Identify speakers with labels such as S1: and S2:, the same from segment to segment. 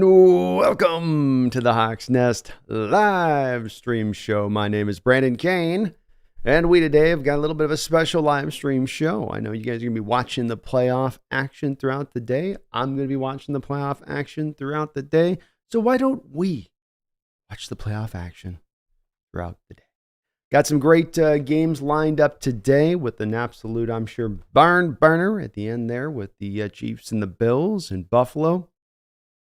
S1: and welcome to the Hawks Nest live stream show. My name is Brandon Kane, and we today have got a little bit of a special live stream show. I know you guys are going to be watching the playoff action throughout the day. I'm going to be watching the playoff action throughout the day. So why don't we watch the playoff action throughout the day? Got some great games lined up today with an absolute, I'm sure, barn burner at the end there with the Chiefs and the Bills and Buffalo.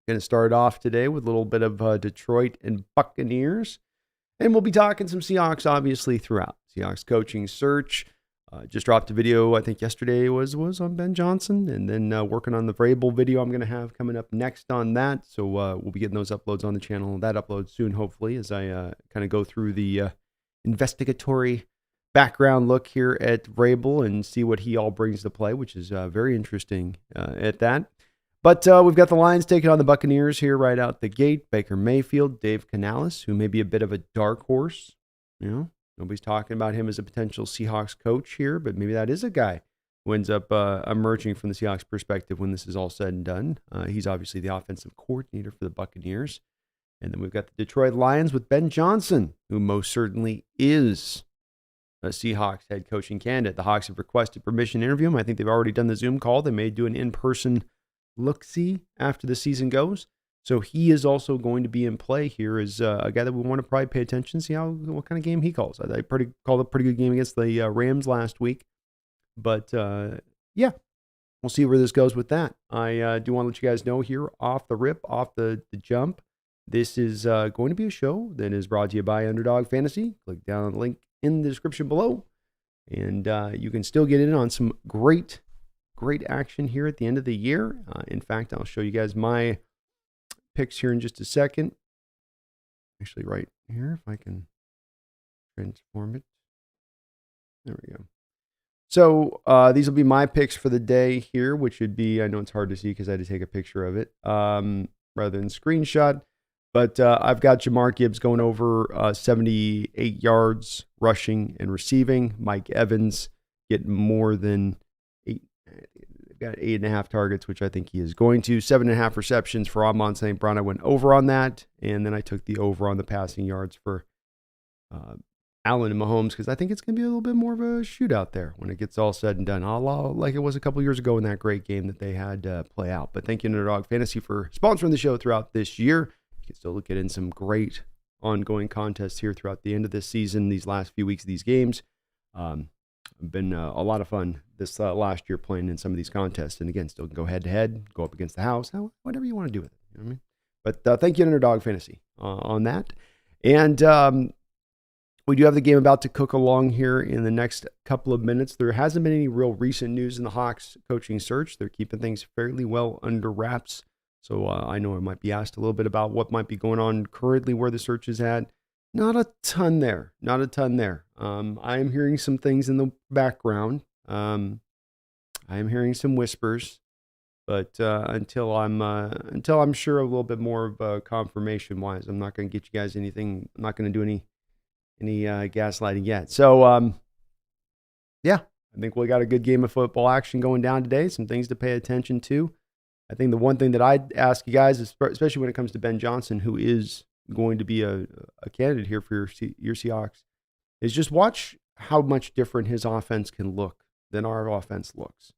S1: Going to start off today with a little bit of Detroit and Buccaneers. And we'll be talking some Seahawks, obviously, throughout. Seahawks coaching search. Just dropped a video, I think yesterday was on Ben Johnson. And then working on the Vrabel video I'm going to have coming up next on that. So we'll be getting those uploads on the channel. That uploads soon, hopefully, as I kind of go through the investigatory background look here at Vrabel and see what he all brings to play, which is very interesting at that. But we've got the Lions taking on the Buccaneers here right out the gate. Baker Mayfield, Dave Canales, who may be a bit of a dark horse. You know, nobody's talking about him as a potential Seahawks coach here, but maybe that is a guy who ends up emerging from the Seahawks perspective when this is all said and done. He's obviously the offensive coordinator for the Buccaneers. And then we've got the Detroit Lions with Ben Johnson, who most certainly is a Seahawks head coaching candidate. The Hawks have requested permission to interview him. I think they've already done the Zoom call. They may do an in-person look-see after the season goes. So he is also going to be in play here as a guy that we want to probably pay attention, see what kind of game he calls. I called a pretty good game against the Rams last week. But, yeah, we'll see where this goes with that. I do want to let you guys know here off the rip, off the jump, this is going to be a show that is brought to you by Underdog Fantasy. Click down on the link in the description below, and you can still get in on some great action here at the end of the year. In fact, I'll show you guys my picks here in just a second. Actually, right here, if I can transform it. There we go. So these will be my picks for the day here, which would be, I know it's hard to see because I had to take a picture of it rather than screenshot. But I've got Jamar Gibbs going over 78 yards rushing and receiving. Mike Evans getting more than 8.5 targets, which I think he is going to. 7.5 receptions for Amon St. Brown. I went over on that. And then I took the over on the passing yards for Allen and Mahomes because I think it's going to be a little bit more of a shootout there when it gets all said and done. Like it was a couple years ago in that great game that they had play out. But thank you, Underdog Fantasy, for sponsoring the show throughout this year. You can still get in some great ongoing contests here throughout the end of this season, these last few weeks of these games. Been a lot of fun this last year playing in some of these contests. And again, still can go head-to-head, go up against the house, whatever you want to do with it. You know what I mean? But thank you, Underdog Fantasy, on that. And we do have the game about to cook along here in the next couple of minutes. There hasn't been any real recent news in the Hawks coaching search. They're keeping things fairly well under wraps. So I know I might be asked a little bit about what might be going on currently, where the search is at. Not a ton there. I am hearing some things in the background. I am hearing some whispers, but until I'm sure a little bit more of confirmation wise, I'm not going to get you guys anything. I'm not going to do any gaslighting yet. So yeah, I think we got a good game of football action going down today. Some things to pay attention to. I think the one thing that I'd ask you guys, especially when it comes to Ben Johnson, who is going to be a candidate here for your Seahawks, is just watch how much different his offense can look than our offense looks.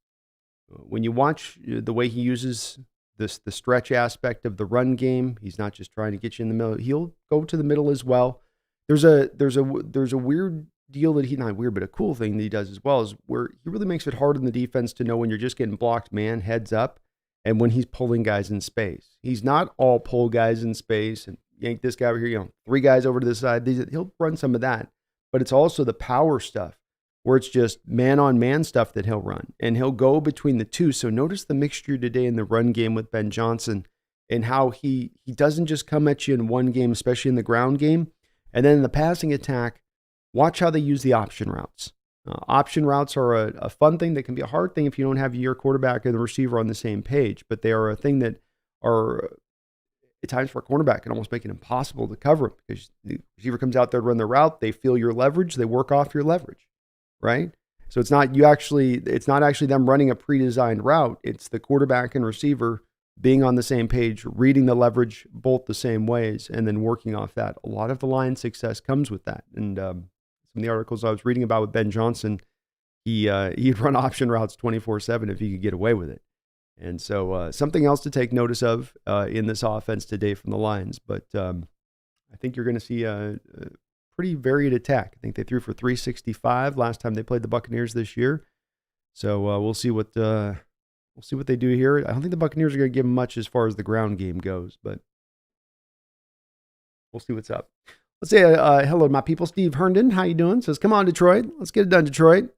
S1: When you watch the way he uses the stretch aspect of the run game, he's not just trying to get you in the middle. He'll go to the middle as well. There's a weird deal that not weird, but a cool thing that he does as well is where he really makes it hard on the defense to know when you're just getting blocked man heads up and when he's pulling guys in space. He's not all pull guys in space and yank this guy over here, 3 guys over to the side. He'll run some of that, but it's also the power stuff where it's just man-on-man stuff that he'll run, and he'll go between the two. So notice the mixture today in the run game with Ben Johnson and how he doesn't just come at you in one game, especially in the ground game. And then in the passing attack, watch how they use the option routes. Option routes are a fun thing that can be a hard thing if you don't have your quarterback and the receiver on the same page, but they are a thing that are at times for a cornerback can almost make it impossible to cover them because the receiver comes out there to run the route, they feel your leverage, they work off your leverage, right? So it's not actually them running a pre-designed route. It's the quarterback and receiver being on the same page, reading the leverage both the same ways, and then working off that. A lot of the Lions' success comes with that. And some of the articles I was reading about with Ben Johnson, he'd run option routes 24/7 if he could get away with it. And so something else to take notice of in this offense today from the Lions. But I think you're going to see a pretty varied attack. I think they threw for 365 last time they played the Buccaneers this year. So we'll see what they do here. I don't think the Buccaneers are going to give them much as far as the ground game goes, but we'll see what's up. Let's say hello to my people. Steve Herndon, how you doing? Says, come on, Detroit. Let's get it done, Detroit.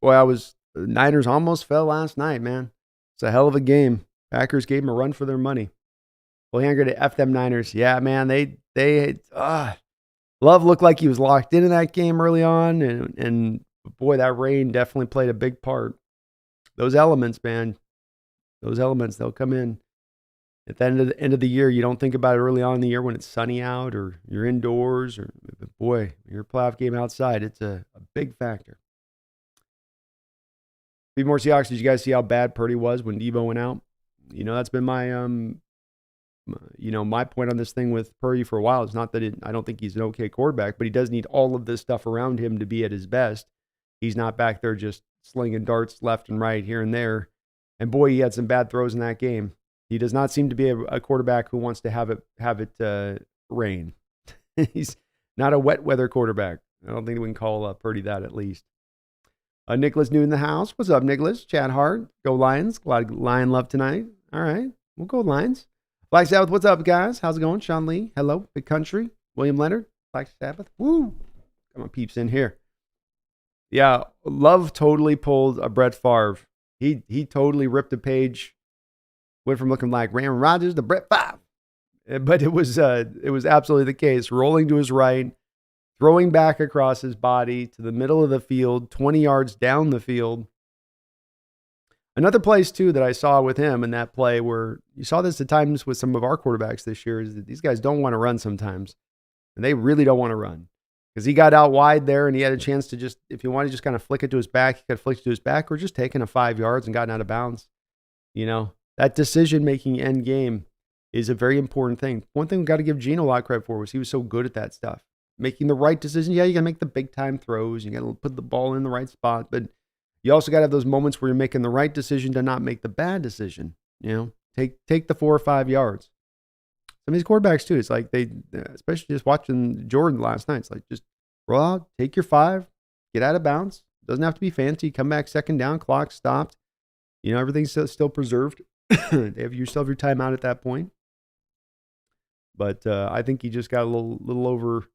S1: Boy, the Niners almost fell last night, man. It's a hell of a game. Packers gave them a run for their money. Well, I'm going to F them Niners. Yeah, man, Love looked like he was locked into that game early on, and boy, that rain definitely played a big part. Those elements, man, they'll come in. At the end of the year, you don't think about it early on in the year when it's sunny out or you're indoors, or boy, your playoff game outside, it's a big factor. Be more Seahawks. Did you guys see how bad Purdy was when Deebo went out? That's been my my point on this thing with Purdy for a while. It's not that I don't think he's an okay quarterback, but he does need all of this stuff around him to be at his best. He's not back there just slinging darts left and right here and there. And boy, he had some bad throws in that game. He does not seem to be a quarterback who wants to have it rain. He's not a wet weather quarterback. I don't think we can call Purdy that, at least. Nicholas new in the house. What's up, Nicholas? Chad Hart. Go Lions. A lot of Lion love tonight. All right. We'll go Lions. Black Sabbath. What's up, guys? How's it going? Sean Lee. Hello. Big Country. William Leonard. Black Sabbath. Woo. Come on, peeps in here. Yeah. Love totally pulled a Brett Favre. He totally ripped a page. Went from looking like Aaron Rodgers to Brett Favre. But it was absolutely the case. Rolling to his right, throwing back across his body to the middle of the field, 20 yards down the field. Another place, too, that I saw with him in that play, where you saw this at times with some of our quarterbacks this year, is that these guys don't want to run sometimes. And they really don't want to run. Because he got out wide there and he had a chance to just, if he wanted to just kind of flick it to his back, he could flick it to his back, or just taken a 5 yards and gotten out of bounds. That decision-making end game is a very important thing. One thing we've got to give Geno a lot of credit for was he was so good at that stuff. Making the right decision. Yeah, you got to make the big-time throws. You got to put the ball in the right spot. But you also got to have those moments where you're making the right decision to not make the bad decision. Take the 4 or 5 yards. Some of these quarterbacks, too, it's like they, especially just watching Jordan last night, it's like just roll out, take your 5, get out of bounds. Doesn't have to be fancy. Come back second down, clock stopped. Everything's still preserved. You still have your timeout at that point. But I think he just got a little over,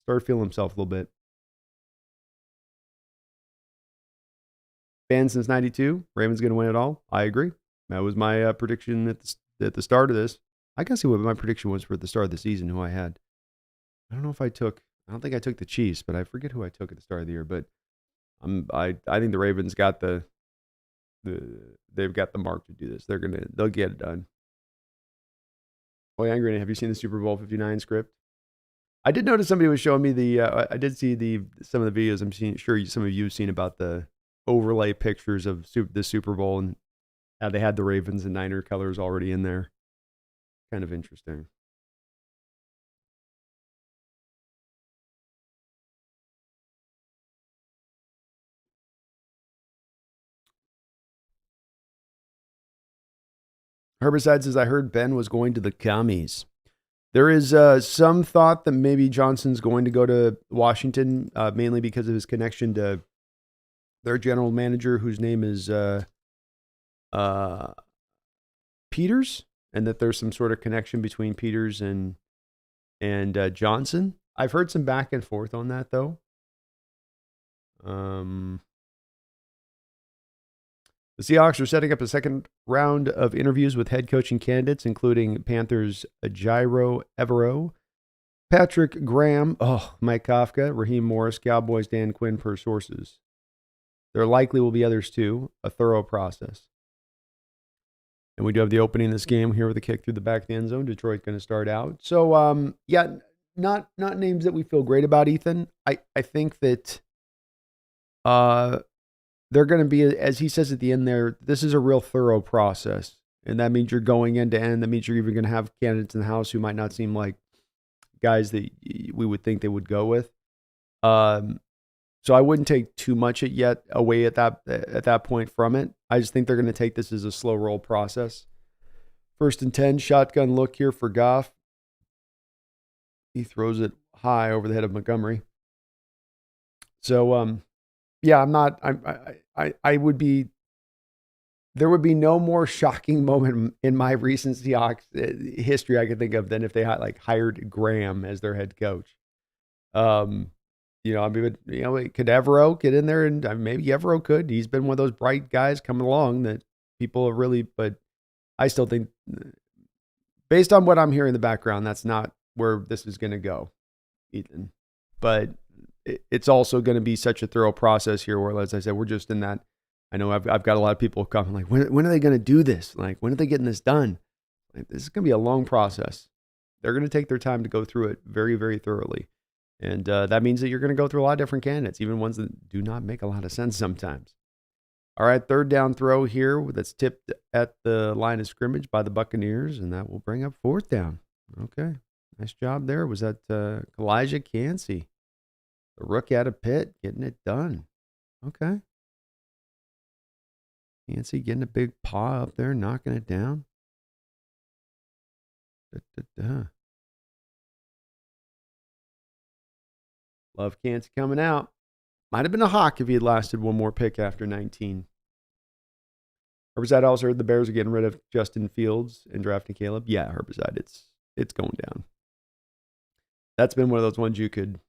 S1: started feeling himself a little bit. Banned since 92. Ravens going to win it all. I agree. That was my prediction at the start of this. I can see what my prediction was for the start of the season, who I had. I don't think I took the Chiefs, but I forget who I took at the start of the year. But I think the Ravens got they've got the mark to do this. They'll get it done. Boy, Angry, have you seen the Super Bowl 59 script? I did notice somebody was showing me I did see some of the videos. I'm sure some of you have seen about the overlay pictures of the Super Bowl, and how they had the Ravens and Niner colors already in there. Kind of interesting. Herbicide says, I heard Ben was going to the commies. There is some thought that maybe Johnson's going to go to Washington, mainly because of his connection to their general manager, whose name is Peters, and that there's some sort of connection between Peters and Johnson. I've heard some back and forth on that, though. The Seahawks are setting up a second round of interviews with head coaching candidates, including Panthers' Jairo Evero, Patrick Graham, Mike Kafka, Raheem Morris, Cowboys' Dan Quinn, per sources. There likely will be others too, a thorough process. And we do have the opening of this game here with a kick through the back of the end zone. Detroit going to start out. So, not names that we feel great about, Ethan. I think that they're going to be, as he says at the end there, this is a real thorough process. And that means you're going end to end. That means you're even going to have candidates in the House who might not seem like guys that we would think they would go with. So I wouldn't take too much away at that point from it. I just think they're going to take this as a slow roll process. 1st and 10, shotgun look here for Goff. He throws it high over the head of Montgomery. So, yeah, I would be, there would be no more shocking moment in my recent Seahawks history I could think of than if they had hired Graham as their head coach. Could Evero get in there? And maybe Evero could. He's been one of those bright guys coming along that people have really, but I still think, based on what I'm hearing in the background, that's not where this is going to go, Ethan. But it's also going to be such a thorough process here where, as I said, we're just in that. I know I've got a lot of people coming like, when are they going to do this? Like, when are they getting this done? This is going to be a long process. They're going to take their time to go through it very, very thoroughly. And that means that you're going to go through a lot of different candidates, even ones that do not make a lot of sense sometimes. All right, 3rd down throw here that's tipped at the line of scrimmage by the Buccaneers, and that will bring up 4th down. Okay, nice job there. Was that Elijah Cansey, the rookie out of Pitt, getting it done. Okay. Cansey getting a big paw up there, knocking it down. Love Cansey coming out. Might have been a hawk if he had lasted one more pick after 19. Herbicide also heard the Bears are getting rid of Justin Fields and drafting Caleb. Yeah, Herbicide, it's going down. That's been one of those ones you could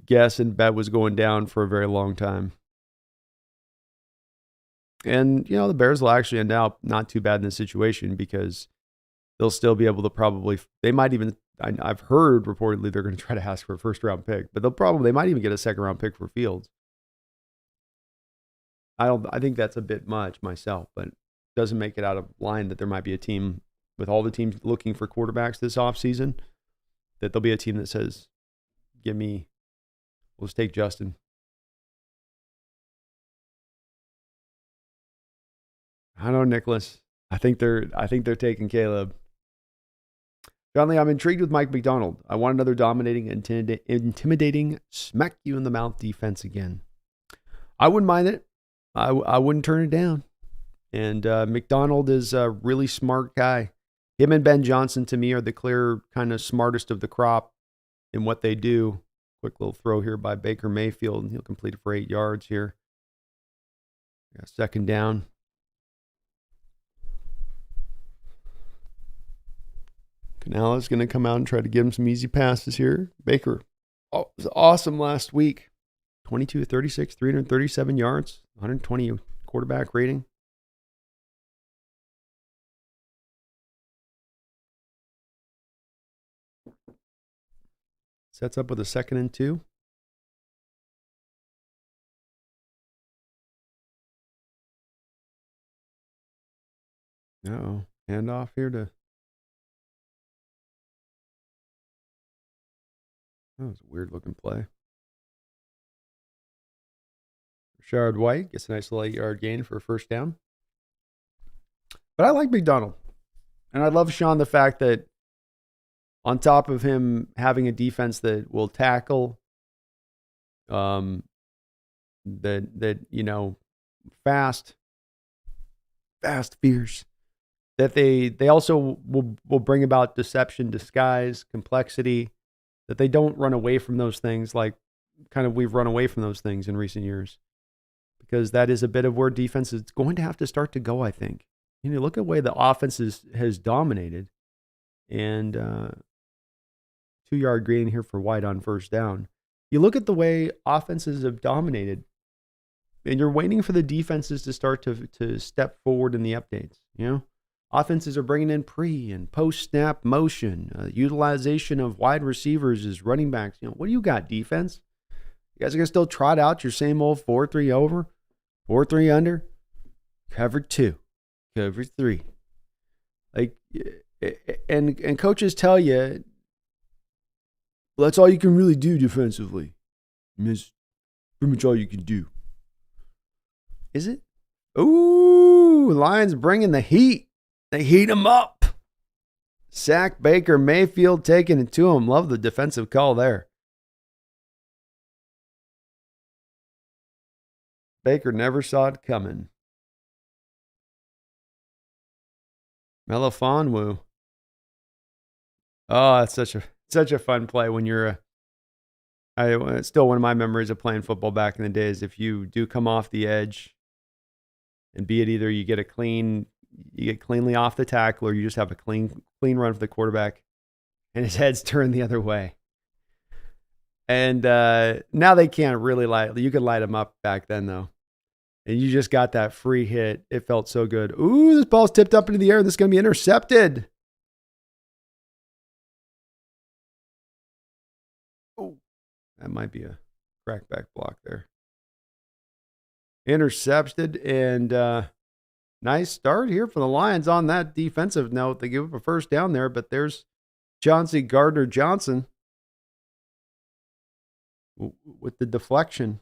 S1: guess and bet was going down for a very long time. And, the Bears will actually end up not too bad in this situation because they'll still be able to they might even, I've heard reportedly they're going to try to ask for a 1st-round pick, but they might even get a 2nd-round pick for Fields. I think that's a bit much myself, but it doesn't make it out of line that there might be a team with all the teams looking for quarterbacks this offseason, that there'll be a team that says, let's take Justin. I don't know, Nicholas. I think they're taking Caleb. John Lee, I'm intrigued with Mike McDonald. I want another dominating, intimidating, smack you in the mouth defense again. I wouldn't mind it. I wouldn't turn it down. And McDonald is a really smart guy. Him and Ben Johnson, to me, are the clear kind of smartest of the crop in what they do. Quick little throw here by Baker Mayfield. He'll complete it for 8 yards here. 2nd down. Canales going to come out and try to give him some easy passes here. Baker was awesome last week. 22-36, 337 yards, 120 quarterback rating. Sets up with a 2nd and 2. Uh-oh. Handoff here to... That was a weird-looking play. Rashard White gets a nice little 8-yard gain for a 1st down. But I like McDonald. And I love, Sean, the fact that on top of him having a defense that will tackle, fast fierce, that they also will bring about deception, disguise, complexity, that they don't run away from those things like kind of we've run away from those things in recent years. Because that is a bit of where defense is going to have to start to go, I think. Look at the way the offense has dominated. And 2-yard gain here for White on 1st down. You look at the way offenses have dominated, and you're waiting for the defenses to start to step forward in the updates. Offenses are bringing in pre and post-snap motion, utilization of wide receivers as running backs. What do you got, defense? You guys are going to still trot out your same old 4-3 over, 4-3 under, cover 2, cover 3. And coaches tell you, well, that's all you can really do defensively. That's pretty much all you can do. Is it? Ooh, Ooh, Lions bringing the heat. They heat him up. Sack Baker Mayfield taking it to him. Love the defensive call there. Baker never saw it coming. Melifonwu. Oh, it's such a fun play when you're it's still one of my memories of playing football back in the days. If you do come off the edge, and be it either you get cleanly off the tackle, or you just have a clean run for the quarterback, and his head's turned the other way. And now they can't really you could light him up back then though. And you just got that free hit. It felt so good. Ooh, this ball's tipped up into the air. This is going to be intercepted. Oh, that might be a crackback block there. Intercepted, and nice start here for the Lions on that defensive note. They give up a first down there, but there's Chauncey Gardner-Johnson with the deflection.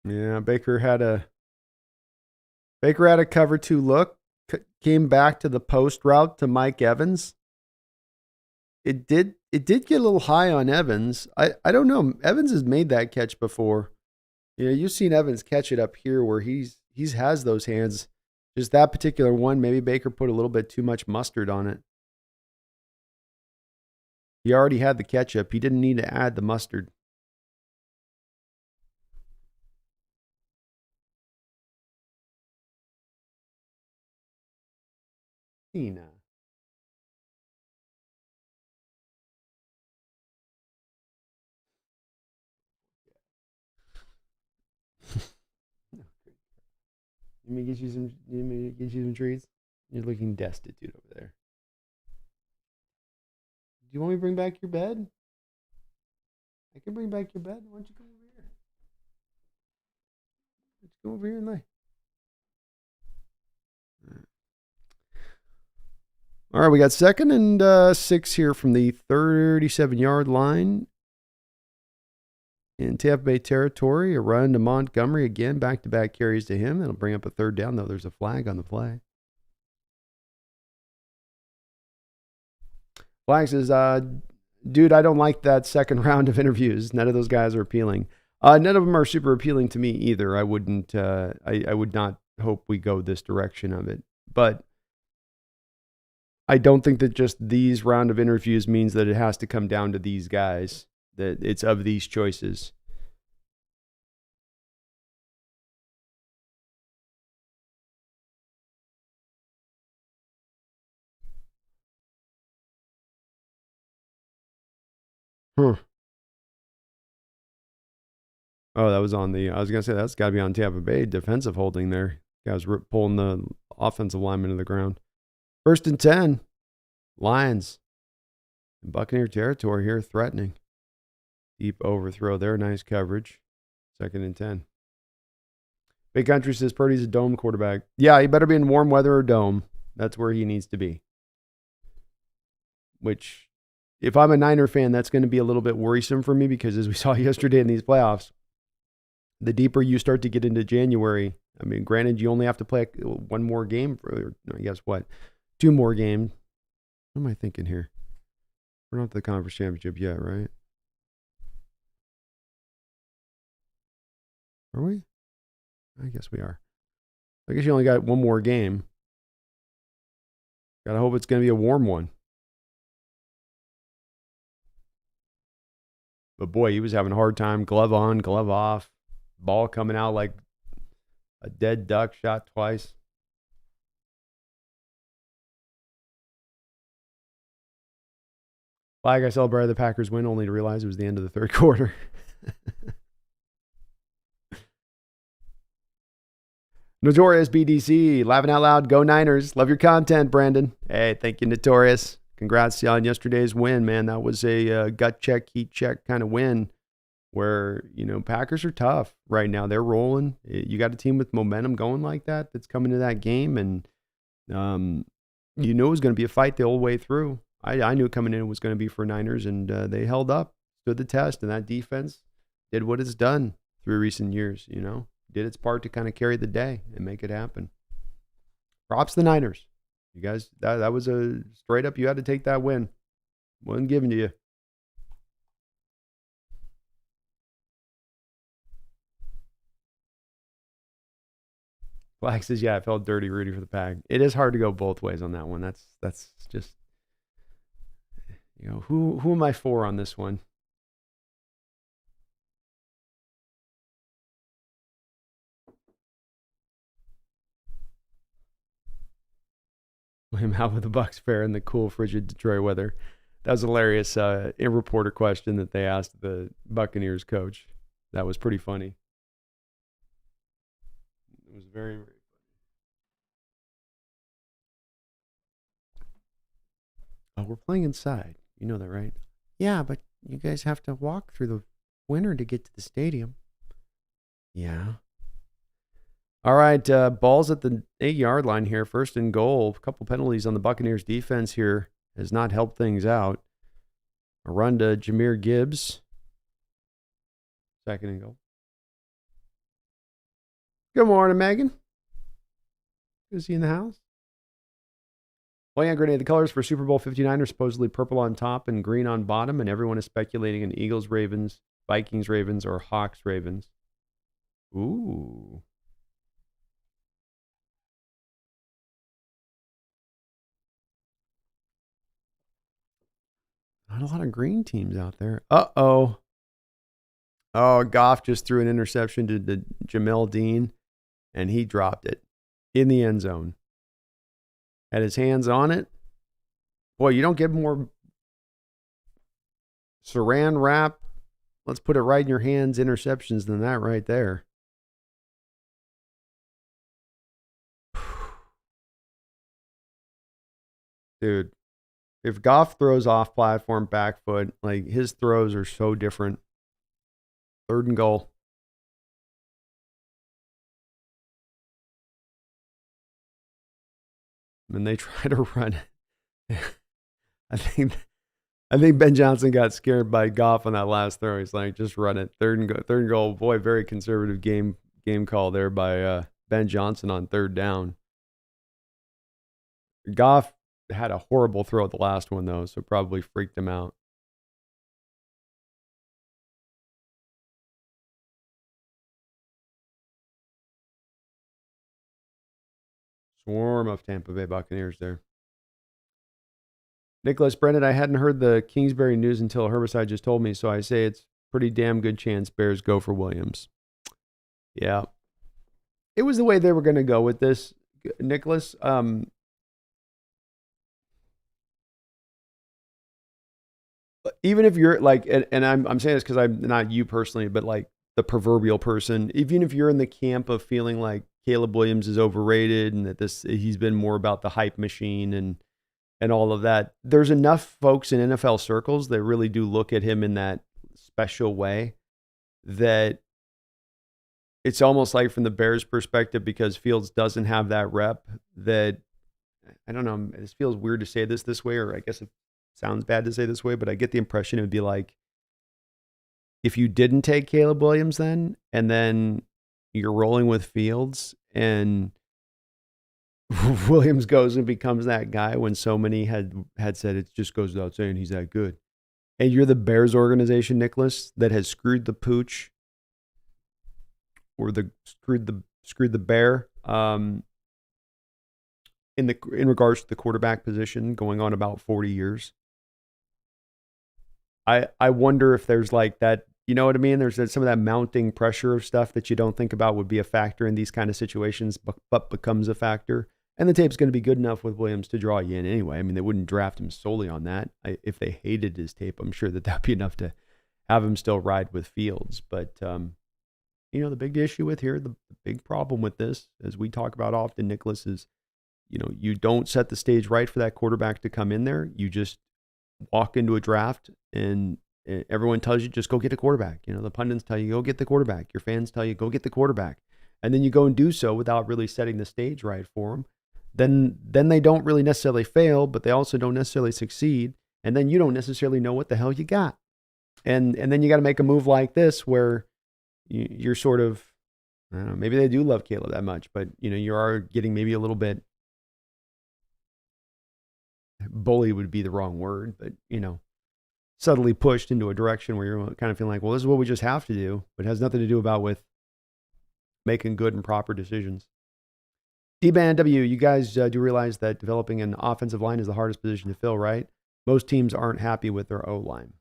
S1: Yeah, Baker had a cover 2 look, came back to the post route to Mike Evans. It did get a little high on Evans. I don't know. Evans has made that catch before. You know, you've seen Evans catch it up here where he has those hands. Just that particular one, maybe Baker put a little bit too much mustard on it. He already had the ketchup. He didn't need to add the mustard. Tina. Let me get you some treats. You're looking destitute over there. Do you want me to bring back your bed? I can bring back your bed. Why don't you come over here? Let's go over here and lay. All right, we got 2nd and 6 here from the 37-yard line in Tampa Bay territory. A run to Montgomery again, back-to-back carries to him. That'll bring up a 3rd down, though. There's a flag on the play. Flag says, dude, I don't like that second round of interviews. None of those guys are appealing. None of them are super appealing to me either. I wouldn't. I would not hope we go this direction of it. But I don't think that just these round of interviews means that it has to come down to these guys. That it's of these choices. Huh. Oh, that was on the. I was gonna say that's got to be on Tampa Bay defensive holding there. Guys pulling the offensive lineman to the ground. 1st and 10. Lions in Buccaneer territory here, threatening. Deep overthrow there. Nice coverage. 2nd and 10. Big Country says Purdy's a dome quarterback. Yeah, he better be in warm weather or dome. That's where he needs to be. Which, if I'm a Niner fan, that's going to be a little bit worrisome for me because as we saw yesterday in these playoffs, the deeper you start to get into January, I mean, granted, you only have to play one more game, I guess what? 2 more games. What am I thinking here? We're not at the conference championship yet, right? Are we? I guess we are. I guess you only got 1 more game. Gotta hope it's going to be a warm one. But boy, he was having a hard time. Glove on, glove off. Ball coming out like a dead duck shot twice. Flag, I celebrated the Packers win only to realize it was the end of the 3rd quarter. Notorious BDC, laughing out loud, go Niners. Love your content, Brandon. Hey, thank you, Notorious. Congrats on yesterday's win, man. That was a gut check, heat check kind of win where, you know, Packers are tough right now. They're rolling. You got a team with momentum going like that that's coming to that game, and you know it was going to be a fight the whole way through. I knew coming in it was going to be for Niners, and they held up, stood the test, and that defense did what it's done through recent years, did its part to kind of carry the day and make it happen. Props to the Niners. You guys, that was a straight up, you had to take that win. Wasn't given to you. Black says, yeah, I felt dirty rooting for the Pack. It is hard to go both ways on that one. That's just, who am I for on this one? William, out with the Bucs fair in the cool, frigid Detroit weather. That was hilarious. A reporter question that they asked the Buccaneers coach. That was pretty funny. It was very, very funny. Oh, we're playing inside. You know that, right? Yeah, but you guys have to walk through the winter to get to the stadium. Yeah. All right, balls at the 8-yard line here. First and goal. A couple penalties on the Buccaneers defense here has not helped things out. A run to Jahmyr Gibbs. Second and goal. Good morning, Megan. Good to see you in the house. Well, yeah, grenade. The colors for Super Bowl 59 are supposedly purple on top and green on bottom, and everyone is speculating an Eagles, Ravens, Vikings, Ravens, or Hawks, Ravens. Ooh. Not a lot of green teams out there. Uh-oh. Oh, Goff just threw an interception to Jamel Dean, and he dropped it in the end zone. Had his hands on it. Boy, you don't get more saran wrap. Let's put it right in your hands interceptions than that right there. Dude, if Goff throws off platform back foot, like his throws are so different. Third and goal. And they try to run it. I think Ben Johnson got scared by Goff on that last throw. He's like, just run it. Third and goal. Boy, very conservative game call there by Ben Johnson on third down. Goff had a horrible throw at the last one, though, so probably freaked him out. Swarm of Tampa Bay Buccaneers there. Nicholas Brennan, I hadn't heard the Kingsbury news until Herbicide just told me, so I say it's pretty damn good chance Bears go for Williams. Yeah. It was the way they were going to go with this, Nicholas. Even if you're like, and I'm saying this because I'm not you personally, but like the proverbial person, even if you're in the camp of feeling like Caleb Williams is overrated and that he's been more about the hype machine and all of that, there's enough folks in NFL circles that really do look at him in that special way that it's almost like from the Bears' perspective, because Fields doesn't have that rep, that, I don't know, it feels weird to say this way, or I guess it sounds bad to say this way, but I get the impression it would be like, if you didn't take Caleb Williams then, and then you're rolling with Fields, and Williams goes and becomes that guy when so many had said it just goes without saying he's that good. And you're the Bears organization, Nicholas, that has screwed the pooch or screwed the bear in regards to the quarterback position going on about 40 years. I wonder if there's like that, you know what I mean? There's some of that mounting pressure of stuff that you don't think about would be a factor in these kind of situations, but becomes a factor. And the tape's going to be good enough with Williams to draw you in anyway. I mean, they wouldn't draft him solely on that. If they hated his tape, I'm sure that'd be enough to have him still ride with Fields. But, the big issue with here, the big problem with this, as we talk about often, Nicholas, is, you don't set the stage right for that quarterback to come in there. You just walk into a draft and everyone tells you, just go get a quarterback. The pundits tell you, go get the quarterback. Your fans tell you, go get the quarterback. And then you go and do so without really setting the stage right for them. then they don't really necessarily fail, but they also don't necessarily succeed. And then you don't necessarily know what the hell you got. And then you got to make a move like this where you're sort of, I don't know, maybe they do love Caleb that much, but you are getting maybe a little bit, bully would be the wrong word, but subtly pushed into a direction where you're kind of feeling like, well, this is what we just have to do, but it has nothing to do with making good and proper decisions. D-Band W, you guys do realize that developing an offensive line is the hardest position to fill, right? Most teams aren't happy with their O-line.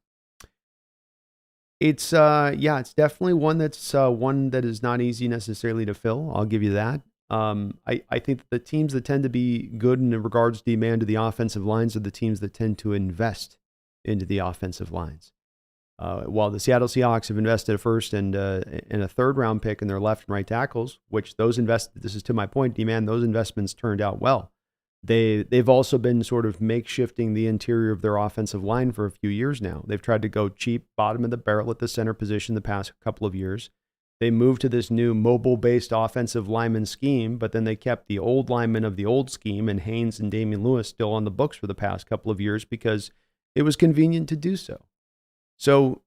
S1: It's it's definitely one that is not easy necessarily to fill. I'll give you that. I think that the teams that tend to be good in regards to demand to the offensive lines are the teams that tend to invest into the offensive lines. While the Seattle Seahawks have invested a first and a third round pick in their left and right tackles, which this is to my point, D-Man, those investments turned out well. They've also been sort of makeshifting the interior of their offensive line for a few years now. They've tried to go cheap, bottom of the barrel at the center position the past couple of years. They moved to this new mobile-based offensive lineman scheme, but then they kept the old linemen of the old scheme and Haynes and Damian Lewis still on the books for the past couple of years because it was convenient to do so. So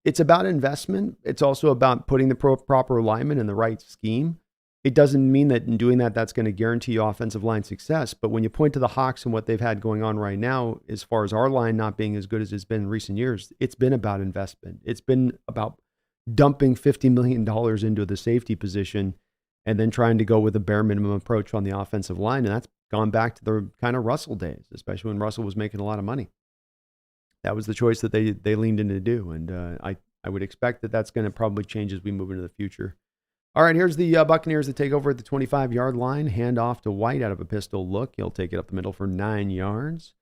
S1: it's about investment. It's also about putting the proper alignment in the right scheme. It doesn't mean that in doing that, that's going to guarantee you offensive line success. But when you point to the Hawks and what they've had going on right now, as far as our line not being as good as it's been in recent years, it's been about investment. It's been about dumping $50 million into the safety position and then trying to go with a bare minimum approach on the offensive line. And that's gone back to the kind of Russell days, especially when Russell was making a lot of money. That was the choice that they leaned in to do. And I would expect that that's going to probably change as we move into the future. All right, here's the Buccaneers that take over at the 25-yard line. Hand off to White out of a pistol look. He'll take it up the middle for 9 yards.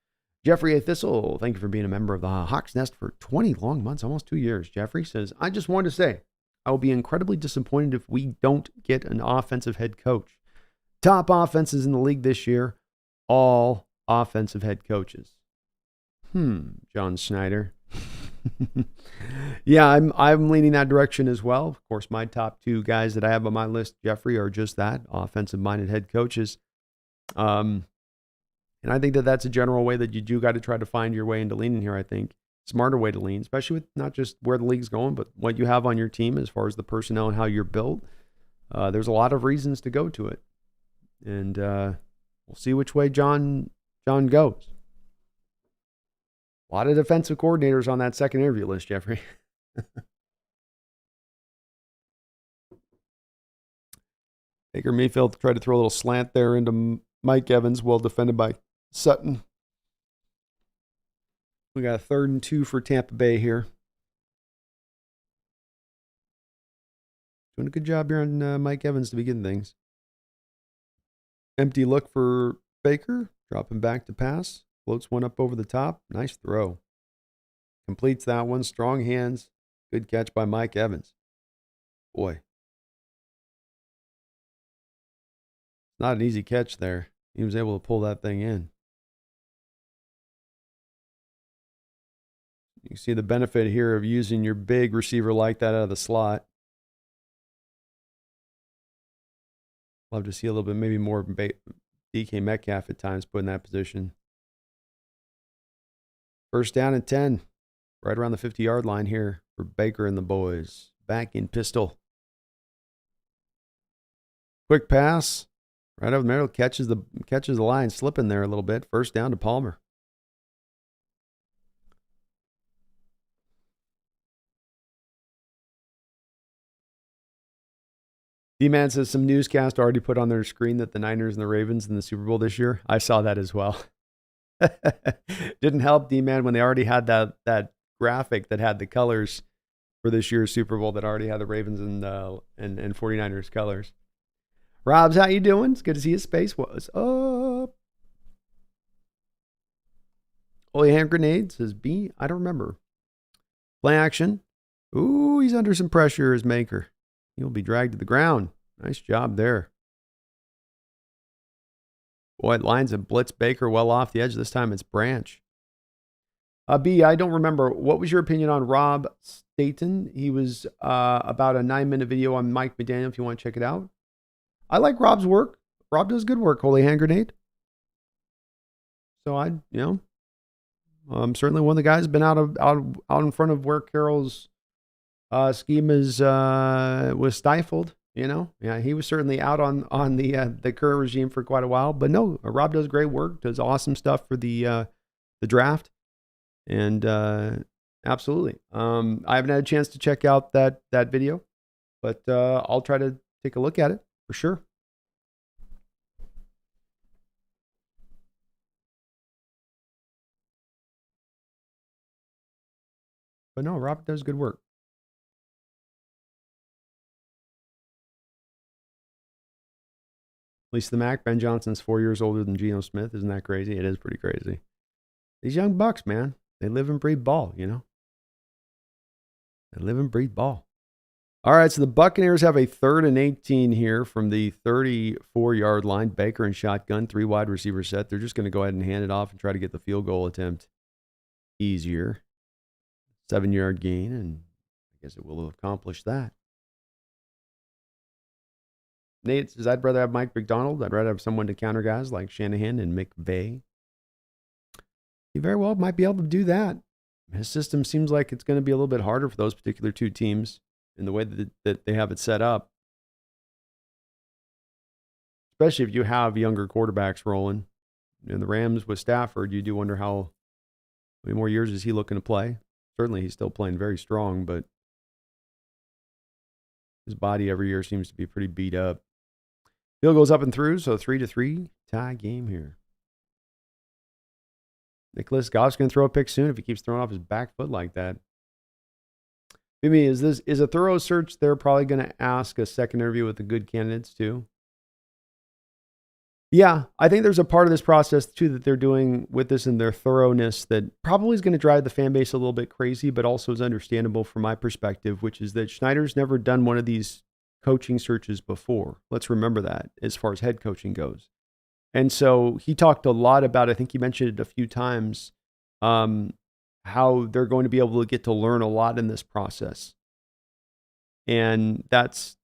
S1: Jeffrey A. Thistle, thank you for being a member of the Hawks Nest for 20 long months, almost 2 years. Jeffrey says, I just wanted to say, I will be incredibly disappointed if we don't get an offensive head coach. Top offenses in the league this year, all offensive head coaches. John Schneider. Yeah, I'm leaning that direction as well. Of course, my top two guys that I have on my list, Jeffrey, are just that, offensive-minded head coaches. And I think that that's a general way that you do got to try to find your way into leaning here, I think. Smarter way to lean, especially with not just where the league's going, but what you have on your team as far as the personnel and how you're built. There's a lot of reasons to go to it. And we'll see which way John goes. A lot of defensive coordinators on that second interview list, Jeffrey. Baker Mayfield tried to throw a little slant there into Mike Evans, well defended by Sutton. We got a 3rd and 2 for Tampa Bay here. Doing a good job here on Mike Evans to begin things. Empty look for Baker. Dropping back to pass. Floats one up over the top. Nice throw. Completes that one. Strong hands. Good catch by Mike Evans. Boy. Not an easy catch there. He was able to pull that thing in. You can see the benefit here of using your big receiver like that out of the slot. Love to see a little bit, maybe more DK Metcalf at times put in that position. 1st down and 10. Right around the 50-yard line here for Baker and the boys. Back in pistol. Quick pass. Right over the middle. Catches the line slipping there a little bit. 1st down to Palmer. D-Man says some newscast already put on their screen that the Niners and the Ravens in the Super Bowl this year. I saw that as well. Didn't help D-Man when they already had that graphic that had the colors for this year's Super Bowl that already had the Ravens and 49ers colors. Robs, how you doing? It's good to see you. Space was up. Holy Hand Grenade says B. I don't remember. Play action. Ooh, he's under some pressure as Maker. He'll be dragged to the ground. Nice job there. Boy, Lions have blitzed Baker well off the edge. This time it's Branch. B, I don't remember. What was your opinion on Rob Staten? He was about a 9-minute video on Mike McDaniel if you want to check it out. I like Rob's work. Rob does good work, Holy Hand Grenade. So certainly one of the guys been out in front of where Carroll's scheme was stifled. Yeah, he was certainly out on the current regime for quite a while. But no, Rob does great work, does awesome stuff for the draft, and absolutely. I haven't had a chance to check out that video, but I'll try to take a look at it for sure. But no, Rob does good work. Least the Mac, Ben Johnson's 4 years older than Geno Smith. Isn't that crazy? It is pretty crazy. These young Bucks, man, they live and breathe ball, They live and breathe ball. All right, so the Buccaneers have a 3rd and 18 here from the 34-yard line. Baker and shotgun, 3 wide receiver set. They're just going to go ahead and hand it off and try to get the field goal attempt easier. 7-yard gain, and I guess it will accomplish that. Nate says, I'd rather have Mike McDonald. I'd rather have someone to counter guys like Shanahan and McVay. He very well might be able to do that. His system seems like it's going to be a little bit harder for those particular two teams in the way that they have it set up. Especially if you have younger quarterbacks rolling. And the Rams with Stafford, you do wonder how many more years is he looking to play. Certainly he's still playing very strong, but his body every year seems to be pretty beat up. Field goes up and through, so 3-3 tie game here. Nicholas Goff's going to throw a pick soon if he keeps throwing off his back foot like that. Maybe is a thorough search? They're probably going to ask a second interview with the good candidates too. Yeah, I think there's a part of this process too that they're doing with this and their thoroughness that probably is going to drive the fan base a little bit crazy, but also is understandable from my perspective, which is that Schneider's never done one of these coaching searches before. Let's remember that as far as head coaching goes. And so he talked a lot about, I think he mentioned it a few times, how they're going to be able to get to learn a lot in this process. And that's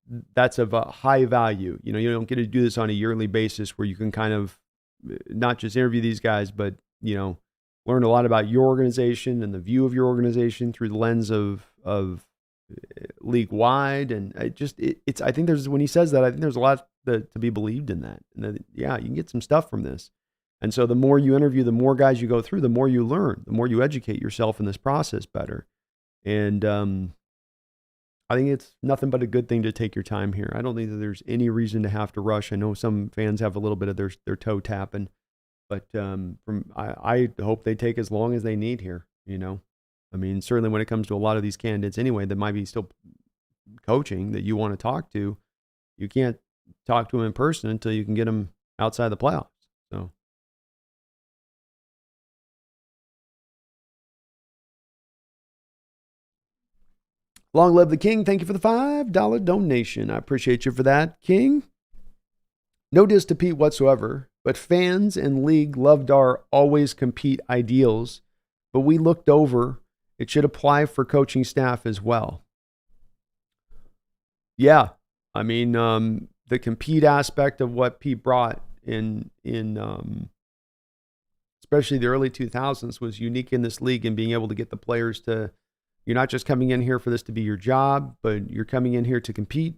S1: of a high value. You don't get to do this on a yearly basis where you can kind of not just interview these guys, but, learn a lot about your organization and the view of your organization through the lens of league wide. And I think there's, when he says that, I think there's a lot to be believed in that. And that, yeah, you can get some stuff from this. And so the more you interview, the more guys you go through, the more you learn, the more you educate yourself in this process better. And I think it's nothing but a good thing to take your time here. I don't think that there's any reason to have to rush. I know some fans have a little bit of their toe tapping, but I hope they take as long as they need here. I mean, certainly when it comes to a lot of these candidates anyway that might be still coaching that you want to talk to, you can't talk to them in person until you can get them outside the playoffs. So. Long live the King. Thank you for the $5 donation. I appreciate you for that, King. No diss to Pete whatsoever, but fans and league loved our always compete ideals, but we looked over. It should apply for coaching staff as well. Yeah, I mean, the compete aspect of what Pete brought in especially the early 2000s was unique in this league, and being able to get the players to, you're not just coming in here for this to be your job, but you're coming in here to compete.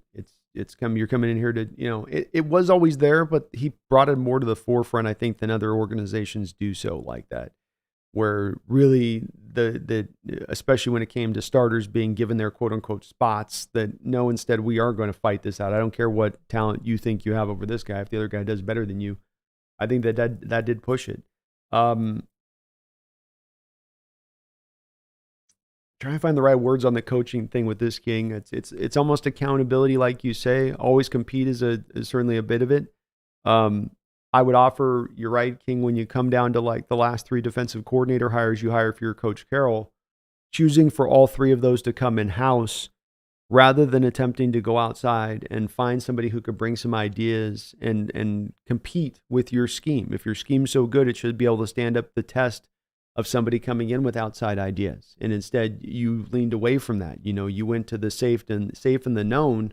S1: You're coming in here to, it was always there, but he brought it more to the forefront, I think, than other organizations do so like that, where really especially when it came to starters being given their quote unquote spots, that no, instead we are going to fight this out. I don't care what talent you think you have over this guy. If the other guy does better than you, I think that did push it. Trying to find the right words on the coaching thing with this, King. It's almost accountability, like you say. Always compete is certainly a bit of it. I would offer, you're right, King, when you come down to like the last 3 defensive coordinator hires you hire for your Coach Carroll, choosing for all 3 of those to come in-house rather than attempting to go outside and find somebody who could bring some ideas and compete with your scheme. If your scheme's so good, it should be able to stand up the test of somebody coming in with outside ideas. And instead, you leaned away from that. You went to the safe and the known.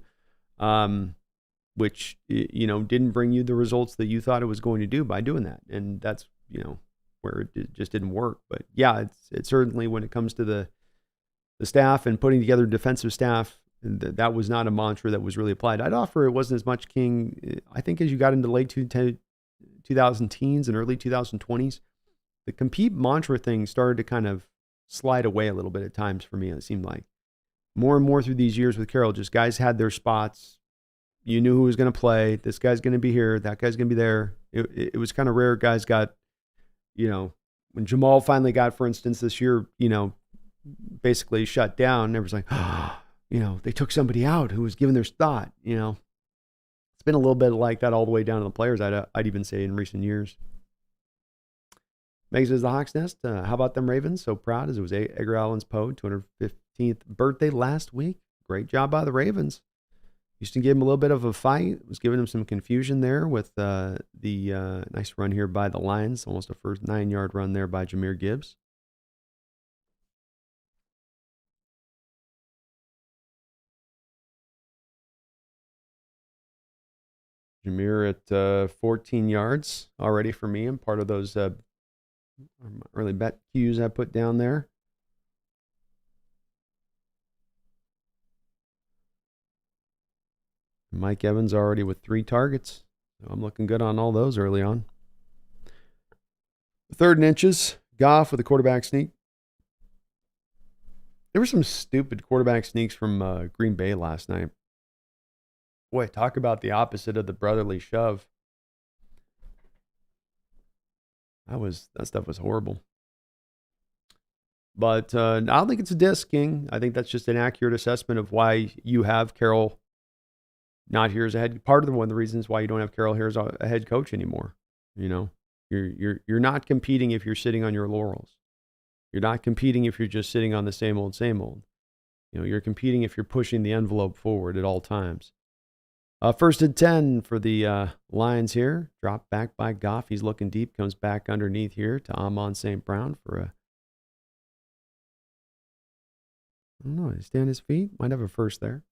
S1: which, didn't bring you the results that you thought it was going to do by doing that. And that's, where it just didn't work. But yeah, it's certainly when it comes to the staff and putting together defensive staff, that was not a mantra that was really applied. I'd offer it wasn't as much king. I think as you got into late 2000 teens and early 2020s, the compete mantra thing started to kind of slide away a little bit at times for me. It seemed like more and more through these years with Carroll, just guys had their spots. You knew who was going to play. This guy's going to be here. That guy's going to be there. It was kind of rare. Guys got, when Jamal finally got, for instance, this year, basically shut down. Everyone's like, they took somebody out who was given their thought. It's been a little bit like that all the way down to the players. I'd even say in recent years. Meg says the Hawks Nest. How about them Ravens? So proud as it was Edgar Allan's Poe 215th birthday last week. Great job by the Ravens. Houston gave him a little bit of a fight. Was giving him some confusion there with the nice run here by the Lions. Almost a first 9-yard run there by Jahmyr Gibbs. Jahmyr at 14 yards already for me. I'm part of those early bet cues I put down there. Mike Evans already with 3 targets. So I'm looking good on all those early on. 3rd and inches. Goff with a quarterback sneak. There were some stupid quarterback sneaks from Green Bay last night. Boy, talk about the opposite of the brotherly shove. That stuff was horrible. But I don't think it's a diss, King. I think that's just an accurate assessment of why you have Carroll not here as a head. Part of one of the reasons why you don't have Carroll here as a head coach anymore. You're not competing if you're sitting on your laurels. You're not competing if you're just sitting on the same old, same old. You're competing if you're pushing the envelope forward at all times. 1st and 10 for the Lions here. Dropped back by Goff. He's looking deep. Comes back underneath here to Amon St. Brown for a... I don't know. Did he stay on his feet? Might have a first there.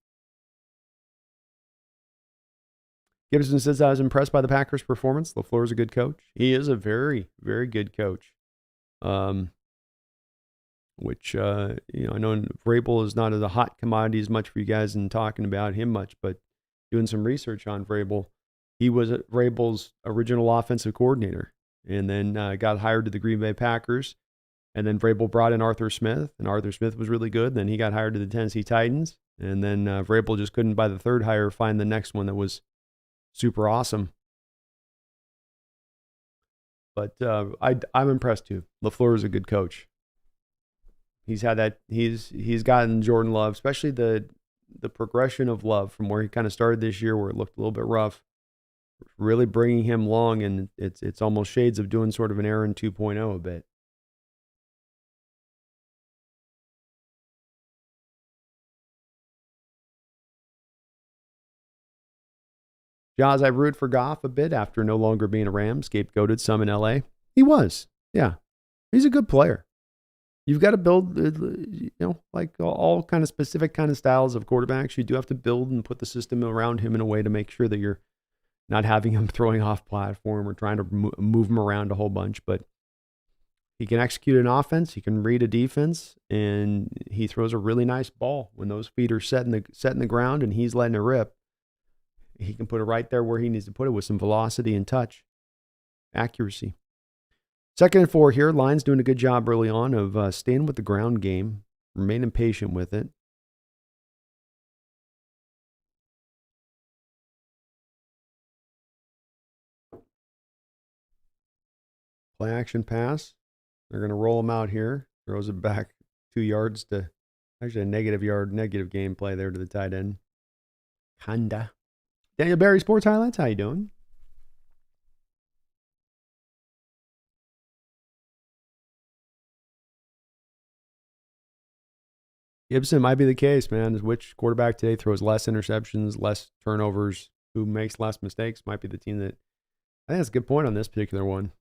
S1: Gibson says, I was impressed by the Packers' performance. LaFleur is a good coach. He is a very, very good coach. Which, I know Vrabel is not as a hot commodity as much for you guys and talking about him much, but doing some research on Vrabel, he was Vrabel's original offensive coordinator and then got hired to the Green Bay Packers. And then Vrabel brought in Arthur Smith, and Arthur Smith was really good. Then he got hired to the Tennessee Titans. And then Vrabel just couldn't, by the 3rd hire, find the next one that was super awesome. But I'm impressed too. LaFleur is a good coach. He's had that. He's gotten Jordan Love, especially the progression of Love from where he kind of started this year, where it looked a little bit rough, really bringing him along, and it's almost shades of doing sort of an Aaron 2.0 a bit. Jaws, I root for Goff a bit after no longer being a Ram, scapegoated some in LA. He was, yeah. He's a good player. You've got to build, like all kind of specific kind of styles of quarterbacks. You do have to build and put the system around him in a way to make sure that you're not having him throwing off platform or trying to move him around a whole bunch. But he can execute an offense. He can read a defense, and he throws a really nice ball when those feet are set in the ground and he's letting it rip. He can put it right there where he needs to put it with some velocity and touch, accuracy. 2nd and 4 here. Lions doing a good job early on of staying with the ground game, remaining patient with it. Play action pass. They're going to roll him out here. Throws it back 2 yards to actually a negative game play there to the tight end. Kinda. Daniel Barry Sports Highlights. How you doing? Gibson might be the case, man. Which quarterback today throws less interceptions, less turnovers, who makes less mistakes might be the team that... I think that's a good point on this particular one.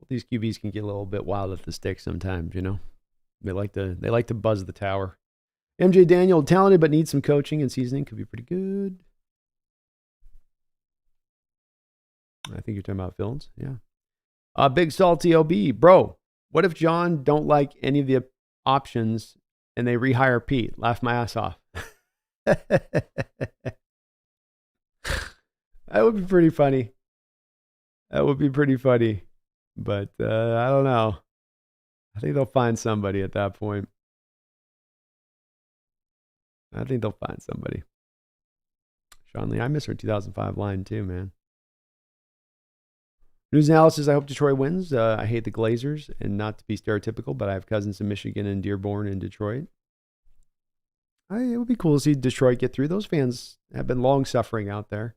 S1: These QBs can get a little bit wild at the stick sometimes, They like to buzz the tower. MJ Daniel, talented but needs some coaching and seasoning. Could be pretty good. I think you're talking about Phillips. Yeah. Big Salty OB. Bro, what if John don't like any of the options and they rehire Pete? Laugh my ass off. That would be pretty funny. That would be pretty funny. But I don't know. I think they'll find somebody at that point. I think they'll find somebody. Sean Lee, I miss her 2005 line too, man. News analysis, I hope Detroit wins. I hate the Glazers, and not to be stereotypical, but I have cousins in Michigan and Dearborn and Detroit. It would be cool to see Detroit get through. Those fans have been long suffering out there.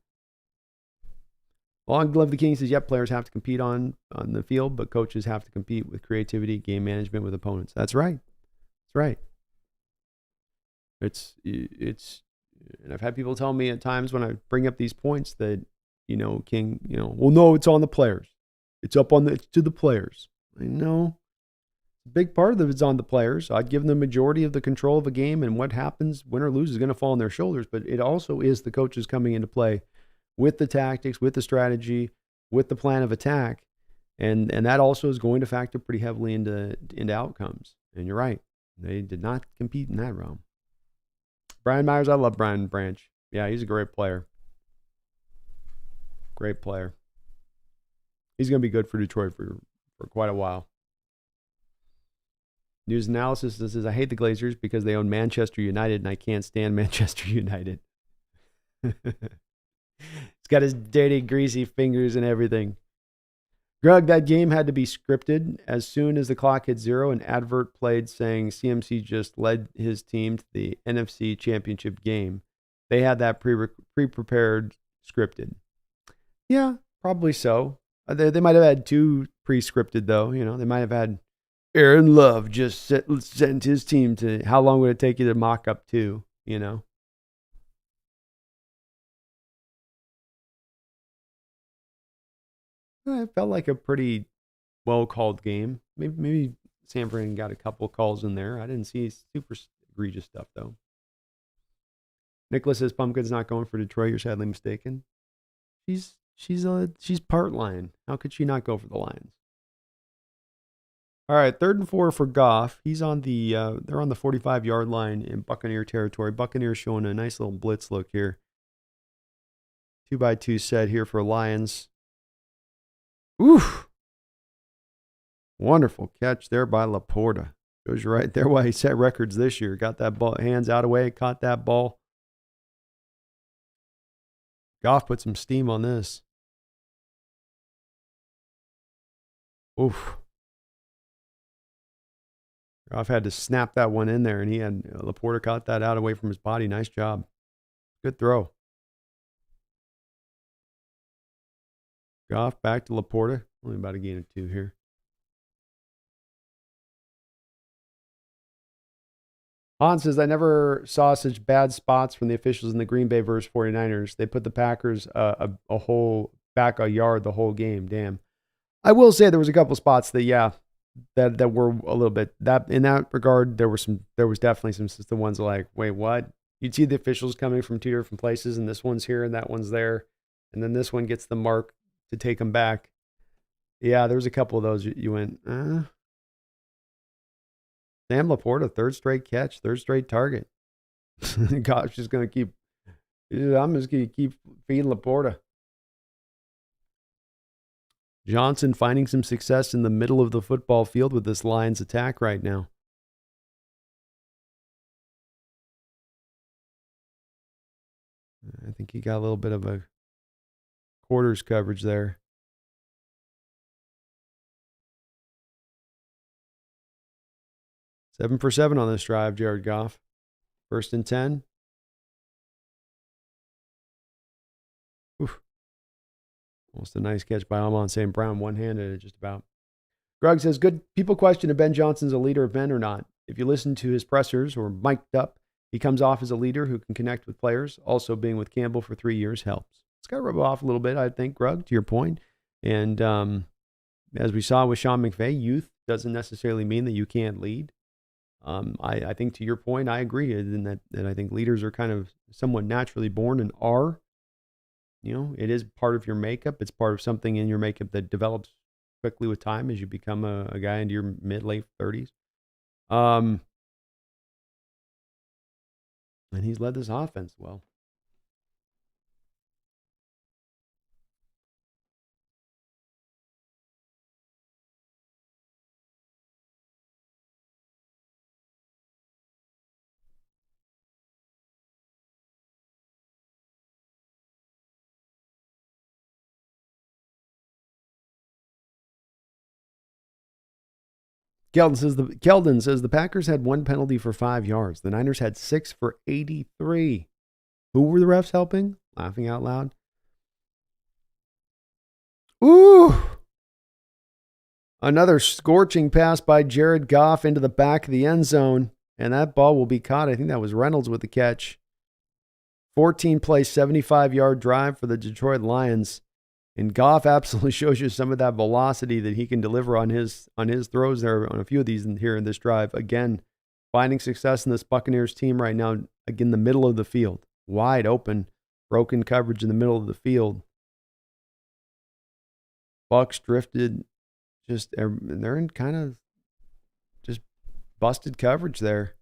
S1: Long Glove the King says, yep, players have to compete on the field, but coaches have to compete with creativity, game management with opponents. That's right. That's right. It's, and I've had people tell me at times when I bring up these points that, King, well, no, it's on the players. It's to the players. I know. A big part of it's on the players. I'd give them the majority of the control of a game, and what happens, win or lose, is going to fall on their shoulders. But it also is the coaches coming into play with the tactics, with the strategy, with the plan of attack. And that also is going to factor pretty heavily into outcomes. And you're right. They did not compete in that realm. Brian Myers, I love Brian Branch. Yeah, he's a great player. Great player. He's going to be good for Detroit for quite a while. News analysis says, I hate the Glazers because they own Manchester United, and I can't stand Manchester United. He's got his dirty, greasy fingers and everything. Greg, that game had to be scripted. As soon as the clock hit 0, an advert played saying CMC just led his team to the NFC Championship game. They had that pre-prepared scripted. Yeah, probably so. They might have had 2 pre-scripted, though. They might have had Aaron Love just sent his team to, how long would it take you to mock up 2, It felt like a pretty well-called game. Maybe San Fran got a couple calls in there. I didn't see super egregious stuff, though. Nicholas says Pumpkin's not going for Detroit. You're sadly mistaken. She's part Lion. How could she not go for the Lions? All right, 3rd and 4 for Goff. He's on they're on the 45-yard line in Buccaneer territory. Buccaneers showing a nice little blitz look here. 2x2 set here for Lions. Oof. Wonderful catch there by Laporta. Goes right there while he set records this year. Got that ball, hands out of the way, caught that ball. Goff put some steam on this. Oof. Goff had to snap that one in there, and Laporta caught that out away from his body. Nice job. Good throw. Goff back to Laporta. Only about a gain of 2 here. Hans says, I never saw such bad spots from the officials in the Green Bay versus 49ers. They put the Packers a whole back a yard the whole game. Damn. I will say there was a couple spots that were a little bit, that in that regard, there was definitely some system ones like, wait, what? You'd see the officials coming from 2 different places, and this one's here and that one's there. And then this one gets the mark to take them back. Yeah, there was a couple of those you went, Sam Laporta, 3rd straight catch, 3rd straight target. Gosh, I'm just going to keep feeding Laporta. Johnson finding some success in the middle of the football field with this Lions attack right now. I think he got a little bit of a quarters coverage there. 7 for 7 on this drive, Jared Goff. 1st and 10. Oof. Almost a nice catch by Amon St. Brown, one-handed just about. Greg says, good people question if Ben Johnson's a leader of men or not. If you listen to his pressers or mic'd up, he comes off as a leader who can connect with players. Also, being with Campbell for 3 years helps. It's got to rub off a little bit, I think, Greg, to your point. And as we saw with Sean McVay, youth doesn't necessarily mean that you can't lead. I think to your point, I agree in that I think leaders are kind of somewhat naturally born and are. it is part of your makeup. It's part of something in your makeup that develops quickly with time as you become a guy into your late 30s. And he's led this offense well. Keldon says the Packers had 1 penalty for 5 yards. The Niners had 6 for 83. Who were the refs helping? Laughing out loud. Ooh! Another scorching pass by Jared Goff into the back of the end zone, and that ball will be caught. I think that was Reynolds with the catch. 14-play, 75-yard drive for the Detroit Lions. And Goff absolutely shows you some of that velocity that he can deliver on his throws there on a few of these here in this drive. Again, finding success in this Buccaneers team right now, again, the middle of the field. Wide open, broken coverage in the middle of the field. Bucs drifted, they're in kind of just busted coverage there.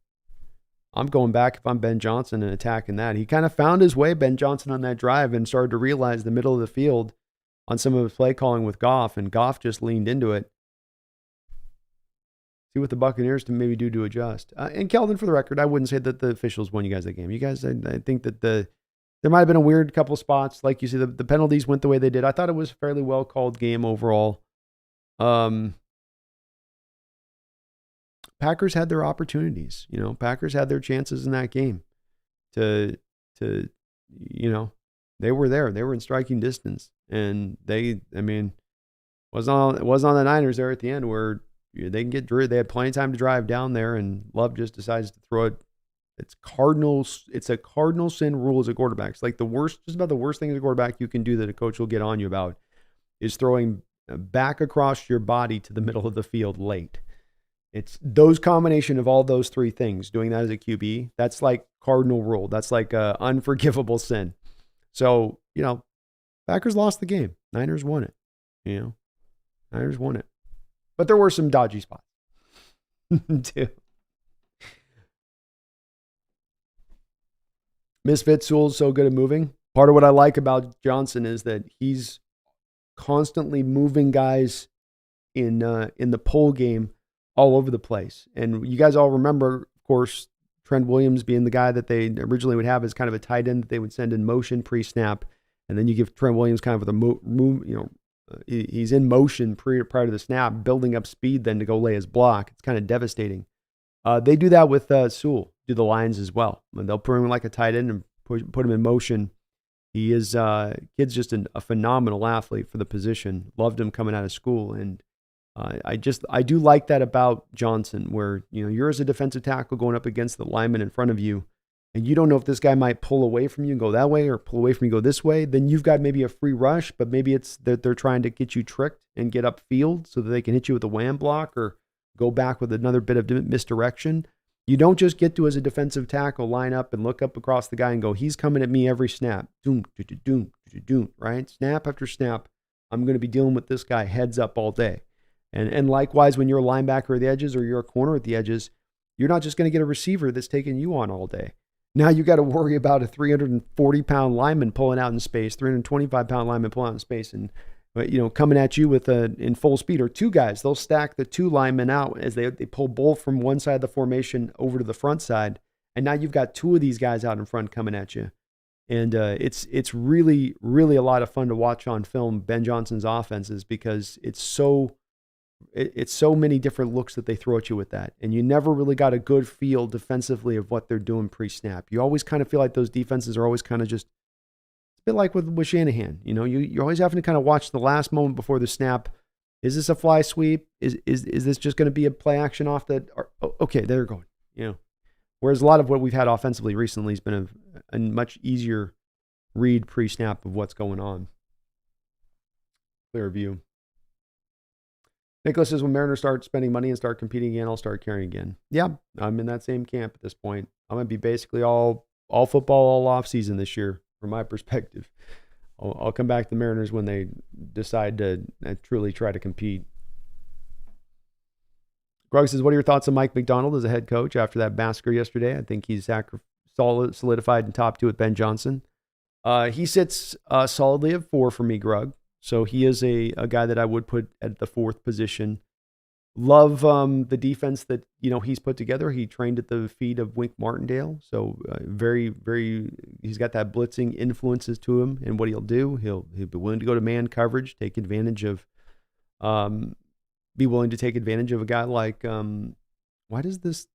S1: I'm going back if I'm Ben Johnson and attacking that. He kind of found his way, Ben Johnson, on that drive and started to realize the middle of the field on some of his play calling with Goff, and Goff just leaned into it. See what the Buccaneers can maybe do to adjust. And Keldon, for the record, I wouldn't say that the officials won you guys that game. You guys, I think that there might have been a weird couple spots. Like you said, the penalties went the way they did. I thought it was a fairly well-called game overall. Packers had their opportunities. Packers had their chances in that game to they were there. They were in striking distance. And it was on the Niners there at the end where they can get Drew. They had plenty of time to drive down there, and Love just decides to throw it. It's a cardinal sin rule as a quarterback. It's like just about the worst thing as a quarterback you can do that a coach will get on you about is throwing back across your body to the middle of the field late. It's those combination of all those three things, doing that as a QB, that's like cardinal rule. That's like a unforgivable sin. So, Packers lost the game. Niners won it. Niners won it. But there were some dodgy spots too. Misfit Sewell's so good at moving. Part of what I like about Johnson is that he's constantly moving guys in the pole game all over the place. And you guys all remember, of course, Trent Williams being the guy that they originally would have as kind of a tight end that they would send in motion pre-snap. And then you give Trent Williams kind of he's in motion prior to the snap, building up speed then to go lay his block. It's kind of devastating. They do that with Sewell, do the Lions as well. And they'll put him like a tight end and put him in motion. He is, kid's just a phenomenal athlete for the position. Loved him coming out of school. And I do like that about Johnson, where, you're as a defensive tackle going up against the lineman in front of you, and you don't know if this guy might pull away from you and go that way or pull away from you and go this way. Then you've got maybe a free rush, but maybe it's that they're trying to get you tricked and get upfield so that they can hit you with a wham block or go back with another bit of misdirection. You don't just get to, as a defensive tackle, line up and look up across the guy and go, he's coming at me every snap. Doom, doom, doom, right? Snap after snap. I'm going to be dealing with this guy heads up all day. And likewise, when you're a linebacker at the edges or you're a corner at the edges, you're not just going to get a receiver that's taking you on all day. Now you got to worry about a 340-pound lineman pulling out in space, 325-pound lineman pulling out in space, and coming at you with in full speed, or two guys. They'll stack the two linemen out as they pull both from one side of the formation over to the front side, and now you've got two of these guys out in front coming at you. And it's really, really a lot of fun to watch on film Ben Johnson's offenses, because it's so many different looks that they throw at you with that. And you never really got a good feel defensively of what they're doing pre-snap. You always kind of feel like those defenses are always kind of just, it's a bit like with Shanahan. You're always having to kind of watch the last moment before the snap. Is this a fly sweep? Is this just going to be a play action off that? Okay, they're going. Whereas a lot of what we've had offensively recently has been a much easier read pre-snap of what's going on. Clear view. Nicholas says, when Mariners start spending money and start competing again, I'll start caring again. Yeah, I'm in that same camp at this point. I'm going to be basically all football, all off season this year, from my perspective. I'll come back to the Mariners when they decide to truly try to compete. Grug says, what are your thoughts on Mike McDonald as a head coach after that massacre yesterday? I think he's solidified in top 2 with Ben Johnson. He sits solidly at 4 for me, Grug. So he is a guy that I would put at the 4th position. Love the defense that he's put together. He trained at the feet of Wink Martindale, so very, very. He's got that blitzing influences to him, and what he'll do, he'll be willing to go to man coverage, take advantage of, be willing to take advantage of a guy like. Why does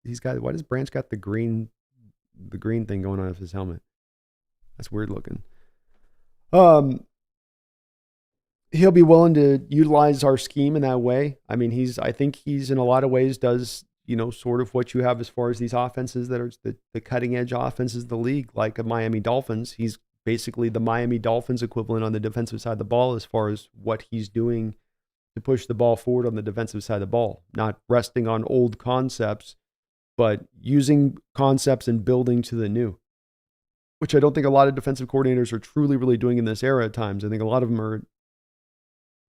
S1: Branch got the green thing going on his helmet? That's weird looking. He'll be willing to utilize our scheme in that way. I mean, I think he's in a lot of ways does, sort of what you have as far as these offenses that are the cutting edge offenses of the league, like a Miami Dolphins. He's basically the Miami Dolphins equivalent on the defensive side of the ball as far as what he's doing to push the ball forward on the defensive side of the ball, not resting on old concepts, but using concepts and building to the new, which I don't think a lot of defensive coordinators are truly, really doing in this era at times. I think a lot of them are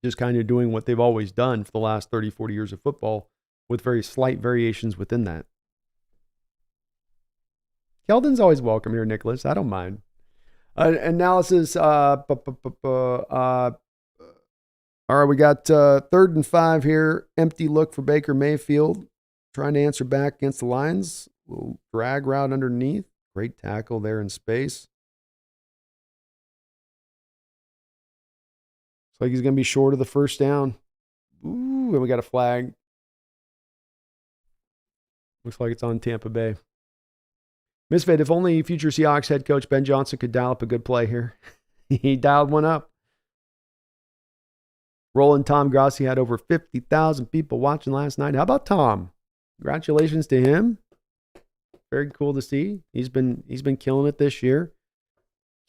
S1: just kind of doing what they've always done for the last 30, 40 years of football with very slight variations within that. Keldon's always welcome here, Nicholas. I don't mind. Analysis. All right, we got 3rd and 5 here. Empty look for Baker Mayfield. Trying to answer back against the Lions. Little drag route underneath. Great tackle there in space. Like he's going to be short of the first down. Ooh, and we got a flag. Looks like it's on Tampa Bay. Misfit, if only future Seahawks head coach Ben Johnson could dial up a good play here. He dialed one up. Roland Tom Grossi had over 50,000 people watching last night. How about Tom? Congratulations to him. Very cool to see. He's been killing it this year.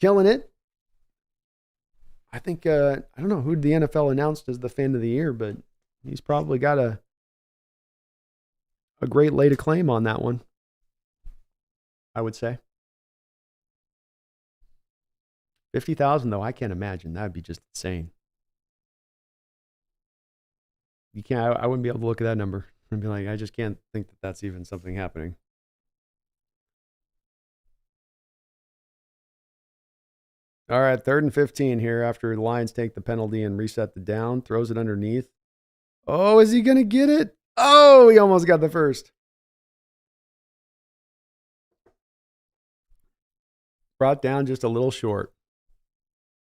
S1: Killing it. I think, I don't know who the NFL announced as the fan of the year, but he's probably got a great lay to claim on that one, I would say. 50,000, though, I can't imagine. That would be just insane. I wouldn't be able to look at that number and be like, I just can't think that that's even something happening. All right, 3rd and 15 here after the Lions take the penalty and reset the down. Throws it underneath. Oh, is he going to get it? Oh, he almost got the first. Brought down just a little short.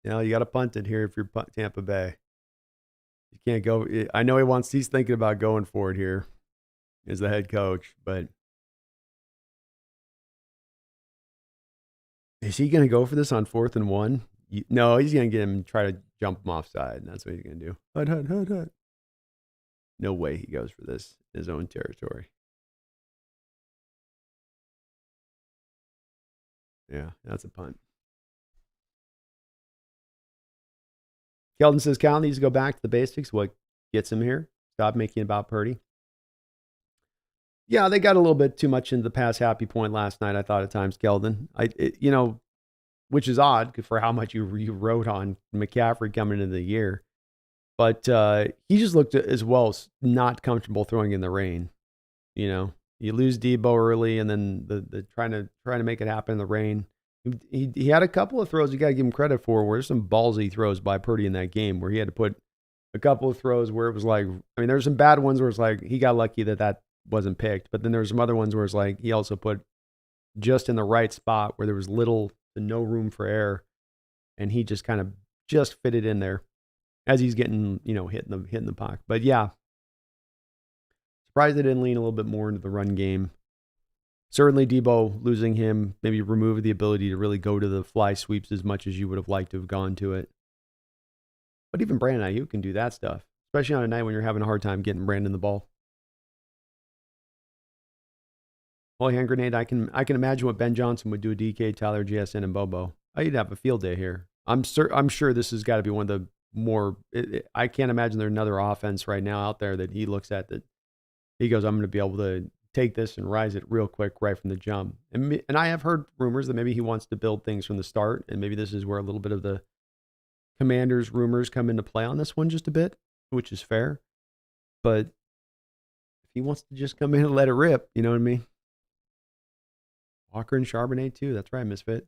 S1: You got to punt it here if you're Tampa Bay. You can't go. I know he's thinking about going for it here as the head coach, but is he going to go for this on 4th and 1? No, he's going to get him and try to jump him offside. And that's what he's going to do. Hut. No way he goes for this in his own territory. Yeah, that's a punt. Keldon says Cal needs to go back to the basics. What gets him here? Stop making it about Purdy. Yeah, they got a little bit too much into the pass happy point last night, I thought at times, Keldon. Which is odd for how much you wrote on McCaffrey coming into the year. But he just looked as well not comfortable throwing in the rain. You lose Debo early, and then the trying to make it happen in the rain. He had a couple of throws you got to give him credit for, where there's some ballsy throws by Purdy in that game, where he had to put a couple of throws where it was like, there's some bad ones where it's like he got lucky that wasn't picked, but then there's some other ones where it's like he also put just in the right spot where there was little to no room for error, and he just kind of just fit it in there as he's getting hitting the pocket. But yeah, surprised they didn't lean a little bit more into the run game. Certainly Debo losing him maybe removed the ability to really go to the fly sweeps as much as you would have liked to have gone to it. But even Brandon Ayuk can do that stuff, especially on a night when you're having a hard time getting Brandon the ball. Well, hand grenade, I can imagine what Ben Johnson would do to DK, Tyler, JSN, and Bobo. You'd have a field day here. I'm sure this has got to be one of the more. I can't imagine there's another offense right now out there that he looks at that he goes, I'm going to be able to take this and rise it real quick right from the jump. And I have heard rumors that maybe he wants to build things from the start, and maybe this is where a little bit of the Commanders rumors come into play on this one just a bit, which is fair. But if he wants to just come in and let it rip, you know what I mean? Walker and Charbonnet too. That's right, Misfit.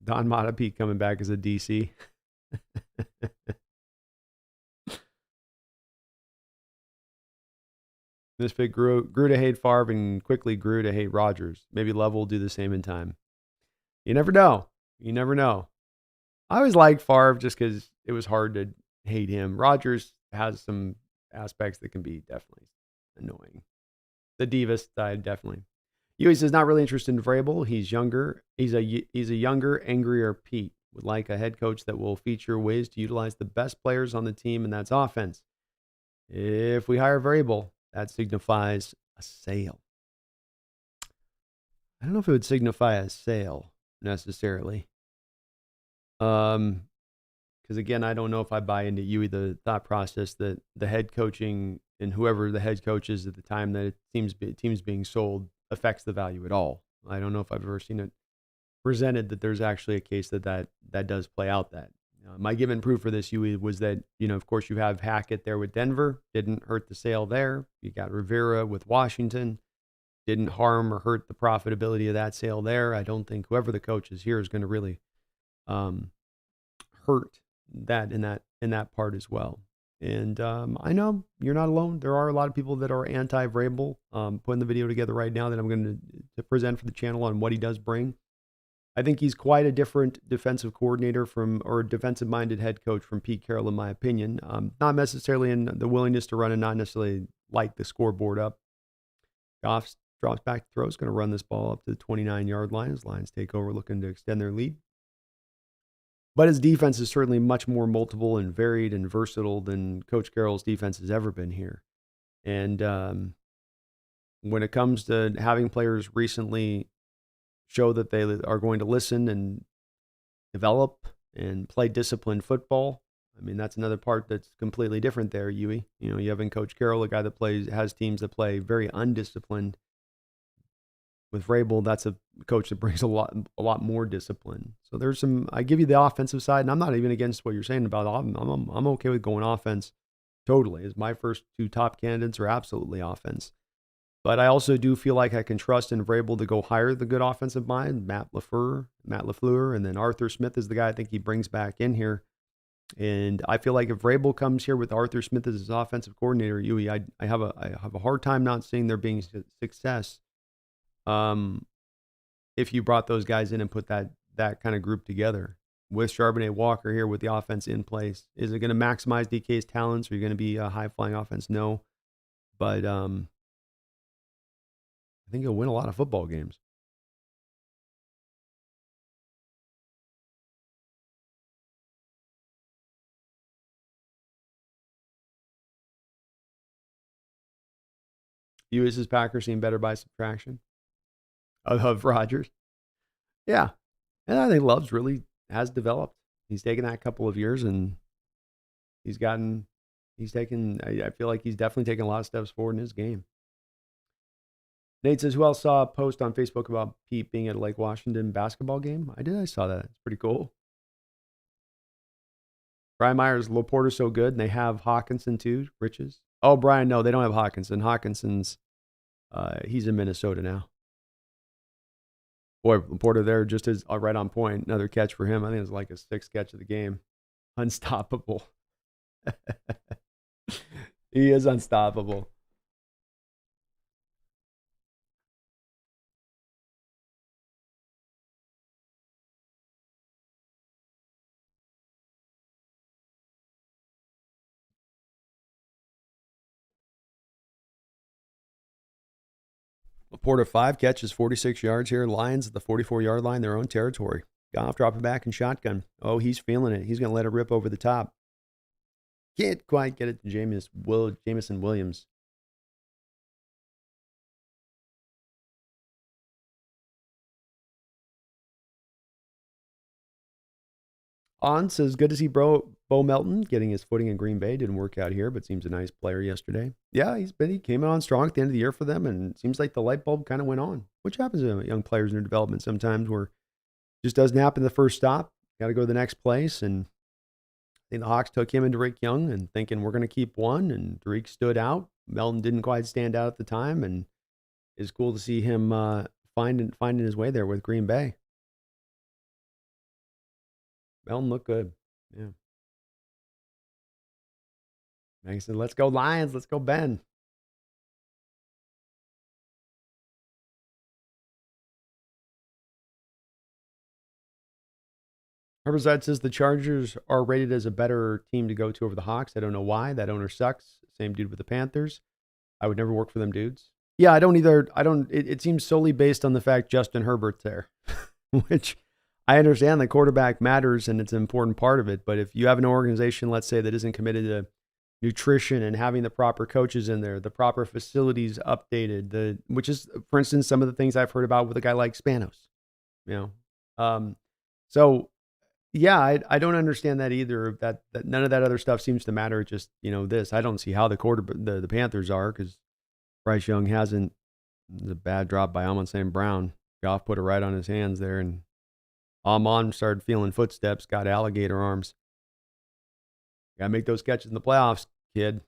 S1: Don Matapete coming back as a DC. Misfit grew to hate Favre and quickly grew to hate Rodgers. Maybe Love will do the same in time. You never know. You never know. I always liked Favre just because it was hard to hate him. Rodgers has some aspects that can be definitely annoying. The Divas side, definitely. Huey says not really interested in Vrabel. He's younger. He's a younger, angrier Pete. Would like a head coach that will feature ways to utilize the best players on the team, and that's offense. If we hire Vrabel, that signifies a sale. I don't know if it would signify a sale necessarily. Because again, I don't know if I buy into Huey, the thought process that the head coaching and whoever the head coach is at the time that team's being sold affects the value at all. I don't know if I've ever seen it presented that there's actually a case that does play out that. My given proof for this, Huey, was that, of course, you have Hackett there with Denver. Didn't hurt the sale there. You got Rivera with Washington. Didn't harm or hurt the profitability of that sale there. I don't think whoever the coach is here is going to really hurt that in that part as well. And I know you're not alone. There are a lot of people that are anti-Vrabel. Putting the video together right now that I'm going to present for the channel on what he does bring. I think he's quite a different defensive coordinator or defensive-minded head coach from Pete Carroll, in my opinion. Not necessarily in the willingness to run and not necessarily light the scoreboard up. Goff drops back to throw. Is going to run this ball up to the 29-yard line as Lions take over, looking to extend their lead. But his defense is certainly much more multiple and varied and versatile than Coach Carroll's defense has ever been here. And when it comes to having players recently show that they are going to listen and develop and play disciplined football, I mean, that's another part that's completely different there, Huey. You have in Coach Carroll a guy that has teams that play very undisciplined. With Vrabel, that's a coach that brings a lot more discipline. So there's I give you the offensive side, and I'm not even against what you're saying about I'm okay with going offense totally. As my first two top candidates are absolutely offense. But I also do feel like I can trust in Vrabel to go hire the good offensive mind, Matt LaFleur, and then Arthur Smith is the guy I think he brings back in here. And I feel like if Vrabel comes here with Arthur Smith as his offensive coordinator, Huey, I have a hard time not seeing there being success. If you brought those guys in and put that kind of group together with Charbonnet, Walker here with the offense in place, is it going to maximize DK's talents? Are you going to be a high flying offense? No, but I think he'll win a lot of football games. US's Packers seem better by subtraction of Rodgers. Yeah. And I think Love's really has developed. He's taken that couple of years and I feel like he's definitely taken a lot of steps forward in his game. Nate says, who else saw a post on Facebook about Pete being at a Lake Washington basketball game? I did. I saw that. It's pretty cool. Brian Myers, Laporta's so good, and they have Hawkinson too, Riches. Oh, Brian, no, they don't have Hawkinson. Hawkinson's, he's in Minnesota now. Boy, Laporta there just is right on point. Another catch for him. I think it's like a sixth catch of the game. Unstoppable. He is unstoppable. Laporta 5 catches, 46 yards here. Lions at the 44-yard line, their own territory. Goff dropping back in shotgun. Oh, he's feeling it. He's going to let it rip over the top. Can't quite get it to Jameson Williams. On says, good to see Bo Melton getting his footing in Green Bay. Didn't work out here, but seems a nice player yesterday. Yeah, he came on strong at the end of the year for them, and it seems like the light bulb kind of went on, which happens to young players in their development sometimes where just doesn't happen the first stop. Got to go to the next place. And I think the Hawks took him and Derek Young and thinking we're going to keep one. And Derek stood out. Melton didn't quite stand out at the time. And it's cool to see him finding his way there with Green Bay. Melton looked good. Yeah. Maggie said, let's go Lions. Let's go Ben. Herbicide says the Chargers are rated as a better team to go to over the Hawks. I don't know why. That owner sucks. Same dude with the Panthers. I would never work for them dudes. Yeah, I don't either. It seems solely based on the fact Justin Herbert's there, which I understand the quarterback matters and it's an important part of it. But if you have an organization, let's say, that isn't committed to nutrition and having the proper coaches in there, the proper facilities updated, which is, for instance, some of the things I've heard about with a guy like Spanos, so yeah, I don't understand that either. That none of that other stuff seems to matter. Just, this. I don't see how the Panthers are, because Bryce Young hasn't. It was a bad drop by Amon St. Brown. Goff put it right on his hands there, and Amon started feeling footsteps, got alligator arms. Got to make those catches in the playoffs, kid.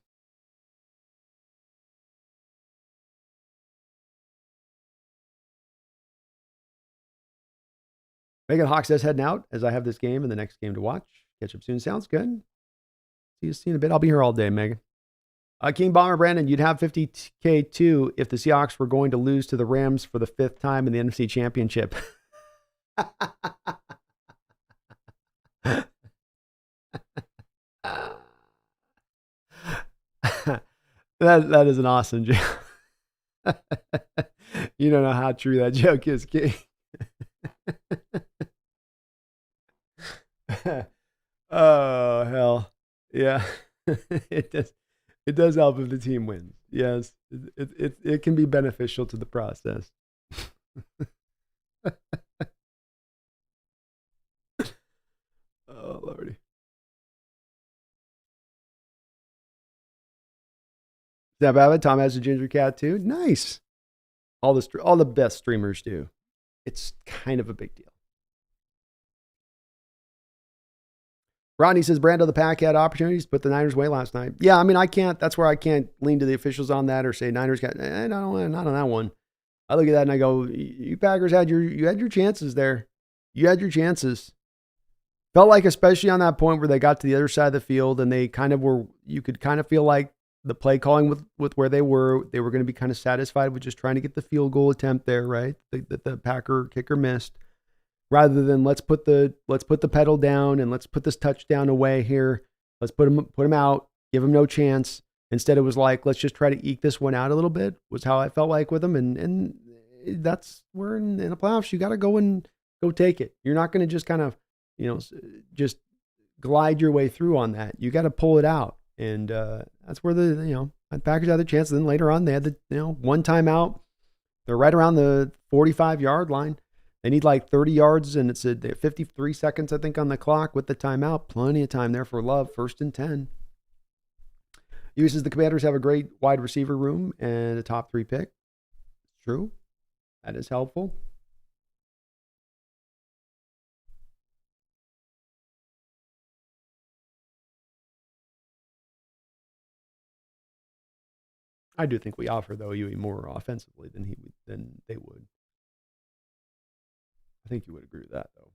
S1: Megan Hawk says, heading out as I have this game and the next game to watch. Catch up soon. Sounds good. See you in a bit. I'll be here all day, Megan. King Bomber Brandon, you'd have 50K too if the Seahawks were going to lose to the Rams for the 5th time in the NFC Championship. That is an awesome joke. You don't know how true that joke is, King. Oh, hell. Yeah. It does help if the team wins. Yes. It can be beneficial to the process. Oh, Lordy. Snap Abbott, Tom has a ginger cat too. Nice. All the best streamers do. It's kind of a big deal. Rodney says Brando the Pack had opportunities to put the Niners away last night. Yeah, I mean, I can't. That's where I can't lean to the officials on that or say Niners got. No, not on that one. I look at that and I go, you Packers had your chances there. You had your chances. Felt like, especially on that point where they got to the other side of the field and they kind of were. You could kind of feel like the play calling with where they were going to be kind of satisfied with just trying to get the field goal attempt there, right? The Packer kicker missed. Rather than let's put the pedal down and let's put this touchdown away here. Let's put him out, give him no chance. Instead, it was like, let's just try to eke this one out a little bit, was how I felt like with him. And that's where in the playoffs, you got to go take it. You're not going to just kind of, just glide your way through on that. You got to pull it out. And that's where the Packers had the chance. And then later on, they had the, one timeout. They're right around the 45-yard line. They need like 30 yards, and it's 53 seconds, I think, on the clock with the timeout. Plenty of time there for Love, 1st and 10. Uses the Commanders have a great wide receiver room and a top 3 pick. True. That is helpful. I do think we offer, though, Huey more offensively than they would. I think you would agree with that, though.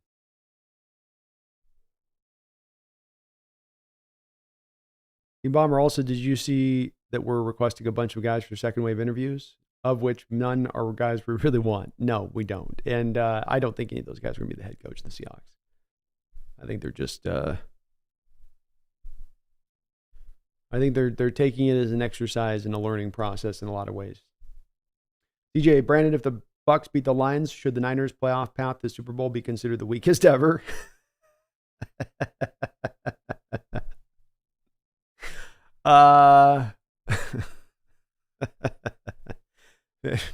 S1: Team Bomber also, did you see that we're requesting a bunch of guys for second wave interviews, of which none are guys we really want? No, we don't. And I don't think any of those guys are going to be the head coach of the Seahawks. I think they're just I think they're taking it as an exercise and a learning process in a lot of ways. DJ Brandon, if the Bucs beat the Lions, should the Niners' playoff path to the Super Bowl be considered the weakest ever?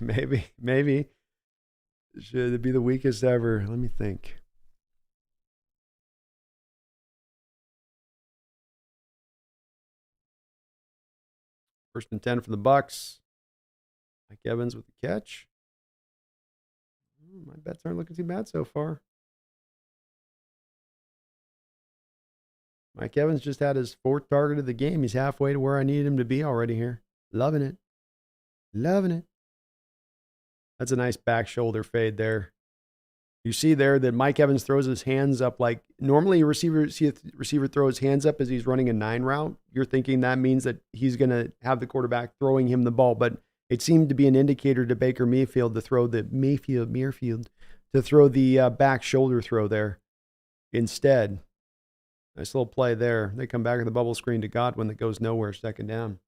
S1: Maybe. Should it be the weakest ever? Let me think. First and 10 for the Bucs. Mike Evans with the catch. My bets aren't looking too bad so far. Mike Evans just had his 4th target of the game. He's halfway to where I needed him to be already here. Loving it. Loving it. That's a nice back shoulder fade there. You see there that Mike Evans throws his hands up like normally a receiver throws hands up as he's running a 9 route. You're thinking that means that he's going to have the quarterback throwing him the ball, but it seemed to be an indicator to Baker Mayfield to throw the back shoulder throw there instead. Nice little play there. They come back in the bubble screen to Godwin that goes nowhere, 2nd down.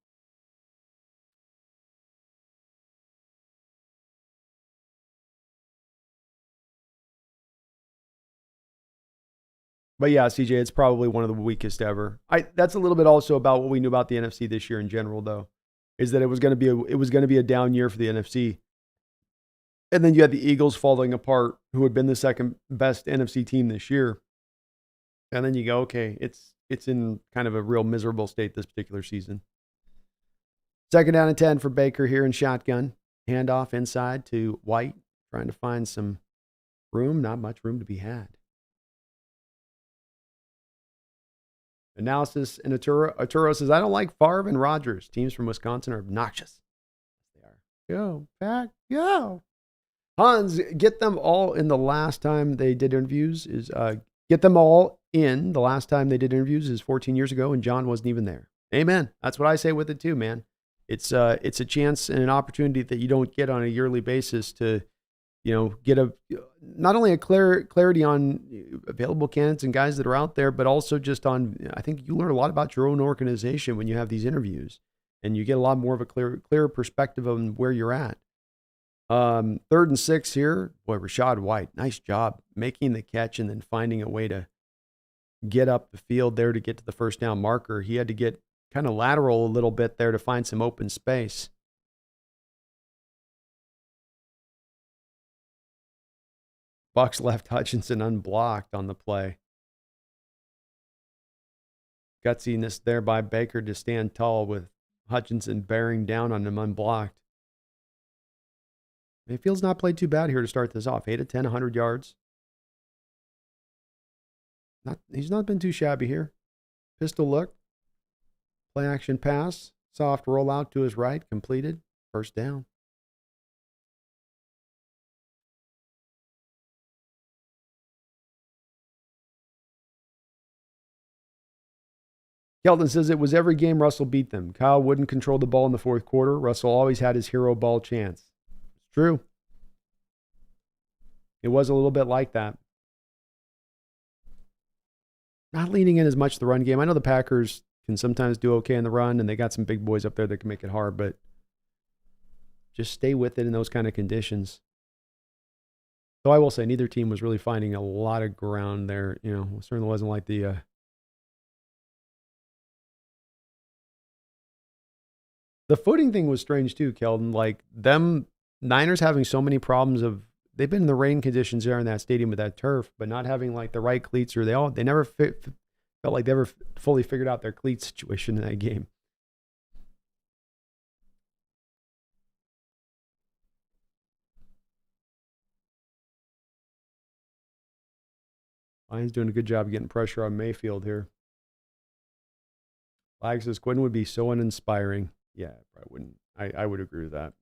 S1: But yeah, CJ, it's probably one of the weakest ever. That's a little bit also about what we knew about the NFC this year in general, though, is that it was going to be a down year for the NFC. And then you had the Eagles falling apart, who had been the 2nd best NFC team this year. And then you go, okay, it's in kind of a real miserable state this particular season. 2nd down and 10 for Baker here in shotgun. Handoff inside to White, trying to find some room. Not much room to be had. Analysis and Arturo says, I don't like Favre and Rodgers. Teams from Wisconsin are obnoxious. They are. Go, Pack, go. Hans, get them all in the last time they did interviews is 14 years ago, and John wasn't even there. Amen. That's what I say with it too, man. It's a chance and an opportunity that you don't get on a yearly basis to, get not only a clarity on available candidates and guys that are out there, but also just on, I think you learn a lot about your own organization when you have these interviews, and you get a lot more of a clearer perspective on where you're at. 3rd and 6 here. Boy, Rachaad White, nice job making the catch and then finding a way to get up the field there to get to the 1st down marker. He had to get kind of lateral a little bit there to find some open space. Bucs left Hutchinson unblocked on the play. Gutsiness there by Baker to stand tall with Hutchinson bearing down on him unblocked. Mayfield's not played too bad here to start this off. 8 of 10, 100 yards. He's not been too shabby here. Pistol look. Play action pass. Soft rollout to his right. Completed. 1st down. Kelton says it was every game Russell beat them. Kyle wouldn't control the ball in the 4th quarter. Russell always had his hero ball chance. It's true. It was a little bit like that. Not leaning in as much the run game. I know the Packers can sometimes do okay in the run, and they got some big boys up there that can make it hard, but just stay with it in those kind of conditions. So I will say neither team was really finding a lot of ground there. It certainly wasn't like the footing thing was strange too, Keldon. Like them Niners having so many problems they've been in the rain conditions there in that stadium with that turf, but not having like the right cleats, or they never felt like they ever fully figured out their cleat situation in that game. Lions doing a good job of getting pressure on Mayfield here. Lag says Quinn would be so uninspiring. Yeah, I wouldn't. I would agree with that.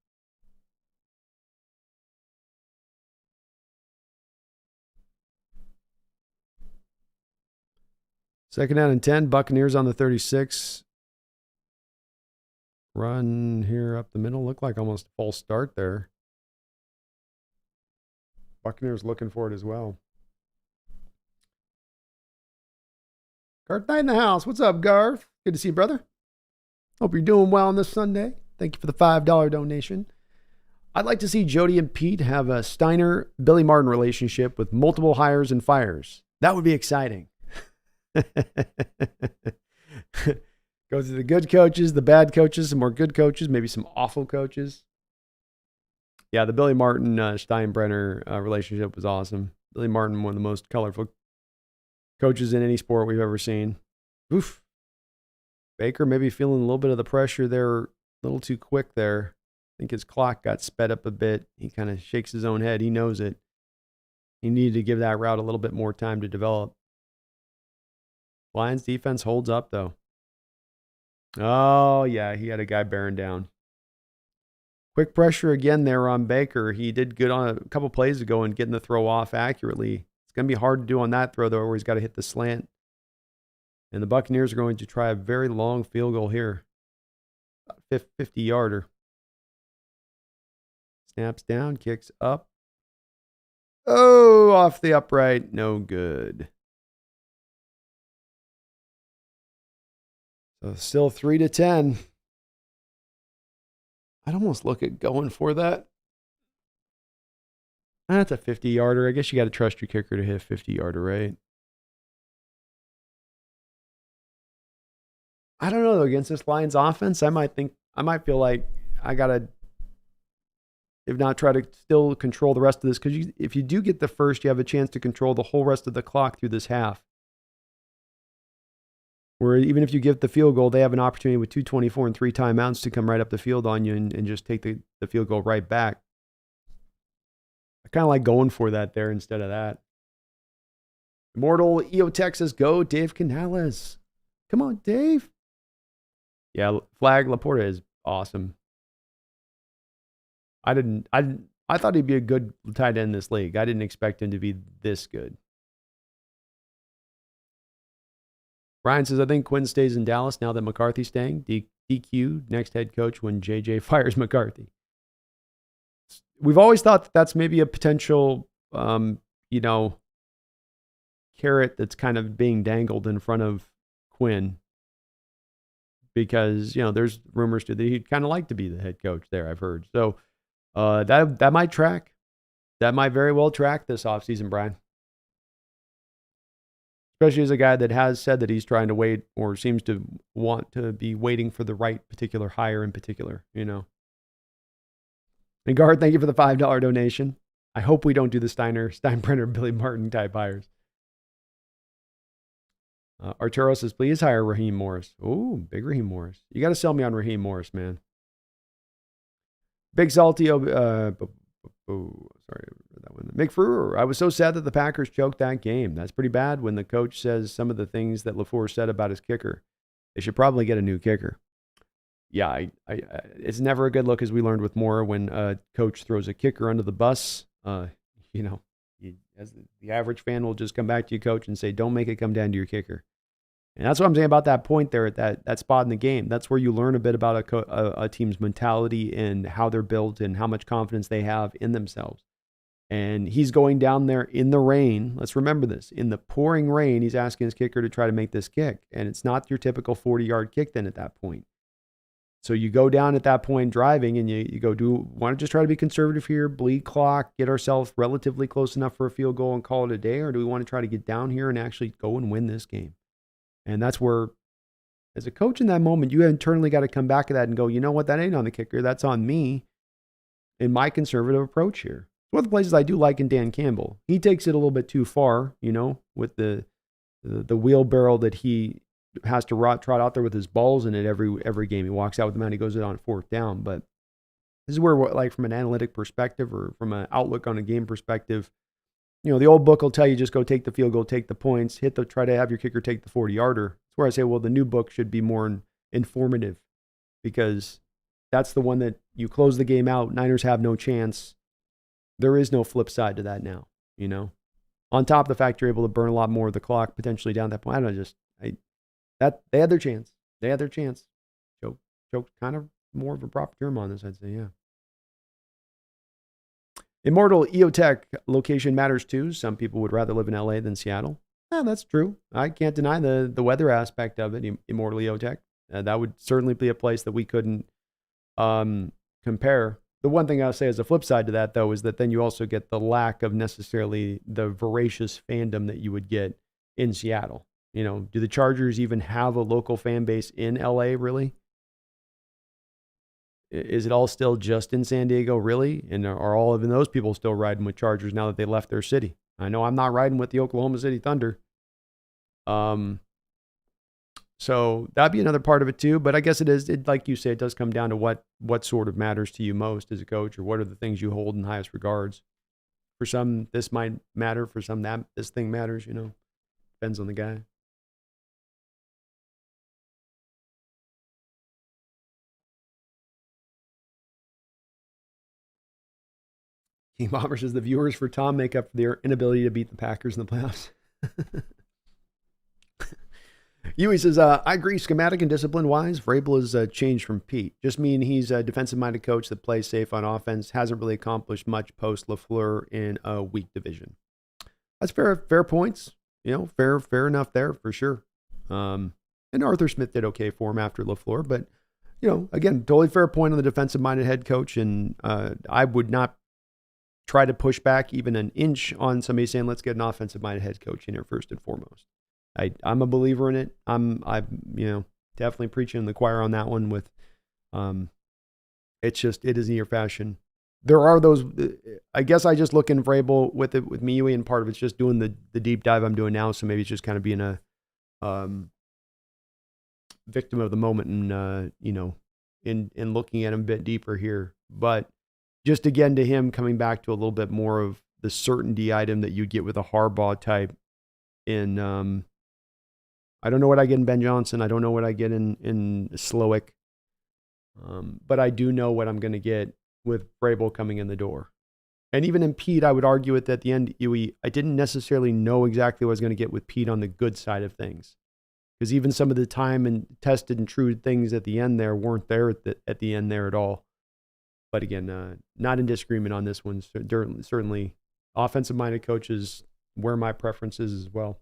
S1: Second down and 10. Buccaneers on the 36. Run here up the middle. Looked like almost a false start there. Buccaneers looking for it as well. Garth Knight in the house. What's up, Garth? Good to see you, brother. Hope you're doing well on this Sunday. Thank you for the $5 donation. I'd like to see Jody and Pete have a Steiner-Billy Martin relationship with multiple hires and fires. That would be exciting. Go through the good coaches, the bad coaches, some more good coaches, maybe some awful coaches. Yeah, the Billy Martin Steinbrenner relationship was awesome. Billy Martin, one of the most colorful coaches in any sport we've ever seen. Oof. Baker maybe feeling a little bit of the pressure there, a little too quick there. I think his clock got sped up a bit. He kind of shakes his own head. He knows it. He needed to give that route a little bit more time to develop. Lions defense holds up, though. Oh, yeah, he had a guy bearing down. Quick pressure again there on Baker. He did good on a couple plays ago and getting the throw off accurately. It's going to be hard to do on that throw, though, where he's got to hit the slant. And the Buccaneers are going to try a very long field goal here. 50-yarder. Snaps down, kicks up. Oh, off the upright. No good. So still 3-10. I'd almost look at going for that. That's a 50-yarder. I guess you got to trust your kicker to hit a 50-yarder, right? I don't know, though. Against this Lions offense, I might feel like I got to, if not, try to still control the rest of this. Because if you do get the first, you have a chance to control the whole rest of the clock through this half. Where even if you give the field goal, they have an opportunity with 2:24 and 3 timeouts to come right up the field on you and just take the field goal right back. I kind of like going for that there instead of that. Immortal EOTech says, go, Dave Canales. Come on, Dave. Yeah, Flag Laporta is awesome. I thought he'd be a good tight end in this league. I didn't expect him to be this good. Brian says, I think Quinn stays in Dallas now that McCarthy's staying. DQ, next head coach when JJ fires McCarthy. We've always thought that that's maybe a potential, carrot that's kind of being dangled in front of Quinn. Because, there's rumors too that he'd kind of like to be the head coach there, I've heard. So that might track. That might very well track this offseason, Brian. Especially as a guy that has said that he's trying to wait or seems to want to be waiting for the right particular hire in particular, And Guard, thank you for the $5 donation. I hope we don't do the Steinbrenner, Billy Martin type hires. Arturo says, please hire Raheem Morris. Oh, big Raheem Morris. You got to sell me on Raheem Morris, man. Big Salty, sorry, that one. Mick Frewer, I was so sad that the Packers choked that game. That's pretty bad when the coach says some of the things that LaFleur said about his kicker. They should probably get a new kicker. Yeah, it's never a good look, as we learned with Moore, when a coach throws a kicker under the bus. As the average fan will just come back to your coach and say, don't make it come down to your kicker. And that's what I'm saying about that point there at that spot in the game. That's where you learn a bit about a team's mentality and how they're built and how much confidence they have in themselves. And he's going down there in the rain. Let's remember this. In the pouring rain, he's asking his kicker to try to make this kick. And it's not your typical 40-yard kick then at that point. So you go down at that point driving and you go, want to just try to be conservative here, bleed clock, get ourselves relatively close enough for a field goal and call it a day? Or do we want to try to get down here and actually go and win this game? And that's where, as a coach in that moment, you internally got to come back to that and go, you know what, that ain't on the kicker. That's on me in my conservative approach here. It's one of the places I do like in Dan Campbell. He takes it a little bit too far, with the wheelbarrow that he has to trot out there with his balls in it every game. He walks out with them and he goes it on 4th down. But this is where, like, from an analytic perspective or from an outlook on a game perspective, the old book will tell you just go take the field goal, take the points, try to have your kicker take the 40-yarder. That's where I say, well, the new book should be more informative, because that's the one that you close the game out. Niners have no chance. There is no flip side to that now, On top of the fact you're able to burn a lot more of the clock potentially down that point. I don't know, they had their chance. They had their chance. Choked, kind of more of a proper term on this, I'd say, yeah. Immortal EOTech, location matters too. Some people would rather live in LA than Seattle. Yeah, that's true. I can't deny the weather aspect of it, Immortal EOTech. That would certainly be a place that we couldn't compare. The one thing I'll say as a flip side to that, though, is that then you also get the lack of necessarily the voracious fandom that you would get in Seattle. Do the Chargers even have a local fan base in LA, really? Is it all still just in San Diego, really? And are all of those people still riding with Chargers now that they left their city? I know I'm not riding with the Oklahoma City Thunder. So that'd be another part of it too. But I guess like you say, it does come down to what sort of matters to you most as a coach, or what are the things you hold in highest regards. For some, this might matter. For some, this thing matters, Depends on the guy. King Bomber says the viewers for Tom make up for their inability to beat the Packers in the playoffs. Huey says, I agree. Schematic and discipline-wise, Vrabel has changed from Pete. Just mean he's a defensive-minded coach that plays safe on offense. Hasn't really accomplished much post-LaFleur in a weak division. That's fair points. Fair enough there for sure. And Arthur Smith did okay for him after LaFleur. But, again, totally fair point on the defensive-minded head coach. And I would not try to push back even an inch on somebody saying, let's get an offensive-minded head coach in here first and foremost. I'm a believer in it. I'm definitely preaching in the choir on that one with, it is in your fashion. There are those, I guess I just look in Vrabel with me, and part of it's just doing the deep dive I'm doing now. So maybe it's just kind of being a, victim of the moment and, in looking at him a bit deeper here, but just again to him coming back to a little bit more of the certainty item that you get with a Harbaugh type in, I don't know what I get in Ben Johnson. I don't know what I get in Slowick. But I do know what I'm going to get with Vrabel coming in the door. And even in Pete, I would argue at the end, I didn't necessarily know exactly what I was going to get with Pete on the good side of things. Because even some of the time and tested and true things at the end there weren't there at the end there at all. But again, not in disagreement on this one. Certainly offensive-minded coaches where my preference is as well.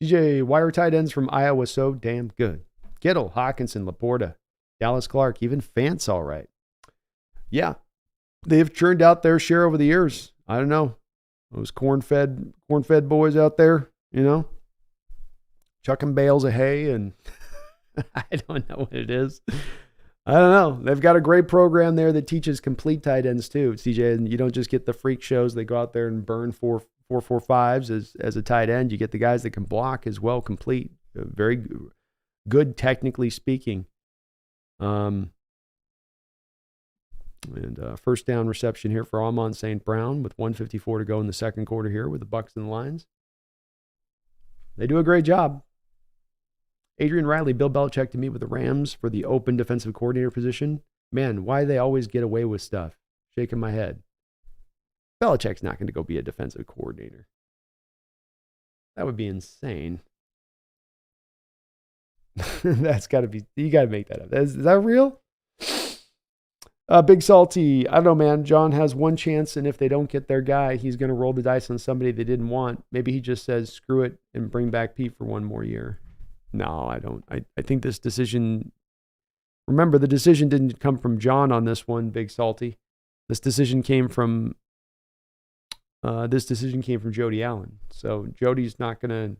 S1: DJ, why are tight ends from Iowa so damn good? Kittle, Hawkinson, Laporta, Dallas Clark, even Fant's all right. Yeah, they've churned out their share over the years. I don't know. Those corn-fed boys out there, chucking bales of hay, and I don't know what it is. I don't know. They've got a great program there that teaches complete tight ends too, CJ, and you don't just get the freak shows. They go out there and burn 4.45s as a tight end. You get the guys that can block as well, complete. Very good technically speaking. And first down reception here for Amon St. Brown with 1:54 to go in the second quarter here with the Bucs and the Lions. They do a great job. Adrian Riley, Bill Belichick to meet with the Rams for the open defensive coordinator position. Man, why do they always get away with stuff? Shaking my head. Belichick's not going to go be a defensive coordinator. That would be insane. That's got to be, you got to make that up. Is that real? Big Salty, I don't know, man. John has one chance, and if they don't get their guy, he's going to roll the dice on somebody they didn't want. Maybe he just says, screw it, and bring back Pete for one more year. No, I don't. I think this decision, remember, the decision didn't come from John on this one, Big Salty. This decision came from Jody Allen. So Jody's not going to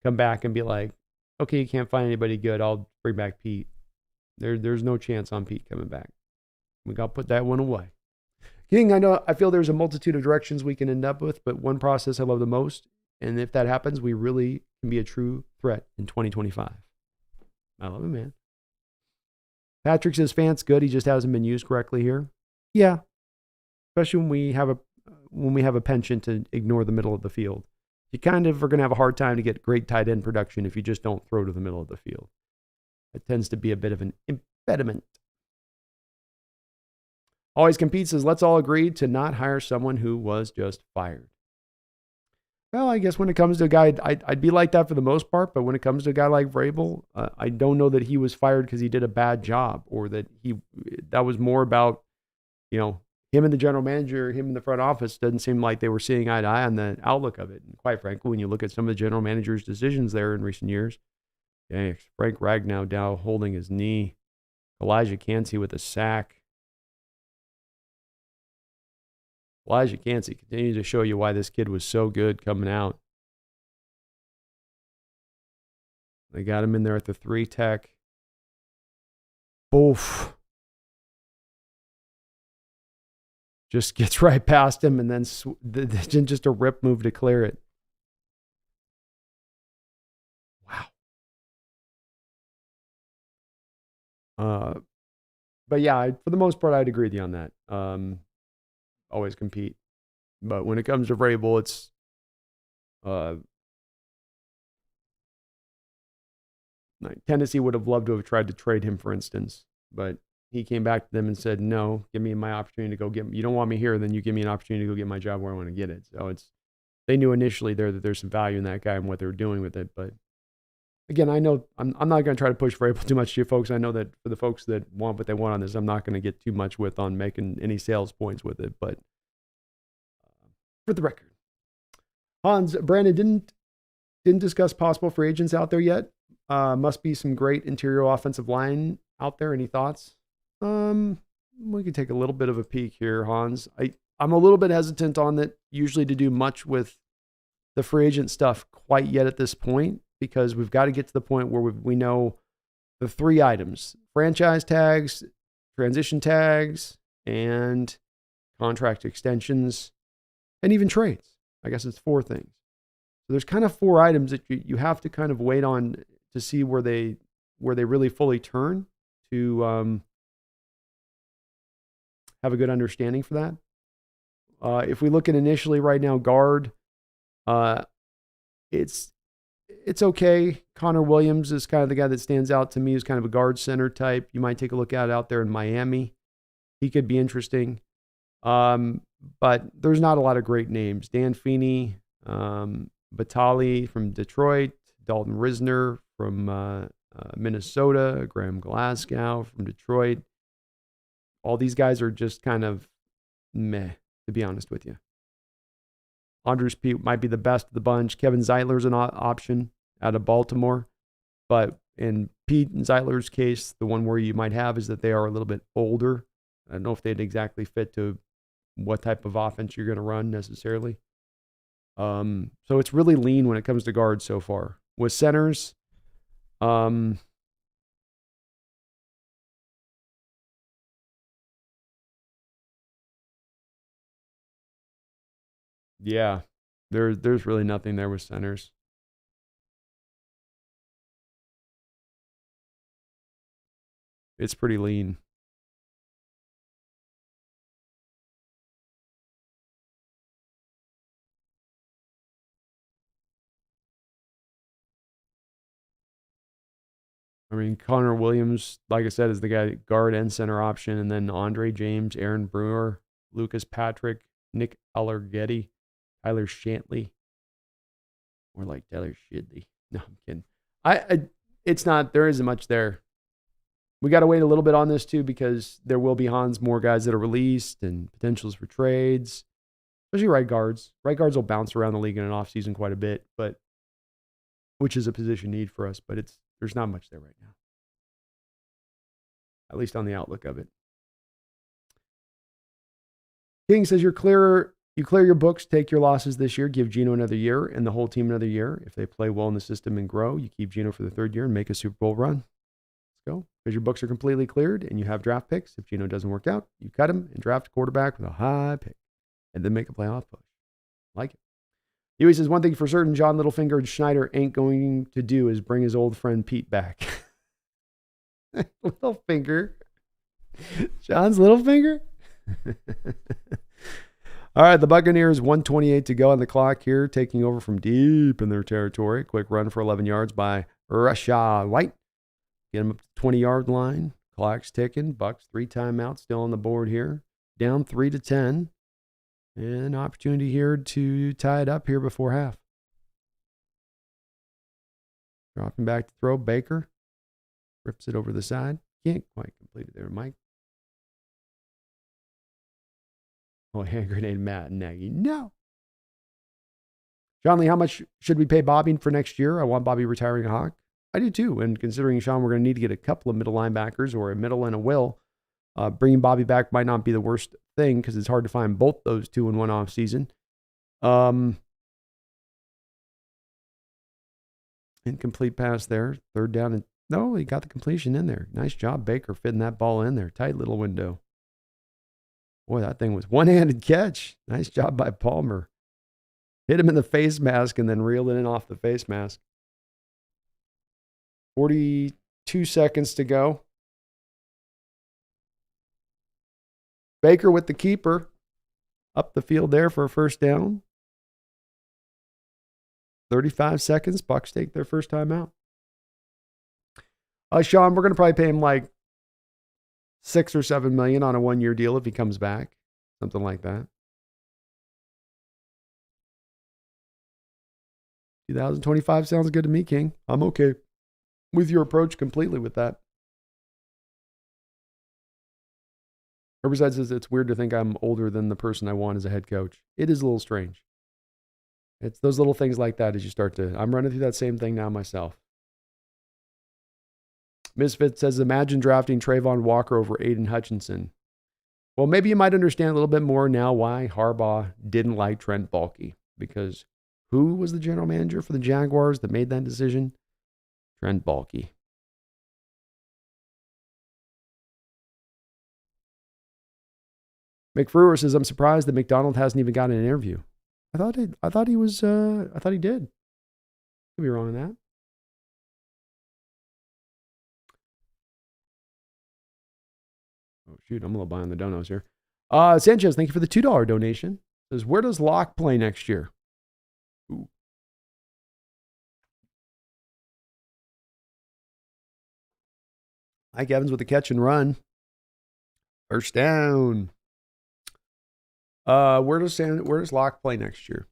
S1: come back and be like, okay, you can't find anybody good, I'll bring back Pete. There's no chance on Pete coming back. We got to put that one away. King, I feel there's a multitude of directions we can end up with, but one process I love the most, and if that happens, we really can be a true threat in 2025. I love it, man. Patrick says, Fant's good. He just hasn't been used correctly here. Yeah, especially when we have a penchant to ignore the middle of the field. You kind of are going to have a hard time to get great tight end production if you just don't throw to the middle of the field. It tends to be a bit of an impediment. Always Compete says, let's all agree to not hire someone who was just fired. Well, I guess when it comes to a guy, I'd be like that for the most part, but when it comes to a guy like Vrabel, I don't know that he was fired because he did a bad job, or that that was more about, him and the general manager, him in the front office, doesn't seem like they were seeing eye to eye on the outlook of it. And quite frankly, when you look at some of the general manager's decisions there in recent years, Frank Ragnow down holding his knee, Elijah Cansey with a sack. Elijah Cansey continues to show you why this kid was so good coming out. They got him in there at the 3 tech. Oof. Just gets right past him and then just a rip move to clear it. Wow. But yeah, for the most part, I'd agree with you on that. Always Compete. But when it comes to Vrabel, it's Tennessee would have loved to have tried to trade him, for instance. but he came back to them and said, no, give me my opportunity to go get, you don't want me here, then you give me an opportunity to go get my job where I want to get it. So they knew initially there that there's some value in that guy and what they were doing with it. But again, I know I'm not going to try to push very too much to you folks. I know that for the folks that want what they want on this, I'm not going to get too much on making any sales points with it. But for the record, Hans, Brandon didn't discuss possible free agents out there yet. Must be some great interior offensive line out there. Any thoughts? We could take a little bit of a peek here, Hans. I'm a little bit hesitant on that usually to do much with the free agent stuff quite yet at this point, because we've got to get to the point where we know the three items: franchise tags, transition tags, and contract extensions, and even trades. I guess it's four things. So there's kind of four items that you have to kind of wait on to see where they really fully turn to have a good understanding for that. If we look at initially right now, guard, it's okay. Connor Williams is kind of the guy that stands out to me as kind of a guard center type. You might take a look at it out there in Miami. He could be interesting. But there's not a lot of great names. Dan Feeney, Batali from Detroit, Dalton Risner from Minnesota, Graham Glasgow from Detroit. All these guys are just kind of meh, to be honest with you. Andrews Pete might be the best of the bunch. Kevin Zeitler's an option out of Baltimore. But in Pete and Zeitler's case, the one worry you might have is that they are a little bit older. I don't know if they'd exactly fit to what type of offense you're going to run necessarily. So it's really lean when it comes to guards so far. With centers, yeah, there's really nothing there with centers. It's pretty lean. I mean, Connor Williams, like I said, is the guy guard and center option, and then Andre James, Aaron Brewer, Lucas Patrick, Nick Allergetti, Tyler Shantley, or like Tyler Shidley. No, I'm kidding. It's not. There isn't much there. We got to wait a little bit on this too, because there will be more guys that are released and potentials for trades, especially right guards. Right guards will bounce around the league in an offseason quite a bit, but which is a position need for us. But there's not much there right now, at least on the outlook of it. King says you clear your books, take your losses this year, give Geno another year and the whole team another year. If they play well in the system and grow, you keep Geno for the third year and make a Super Bowl run. Let's go. Because your books are completely cleared and you have draft picks. If Geno doesn't work out, you cut him and draft a quarterback with a high pick and then make a playoff push. Like it. Huey says, one thing for certain, John Littlefinger and Schneider ain't going to do is bring his old friend Pete back. Littlefinger. John's Littlefinger? All right, the Buccaneers, 1:28 to go on the clock here, taking over from deep in their territory. Quick run for 11 yards by Rachaad White. Get him up to the 20-yard line. Clock's ticking. Bucs 3 timeouts still on the board here. Down 3-10. And an opportunity here to tie it up here before half. Dropping back to throw. Baker rips it over the side. Can't quite complete it there, Mike. Oh, hand grenade, Matt and Nagy. No. John Lee, how much should we pay Bobby for next year? I want Bobby retiring a Hawk. I do too. And considering, Sean, we're going to need to get a couple of middle linebackers or a middle and a will. Bringing Bobby back might not be the worst thing because it's hard to find both those two in one off season. Incomplete pass there. Third down. And no, he got the completion in there. Nice job, Baker, fitting that ball in there. Tight little window. Boy, that thing was one-handed catch. Nice job by Palmer. Hit him in the face mask and then reeled it in off the face mask. 42 seconds to go. Baker with the keeper. Up the field there for a first down. 35 seconds. Bucs take their first time out. Sean, we're going to probably pay him like $6 or $7 million on a 1-year deal if he comes back, something like that. 2025 sounds good to me, King. I'm okay with your approach completely with that. Herbicide says it's weird to think I'm older than the person I want as a head coach. It is a little strange. It's those little things like that as you start to. I'm running through that same thing now myself. Misfit says, imagine drafting Trayvon Walker over Aiden Hutchinson. Well, maybe you might understand a little bit more now why Harbaugh didn't like Trent Baalke. Because who was the general manager for the Jaguars that made that decision? Trent Baalke. McFrewer says, I'm surprised that McDonald hasn't even gotten an interview. I thought he did. Could be wrong on that. Oh, shoot. I'm a little behind the donos here. Sanchez, thank you for the $2 donation. Says, where does Locke play next year? Ooh. Mike Evans with the catch and run. First down. Where does Locke play next year?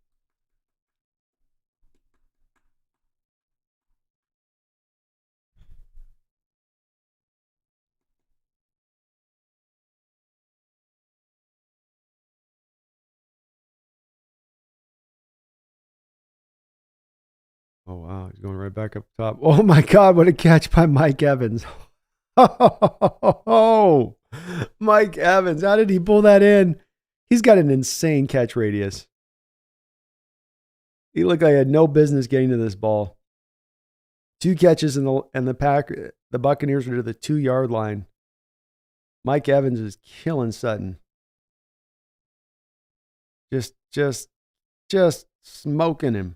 S1: Oh, wow. He's going right back up top. Oh, my God. What a catch by Mike Evans. Oh, Mike Evans. How did he pull that in? He's got an insane catch radius. He looked like he had no business getting to this ball. 2 catches and the Buccaneers were to the 2-yard line. Mike Evans is killing Sutton. Just smoking him.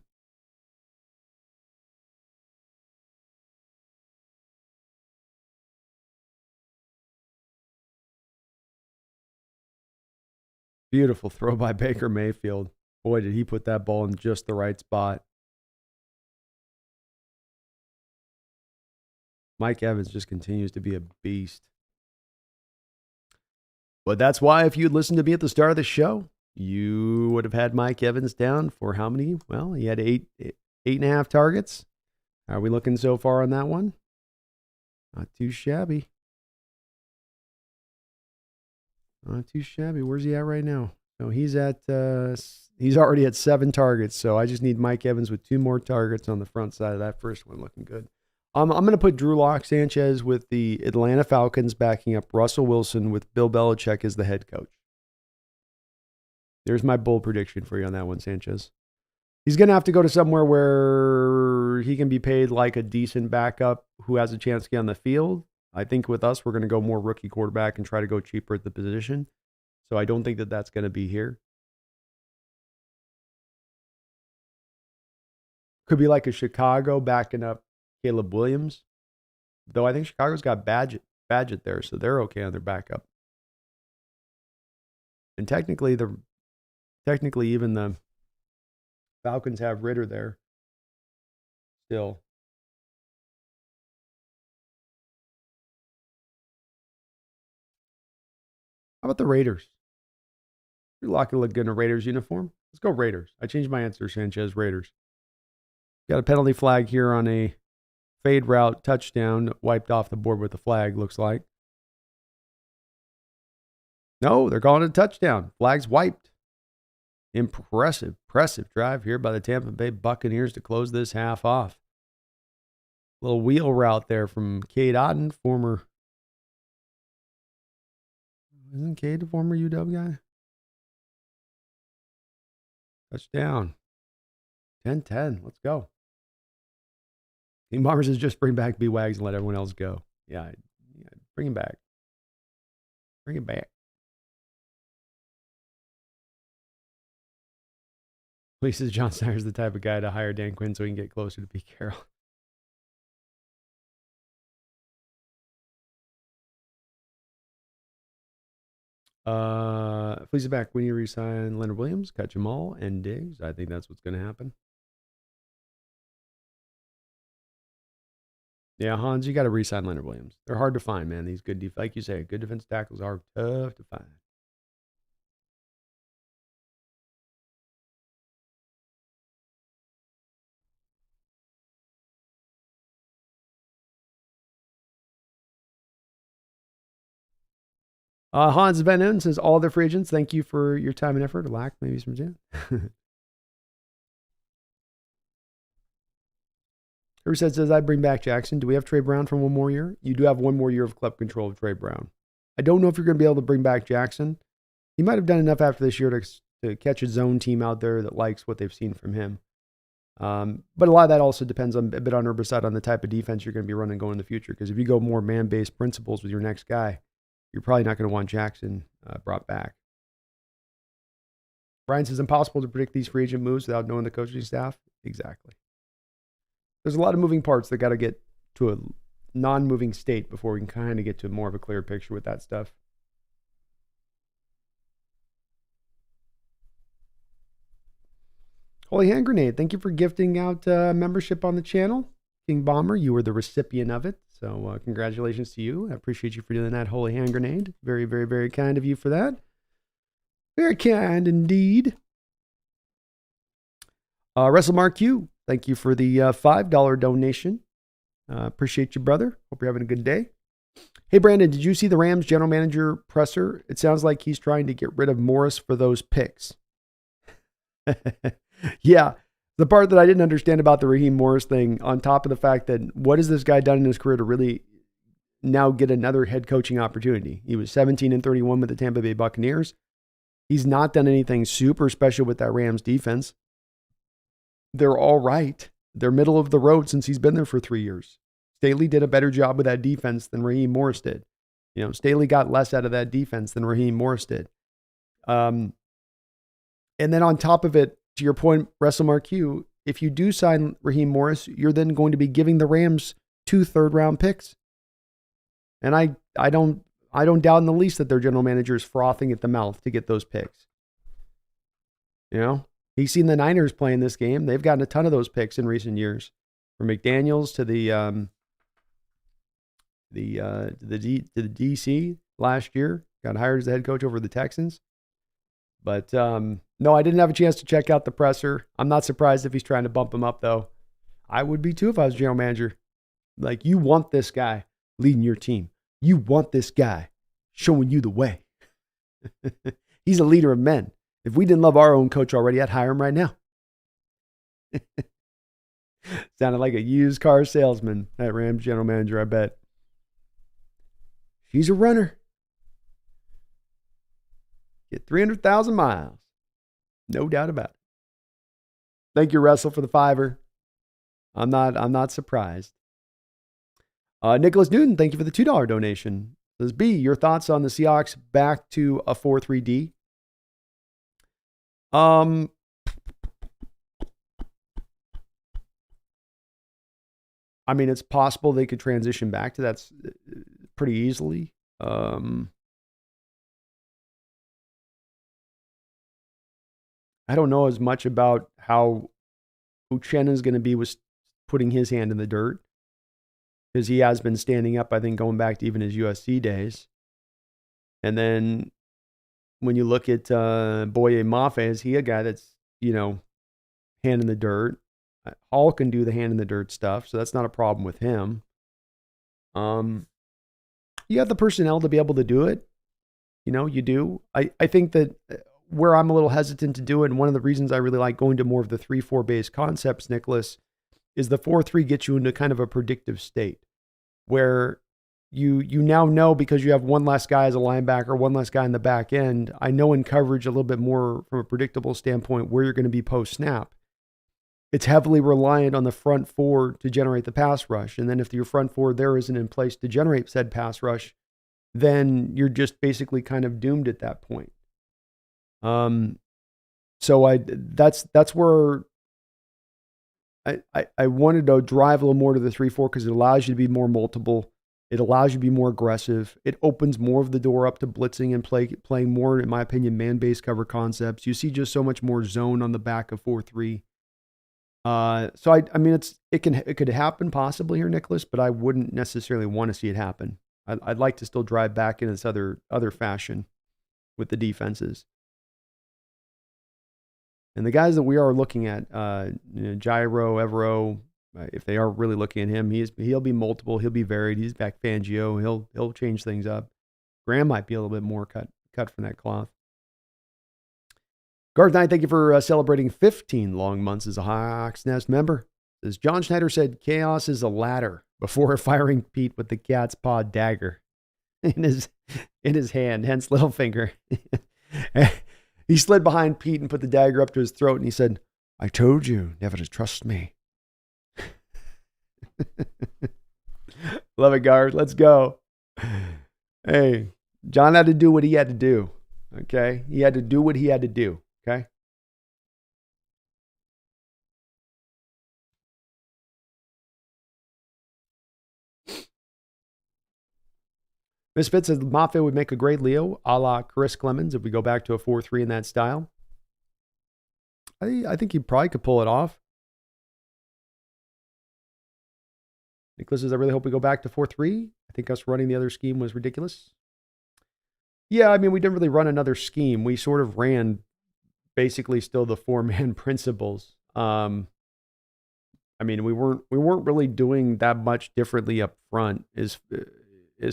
S1: Beautiful throw by Baker Mayfield. Boy, did he put that ball in just the right spot. Mike Evans just continues to be a beast. But that's why if you'd listened to me at the start of the show, you would have had Mike Evans down for how many? Well, he had 8.5 targets. How are we looking so far on that one? Not too shabby. Not too shabby. Where's he at right now? So he's already at 7 targets. So I just need Mike Evans with 2 more targets on the front side of that first one, looking good. I'm going to put Drew Lock Sanchez with the Atlanta Falcons backing up Russell Wilson with Bill Belichick as the head coach. There's my bold prediction for you on that one, Sanchez. He's going to have to go to somewhere where he can be paid like a decent backup who has a chance to get on the field. I think with us, we're going to go more rookie quarterback and try to go cheaper at the position. So I don't think that that's going to be here. Could be like a Chicago backing up Caleb Williams. Though I think Chicago's got Badgett there, so they're okay on their backup. And technically even the Falcons have Ritter there still. How about the Raiders? You're lucky to look good in a Raiders uniform. Let's go Raiders. I changed my answer, Sanchez, Raiders. Got a penalty flag here on a fade route touchdown, wiped off the board with the flag, looks like. No, they're calling it a touchdown. Flag's wiped. Impressive drive here by the Tampa Bay Buccaneers to close this half off. Little wheel route there from Cade Otton, isn't Cade a former UW guy? Touchdown. 10-10. Let's go. Team Bombers is just bring back B-Wags and let everyone else go. Yeah, bring him back. Bring it back. Please says John Snyder's the type of guy to hire Dan Quinn so he can get closer to Pete Carroll. Please back when you resign Leonard Williams, cut Jamal and Diggs. I think that's what's going to happen. Yeah, Hans, you got to re-sign Leonard Williams. They're hard to find, man. These good, like you say, good defense tackles are tough to find. Hans Van Oden says, all their free agents, thank you for your time and effort. Lack maybe some Jan. Who says, I bring back Jackson? Do we have Trey Brown for one more year? You do have one more year of club control of Trey Brown. I don't know if you're going to be able to bring back Jackson. He might have done enough after this year to catch a zone team out there that likes what they've seen from him. But a lot of that also depends a bit on Herbicide on the type of defense you're going to be running going in the future. Because if you go more man-based principles with your next guy, you're probably not going to want Jackson brought back. Brian says, impossible to predict these free agent moves without knowing the coaching staff. Exactly. There's a lot of moving parts that got to get to a non-moving state before we can kind of get to more of a clear picture with that stuff. Holy Hand Grenade, thank you for gifting out membership on the channel. King Bomber, you were the recipient of it. So congratulations to you. I appreciate you for doing that, Holy Hand Grenade. Very, very, very kind of you for that. Very kind indeed. WrestleMark Q, thank you for the $5 donation. Appreciate you, brother. Hope you're having a good day. Hey, Brandon, did you see the Rams general manager presser? It sounds like he's trying to get rid of Morris for those picks. Yeah, the part that I didn't understand about the Raheem Morris thing, on top of the fact that what has this guy done in his career to really now get another head coaching opportunity? He was 17-31 with the Tampa Bay Buccaneers. He's not done anything super special with that Rams defense. They're all right. They're middle of the road since he's been there for 3 years. Staley did a better job with that defense than Raheem Morris did. You know, Staley got less out of that defense than Raheem Morris did. And then on top of it, to your point, WrestleMark Q, if you do sign Raheem Morris, you're then going to be giving the Rams 2 third-round picks. And I don't doubt in the least that their general manager is frothing at the mouth to get those picks. You know, he's seen the Niners play in this game. They've gotten a ton of those picks in recent years, from McDaniels to the DC last year. Got hired as the head coach over the Texans. But no, I didn't have a chance to check out the presser. I'm not surprised if he's trying to bump him up, though. I would be too if I was general manager. Like, you want this guy leading your team. You want this guy showing you the way. He's a leader of men. If we didn't love our own coach already, I'd hire him right now. Sounded like a used car salesman, that Rams general manager, I bet. She's a runner. Get 300,000 miles. No doubt about it. Thank you, Russell, for the $5. I'm not surprised. Nicholas Newton, thank you for the $2 donation. Says, B, your thoughts on the Seahawks back to a 4-3-D? I mean, it's possible they could transition back to that pretty easily. I don't know as much about how Uchenna is going to be with putting his hand in the dirt, because he has been standing up, I think, going back to even his USC days. And then when you look at Boye Mafe, is he a guy that's, hand in the dirt? Hall can do the hand in the dirt stuff, so that's not a problem with him. You have the personnel to be able to do it. You do. I think that where I'm a little hesitant to do it, and one of the reasons I really like going to more of the 3-4 base concepts, Nicholas, is the 4-3 gets you into kind of a predictive state where you now know, because you have one less guy as a linebacker, one less guy in the back end. I know in coverage a little bit more from a predictable standpoint where you're going to be post-snap. It's heavily reliant on the front four to generate the pass rush. And then if your front four there isn't in place to generate said pass rush, then you're just basically kind of doomed at that point. So that's where I wanted to drive a little more to the 3-4, because it allows you to be more multiple. It allows you to be more aggressive. It opens more of the door up to blitzing and playing more, in my opinion, man-based cover concepts. You see just so much more zone on the back of 4-3. So I mean, it could happen possibly here, Nicholas, but I wouldn't necessarily want to see it happen. I'd like to still drive back in this other fashion with the defenses. And the guys that we are looking at, Gyro, Evero, if they are really looking at him, he'll be multiple. He'll be varied. He's back Fangio. He'll change things up. Graham might be a little bit more cut from that cloth. Garth Knight, thank you for celebrating 15 long months as a Hawks Nest member. As John Schneider said, chaos is a ladder before firing Pete with the cat's paw dagger in his hand, hence little finger. He slid behind Pete and put the dagger up to his throat, and he said, "I told you never to trust me." Love it, Garth. Let's go. Hey, John had to do what he had to do. Okay? He had to do what he had to do. Okay? Misfit says Mafia would make a great Leo, a la Chris Clemens, if we go back to a 4-3 in that style. I think he probably could pull it off. Nicholas says, I really hope we go back to 4-3. I think us running the other scheme was ridiculous. Yeah, I mean, we didn't really run another scheme. We sort of ran basically still the 4-man principles. I mean, we weren't really doing that much differently up front as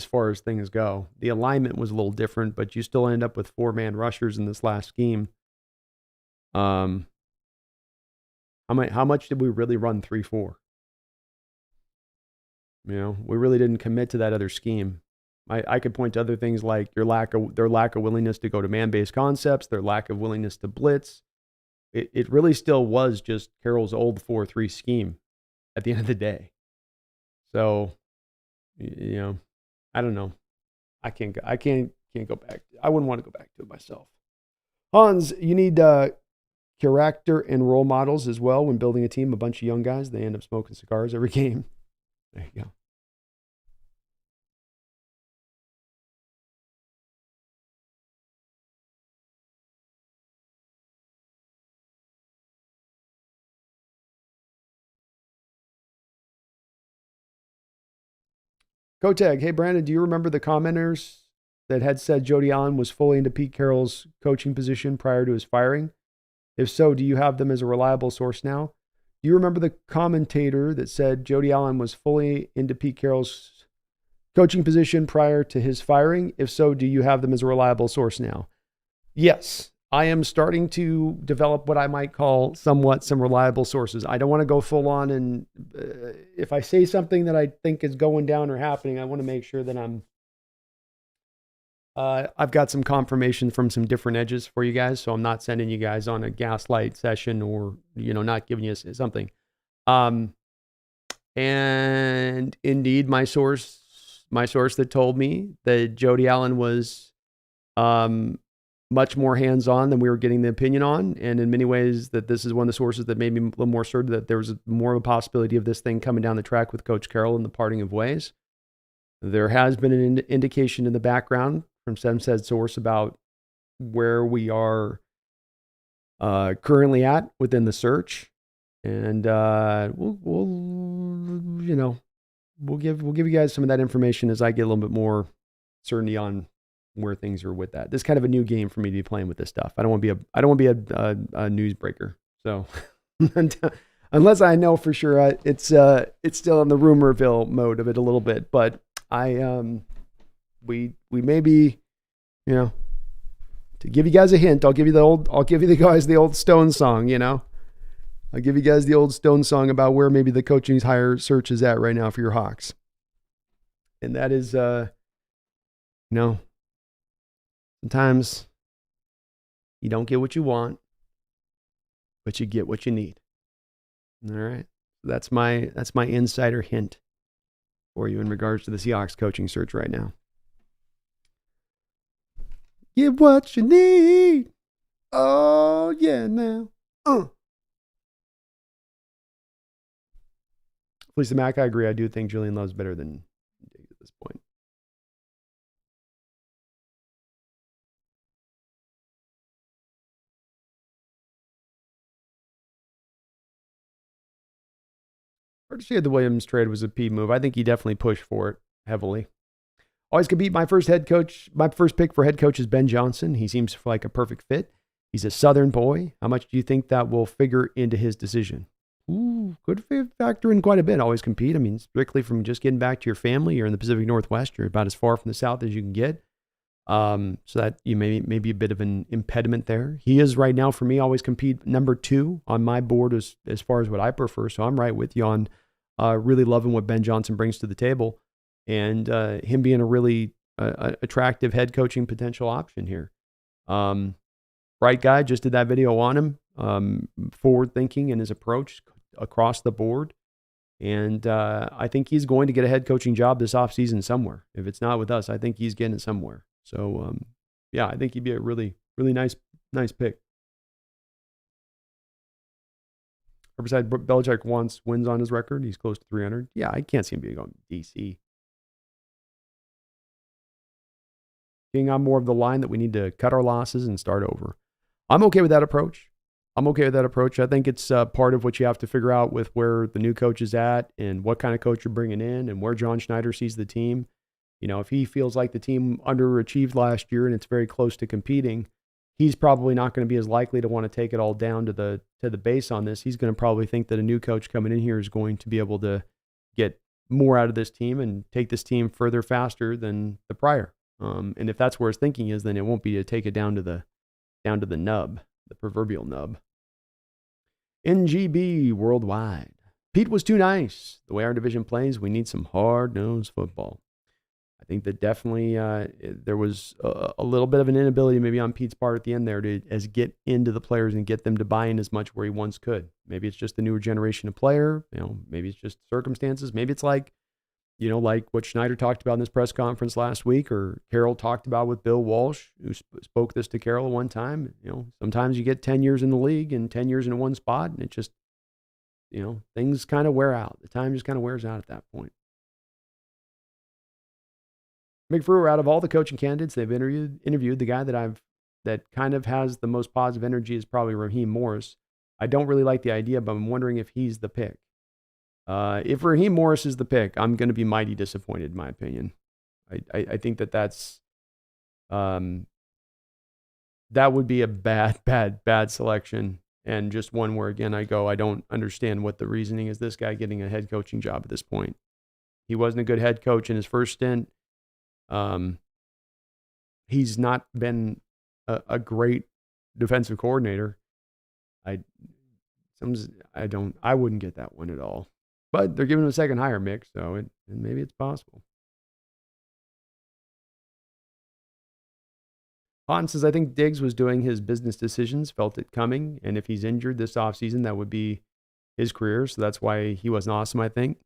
S1: far as things go. The alignment was a little different, but you still end up with 4-man rushers in this last scheme. How much did we really run 3-4? You know, we really didn't commit to that other scheme. I could point to other things like their lack of willingness to go to man-based concepts, their lack of willingness to blitz. It really still was just Carroll's old 4-3 scheme at the end of the day. So, you know, I don't know. I can't go back. I wouldn't want to go back to it myself. Hans, you need character and role models as well when building a team. A bunch of young guys, they end up smoking cigars every game. There you go. Kotag, hey Brandon, do you remember the commenters that had said Jody Allen was fully into Pete Carroll's coaching position prior to his firing? If so, do you have them as a reliable source now? Do you remember the commentator that said Jody Allen was fully into Pete Carroll's coaching position prior to his firing? If so, do you have them as a reliable source now? Yes. I am starting to develop what I might call somewhat some reliable sources. I don't want to go full on, and if I say something that I think is going down or happening, I want to make sure that I've got some confirmation from some different edges for you guys. So I'm not sending you guys on a gaslight session or, not giving you something. And indeed, my source that told me that Jody Allen was, much more hands-on than we were getting the opinion on. And in many ways that this is one of the sources that made me a little more certain that there was more of a possibility of this thing coming down the track with Coach Carroll and the parting of ways. There has been an indication in the background from some said source about where we are currently at within the search. And we'll give you guys some of that information as I get a little bit more certainty on where things are with that. This is kind of a new game for me to be playing with this stuff. I don't want to be a newsbreaker. So unless I know for sure, it's still in the rumorville mode of it a little bit. But we may be, to give you guys a hint. I'll give you the guys the old Stone song. I'll give you guys the old Stone song about where maybe the coaching's hire search is at right now for your Hawks, and that is sometimes you don't get what you want, but you get what you need. All right. That's my insider hint for you in regards to the Seahawks coaching search right now. Get what you need. Oh, yeah, now. Lisa Mack, I agree. I do think Julian Love's better than Diggs at this point. Hard to say the Williams trade was a P move. I think he definitely pushed for it heavily. Always compete. My first pick for head coach is Ben Johnson. He seems like a perfect fit. He's a Southern boy. How much do you think that will figure into his decision? Ooh, could factor in quite a bit. Always compete. I mean, strictly from just getting back to your family. You're in the Pacific Northwest. You're about as far from the South as you can get. So that you maybe a bit of an impediment there. He is right now for me always compete number 2 on my board as far as what I prefer. So I'm right with you on really loving what Ben Johnson brings to the table, and him being a really attractive head coaching potential option here. Right guy, just did that video on him. Forward thinking in his approach across the board. And I think he's going to get a head coaching job this offseason somewhere. If it's not with us, I think he's getting it somewhere. So, yeah, I think he'd be a really, really nice pick. Besides, Belichick wants wins on his record. He's close to 300. Yeah, I can't see him being on DC. Being on more of the line that we need to cut our losses and start over. I'm okay with that approach. I think it's part of what you have to figure out with where the new coach is at and what kind of coach you're bringing in and where John Schneider sees the team. You know, if he feels like the team underachieved last year and it's very close to competing, he's probably not going to be as likely to want to take it all down to the base on this. He's going to probably think that a new coach coming in here is going to be able to get more out of this team and take this team further faster than the prior. And if that's where his thinking is, then it won't be to take it down to the nub, the proverbial nub. NGB worldwide. Pete was too nice. The way our division plays, we need some hard-nosed football. I think that definitely there was a little bit of an inability maybe on Pete's part at the end there to get into the players and get them to buy in as much where he once could. Maybe it's just the newer generation of player. You know, maybe it's just circumstances. Maybe it's like what Schneider talked about in this press conference last week, or Carroll talked about with Bill Walsh, who spoke this to Carroll at one time. You know, sometimes you get 10 years in the league and 10 years in one spot, and it just, things kind of wear out. The time just kind of wears out at that point. McFrewer, out of all the coaching candidates they've interviewed, the guy that kind of has the most positive energy is probably Raheem Morris. I don't really like the idea, but I'm wondering if he's the pick. If Raheem Morris is the pick, I'm going to be mighty disappointed, in my opinion. I think that's that would be a bad selection, and just one where, again, I don't understand what the reasoning is. This guy getting a head coaching job at this point. He wasn't a good head coach in his first stint. He's not been a great defensive coordinator. I wouldn't get that one at all. But they're giving him a second hire, Mick, so maybe it's possible. Hans says, I think Diggs was doing his business decisions, felt it coming, and if he's injured this offseason, that would be his career, so that's why he wasn't awesome, I think.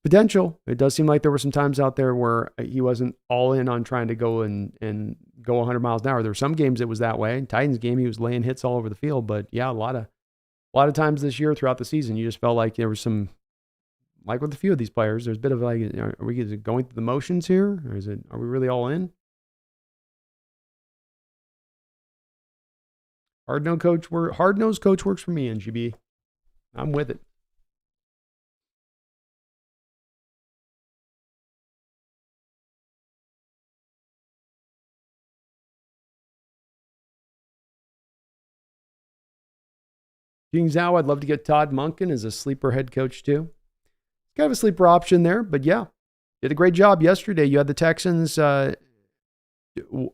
S1: Potential. It does seem like there were some times out there where he wasn't all in on trying to go and go 100 miles an hour. There were some games it was that way. Titans game, he was laying hits all over the field, but yeah, a lot of times this year throughout the season, you just felt like there was some, like with a few of these players, there's a bit of like, are we going through the motions here? Or are we really all in? Hard-nosed coach works for me, NGB. I'm with it. King Zhao, I'd love to get Todd Monken as a sleeper head coach too. Kind of a sleeper option there, but yeah, did a great job yesterday. You had the Texans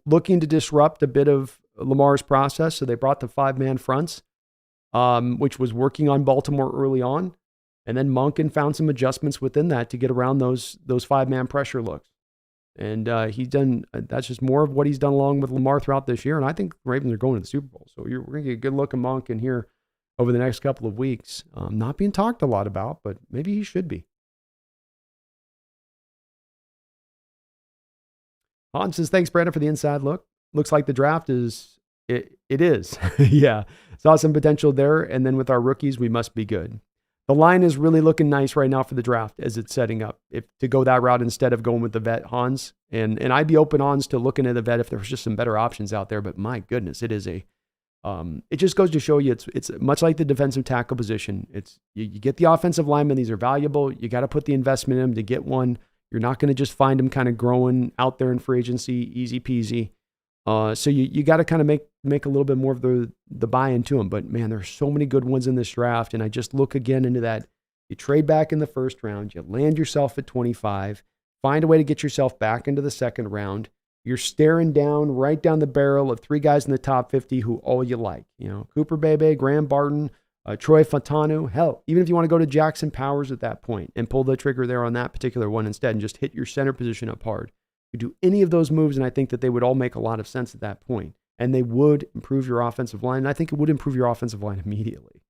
S1: looking to disrupt a bit of Lamar's process, so they brought the 5-man fronts, which was working on Baltimore early on, and then Monken found some adjustments within that to get around those 5-man pressure looks. And that's just more of what he's done along with Lamar throughout this year, and I think the Ravens are going to the Super Bowl. So we're going to get a good look at Monken here over the next couple of weeks. Not being talked a lot about, but maybe he should be. Hans says, thanks, Brandon, for the inside look. Looks like the draft is, it is. Yeah, saw some potential there. And then with our rookies, we must be good. The line is really looking nice right now for the draft as it's setting up. If to go that route instead of going with the vet, Hans. And I'd be open, Hans, to looking at the vet if there was just some better options out there. But my goodness, it is a It just goes to show you it's much like the defensive tackle position. It's you get the offensive linemen; these are valuable. You got to put the investment in them to get one. You're not going to just find them kind of growing out there in free agency, easy peasy. So you got to kind of make a little bit more of the buy-in to them. But man, there's so many good ones in this draft, and I just look again into that. You trade back in the first round, you land yourself at 25, find a way to get yourself back into the second round. You're staring right down the barrel of 3 guys in the top 50 who all you like. Cooper Bebe, Graham Barton, Troy Fontanu. Hell, even if you want to go to Jackson Powers at that point and pull the trigger there on that particular one instead and just hit your center position up hard. You do any of those moves, and I think that they would all make a lot of sense at that point. And they would improve your offensive line. And I think it would improve your offensive line immediately.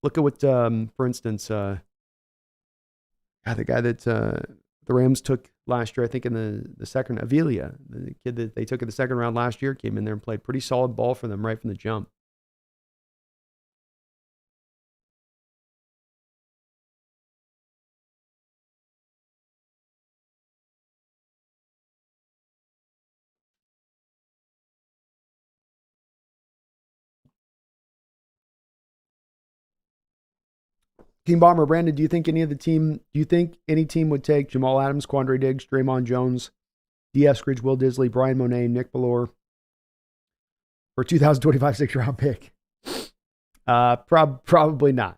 S1: Look at what, for instance, the guy that the Rams took last year, I think in the second, Avila, the kid that they took in the second round last year, came in there and played pretty solid ball for them right from the jump. King Bomber, Brandon, do you think any team would take Jamal Adams, Quandre Diggs, Draymond Jones, D. Eskridge, Will Disley, Brian Monet, Nick Bellore for 2025 6th-round pick? Probably not.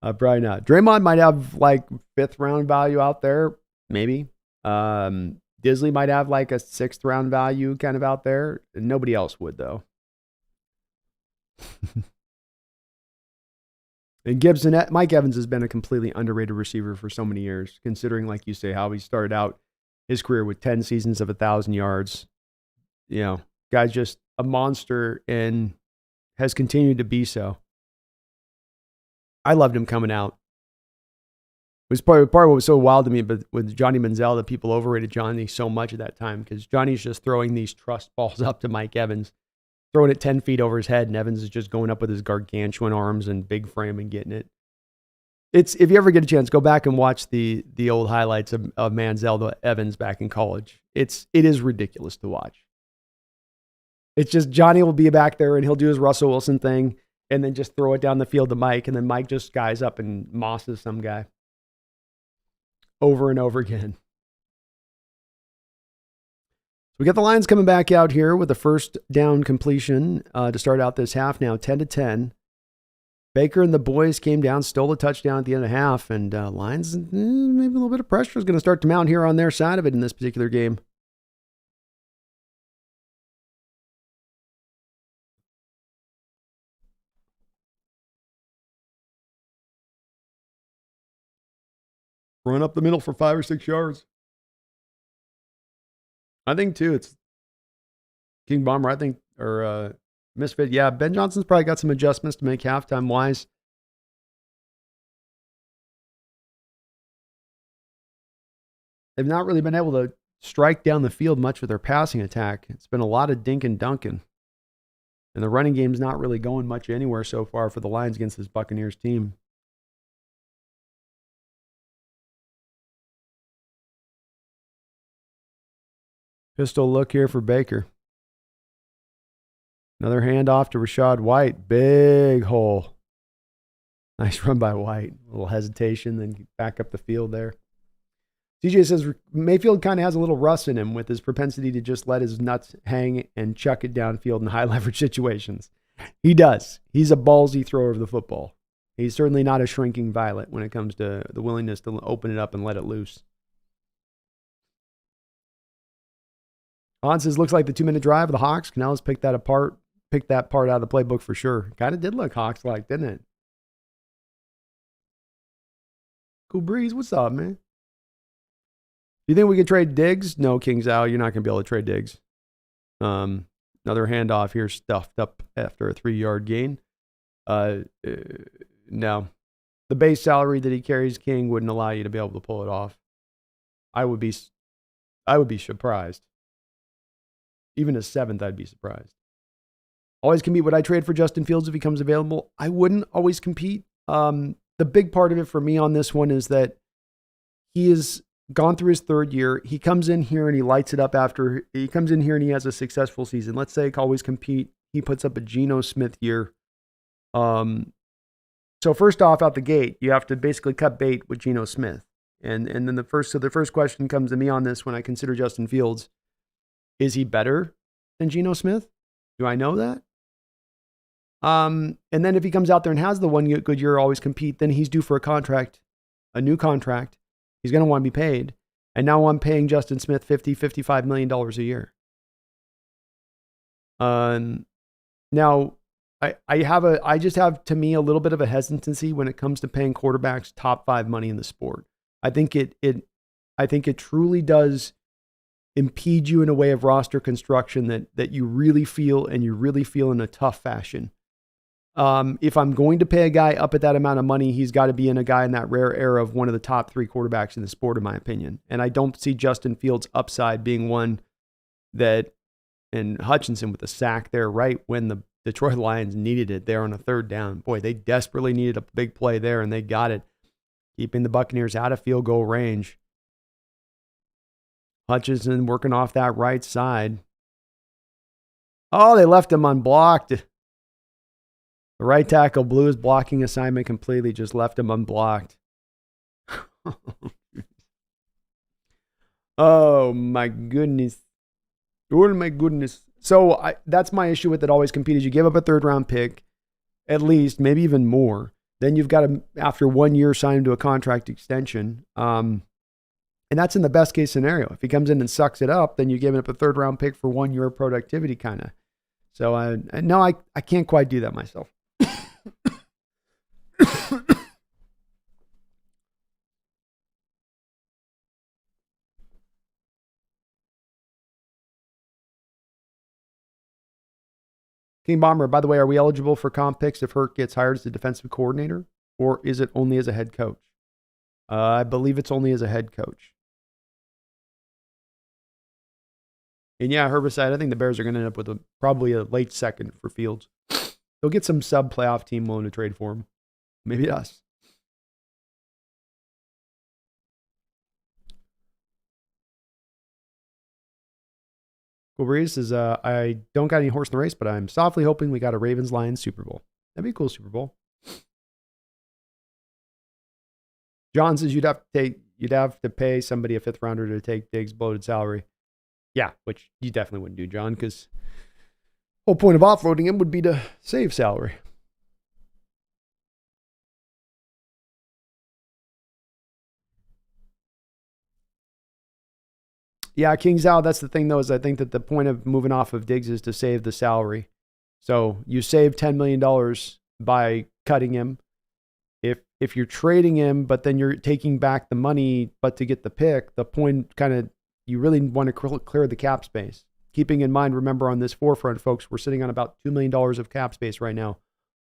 S1: Probably not. Draymond might have like 5th round value out there, maybe. Disley might have like a 6th round value kind of out there. Nobody else would though. And Mike Evans has been a completely underrated receiver for so many years, considering, like you say, how he started out his career with 10 seasons of 1,000 yards. Guy's just a monster and has continued to be so. I loved him coming out. It was part of what was so wild to me, but with Johnny Manziel, that people overrated Johnny so much at that time because Johnny's just throwing these trust balls up to Mike Evans, throwing it 10 feet over his head, and Evans is just going up with his gargantuan arms and big frame and getting it. If you ever get a chance, go back and watch the old highlights of Manziel to Evans back in college. It is ridiculous to watch. It's just Johnny will be back there and he'll do his Russell Wilson thing and then just throw it down the field to Mike, and then Mike just skies up and mosses some guy over and over again. We got the Lions coming back out here with a first down completion to start out this half now, 10-10. Baker and the boys came down, stole a touchdown at the end of the half, and Lions, maybe a little bit of pressure is going to start to mount here on their side of it in this particular game. Run up the middle for 5 or 6 yards. I think, too, it's King Bomber, I think, or Misfit. Yeah, Ben Johnson's probably got some adjustments to make halftime-wise. They've not really been able to strike down the field much with their passing attack. It's been a lot of dink and dunking. And the running game's not really going much anywhere so far for the Lions against this Buccaneers team. Pistol look here for Baker. Another handoff to Rachaad White. Big hole. Nice run by White. A little hesitation, then back up the field there. DJ says Mayfield kind of has a little rust in him with his propensity to just let his nuts hang and chuck it downfield in high leverage situations. He does. He's a ballsy thrower of the football. He's certainly not a shrinking violet when it comes to the willingness to open it up and let it loose. Hans says, looks like the 2-minute drive of the Hawks. Canales picked that part out of the playbook for sure. Kind of did look Hawks-like, didn't it? Cool Breeze, what's up, man? Do you think we could trade Diggs? No, King's out. You're not going to be able to trade Diggs. Another handoff here stuffed up after a 3-yard gain. No. The base salary that he carries, King, wouldn't allow you to be able to pull it off. I would be surprised. Even a 7th, I'd be surprised. Always compete. Would I trade for Justin Fields if he comes available? I wouldn't always compete. The big part of it for me on this one is that he has gone through his 3rd year. He comes in here and he lights it up after he comes in here and he has a successful season. Let's say always compete. he puts up a Geno Smith year. So first off, out the gate, you have to basically cut bait with Geno Smith. And then the first question comes to me on this when I consider Justin Fields. Is he better than Geno Smith? Do I know that? And then if he comes out there and has the one good year, always compete, then he's due for a new contract. He's going to want to be paid. And now I'm paying Justin Smith $55 million a year. Now I just have, to me, a little bit of a hesitancy when it comes to paying quarterbacks top 5 money in the sport. I think it truly does impede you in a way of roster construction that you really feel in a tough fashion. If I'm going to pay a guy up at that amount of money, he's got to be in a guy in that rare era of one of the top 3 quarterbacks in the sport, in my opinion. And I don't see Justin Fields' upside being one that, and Hutchinson with a sack there right when the Detroit Lions needed it there on a 3rd down. Boy, they desperately needed a big play there, and they got it, keeping the Buccaneers out of field goal range. Hutchinson working off that right side. Oh, they left him unblocked. The right tackle blew his blocking assignment completely, just left him unblocked. Oh, my goodness. Oh, my goodness. So that's my issue with it. Always compete is you give up a 3rd round pick, at least, maybe even more. Then you've got to, after 1 year, sign him to a contract extension. And that's in the best case scenario. If he comes in and sucks it up, then you're giving up a 3rd round pick for 1 year productivity kind of. So no, I can't quite do that myself. King Bomber, by the way, are we eligible for comp picks if Hurt gets hired as the defensive coordinator, or is it only as a head coach? I believe it's only as a head coach. And yeah, Herbicide, I think the Bears are going to end up with probably a late 2nd for Fields. They'll get some sub-playoff team willing to trade for him. Maybe us. Cool Breeze says, I don't got any horse in the race, but I'm softly hoping we got a Ravens-Lions Super Bowl. That'd be a cool Super Bowl. John says you'd have to pay somebody a 5th rounder to take Diggs' bloated salary. Yeah, which you definitely wouldn't do, John, because the whole point of offloading him would be to save salary. Yeah, King Zhao, that's the thing, though, is I think that the point of moving off of Diggs is to save the salary. So you save $10 million by cutting him. If you're trading him, but then you're taking back the money, but to get the pick, the point kind of, you really want to clear the cap space. Keeping in mind, remember on this forefront, folks, we're sitting on about $2 million of cap space right now,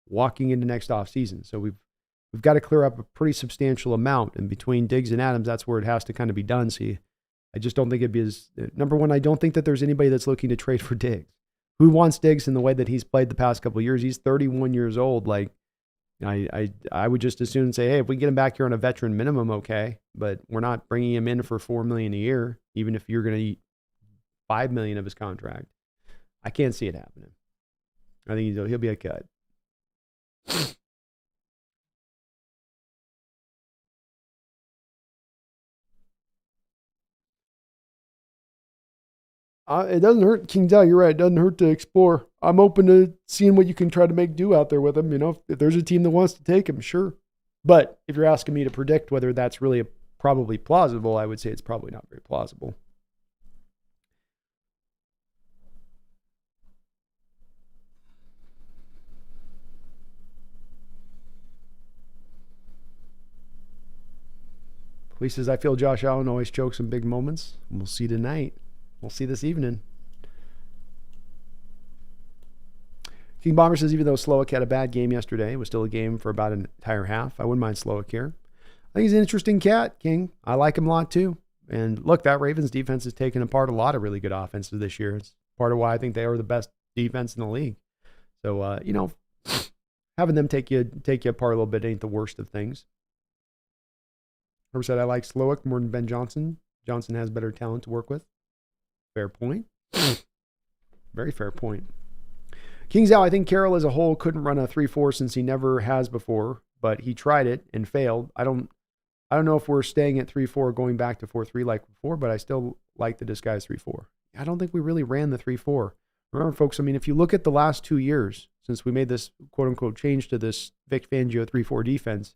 S1: walking into next offseason. So we've got to clear up a pretty substantial amount. And between Diggs and Adams, that's where it has to kind of be done. So I just don't think it'd be as, number one, I don't think that there's anybody that's looking to trade for Diggs. Who wants Diggs in the way that he's played the past couple of years? He's 31 years old. Like, I would just as soon say, hey, if we get him back here on a veteran minimum, okay, but we're not bringing him in for $4 million a year, even if you're going to eat $5 million of his contract. I can't see it happening. I think he'll be a cut. It doesn't hurt, King Dell, you're right. It doesn't hurt to explore. I'm open to seeing what you can try to make do out there with him. You know, if there's a team that wants to take him, sure. But if you're asking me to predict whether that's really probably plausible, I would say it's probably not very plausible. Police says, I feel Josh Allen always chokes in big moments. We'll see tonight. We'll see this evening. King Bomber says, even though Slowick had a bad game yesterday, it was still a game for about an entire half. I wouldn't mind Slowick here. I think he's an interesting cat, King. I like him a lot too. And look, that Ravens defense has taken apart a lot of really good offenses this year. It's part of why I think they are the best defense in the league. So, you know, having them take you apart a little bit ain't the worst of things. Whoever said I like Slowick more than Ben Johnson. Johnson has better talent to work with. Fair point. Very fair point. Kings out. I think Carroll as a whole couldn't run a 3-4 since he never has before, but he tried it and failed. I don't know if we're staying at 3-4 going back to 4-3 like before, but I still like the disguised 3-4. I don't think we really ran the 3-4. Remember, folks, I mean, if you look at the last 2 years since we made this quote-unquote change to this Vic Fangio 3-4 defense,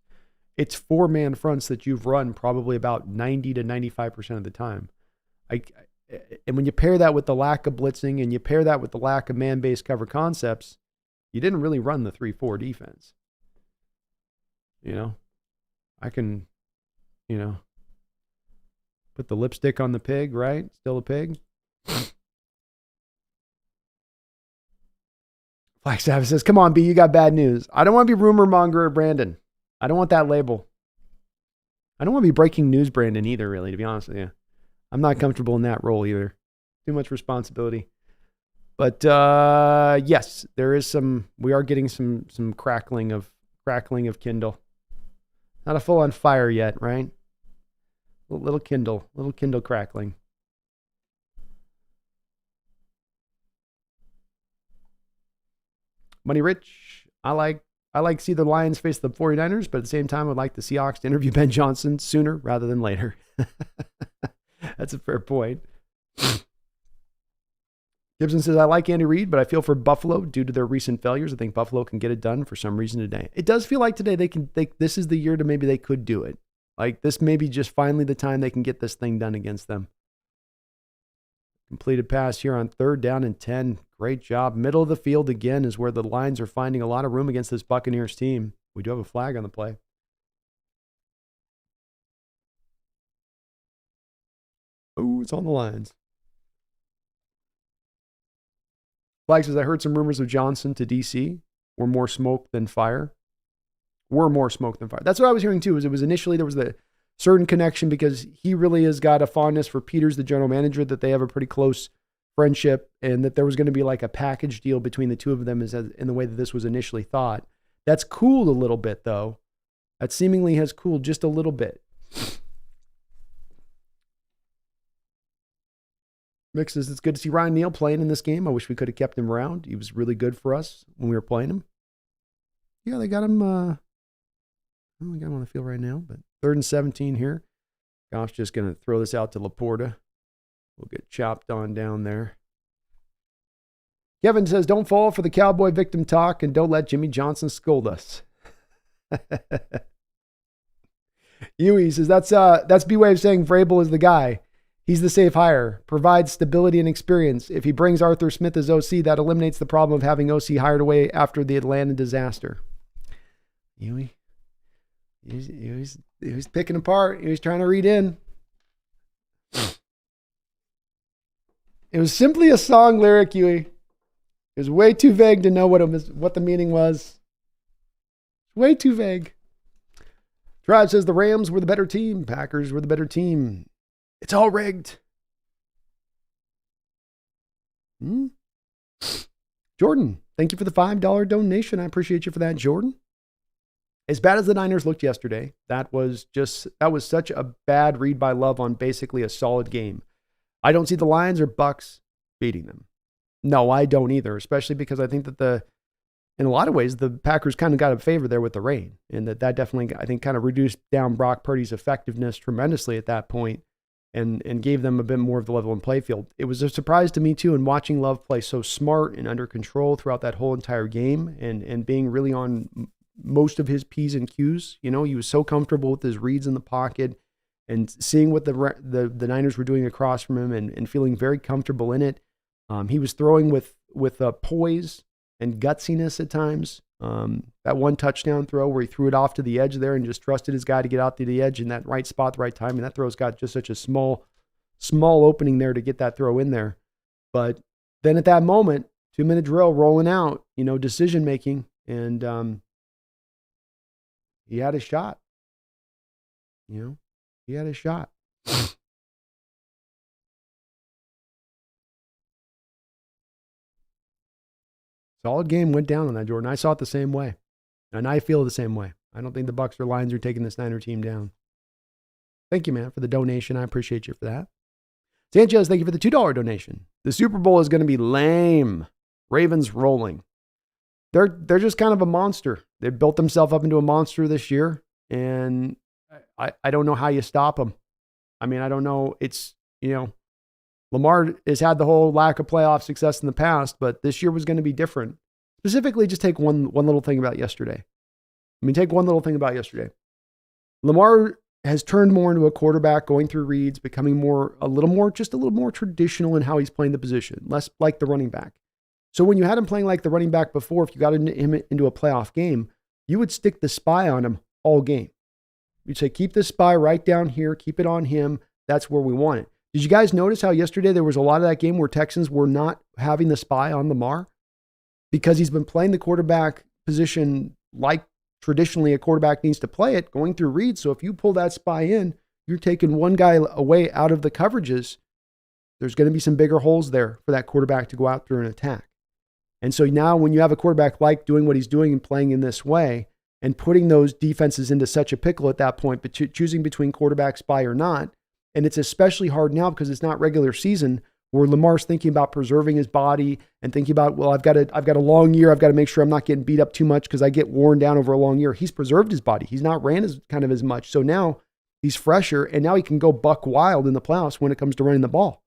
S1: it's 4-man fronts that you've run probably about 90 to 95% of the time. And when you pair that with the lack of blitzing and you pair that with the lack of man-based cover concepts, you didn't really run the 3-4 defense. I can, put the lipstick on the pig, right? Still a pig. Flagstaff says, come on, B, you got bad news. I don't want to be rumor monger, Brandon. I don't want that label. I don't want to be breaking news, Brandon, either, really, to be honest with you. I'm not comfortable in that role either. Too much responsibility. But yes, there is we are getting some crackling of Kindle. Not a full on fire yet, right? Little Kindle crackling. Money Rich, I like to see the Lions face the 49ers, but at the same time, I'd like the Seahawks to interview Ben Johnson sooner rather than later. That's a fair point. Gibson says, I like Andy Reid, but I feel for Buffalo due to their recent failures. I think Buffalo can get it done for some reason today. It does feel like today this is the year to maybe they could do it. Like this may be just finally the time they can get this thing done against them. Completed pass here on 3rd down and 10. Great job. Middle of the field again is where the Lions are finding a lot of room against this Buccaneers team. We do have a flag on the play. Oh, it's on the Lions. Flag says, I heard some rumors of Johnson to DC. Were more smoke than fire. That's what I was hearing too. It was initially there was the certain connection because he really has got a fondness for Peters, the general manager, that they have a pretty close friendship, and that there was going to be like a package deal between the two of them in the way that this was initially thought. That's cooled a little bit, though. That seemingly has cooled just a little bit. Mick says, it's good to see Ryan Neal playing in this game. I wish we could have kept him around. He was really good for us when we were playing him. Yeah, they got him. We got him on the field right now, but 3rd and 17 here. Goff's just going to throw this out to Laporta. We'll get chopped on down there. Kevin says, don't fall for the cowboy victim talk and don't let Jimmy Johnson scold us. Huey says, that's B-Wave saying Vrabel is the guy. He's the safe hire, provides stability and experience. If he brings Arthur Smith as OC, that eliminates the problem of having OC hired away after the Atlanta disaster. Huey, he was picking apart. He was trying to read in. It was simply a song lyric, Huey. It was way too vague to know what the meaning was. Way too vague. Tribe says the Rams were the better team. Packers were the better team. It's all rigged. Jordan, thank you for the $5 donation. I appreciate you for that, Jordan. As bad as the Niners looked yesterday, that was such a bad read by Love on basically a solid game. I don't see the Lions or Bucks beating them. No, I don't either, especially because I think that in a lot of ways, the Packers kind of got a favor there with the rain, and that definitely, I think, kind of reduced down Brock Purdy's effectiveness tremendously at that point and gave them a bit more of the level and play field. It was a surprise to me, too, in watching Love play so smart and under control throughout that whole entire game and being really on most of his P's and Q's. He was so comfortable with his reads in the pocket and seeing what the Niners were doing across from him and feeling very comfortable in it. He was throwing with poise and gutsiness at times. That one touchdown throw where he threw it off to the edge there and just trusted his guy to get out to the edge in that right spot, the right time. And that throw's got just such a small opening there to get that throw in there. But then at that moment, 2-minute drill rolling out, decision making, and he had a shot. He had a shot. Solid game went down on that, Jordan. I saw it the same way. And I feel the same way. I don't think the Bucs or Lions are taking this Niner team down. Thank you, man, for the donation. I appreciate you for that. Sanchez, thank you for the $2 donation. The Super Bowl is going to be lame. Ravens rolling. they're just kind of a monster. They built themselves up into a monster this year, and I don't know how you stop them. I mean, I don't know. It's, Lamar has had the whole lack of playoff success in the past, but this year was going to be different. Specifically, just take one little thing about yesterday. Lamar has turned more into a quarterback, going through reads, becoming a little more traditional in how he's playing the position, less like the running back. So when you had him playing like the running back before, if you got him into a playoff game, you would stick the spy on him all game. You'd say, keep the spy right down here, keep it on him. That's where we want it. Did you guys notice how yesterday there was a lot of that game where Texans were not having the spy on Lamar? Because he's been playing the quarterback position like traditionally a quarterback needs to play it, going through reads. So if you pull that spy in, you're taking one guy away out of the coverages. There's going to be some bigger holes there for that quarterback to go out through and attack. And so now when you have a quarterback like doing what he's doing and playing in this way and putting those defenses into such a pickle at that point, but choosing between quarterback spy or not, and it's especially hard now because it's not regular season where Lamar's thinking about preserving his body and thinking about, well, I've got a long year. I've got to make sure I'm not getting beat up too much because I get worn down over a long year. He's preserved his body. He's not ran as much. So now he's fresher and now he can go buck wild in the playoffs when it comes to running the ball.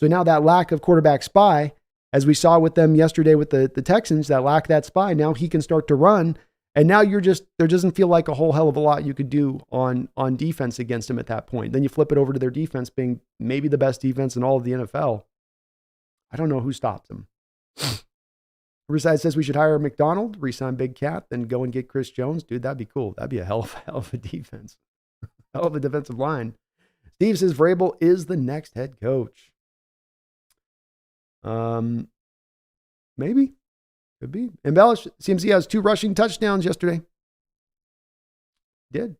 S1: So now that lack of quarterback spy, as we saw with them yesterday with the Texans, that lack of that spy, now he can start to run. And now there doesn't feel like a whole hell of a lot you could do on defense against him at that point. Then you flip it over to their defense being maybe the best defense in all of the NFL. I don't know who stops him. Riverside says we should hire McDonald, re-sign Big Cat, then go and get Chris Jones. Dude, that'd be cool. That'd be a hell of a defense. Hell of a defensive line. Steve says Vrabel is the next head coach. Maybe. Could be. Embellish. CMC has 2 rushing touchdowns yesterday. Did.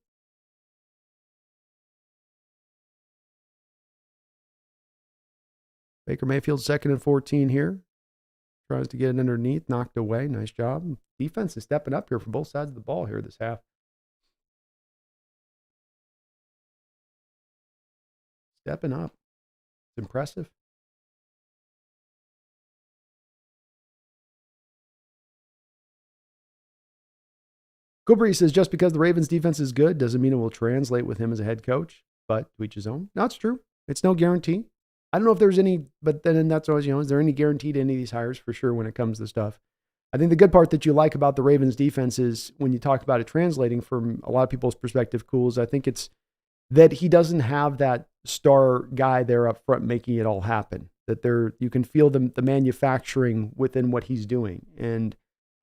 S1: Baker Mayfield 2nd and 14 here. Tries to get it underneath. Knocked away. Nice job. Defense is stepping up here for both sides of the ball here this half. Stepping up. It's impressive. Cooper says, just because the Ravens defense is good doesn't mean it will translate with him as a head coach, but to each his own. No, it's true. It's no guarantee. I don't know if there's any, but then that's always, is there any guarantee to any of these hires for sure when it comes to stuff? I think the good part that you like about the Ravens defense is when you talk about it translating from a lot of people's perspective, I think it's that he doesn't have that star guy there up front making it all happen, that you can feel the manufacturing within what he's doing. And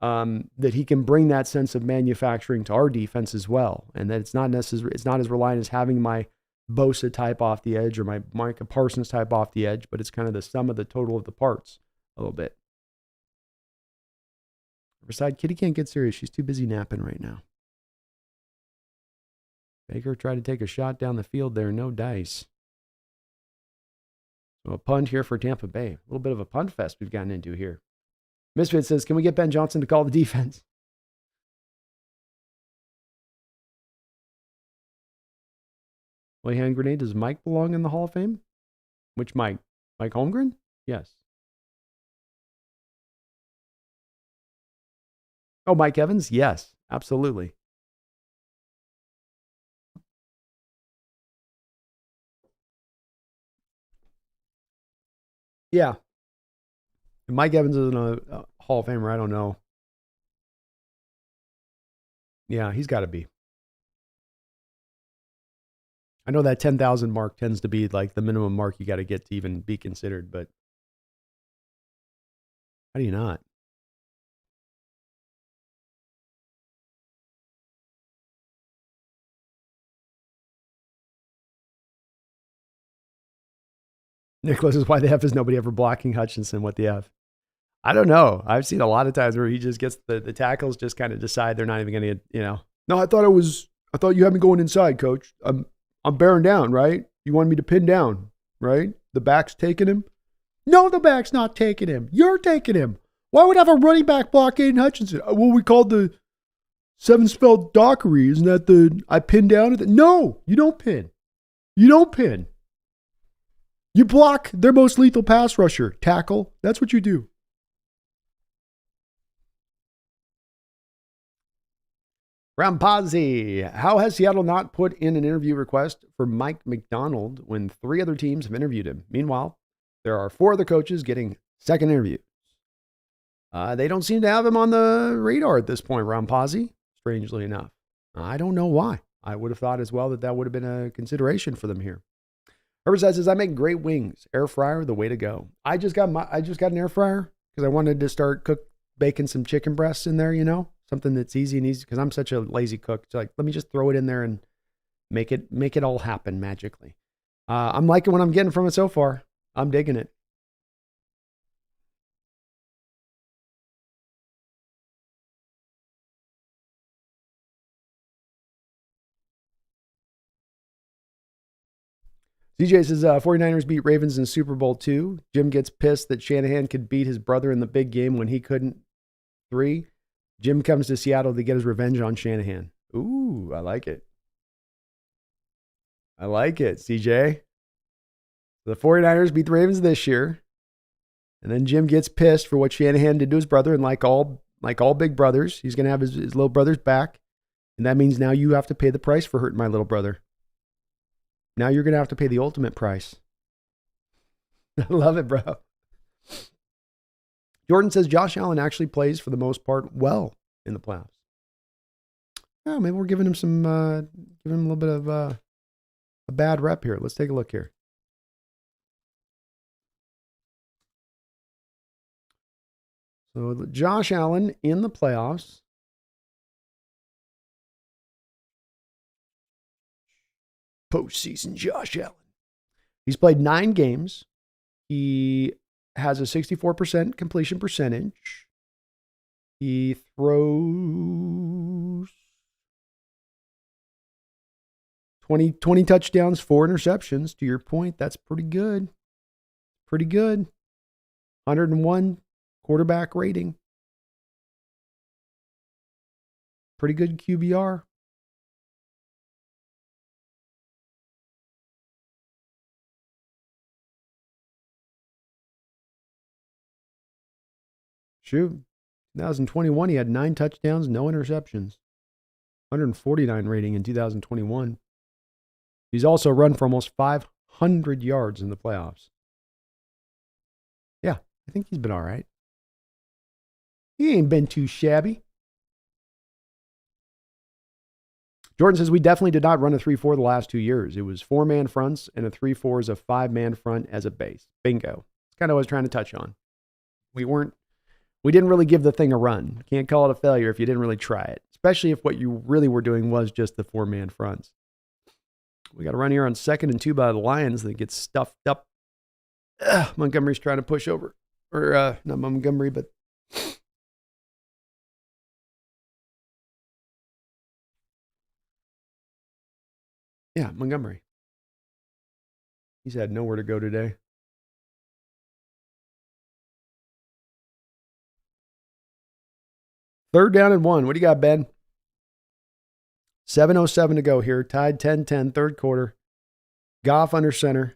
S1: that he can bring that sense of manufacturing to our defense as well. And that it's not as reliant as having my Bosa type off the edge or my Micah Parsons type off the edge, but it's kind of the sum of the total of the parts a little bit. Riverside, Kitty can't get serious. She's too busy napping right now. Baker tried to take a shot down the field there. No dice. So a punt here for Tampa Bay. A little bit of a punt fest we've gotten into here. Misfit says, can we get Ben Johnson to call the defense? Well, hand grenade, does Mike belong in the Hall of Fame? Which Mike? Mike Holmgren? Yes. Oh, Mike Evans? Yes, absolutely. Yeah. Mike Evans isn't a Hall of Famer. I don't know. Yeah, he's got to be. I know that 10,000 mark tends to be like the minimum mark you got to get to even be considered, but how do you not? Nicholas is why the F is nobody ever blocking Hutchinson. What the F? I don't know. I've seen a lot of times where he just gets the tackles just kind of decide they're not even going to, No, I thought you had me going inside, coach. I'm bearing down, right? You wanted me to pin down, right? The back's taking him. No, the back's not taking him. You're taking him. Why would I have a running back block Aiden Hutchinson? Well, we called the 7 spelled Dockery. Isn't that I pinned down at the? No, you don't pin. You don't pin. You block their most lethal pass rusher, tackle. That's what you do. Rampazzi, how has Seattle not put in an interview request for Mike McDonald when 3 other teams have interviewed him? Meanwhile, there are 4 other coaches getting second interviews. They don't seem to have him on the radar at this point, Rampazzi, strangely enough. I don't know why. I would have thought as well that would have been a consideration for them here. Herbert says, I make great wings. Air fryer, the way to go. I just got an air fryer because I wanted to start baking some chicken breasts in there, something that's easy and easy because I'm such a lazy cook. It's like, let me just throw it in there and make it all happen magically. I'm liking what I'm getting from it so far. I'm digging it. CJ says 49ers beat Ravens in Super Bowl II. Jim gets pissed that Shanahan could beat his brother in the big game when he couldn't. 3. Jim comes to Seattle to get his revenge on Shanahan. Ooh, I like it. I like it, CJ. The 49ers beat the Ravens this year. And then Jim gets pissed for what Shanahan did to his brother. And like all big brothers, he's going to have his little brother's back. And that means now you have to pay the price for hurting my little brother. Now you're going to have to pay the ultimate price. I love it, bro. Jordan says Josh Allen actually plays for the most part well in the playoffs. Oh, maybe we're giving him a little bit of a bad rep here. Let's take a look here. So Josh Allen in the playoffs. Postseason Josh Allen. He's played 9 games. He has a 64% completion percentage. He throws 20 touchdowns, 4 interceptions. To your point, that's pretty good. Pretty good. 101 quarterback rating. Pretty good QBR. Shoot. 2021, he had 9 touchdowns, no interceptions. 149 rating in 2021. He's also run for almost 500 yards in the playoffs. Yeah, I think he's been all right. He ain't been too shabby. Jordan says, we definitely did not run a 3-4 the last 2 years. It was 4-man fronts, and a 3-4 is a 5-man front as a base. Bingo. That's kind of what I was trying to touch on. We didn't really give the thing a run. Can't call it a failure if you didn't really try it, especially if what you really were doing was just the 4-man fronts. We got a run here on 2nd and 2 by the Lions that gets stuffed up. Montgomery's trying to push over. Or not Montgomery, but yeah, Montgomery. He's had nowhere to go today. Third down and 1. What do you got, Ben? 7:07 to go here. Tied 10-10, third quarter. Goff under center.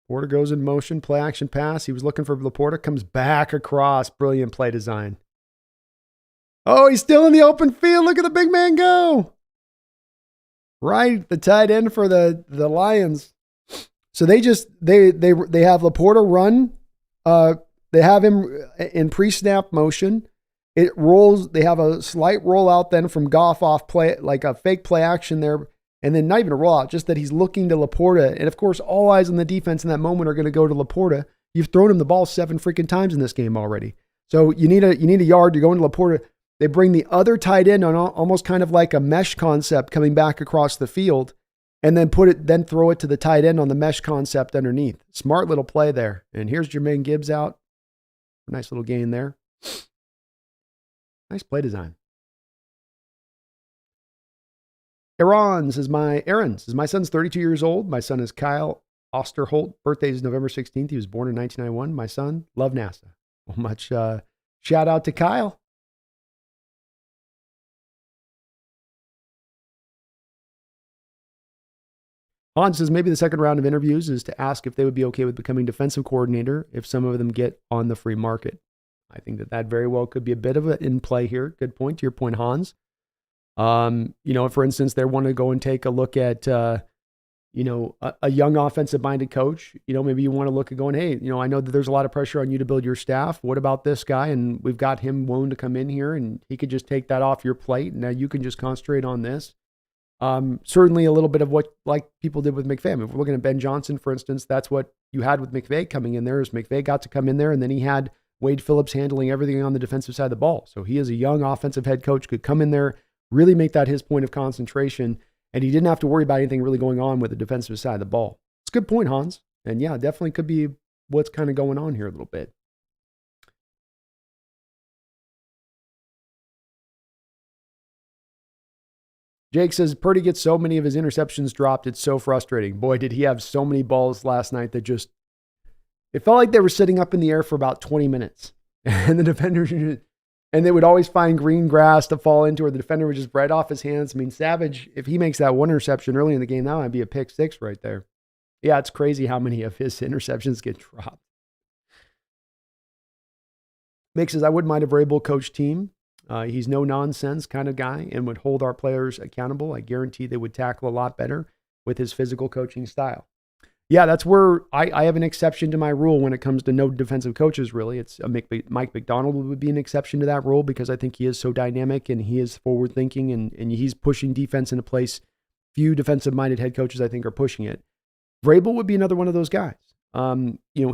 S1: Laporta goes in motion, play action pass. He was looking for Laporta, comes back across. Brilliant play design. Oh, he's still in the open field. Look at the big man go. Right, the tight end for the Lions. So they have Laporta run. They have him in pre-snap motion. It rolls. They have a slight rollout then from Goff off play, like a fake play action there. And then not even a rollout, just that he's looking to Laporta. And of course, all eyes on the defense in that moment are going to go to Laporta. You've thrown him the ball 7 freaking times in this game already. So you need a yard. You're going to Laporta. They bring the other tight end on almost kind of like a mesh concept coming back across the field, and then throw it to the tight end on the mesh concept underneath. Smart little play there. And here's Jermaine Gibbs out. Nice little gain there. Nice play design. Aaron says, my son's 32 years old. My son is Kyle Osterholt. Birthday is November 16th. He was born in 1991. My son, love NASA. Well, much shout out to Kyle. Hans says maybe the second round of interviews is to ask if they would be okay with becoming defensive coordinator if some of them get on the free market. I think that very well could be a bit of an in play here. Good point. To your point, Hans. For instance, they want to go and take a look at, a young offensive-minded coach. Maybe you want to look at going, hey, I know that there's a lot of pressure on you to build your staff. What about this guy? And we've got him willing to come in here, and he could just take that off your plate. And now you can just concentrate on this. Certainly a little bit of what like people did with McVay. If we're looking at Ben Johnson, for instance, that's what you had with McVay coming in there. Is McVay got to come in there, and then he had Wade Phillips handling everything on the defensive side of the ball. So he, as a young offensive head coach, could come in there, really make that his point of concentration, and he didn't have to worry about anything really going on with the defensive side of the ball. It's a good point, Hans. And yeah, definitely could be what's kind of going on here a little bit. Jake says, Purdy gets so many of his interceptions dropped. It's so frustrating. Boy, did he have so many balls last night that just, it felt like they were sitting up in the air for about 20 minutes. And the defenders, and they would always find green grass to fall into, or the defender would just right off his hands. I mean, Savage, if he makes that one interception early in the game, that might be a pick six right there. Yeah, it's crazy how many of his interceptions get dropped. Mick says, I wouldn't mind a Vrabel coach team. He's no nonsense kind of guy and would hold our players accountable. I guarantee they would tackle a lot better with his physical coaching style. Yeah, that's where I have an exception to my rule when it comes to no defensive coaches, really. It's Mike McDonald would be an exception to that rule because I think he is so dynamic and he is forward thinking and he's pushing defense into place. Few defensive-minded head coaches, I think, are pushing it. Vrabel would be another one of those guys.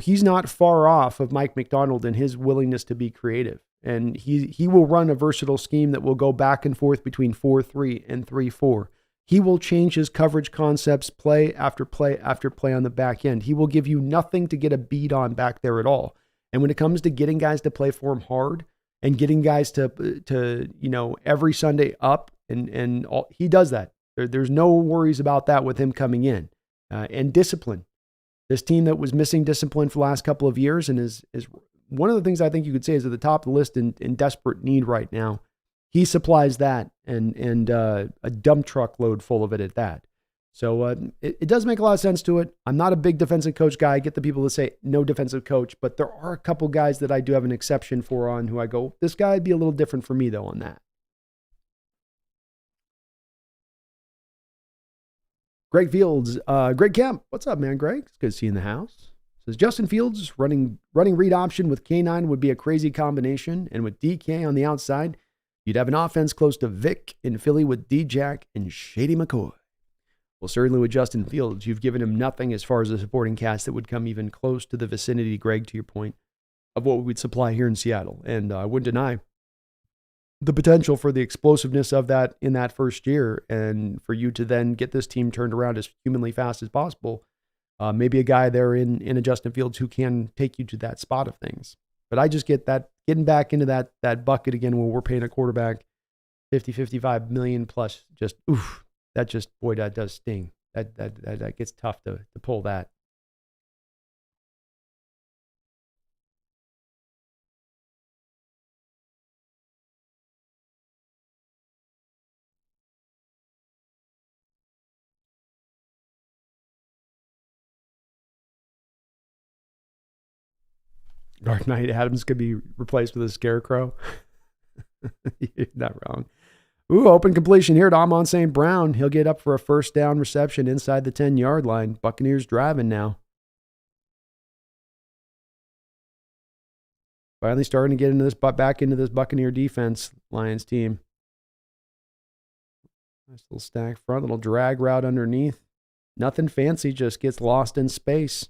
S1: He's not far off of Mike McDonald in his willingness to be creative. And he will run a versatile scheme that will go back and forth between 4-3 and 3-4. He will change his coverage concepts play after play after play on the back end. He will give you nothing to get a beat on back there at all. And when it comes to getting guys to play for him hard and getting guys to every Sunday up and all, he does that. There's no worries about that with him coming in. And discipline. This team that was missing discipline for the last couple of years and is one of the things I think you could say is at the top of the list in desperate need right now. He supplies that and a dump truck load full of it at that. So it does make a lot of sense to it. I'm not a big defensive coach guy. I get the people that say no defensive coach, but there are a couple guys that I do have an exception for on who I go, this guy would be a little different for me though on that. Greg Fields, Greg Kemp. What's up, man, Greg? It's good to see you in the house. Says Justin Fields running read option with K9 would be a crazy combination. And with DK on the outside, you'd have an offense close to Vic in Philly with D-Jack and Shady McCoy. Well, certainly with Justin Fields, you've given him nothing as far as a supporting cast that would come even close to the vicinity, Greg, to your point, of what we would supply here in Seattle. And I wouldn't deny the potential for the explosiveness of that in that first year and for you to then get this team turned around as humanly fast as possible. Maybe a guy there in a Justin Fields who can take you to that spot of things. But I just get that getting back into that bucket again where we're paying a quarterback 50, 55 million plus, just, oof, that just, boy, that does sting. That gets tough to pull that. Dark Knight Adams could be replaced with a scarecrow. You're not wrong. Ooh, open completion here to Amon St. Brown. He'll get up for a first down reception inside the 10-yard line. Buccaneers driving now. Finally starting to get into this, back into this Buccaneer defense, Lions team. Nice little stack front, little drag route underneath. Nothing fancy, just gets lost in space.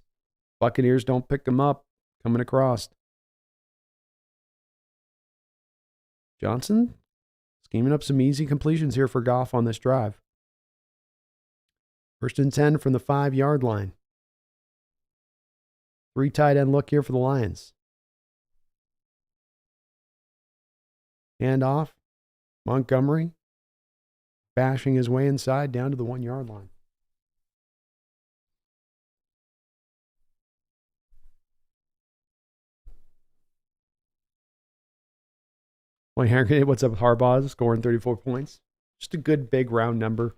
S1: Buccaneers don't pick them up. Coming across. Johnson scheming up some easy completions here for Goff on this drive. First and 10 from the 5-yard line. 3 tight end look here for the Lions. Hand off. Montgomery bashing his way inside down to the 1-yard line. What's up with Harbaugh scoring 34 points? Just a good big round number.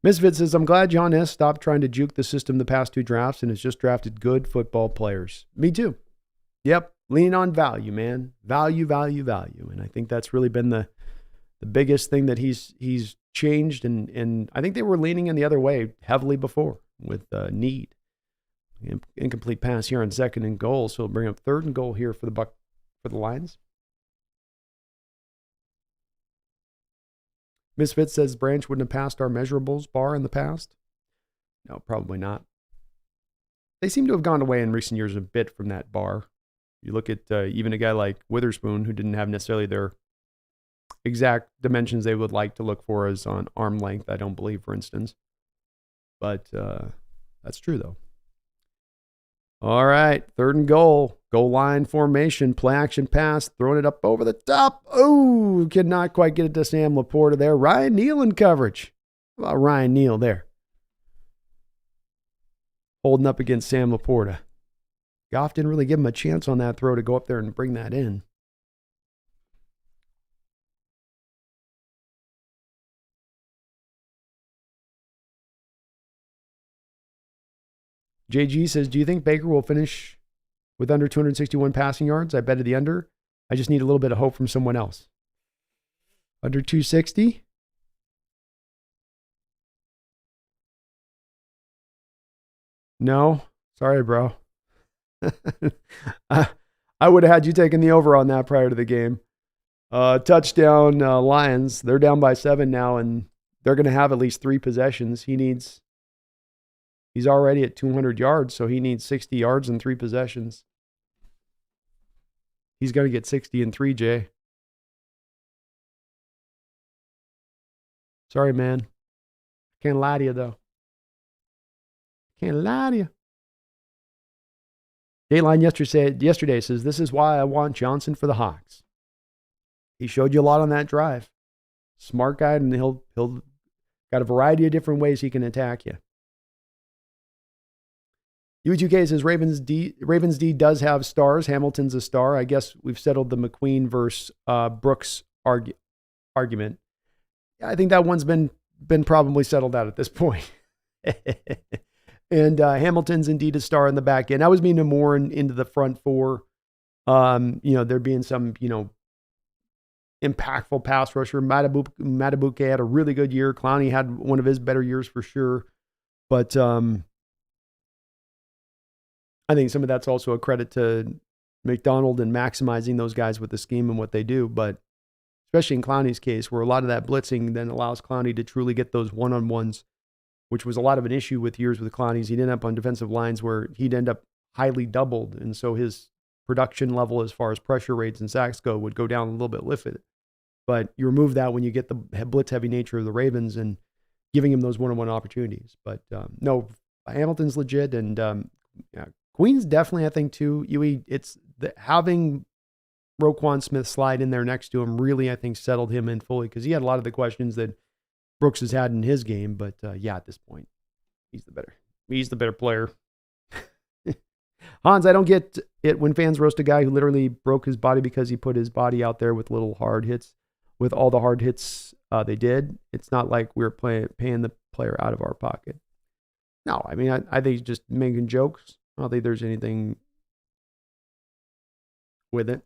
S1: Misfit says, I'm glad John S. stopped trying to juke the system the past 2 drafts and has just drafted good football players. Me too. Yep. Lean on value, man. Value. And I think that's really been the biggest thing that he's changed. And I think they were leaning in the other way heavily before with need. Incomplete pass here on 2nd and goal. So we'll bring up 3rd and goal here for the Lions. Misfit says Branch wouldn't have passed our measurables bar in the past. No, probably not. They seem to have gone away in recent years a bit from that bar. You look at even a guy like Witherspoon, who didn't have necessarily their exact dimensions they would like to look for as on arm length, I don't believe, for instance. But that's true, though. All right, 3rd and goal. Goal line formation, play action pass, throwing it up over the top. Oh, could not quite get it to Sam Laporta there. Ryan Neal in coverage. How about Ryan Neal there? Holding up against Sam Laporta. Goff didn't really give him a chance on that throw to go up there and bring that in. JG says, do you think Baker will finish with under 261 passing yards? I betted the under. I just need a little bit of hope from someone else. Under 260? No. Sorry, bro. I would have had you taking the over on that prior to the game. Touchdown Lions. They're down by 7 now, and they're going to have at least 3 possessions. He's already at 200 yards, so he needs 60 yards and 3 possessions. He's going to get 60 and 3, Jay. Sorry, man. Can't lie to you, though. Can't lie to you. Dayline yesterday says, this is why I want Johnson for the Hawks. He showed you a lot on that drive. Smart guy, and he'll got a variety of different ways he can attack you. U2K says Ravens D does have stars. Hamilton's a star. I guess we've settled the McQueen versus Brooks argument. I think that one's been probably settled out at this point. And Hamilton's indeed a star in the back end. I was meaning more into the front 4. There being some, impactful pass rusher. Matabuke had a really good year. Clowney had one of his better years for sure. But I think some of that's also a credit to McDonald and maximizing those guys with the scheme and what they do. But especially in Clowney's case, where a lot of that blitzing then allows Clowney to truly get those one-on-ones, which was a lot of an issue with years with Clowney's. He'd end up on defensive lines where he'd end up highly doubled. And so his production level as far as pressure rates and sacks go would go down a little bit lifted. But you remove that when you get the blitz-heavy nature of the Ravens and giving him those one-on-one opportunities. But no, Hamilton's legit. And Queen's definitely, I think, too. It's having Roquan Smith slide in there next to him really, I think, settled him in fully because he had a lot of the questions that Brooks has had in his game. But at this point, he's the better player. Hans, I don't get it when fans roast a guy who literally broke his body because he put his body out there with little hard hits. With all the hard hits they did, it's not like we're paying the player out of our pocket. No, I mean, I think he's just making jokes. I don't think there's anything with it.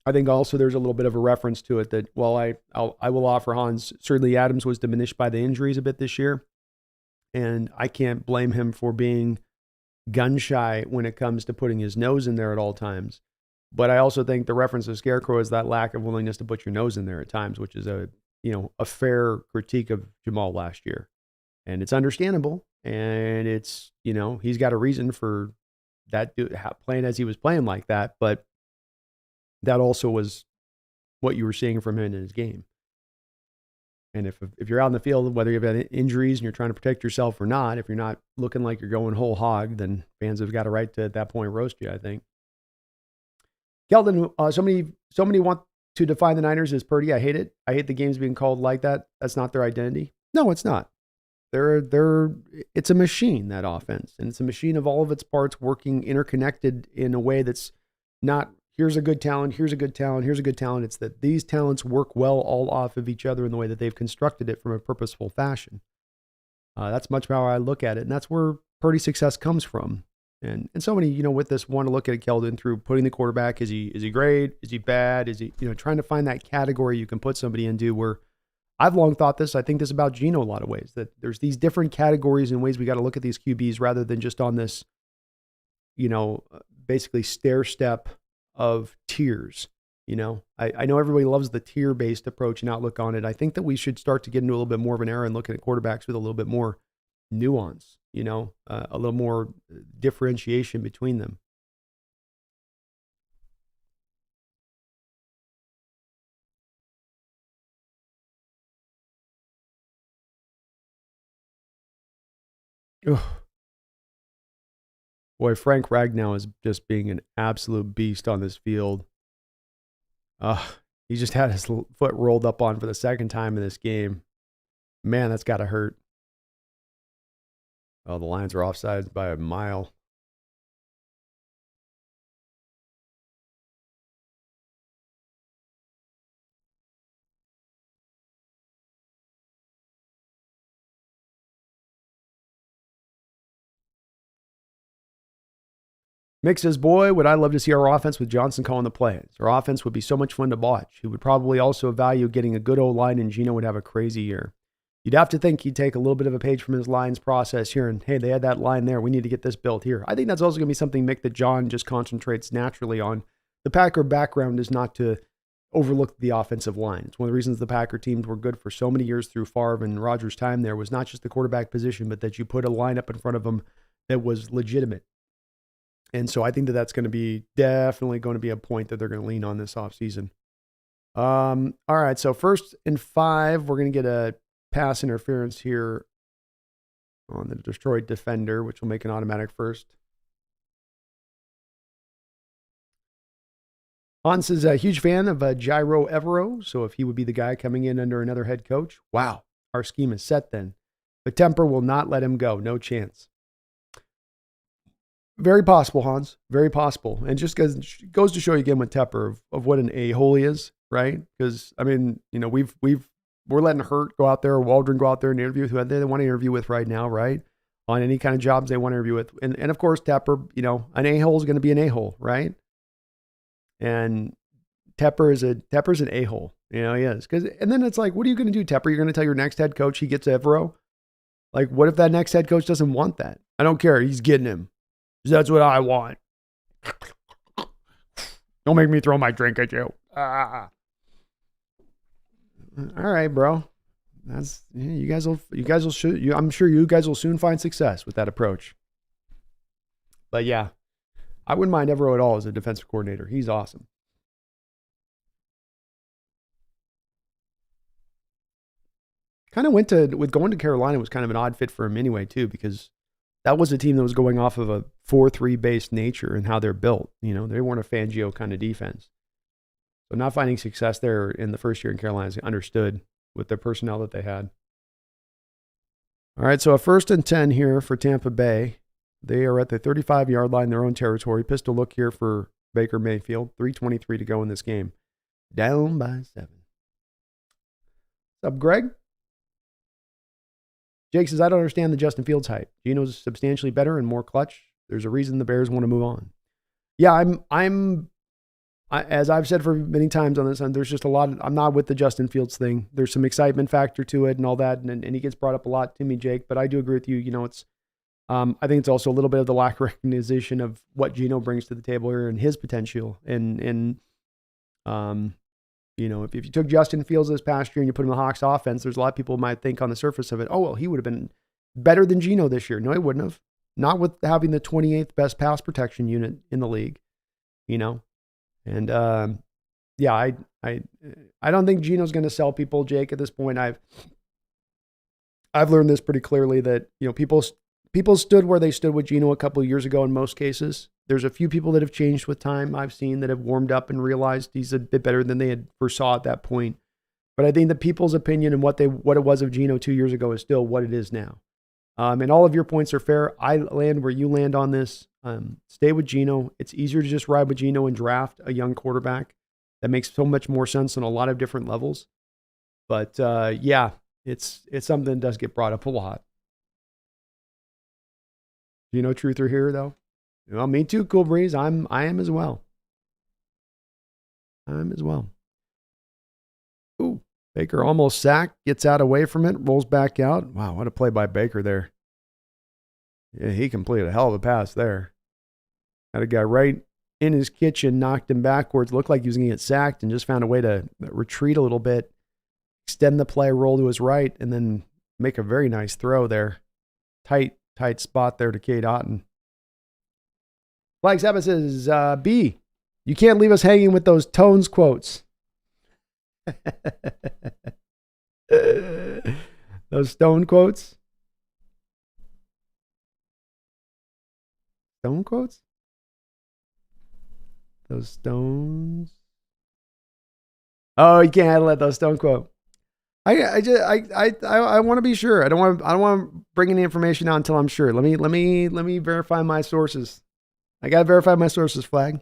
S1: I think also there's a little bit of a reference to it that while I will offer Hans, certainly Adams was diminished by the injuries a bit this year. And I can't blame him for being gun shy when it comes to putting his nose in there at all times. But I also think the reference to Scarecrow is that lack of willingness to put your nose in there at times, which is a fair critique of Jamal last year. And it's understandable. And it's, he's got a reason for that playing as he was playing like that. But that also was what you were seeing from him in his game. And if you're out in the field, whether you've had injuries and you're trying to protect yourself or not, if you're not looking like you're going whole hog, then fans have got a right to, at that point, roast you, I think. Kelton, so many want to define the Niners as Purdy. I hate it. I hate the games being called like that. That's not their identity. No, it's not. It's a machine, that offense. And it's a machine of all of its parts working interconnected in a way that's not here's a good talent, here's a good talent, here's a good talent. It's that these talents work well all off of each other in the way that they've constructed it from a purposeful fashion. That's much how I look at it. And that's where Purdy success comes from. And so many, with this want to look at it, Keldon, through putting the quarterback. Is he great? Is he bad? Is he, trying to find that category you can put somebody into, where I've long thought this. I think this about Geno a lot of ways, that there's these different categories and ways we got to look at these QBs rather than just on this, basically stair step of tiers. I know everybody loves the tier-based approach and outlook on it. I think that we should start to get into a little bit more of an era and looking at quarterbacks with a little bit more nuance, a little more differentiation between them. Ugh. Boy, Frank Ragnow is just being an absolute beast on this field. He just had his foot rolled up on for the second time in this game. Man, that's got to hurt. Oh, the Lions are offsides by a mile. Mick says, boy, would I love to see our offense with Johnson calling the plays. Our offense would be so much fun to watch. He would probably also value getting a good O-line, and Geno would have a crazy year. You'd have to think he'd take a little bit of a page from his Lions process here, and hey, they had that line there. We need to get this built here. I think that's also going to be something, Mick, that John just concentrates naturally on. The Packer background is not to overlook the offensive line. It's one of the reasons the Packer teams were good for so many years through Favre and Rodgers' time there was not just the quarterback position, but that you put a line up in front of them that was legitimate. And so I think that that's going to be definitely going to be a point that they're going to lean on this offseason. All right, so 1st and 5, we're going to get a pass interference here on the destroyed defender, which will make an automatic first. Hans is a huge fan of Gyro Evero, so if he would be the guy coming in under another head coach, wow, our scheme is set then. But Temper will not let him go, no chance. Very possible, Hans. Very possible. And just goes to show you again with Tepper of what an a-hole he is, right? Because, I mean, we're letting Hurt go out there, or Waldron go out there and interview with who they want to interview with right now, right? On any kind of jobs they want to interview with. And of course, Tepper, an a-hole is going to be an a-hole, right? And Tepper's an a-hole. He is. And then it's like, what are you going to do, Tepper? You're going to tell your next head coach he gets Evero? Like, what if that next head coach doesn't want that? I don't care. He's getting him. That's what I want. Don't make me throw my drink at you. All right, bro. That's you guys will I'm sure you guys will soon find success with that approach. But yeah, I wouldn't mind Evero at all as a defensive coordinator. He's awesome. Kind of with going to Carolina was kind of an odd fit for him anyway too, because that was a team that was going off of a 4-3 based nature and how they're built. They weren't a Fangio kind of defense. So not finding success there in the first year in Carolina is understood with the personnel that they had. All right, so a 1st and 10 here for Tampa Bay. They are at the 35-yard line, their own territory. Pistol look here for Baker Mayfield. 3:23 to go in this game. Down by 7. What's up, Greg? Jake says, I don't understand the Justin Fields hype. Geno's substantially better and more clutch. There's a reason the Bears want to move on. Yeah, as I've said for many times on this, there's just a lot. I'm not with the Justin Fields thing. There's some excitement factor to it and all that, and he gets brought up a lot to me, Jake. But I do agree with you. It's, I think it's also a little bit of the lack of recognition of what Geno brings to the table here and his potential. And if you took Justin Fields this past year and you put him in the Hawks offense, there's a lot of people might think on the surface of it, oh, well, he would have been better than Geno this year. No, he wouldn't have. Not with having the 28th best pass protection unit in the league, And yeah, I don't think Geno's going to sell people, Jake, at this point. I've learned this pretty clearly that, people stood where they stood with Geno a couple of years ago in most cases. There's a few people that have changed with time I've seen that have warmed up and realized he's a bit better than they had foresaw at that point. But I think the people's opinion and what it was of Geno 2 years ago is still what it is now. And all of your points are fair. I land where you land on this. Stay with Geno. It's easier to just ride with Geno and draft a young quarterback. That makes so much more sense on a lot of different levels. But yeah, it's something that does get brought up a lot. Geno truther here though. Well, me too, Cool Breeze. I am as well. I'm as well. Ooh, Baker almost sacked, gets out away from it, rolls back out. Wow, what a play by Baker there. Yeah, he completed a hell of a pass there. Had a guy right in his kitchen, knocked him backwards, looked like he was going to get sacked, and just found a way to retreat a little bit, extend the play, roll to his right, and then make a very nice throw there. Tight spot there to Cade Otton. Flag Sabbath says, B, you can't leave us hanging with those Tones quotes. Those Stone quotes? Stone quotes? Those Stones? Oh, you can't let those Stone quote. I want to be sure. I don't want to bring any information out until I'm sure. Let me verify my sources. I gotta verify my sources, Flag.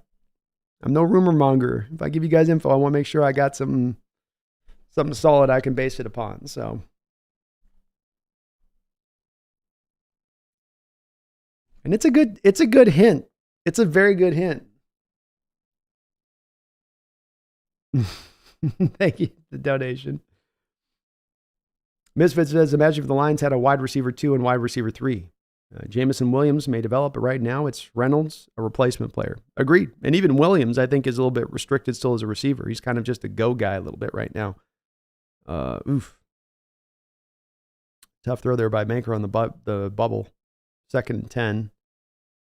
S1: I'm no rumor monger. If I give you guys info, I want to make sure I got something solid I can base it upon. So, and it's a good hint. It's a very good hint. Thank you for the donation. Misfit says, imagine if the Lions had a wide receiver 2 and wide receiver 3. Jamison Williams may develop, but right now it's Reynolds, a replacement player. Agreed. And even Williams, I think, is a little bit restricted still as a receiver. He's kind of just a go guy a little bit right now. Oof. Tough throw there by Manker on the bubble. 2nd and 10.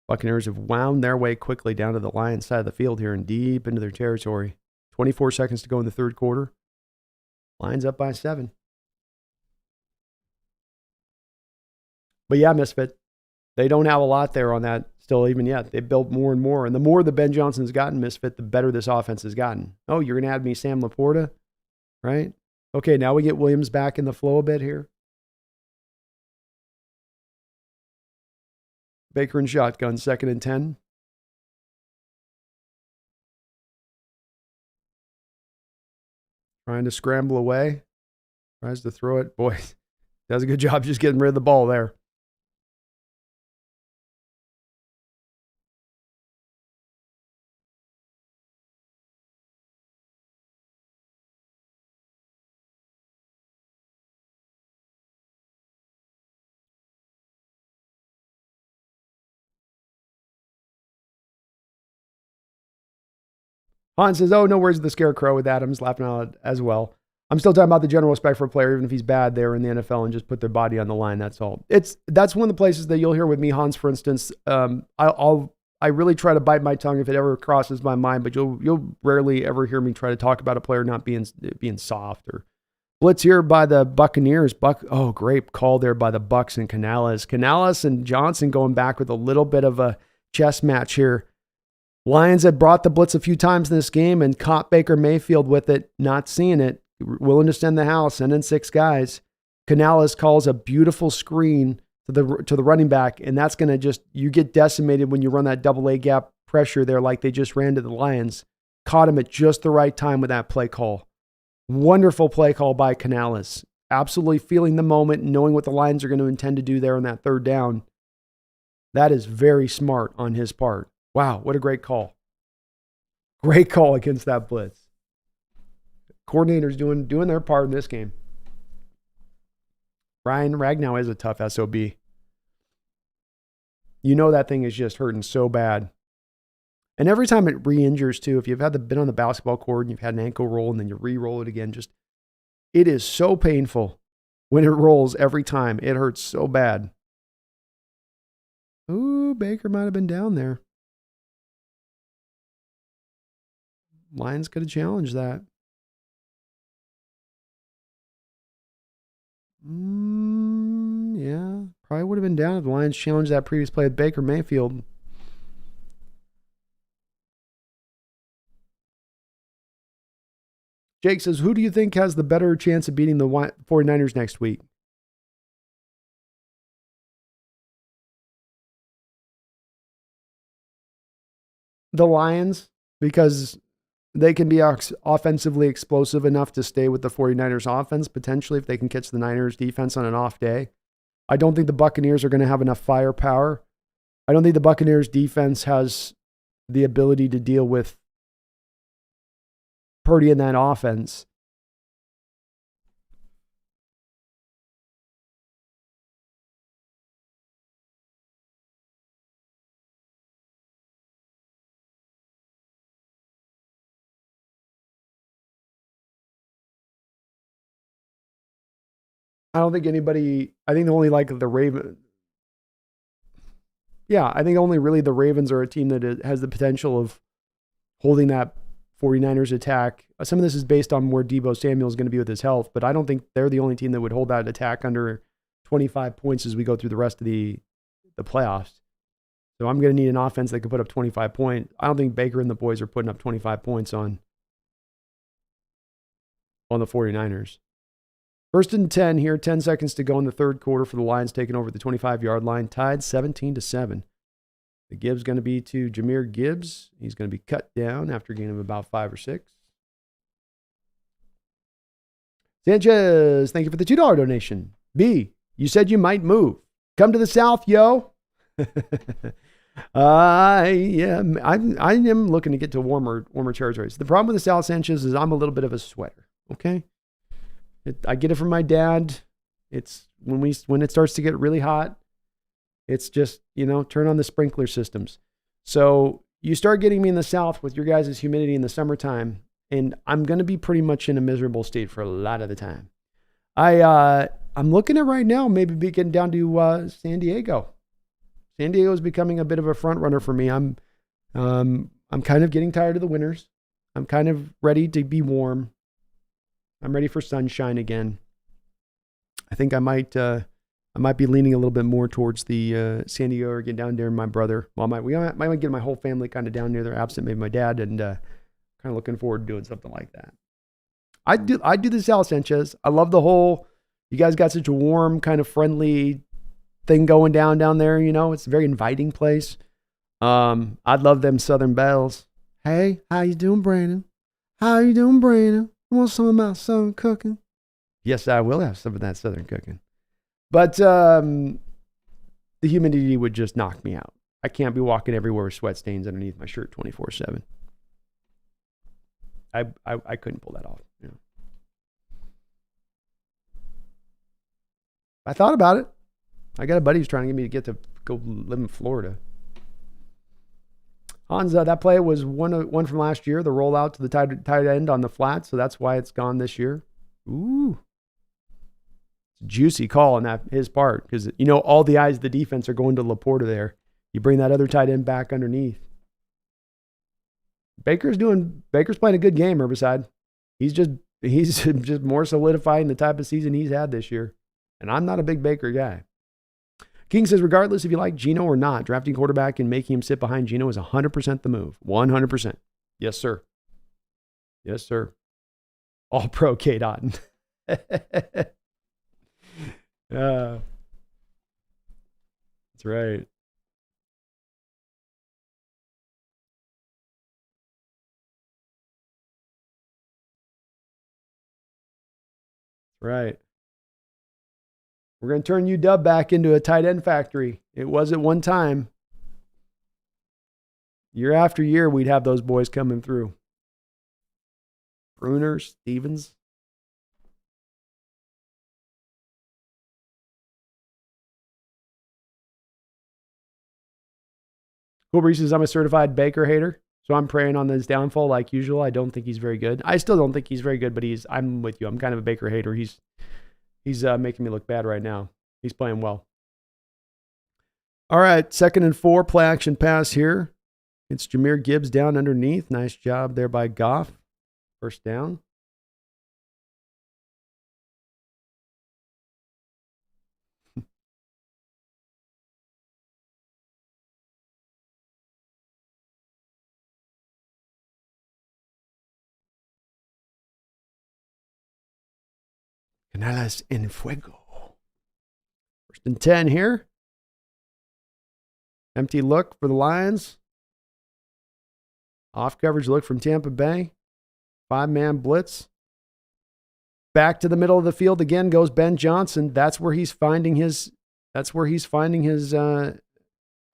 S1: Buccaneers have wound their way quickly down to the Lions side of the field here and deep into their territory. 24 seconds to go in the third quarter. Lions up by 7. But yeah, Misfit, they don't have a lot there on that still even yet. They built more and more. And the more that Ben Johnson's gotten, Misfit, the better this offense has gotten. Oh, you're going to add me Sam Laporta, right? Okay, now we get Williams back in the flow a bit here. Baker and shotgun, 2nd and 10. Trying to scramble away. Tries to throw it. Boy, does a good job just getting rid of the ball there. Hans says, oh, no worries with the scarecrow with Adams laughing out as well. I'm still talking about the general respect for a player, even if he's bad, they're in the NFL and just put their body on the line. That's all. That's one of the places that you'll hear with me, Hans, for instance. I really try to bite my tongue if it ever crosses my mind, but you'll rarely ever hear me try to talk about a player not being soft or blitz here by the Buccaneers. Oh, great call there by the Bucs and Canales. Canales and Johnson going back with a little bit of a chess match here. Lions had brought the blitz a few times in this game and caught Baker Mayfield with it, not seeing it, willing to send the house, sending 6 guys. Canales calls a beautiful screen to the running back, and that's going to you get decimated when you run that double A gap pressure there like they just ran to the Lions. Caught him at just the right time with that play call. Wonderful play call by Canales. Absolutely feeling the moment, knowing what the Lions are going to intend to do there on that 3rd down. That is very smart on his part. Wow, what a great call. Great call against that blitz. Coordinators doing their part in this game. Ryan Ragnow is a tough SOB. You know that thing is just hurting so bad. And every time it re-injures too, if you've been on the basketball court and you've had an ankle roll and then you re-roll it again, it is so painful when it rolls every time. It hurts so bad. Ooh, Baker might have been down there. Lions could have challenged that. Yeah, probably would have been down if the Lions challenged that previous play with Baker Mayfield. Jake says, who do you think has the better chance of beating the 49ers next week? the Lions because they can be offensively explosive enough to stay with the 49ers offense, potentially, if they can catch the Niners defense on an off day. I don't think the Buccaneers are going to have enough firepower. I don't think the Buccaneers defense has the ability to deal with Purdy in that offense. I don't think anybody, I think only like the Ravens. Yeah, I think only really the Ravens are a team that has the potential of holding that 49ers attack. Some of this is based on where Deebo Samuel is going to be with his health, but I don't think they're the only team that would hold that attack under 25 points as we go through the rest of the playoffs. So I'm going to need an offense that can put up 25 points. I don't think Baker and the boys are putting up 25 points on the 49ers. 1st and 10 here, 10 seconds to go in the third quarter for the Lions taking over the 25-yard line, tied 17-7. The Gibbs going to be to Jahmyr Gibbs. He's going to be cut down after a gain of about 5 or 6. Sanchez, thank you for the $2 donation. B, you said you might move. Come to the South, yo. I am looking to get to warmer territories. The problem with the South, Sanchez, is I'm a little bit of a sweater. Okay. I get it from my dad. It's when it starts to get really hot, it's just, turn on the sprinkler systems. So you start getting me in the South with your guys' humidity in the summertime, and I'm going to be pretty much in a miserable state for a lot of the time. I'm looking at right now, maybe getting down to San Diego. San Diego is becoming a bit of a front runner for me. I'm kind of getting tired of the winters. I'm kind of ready to be warm. I'm ready for sunshine again. I think I might be leaning a little bit more towards the San Diego area, down there. My brother, we might get my whole family kind of down near. They're absent, maybe my dad, and kind of looking forward to doing something like that. I do the South, Sanchez. I love the whole. You guys got such a warm, kind of friendly thing going down there. It's a very inviting place. I'd love them Southern bells. Hey, how you doing, Brandon? How you doing, Brandon? Want some of my Southern cooking? Yes, I will have some of that Southern cooking. But the humidity would just knock me out. I can't be walking everywhere with sweat stains underneath my shirt 24/7. I couldn't pull that off. I thought about it. I got a buddy who's trying to get to go live in Florida. Hans, that play was one from last year, the rollout to the tight end on the flat, so that's why it's gone this year. Ooh. Juicy call on his part, because all the eyes of the defense are going to Laporta there. You bring that other tight end back underneath. Baker's playing a good game, Herbicide. He's just more solidifying the type of season he's had this year. And I'm not a big Baker guy. King says, regardless if you like Geno or not, drafting quarterback and making him sit behind Geno is 100% the move. 100%. Yes, sir. Yes, sir. All pro K. Dotton. That's right. Right. We're going to turn UW back into a tight end factory. It was at one time. Year after year, we'd have those boys coming through. Bruner, Stevens. Cool Breeze says, I'm a certified Baker hater, so I'm preying on his downfall like usual. I don't think he's very good. I still don't think he's very good, but I'm with you. I'm kind of a Baker hater. He's making me look bad right now. He's playing well. All right, 2nd and 4, play action pass here. It's Jahmyr Gibbs down underneath. Nice job there by Goff. First down. Canales en fuego. 1st and 10 here. Empty look for the Lions. Off coverage look from Tampa Bay. 5-man blitz. Back to the middle of the field again goes Ben Johnson. That's where he's finding his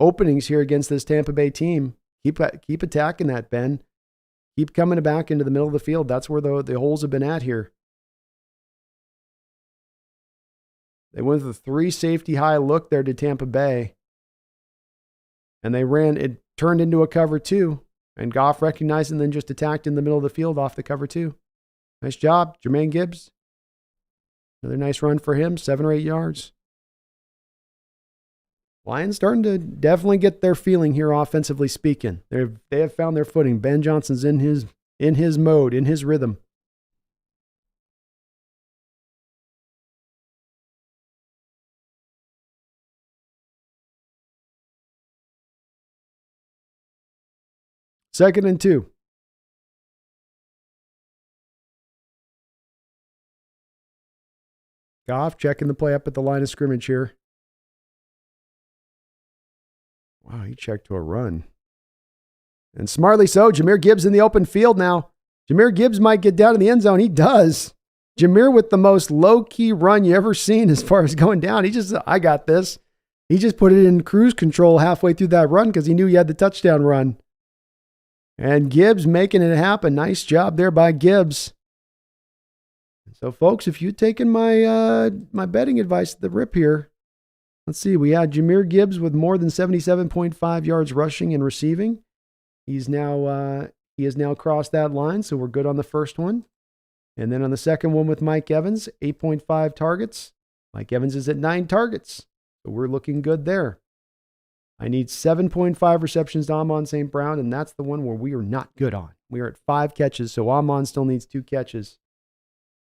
S1: openings here against this Tampa Bay team. Keep attacking that, Ben. Keep coming back into the middle of the field. That's where the holes have been at here. They went with a 3 safety high look there to Tampa Bay. And it turned into a cover 2. And Goff recognized and then just attacked in the middle of the field off the cover 2. Nice job, Jermaine Gibbs. Another nice run for him, 7 or 8 yards. Lions starting to definitely get their feeling here offensively speaking. They have found their footing. Ben Johnson's in his mode, in his rhythm. Second and 2. Goff checking the play up at the line of scrimmage here. Wow, he checked to a run. And smartly so, Jahmyr Gibbs in the open field now. Jahmyr Gibbs might get down in the end zone. He does. Jahmyr with the most low-key run you ever seen as far as going down. I got this. He just put it in cruise control halfway through that run because he knew he had the touchdown run. And Gibbs making it happen. Nice job there by Gibbs. So, folks, if you've taken my betting advice at the rip here, let's see. We had Jahmyr Gibbs with more than 77.5 yards rushing and receiving. He has now crossed that line, so we're good on the first one. And then on the second one with Mike Evans, 8.5 targets. Mike Evans is at 9 targets, so we're looking good there. I need 7.5 receptions to Amon St. Brown, and that's the one where we are not good on. We are at 5 catches, so Amon still needs 2 catches.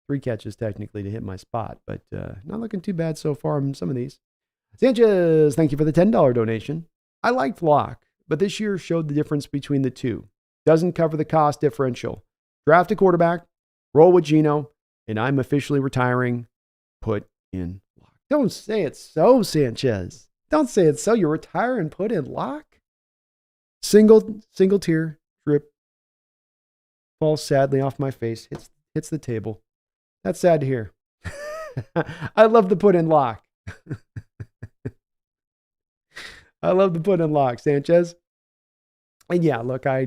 S1: 3 catches, technically, to hit my spot, but not looking too bad so far on some of these. Sanchez, thank you for the $10 donation. I liked Locke, but this year showed the difference between the two. Doesn't cover the cost differential. Draft a quarterback, roll with Geno, and I'm officially retiring. Put in Locke. Don't say it so, Sanchez. Don't say it so. You retire and put in Locke? Single tear drip falls sadly off my face, hits the table. That's sad to hear. I love to put in Locke. I love to put in Locke, Sanchez. And yeah, look, I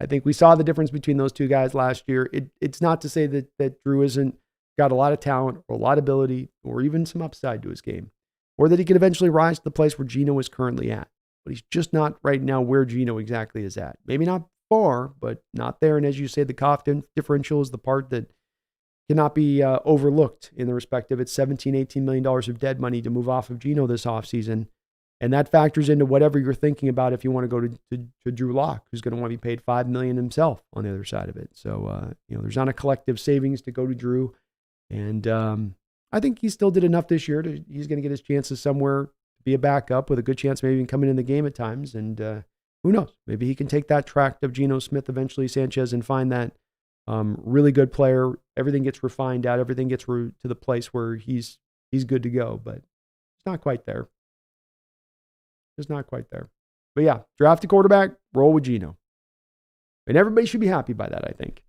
S1: think we saw the difference between those two guys last year. It's not to say that Drew isn't got a lot of talent or a lot of ability or even some upside to his game, or that he could eventually rise to the place where Geno is currently at. But he's just not right now where Geno exactly is at. Maybe not far, but not there. And as you say, the cost differential is the part that cannot be overlooked in the respect of it's $17, $18 million of dead money to move off of Geno this offseason. And that factors into whatever you're thinking about if you want to go to Drew Lock, who's going to want to be paid $5 million himself on the other side of it. So, there's not a collective savings to go to Drew. And I think he still did enough this year. He's going to get his chances somewhere to be a backup with a good chance maybe even coming in the game at times. And who knows? Maybe he can take that track of Geno Smith eventually, Sanchez, and find that really good player. Everything gets refined out. Everything gets to the place where he's good to go. But it's not quite there. Just not quite there. But yeah, draft a quarterback, roll with Geno. And everybody should be happy by that, I think.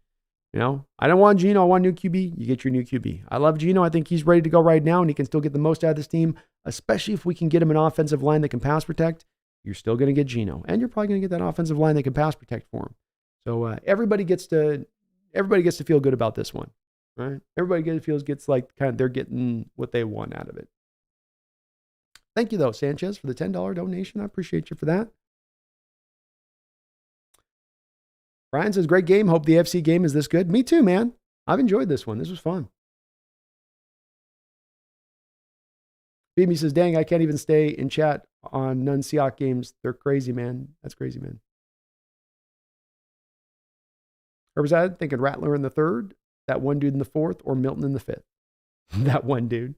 S1: I don't want Geno. I want a new QB. You get your new QB. I love Geno. I think he's ready to go right now, and he can still get the most out of this team, especially if we can get him an offensive line that can pass protect. You're still going to get Geno, and you're probably going to get that offensive line that can pass protect for him. So everybody gets to feel good about this one, right? Everybody gets like kind of they're getting what they want out of it. Thank you, though, Sanchez, for the $10 donation. I appreciate you for that. Brian says, great game. Hope the FC game is this good. Me too, man. I've enjoyed this one. This was fun. Phoebe says, dang, I can't even stay in chat on non-Seahawks games. They're crazy, man. That's crazy, man. Herbazad thinking Rattler in the 3rd, that one dude in the 4th, or Milton in the 5th. That one dude.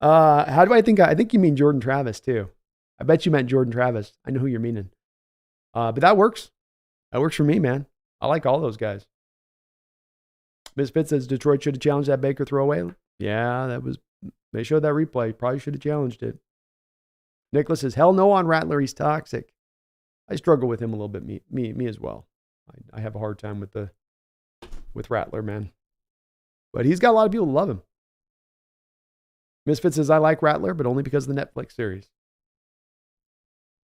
S1: How do I think? I think you mean Jordan Travis too. I bet you meant Jordan Travis. I know who you're meaning. But that works. That works for me, man. I like all those guys. Ms. Pitt says Detroit should have challenged that Baker throwaway. Yeah, they showed that replay. Probably should have challenged it. Nicholas says, hell no on Rattler. He's toxic. I struggle with him a little bit. Me as well. I have a hard time with Rattler, man. But he's got a lot of people who love him. Misfit says, I like Rattler, but only because of the Netflix series.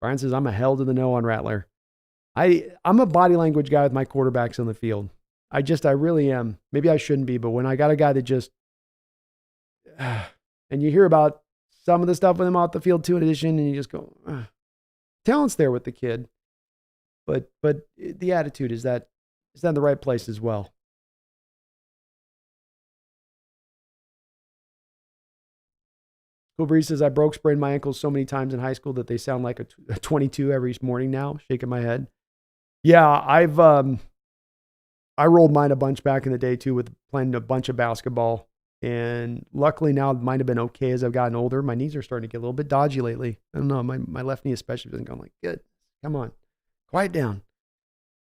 S1: Brian says, I'm a hell to the no on Rattler. I'm a body language guy with my quarterbacks on the field. I really am. Maybe I shouldn't be, but when I got a guy that just, and you hear about some of the stuff with him off the field too, in addition, and you just go, talent's there with the kid, but the attitude, is that in the right place as well? Cool Breeze says, I sprained my ankles so many times in high school that they sound like a 22 every morning now, shaking my head. Yeah, I rolled mine a bunch back in the day too, with playing a bunch of basketball. And luckily now mine have been okay as I've gotten older. My knees are starting to get a little bit dodgy lately. I don't know, my left knee especially has been going like, good, come on, quiet down.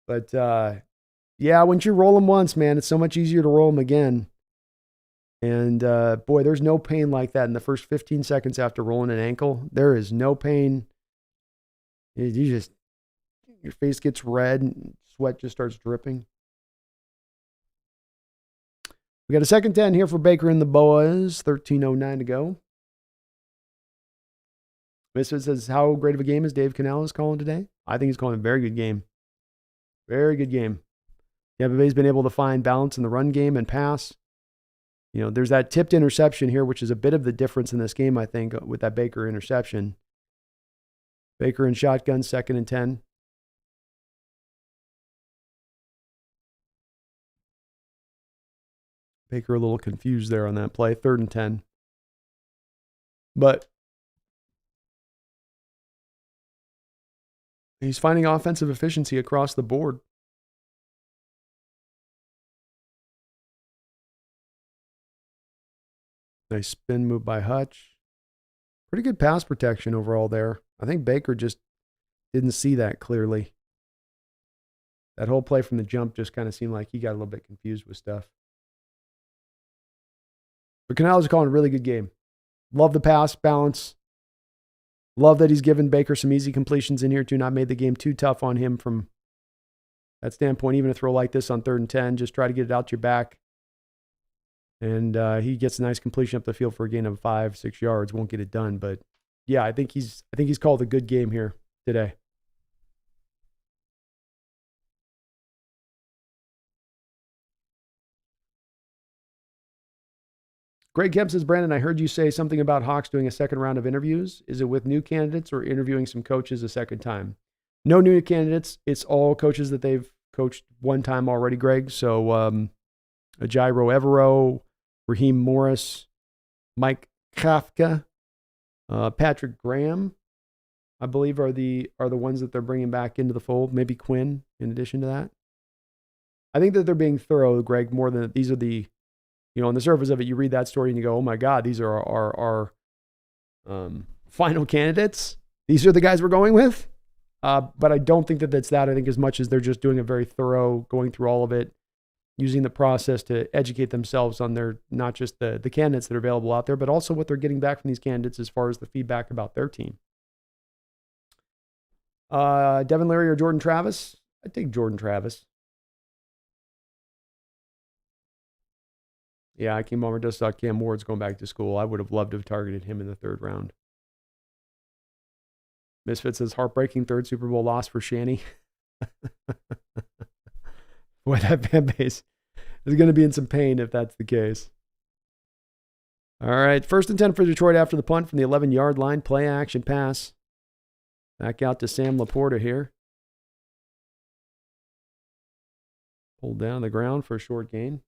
S1: But yeah, once you roll them once, man, it's so much easier to roll them again. And boy, there's no pain like that in the first 15 seconds after rolling an ankle. There is no pain. Your face gets red and sweat just starts dripping. We got a second 10 here for Baker and the Boas. 13:09 to go. Misfit says, how great of a game is Dave Canales calling today? I think he's calling a very good game. Very good game. Tampa Bay's been able to find balance in the run game and pass. You know, there's that tipped interception here, which is a bit of the difference in this game, I think, with that Baker interception. Baker in shotgun, 2nd and 10. Baker a little confused there on that play, 3rd and 10. But he's finding offensive efficiency across the board. Nice spin move by Hutch. Pretty good pass protection overall there. I think Baker just didn't see that clearly. That whole play from the jump just kind of seemed like he got a little bit confused with stuff. But Canales is calling a really good game. Love the pass balance. Love that he's given Baker some easy completions in here too, not made the game too tough on him from that standpoint. Even a throw like this on 3rd and 10, just try to get it out your back. And he gets a nice completion up the field for a gain of 5-6 yards. Won't get it done, but yeah, I think he's called a good game here today. Greg Kemp says, Brandon, I heard you say something about Hawks doing a second round of interviews. Is it with new candidates or interviewing some coaches a second time? No new candidates. It's all coaches that they've coached one time already, Greg. So Jairo Evero, Raheem Morris, Mike Kafka, Patrick Graham, I believe are the ones that they're bringing back into the fold. Maybe Quinn in addition to that. I think that they're being thorough, Greg, more than these are the, you know, on the surface of it, you read that story and you go, oh my God, these are our final candidates. These are the guys we're going with. But I don't think that that's that. I think as much as they're just doing a very thorough, going through all of it, using the process to educate themselves on their, not just the candidates that are available out there, but also what they're getting back from these candidates as far as the feedback about their team. Devin Leary or Jordan Travis? I take Jordan Travis. Yeah, King Bomber does suck. Cam Ward's going back to school. I would have loved to have targeted him in the 3rd round. Misfit says, heartbreaking 3rd Super Bowl loss for Shanny. Boy, that fan base is going to be in some pain if that's the case. All right, 1st and 10 for Detroit after the punt from the 11-yard line. Play action pass. Back out to Sam Laporta here. Pulled down the ground for a short gain.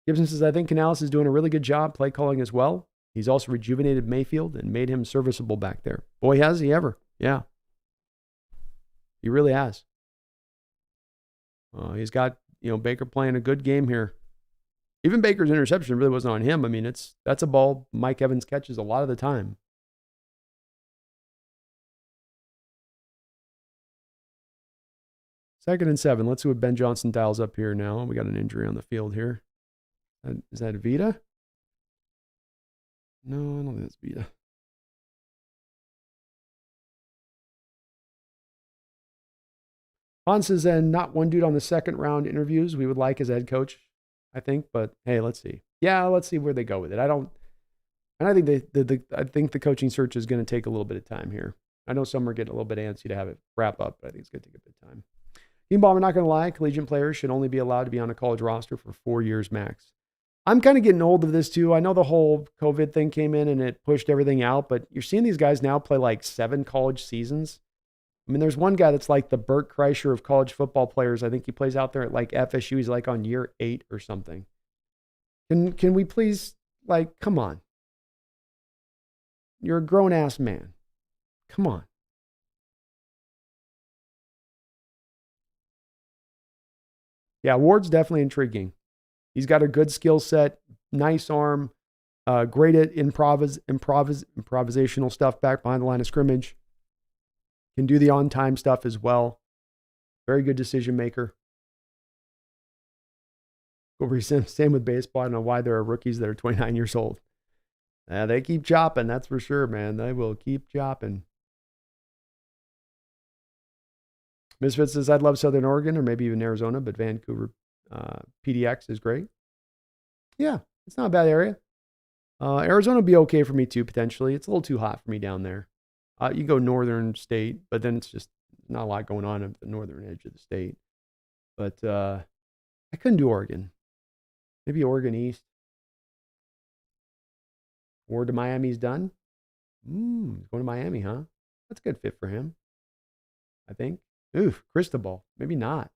S1: Gibson says, I think Canales is doing a really good job play calling as well. He's also rejuvenated Mayfield and made him serviceable back there. Boy, has he ever. Yeah. He really has. He's got, Baker playing a good game here. Even Baker's interception really wasn't on him. I mean, that's a ball Mike Evans catches a lot of the time. Second and 7. Let's see what Ben Johnson dials up here now. We got an injury on the field here. Is that Vita? No, I don't think that's Vita. Han says, and not one dude on the second round interviews we would like as head coach, I think. But hey, let's see. Yeah, let's see where they go with it. I think the coaching search is going to take a little bit of time here. I know some are getting a little bit antsy to have it wrap up, but I think it's going to take a bit of time. Beanball, I'm not going to lie. Collegiate players should only be allowed to be on a college roster for 4 years max. I'm kind of getting old of this too. I know the whole COVID thing came in and it pushed everything out, but you're seeing these guys now play like 7 college seasons. I mean, there's one guy that's like the Bert Kreischer of college football players. I think he plays out there at like FSU. He's like on year 8 or something. Can we please, like, come on. You're a grown-ass man. Come on. Yeah, Ward's definitely intriguing. He's got a good skill set, nice arm, great at improvisational stuff back behind the line of scrimmage. Can do the on-time stuff as well. Very good decision maker. Same with baseball. I don't know why there are rookies that are 29 years old. They keep chopping, that's for sure, man. They will keep chopping. Misfit says, I'd love Southern Oregon or maybe even Arizona, but Vancouver PDX is great. Yeah, it's not a bad area. Arizona would be okay for me too, potentially. It's a little too hot for me down there. You go northern state, but then it's just not a lot going on at the northern edge of the state. But I couldn't do Oregon. Maybe Oregon East. Ward to Miami's done. Going to Miami, huh? That's a good fit for him, I think. Oof, Cristobal. Maybe not.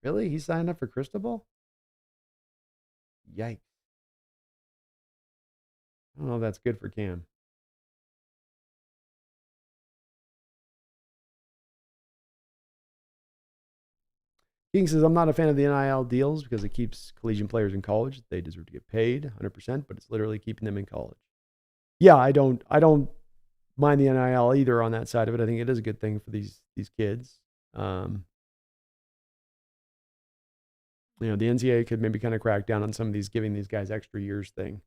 S1: Really? He signed up for Cristobal? Yikes. I don't know if that's good for Cam. King says, I'm not a fan of the NIL deals because it keeps collegiate players in college. They deserve to get paid 100%, but it's literally keeping them in college. Yeah, I don't mind the NIL either on that side of it. I think it is a good thing for these kids. The NCAA could maybe kind of crack down on some of these, giving these guys extra years thing.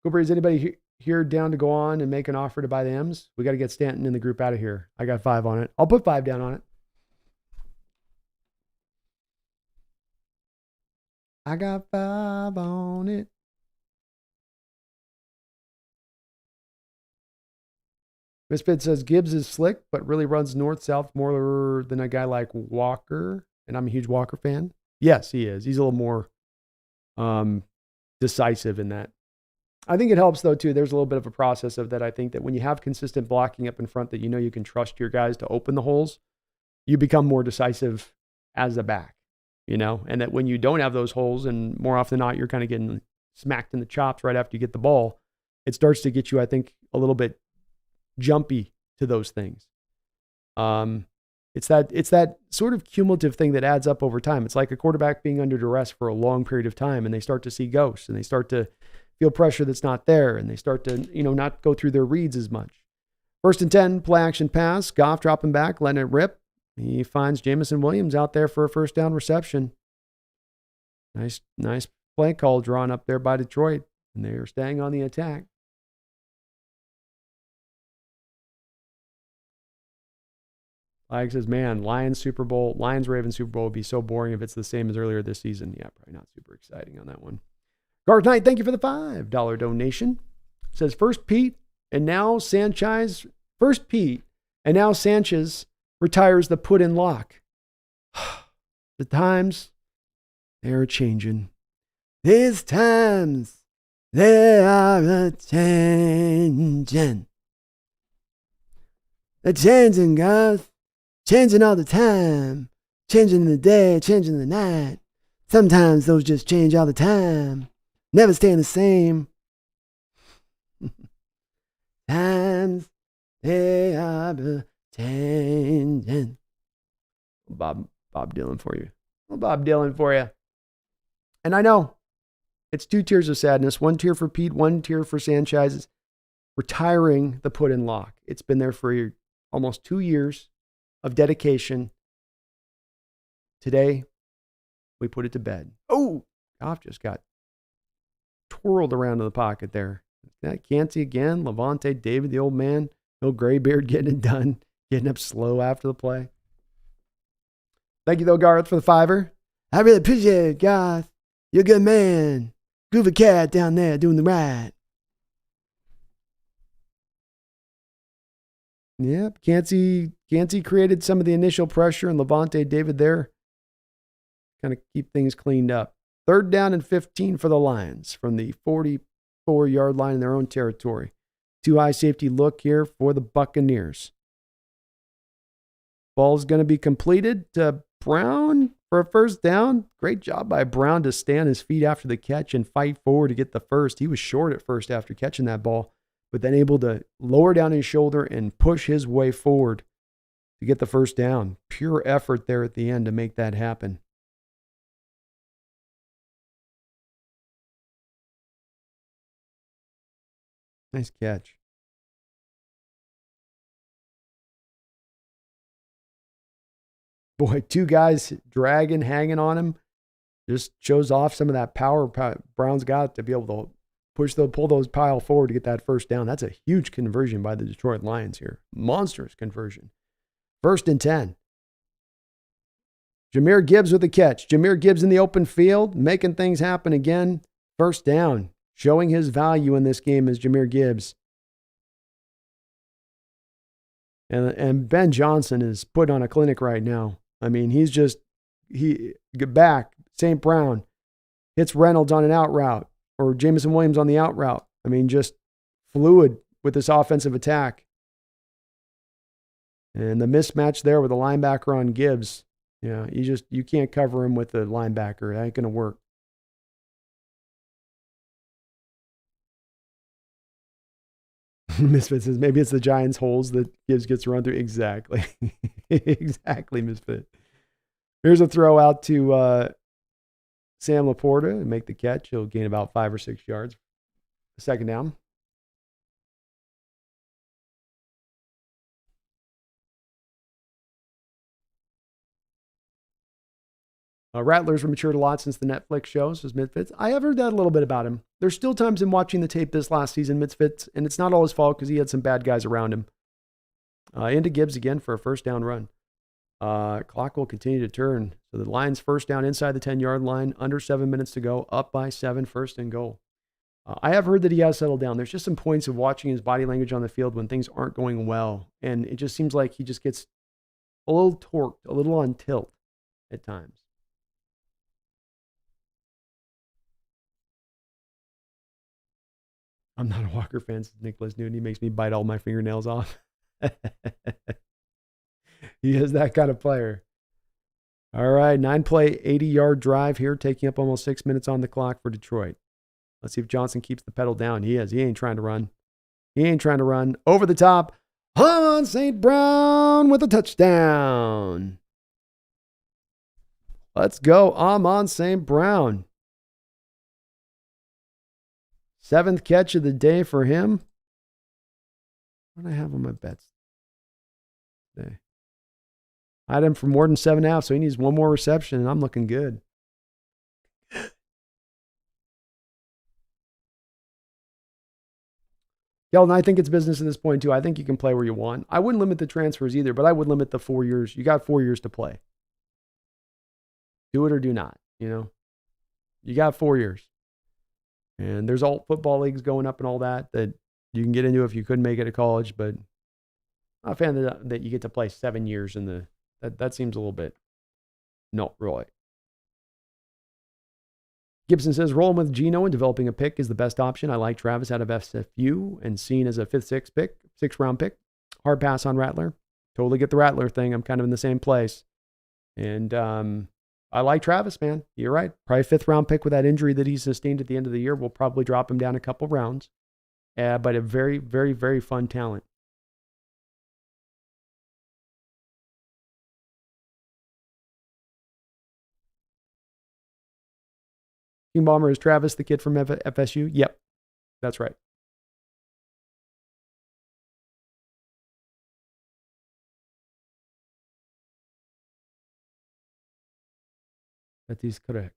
S1: Cooper, is anybody here down to go on and make an offer to buy the M's? We got to get Stanton in the group out of here. I got 5 on it. I'll put 5 down on it. I got 5 on it. Misfit says Gibbs is slick, but really runs north-south more than a guy like Walker. And I'm a huge Walker fan. Yes, he is. He's a little more decisive in that. I think it helps, though, too. There's a little bit of a process of that. I think that when you have consistent blocking up in front that you can trust your guys to open the holes, you become more decisive as a back, and that when you don't have those holes, and more often than not, you're kind of getting smacked in the chops right after you get the ball, it starts to get you, I think, a little bit jumpy to those things. It's that sort of cumulative thing that adds up over time. It's like a quarterback being under duress for a long period of time, and they start to see ghosts, and they start to feel pressure that's not there, and they start to, not go through their reads as much. 1st and 10, play action pass. Goff dropping back, letting it rip. He finds Jamison Williams out there for a first down reception. Nice play call drawn up there by Detroit, and they are staying on the attack. Lag says, man, Lions Ravens Super Bowl would be so boring if it's the same as earlier this season. Yeah, probably not super exciting on that one. Garth Knight, thank you for the $5 donation. Says first Pete and now Sanchez retires the put in lock. The times, they are changing. These times, they are a-changing. They're changing, Garth. Changing all the time. Changing the day, changing the night. Sometimes those just change all the time. Never staying the same. Times, they are changing. Bob Dylan for you. Well, Bob Dylan for you. And I know it's 2 tiers of sadness. 1 tier for Pete, 1 tier for Sanchez. Retiring the put in lock. It's been there for almost 2 years of dedication. Today, we put it to bed. Oh, Goff just got twirled around in the pocket there. That Cansey again, Levante David, the old man, no gray beard getting it done, getting up slow after the play. Thank you, though, Garth, for the $5. I really appreciate it, Garth. You're a good man. Groovy cat down there doing the right. Yep, Cansey created some of the initial pressure, and Levante David there kind of keep things cleaned up. 3rd down and 15 for the Lions from the 44-yard line in their own territory. 2 high safety look here for the Buccaneers. Ball's going to be completed to Brown for a first down. Great job by Brown to stay on his feet after the catch and fight forward to get the first. He was short at first after catching that ball, but then able to lower down his shoulder and push his way forward to get the first down. Pure effort there at the end to make that happen. Nice catch. Boy, 2 guys dragging, hanging on him. Just shows off some of that power Brown's got to be able to pull those pile forward to get that first down. That's a huge conversion by the Detroit Lions here. Monstrous conversion. 1st and 10. Jahmyr Gibbs with the catch. Jahmyr Gibbs in the open field, making things happen again. First down. Showing his value in this game is Jahmyr Gibbs. And Ben Johnson is put on a clinic right now. I mean, he get back. St. Brown hits Reynolds on an out route, or Jameson Williams on the out route. I mean, just fluid with this offensive attack. And the mismatch there with the linebacker on Gibbs. Yeah, you can't cover him with the linebacker. That ain't going to work. Misfit says maybe it's the Giants' holes that Gibbs gets run through. Exactly. Exactly, Misfit. Here's a throw out to Sam Laporta and make the catch. He'll gain about 5 or 6 yards. 2nd down. Rattler's matured a lot since the Netflix show, says Misfits. I have heard that a little bit about him. There's still times in watching the tape this last season, Misfits, and it's not all his fault because he had some bad guys around him. Into Gibbs again for a first down run. Clock will continue to turn. So the Lions first down inside the 10-yard line, under 7 minutes to go, up by 7, 1st and goal. I have heard that he has settled down. There's just some points of watching his body language on the field when things aren't going well, and it just seems like he just gets a little torqued, a little on tilt at times. I'm not a Walker fan, says Nicholas Newton. He makes me bite all my fingernails off. He is that kind of player. All right, 9-play, 80-yard drive here, taking up almost 6 minutes on the clock for Detroit. Let's see if Johnson keeps the pedal down. He is. He ain't trying to run. Over the top. On St. Brown with a touchdown. Let's go. Amon St. Brown. 7th catch of the day for him. What do I have on my bets today? I had him for more than 7.5, so he needs 1 more reception, and I'm looking good. Keldon, I think it's business at this point, too. I think you can play where you want. I wouldn't limit the transfers either, but I would limit the 4 years. You got 4 years to play. Do it or do not, You got 4 years. And there's all football leagues going up and all that you can get into if you couldn't make it to college, but I'm a fan that you get to play 7 years in that seems a little bit not really. Gibson says, rolling with Geno and developing a pick is the best option. I like Travis out of SFU and seen as a 5th, 6th round pick. Hard pass on Rattler. Totally get the Rattler thing. I'm kind of in the same place. And I like Travis, man. You're right. Probably 5th round pick with that injury that he sustained at the end of the year. We'll probably drop him down a couple rounds. But a very, very, very fun talent. King Bomber, is Travis the kid from FSU? Yep, that's right. That is correct.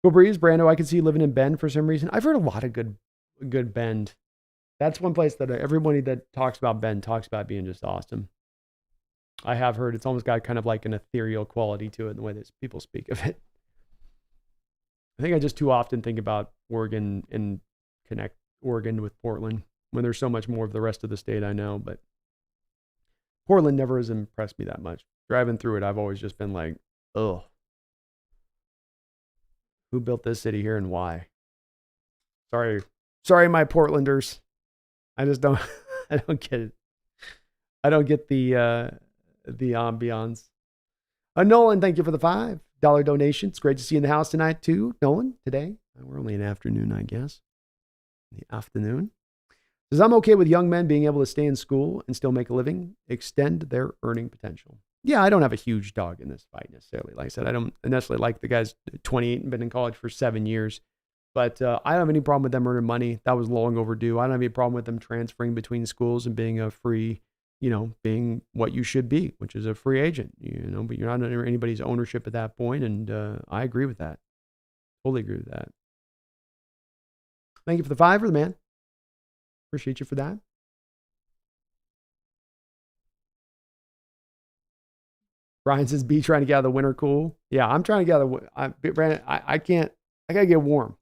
S1: Go Breeze, Brando, I could see you living in Bend for some reason. I've heard a lot of good Bend. That's one place that everybody that talks about Bend talks about being just awesome. I have heard it's almost got kind of like an ethereal quality to it in the way that people speak of it. I think I just too often think about Oregon and connect Oregon with Portland when there's so much more of the rest of the state I know. But Portland never has impressed me that much. Driving through it, I've always just been like, ugh. Who built this city here and why? Sorry, my Portlanders. I just don't. I don't get it. I don't get the ambiance. Nolan, thank you for the $5 donation. It's great to see you in the house tonight too, Nolan. Today we're only in afternoon, I guess. The afternoon. Says I'm okay with young men being able to stay in school and still make a living, extend their earning potential. Yeah, I don't have a huge dog in this fight necessarily. Like I said, I don't necessarily like the guy's 28 and been in college for 7 years. But I don't have any problem with them earning money. That was long overdue. I don't have any problem with them transferring between schools and being a free, being what you should be, which is a free agent, but you're not under anybody's ownership at that point. And I agree with that. Totally agree with that. Thank you for the $5, man. Appreciate you for that. Brian says, B trying to get out of the winter cool. Yeah, I'm trying to get out of the Brandon, I can't, I gotta get warm.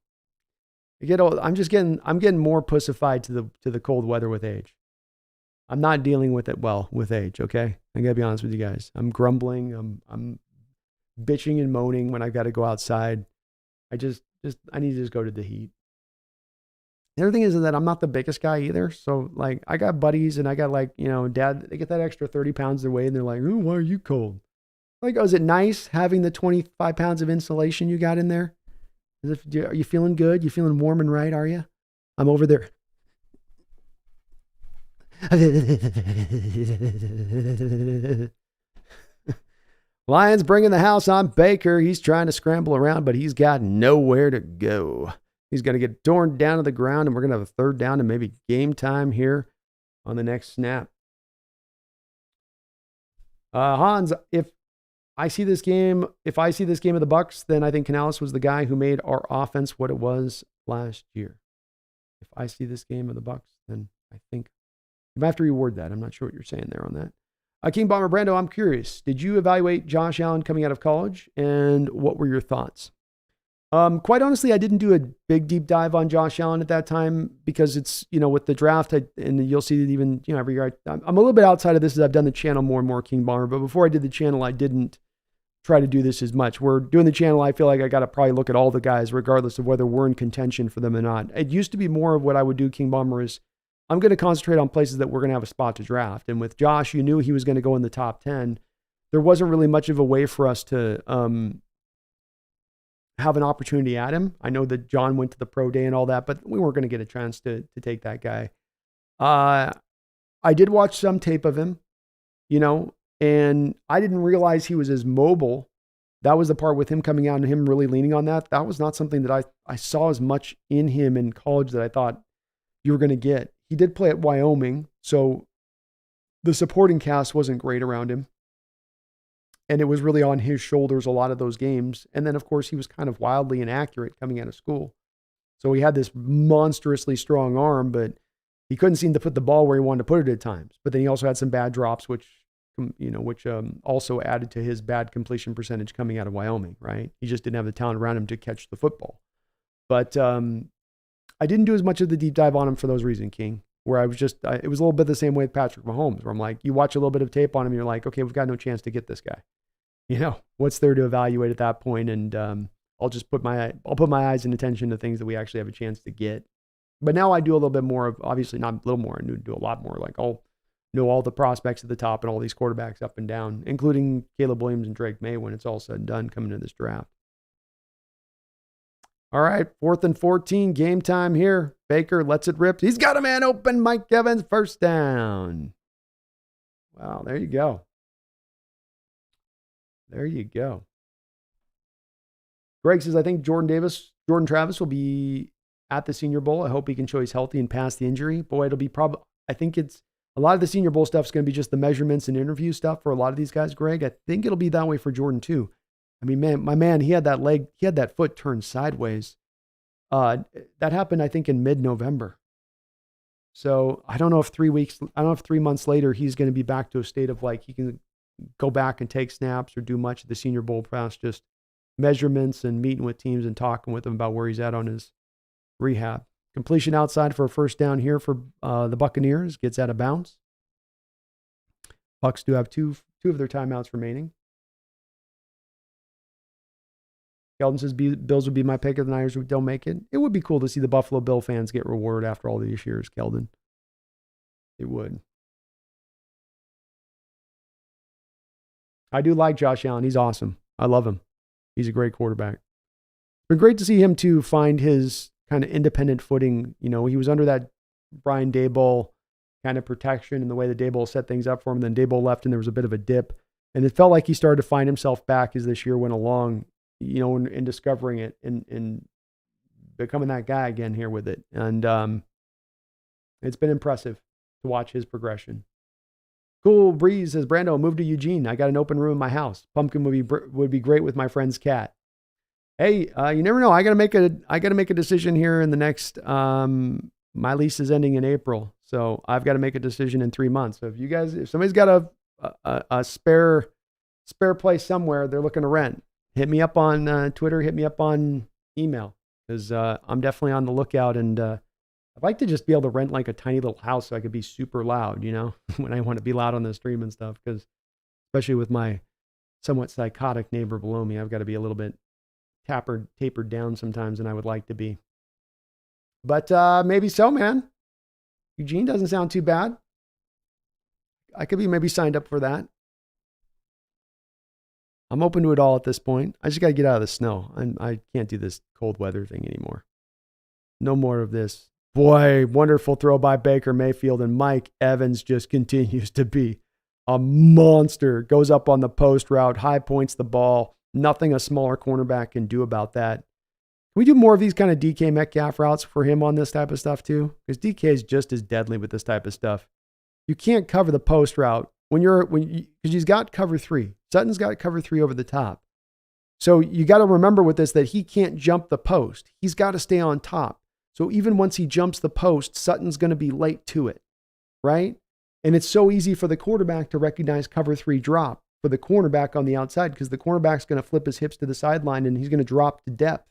S1: I'm getting more pussified to the cold weather with age. I'm not dealing with it well with age, okay? I gotta be honest with you guys. I'm grumbling, I'm bitching and moaning when I gotta go outside. I need to just go to the heat. The other thing is that I'm not the biggest guy either. So like I got buddies and I got dad, they get that extra 30 pounds their way and they're like, ooh, why are you cold? Like, oh, is it nice having the 25 pounds of insulation you got in there? Are you feeling good? You feeling warm and right, are you? I'm over there. Lions bringing the house on Baker. He's trying to scramble around, but he's got nowhere to go. He's going to get torn down to the ground, and we're going to have a third down and maybe game time here on the next snap. Hans, if I see this game of the Bucs, then I think Canales was the guy who made our offense what it was last year. If I see this game of the Bucs, then I think you might have to reword that. I'm not sure what you're saying there on that. King Bomber Brando, I'm curious. Did you evaluate Josh Allen coming out of college, and what were your thoughts? Quite honestly, I didn't do a big deep dive on Josh Allen at that time because it's, with the draft, and you'll see that even, every year, I'm a little bit outside of this as I've done the channel more and more, King Bomber, but before I did the channel, I didn't try to do this as much. We're doing the channel, I feel like I got to probably look at all the guys, regardless of whether we're in contention for them or not. It used to be more of what I would do, King Bomber, is I'm going to concentrate on places that we're going to have a spot to draft. And with Josh, you knew he was going to go in the top 10. There wasn't really much of a way for us to have an opportunity at him. I know that John went to the pro day and all that, but we weren't going to get a chance to take that guy. I did watch some tape of him, and I didn't realize he was as mobile. That was the part with him coming out and him really leaning on that. That was not something that I saw as much in him in college that I thought you were going to get. He did play at Wyoming, so the supporting cast wasn't great around him. And it was really on his shoulders a lot of those games. And then, of course, he was kind of wildly inaccurate coming out of school. So he had this monstrously strong arm, but he couldn't seem to put the ball where he wanted to put it at times. But then he also had some bad drops, which also added to his bad completion percentage coming out of Wyoming, right? He just didn't have the talent around him to catch the football. But I didn't do as much of the deep dive on him for those reasons, King, where it was a little bit the same way with Patrick Mahomes, where I'm like, you watch a little bit of tape on him, and you're like, okay, we've got no chance to get this guy. What's there to evaluate at that point? And I'll put my eyes and attention to things that we actually have a chance to get. But now I do a little bit more of, obviously not a little more, I do a lot more. Like I'll know all the prospects at the top and all these quarterbacks up and down, including Caleb Williams and Drake May when it's all said and done coming into this draft. All right, 4th and 14, game time here. Baker lets it rip. He's got a man open. Mike Evans, first down. Wow, there you go. There you go. Greg says, I think Jordan Travis will be at the Senior Bowl. I hope he can show he's healthy and pass the injury. Boy, it'll be I think it's a lot of the Senior Bowl stuff is going to be just the measurements and interview stuff for a lot of these guys, Greg. I think it'll be that way for Jordan too. I mean, man, my man, he had that foot turned sideways. That happened, I think, in mid-November. So I don't know if 3 months later, he's going to be back to a state of like, he can go back and take snaps or do much of the Senior Bowl past just measurements and meeting with teams and talking with them about where he's at on his rehab. Completion outside for a first down here for the Buccaneers. Gets out of bounds. Bucs do have two of their timeouts remaining. Keldon says Bills would be my pick if the Niners don't make it. It would be cool to see the Buffalo Bill fans get reward after all these years, Keldon. It would. I do like Josh Allen. He's awesome. I love him. He's a great quarterback. It's been great to see him to find his kind of independent footing. You know, he was under that Brian Daboll kind of protection and the way the Daboll set things up for him. Then Daboll left and there was a bit of a dip. And it felt like he started to find himself back as this year went along, you know, in discovering it and becoming that guy again here with it. And it's been impressive to watch his progression. Cool Breeze says, Brando, move to Eugene. I got an open room in my house. Pumpkin would be great with my friend's cat. Hey, you never know. I got to make a decision here in the next, my lease is ending in April. So I've got to make a decision in 3 months. So if somebody's got a spare place somewhere they're looking to rent, hit me up on Twitter, hit me up on email, because I'm definitely on the lookout. And I'd like to just be able to rent like a tiny little house so I could be super loud, you know, when I want to be loud on the stream and stuff. Because especially with my somewhat psychotic neighbor below me, I've got to be a little bit tapered down sometimes than I would like to be. But maybe so, man. Eugene doesn't sound too bad. I could be maybe signed up for that. I'm open to it all at this point. I just got to get out of the snow. I can't do this cold weather thing anymore. No more of this. Boy, wonderful throw by Baker Mayfield, and Mike Evans just continues to be a monster. Goes up on the post route, high points the ball. Nothing a smaller cornerback can do about that. Can we do more of these kind of DK Metcalf routes for him on this type of stuff too? Because DK is just as deadly with this type of stuff. You can't cover the post route because he's got cover 3. Sutton's got cover 3 over the top. So you got to remember with this that he can't jump the post. He's got to stay on top. So even once he jumps the post, Sutton's going to be late to it, right? And it's so easy for the quarterback to recognize cover 3 drop for the cornerback on the outside, because the cornerback's going to flip his hips to the sideline and he's going to drop to depth.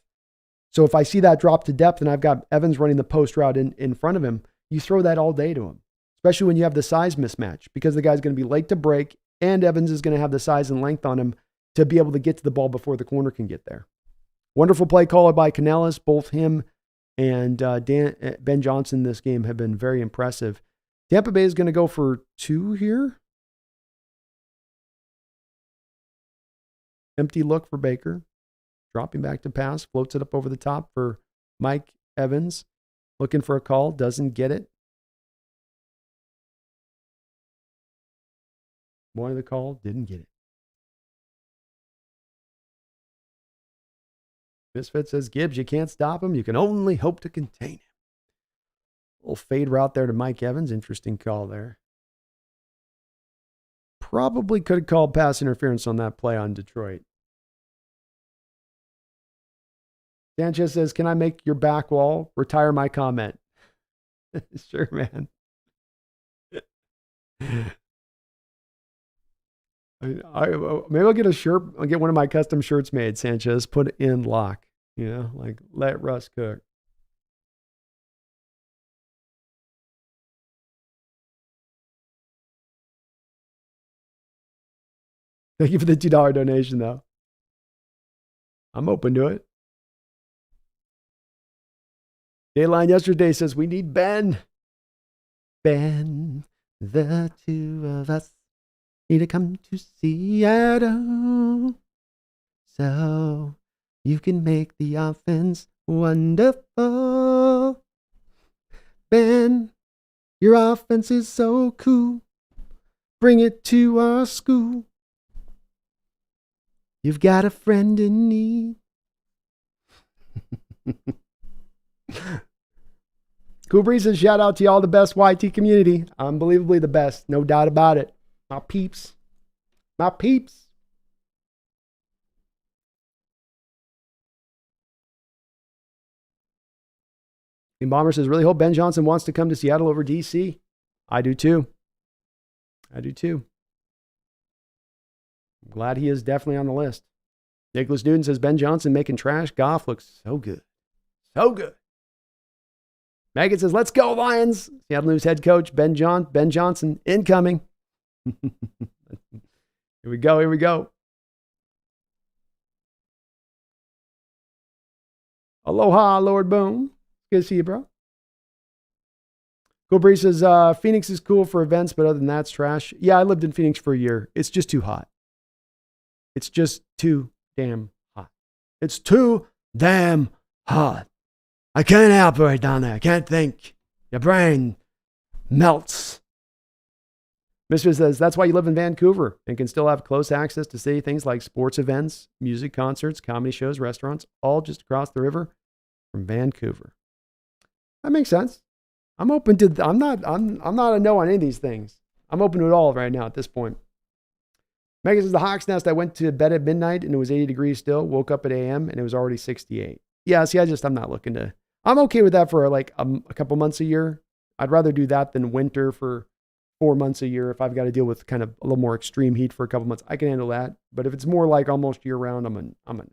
S1: So if I see that drop to depth and I've got Evans running the post route in front of him, you throw that all day to him, especially when you have the size mismatch, because the guy's going to be late to break and Evans is going to have the size and length on him to be able to get to the ball before the corner can get there. Wonderful play call by Canellis. Both him and Ben Johnson this game have been very impressive. Tampa Bay is going to go for 2 here. Empty look for Baker. Dropping back to pass. Floats it up over the top for Mike Evans. Looking for a call. Doesn't get it. Wanted the call. Didn't get it. Misfit says, Gibbs, you can't stop him. You can only hope to contain him. Little fade route there to Mike Evans. Interesting call there. Probably could have called pass interference on that play on Detroit. Sanchez says, can I make your back wall? Retire my comment. Sure, man. Maybe I'll get a shirt. I'll get one of my custom shirts made, Sanchez. Put in lock. You know, like let Russ cook. Thank you for the $2 donation, though. I'm open to it. Dayline yesterday says we need Ben. Ben, the two of us need to come to Seattle so you can make the offense wonderful. Ben, your offense is so cool. Bring it to our school. You've got a friend in need. Cool Breeze says, shout out to y'all, the best YT community. Unbelievably the best. No doubt about it. My peeps. My peeps. Team Bomber says, really hope Ben Johnson wants to come to Seattle over DC. I do too. I'm glad he is definitely on the list. Nicholas Newton says, Ben Johnson making trash golf looks so good. So good. Megan says, let's go Lions. Seattle News head coach Ben Johnson incoming. Here we go. Aloha, Lord Boone. Good to see you, bro. Cool Breeze says, Phoenix is cool for events, but other than that, it's trash. Yeah, I lived in Phoenix for a year. It's just too hot. It's just too damn hot. It's too damn hot. I can't operate down there. I can't think. Your brain melts. Mister says, that's why you live in Vancouver and can still have close access to say things like sports events, music concerts, comedy shows, restaurants, all just across the river from Vancouver. That makes sense. I'm open to, I'm not a no on any of these things. I'm open to it all right now at this point. Megan says, the Hawks Nest, I went to bed at midnight and it was 80 degrees still. Woke up at AM and it was already 68. Yeah, see, I'm not looking to, I'm okay with that for like a couple months a year. I'd rather do that than winter for 4 months a year. If I've got to deal with kind of a little more extreme heat for a couple months, I can handle that. But if it's more like almost year round, I'm a no.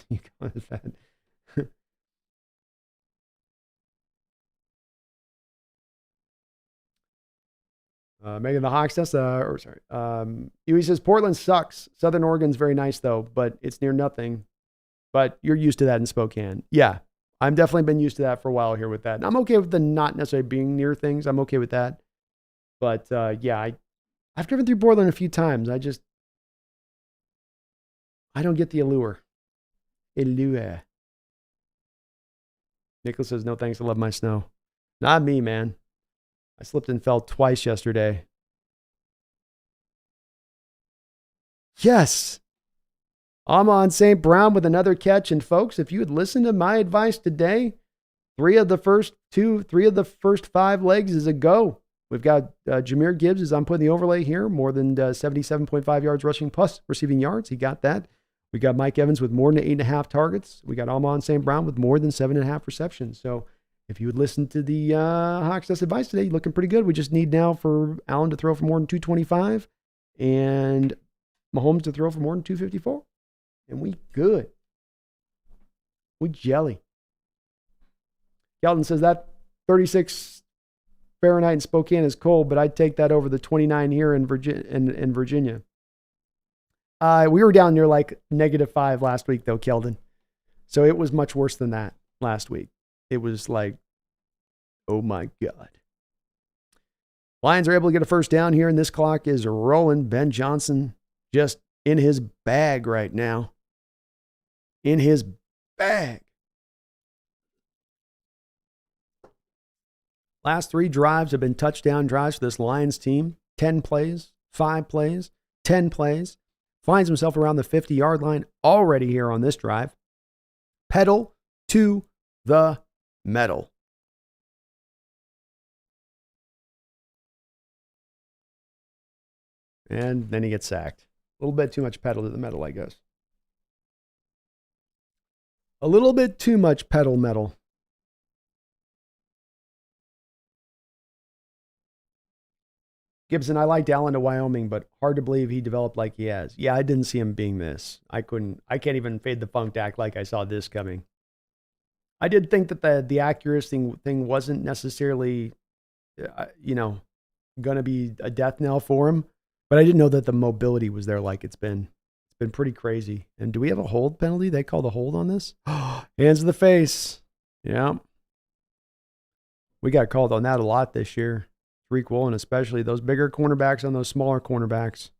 S1: You got that. Megan, the Hawks, he says, Portland sucks. Southern Oregon's very nice though, but it's near nothing. But you're used to that in Spokane. Yeah, I've definitely been used to that for a while here with that. And I'm okay with the not necessarily being near things. I'm okay with that. But yeah, I've driven through Portland a few times. I don't get the allure. Nicholas says, no thanks, I love my snow. Not me, man. I slipped and fell twice yesterday. Yes. I'm on St. Brown with another catch. And folks, if you had listened to my advice today, 3 of the first 5 legs is a go. We've got Jahmyr Gibbs, as I'm putting the overlay here, more than 77.5 yards rushing plus receiving yards. He got that. We got Mike Evans with more than 8.5 targets. We got Amon St. Brown with more than 7.5 receptions. So if you would listen to the Hawks Nest advice today, you're looking pretty good. We just need now for Allen to throw for more than 225 and Mahomes to throw for more than 254. And we good. We jelly. Kelton says that 36 Fahrenheit in Spokane is cold, but I'd take that over the 29 here in Virginia. We were down near like -5 last week, though, Keldon. So it was much worse than that last week. It was like, oh my God. Lions are able to get a first down here, and this clock is rolling. Ben Johnson just in his bag right now. In his bag. Last 3 drives have been touchdown drives for this Lions team. 10 plays, 5 plays, 10 plays. Finds himself around the 50-yard line already here on this drive. Pedal to the metal. And then he gets sacked. A little bit too much pedal to the metal, I guess. A little bit too much pedal metal. Gibson, I liked Allen to Wyoming, but hard to believe he developed like he has. Yeah, I didn't see him being this. I can't even fade the funk to act like I saw this coming. I did think that the accuracy thing wasn't necessarily, going to be a death knell for him, but I didn't know that the mobility was there like it's been. It's been pretty crazy. And do we have a hold penalty? They called a hold on this? Hands to the face. Yeah. We got called on that a lot this year. Tariq Woolen, especially those bigger cornerbacks on those smaller cornerbacks.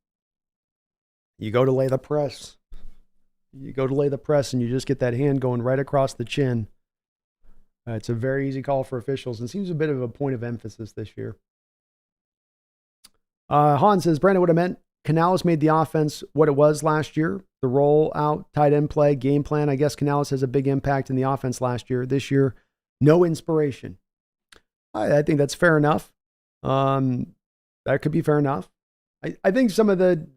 S1: You go to lay the press. And you just get that hand going right across the chin. It's a very easy call for officials and seems a bit of a point of emphasis this year. Han says, Brandon, what I meant, Canales made the offense what it was last year. The roll out, tight end play, game plan. I guess Canales has a big impact in the offense last year. This year, no inspiration. I think that's fair enough. That could be fair enough. I think some of the,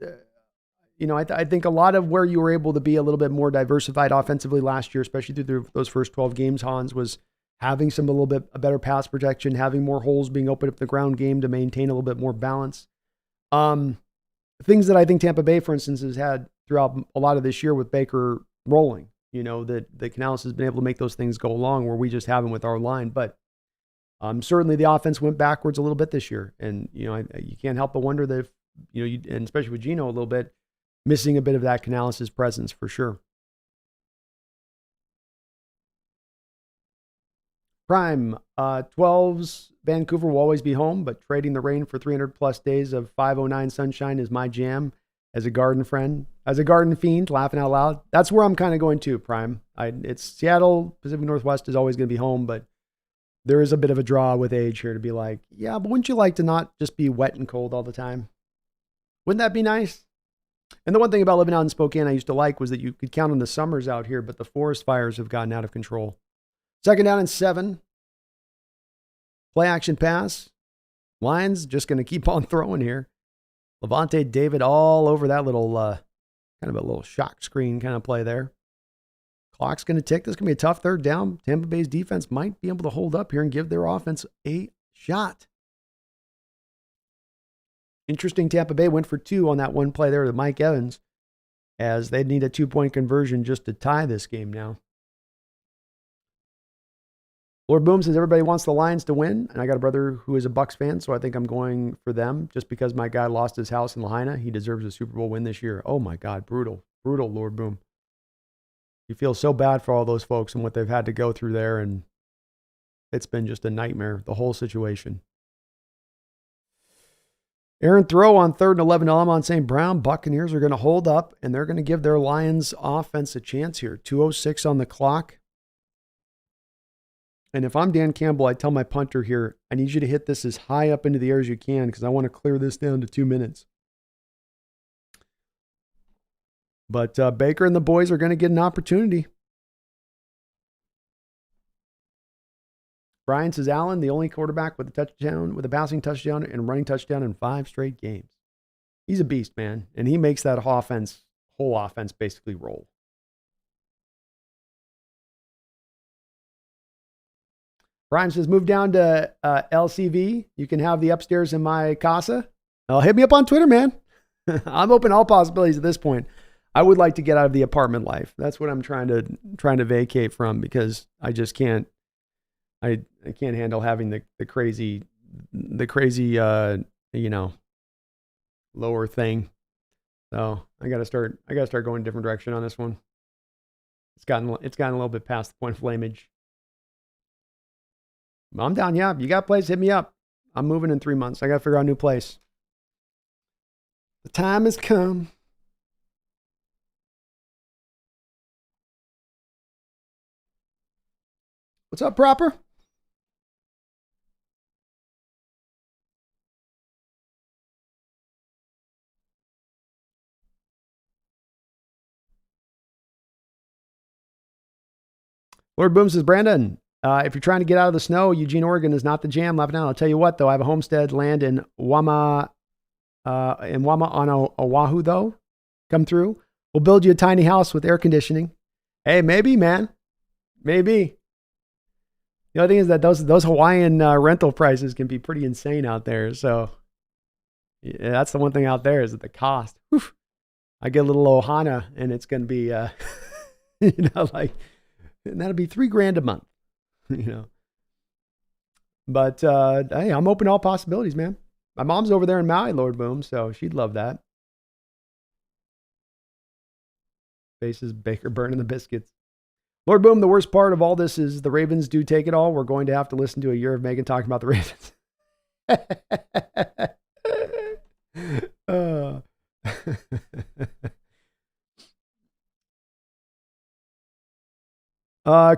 S1: I think a lot of where you were able to be a little bit more diversified offensively last year, especially through those first 12 games, Hans, was having a little bit a better pass protection, having more holes being opened up the ground game to maintain a little bit more balance. Things that I think Tampa Bay, for instance, has had throughout a lot of this year with Baker rolling, that Canales has been able to make those things go along where we just haven't with our line. But certainly the offense went backwards a little bit this year. And, you can't help but wonder that if, and especially with Geno a little bit, missing a bit of that Canales' presence for sure. Prime, 12s, Vancouver will always be home, but trading the rain for 300 plus days of 509 sunshine is my jam as a garden friend, as a garden fiend, laughing out loud. That's where I'm kind of going to, Prime. It's Seattle, Pacific Northwest is always going to be home, but there is a bit of a draw with age here to be like, yeah, but wouldn't you like to not just be wet and cold all the time? Wouldn't that be nice? And the one thing about living out in Spokane I used to like was that you could count on the summers out here, but the forest fires have gotten out of control. 2nd down and 7. Play action pass. Lions just going to keep on throwing here. Levante David all over that little, kind of a little shock screen kind of play there. Clock's going to tick. This is going to be a tough 3rd down. Tampa Bay's defense might be able to hold up here and give their offense a shot. Interesting, Tampa Bay went for 2 on that one play there to Mike Evans, as they'd need a 2-point conversion just to tie this game now. Lord Boom says everybody wants the Lions to win, and I got a brother who is a Bucs fan, so I think I'm going for them just because my guy lost his house in Lahaina. He deserves a Super Bowl win this year. Oh my God, brutal, Lord Boom. You feel so bad for all those folks and what they've had to go through there, and it's been just a nightmare, the whole situation. Aaron throw on 3rd and 11 to Lamont St. Brown. Buccaneers are going to hold up, and they're going to give their Lions offense a chance here. 2:06 on the clock. And if I'm Dan Campbell, I tell my punter here, I need you to hit this as high up into the air as you can because I want to clear this down to 2 minutes. But Baker and the boys are going to get an opportunity. Brian says, Allen, the only quarterback with a passing touchdown and running touchdown in 5 straight games. He's a beast, man. And he makes that whole offense basically roll. Brian says, move down to LCV. You can have the upstairs in my casa. Hit me up on Twitter, man. I'm open to all possibilities at this point. I would like to get out of the apartment life. That's what I'm trying to vacate from because I just can't. I can't handle having the crazy lower thing. So I gotta start going a different direction on this one. It's gotten a little bit past the point of flamage. I'm down. Yeah, you got a place, hit me up. I'm moving in 3 months. I got to figure out a new place. The time has come. What's up, Proper? Lord Boom says, Brandon, if you're trying to get out of the snow, Eugene, Oregon is not the jam. Laughing out. I'll tell you what, though. I have a homestead land in Wama on Oahu, though. Come through. We'll build you a tiny house with air conditioning. Hey, maybe, man. Maybe. The other thing is that those Hawaiian rental prices can be pretty insane out there. So yeah, that's the one thing out there is that the cost. Whew, I get a little Ohana and it's going to be, and that'll be $3,000 a month. But hey, I'm open to all possibilities, man. My mom's over there in Maui, Lord Boom, so she'd love that. Faces Baker burning the biscuits. Lord Boom, the worst part of all this is the Ravens do take it all. We're going to have to listen to a year of Megan talking about the Ravens.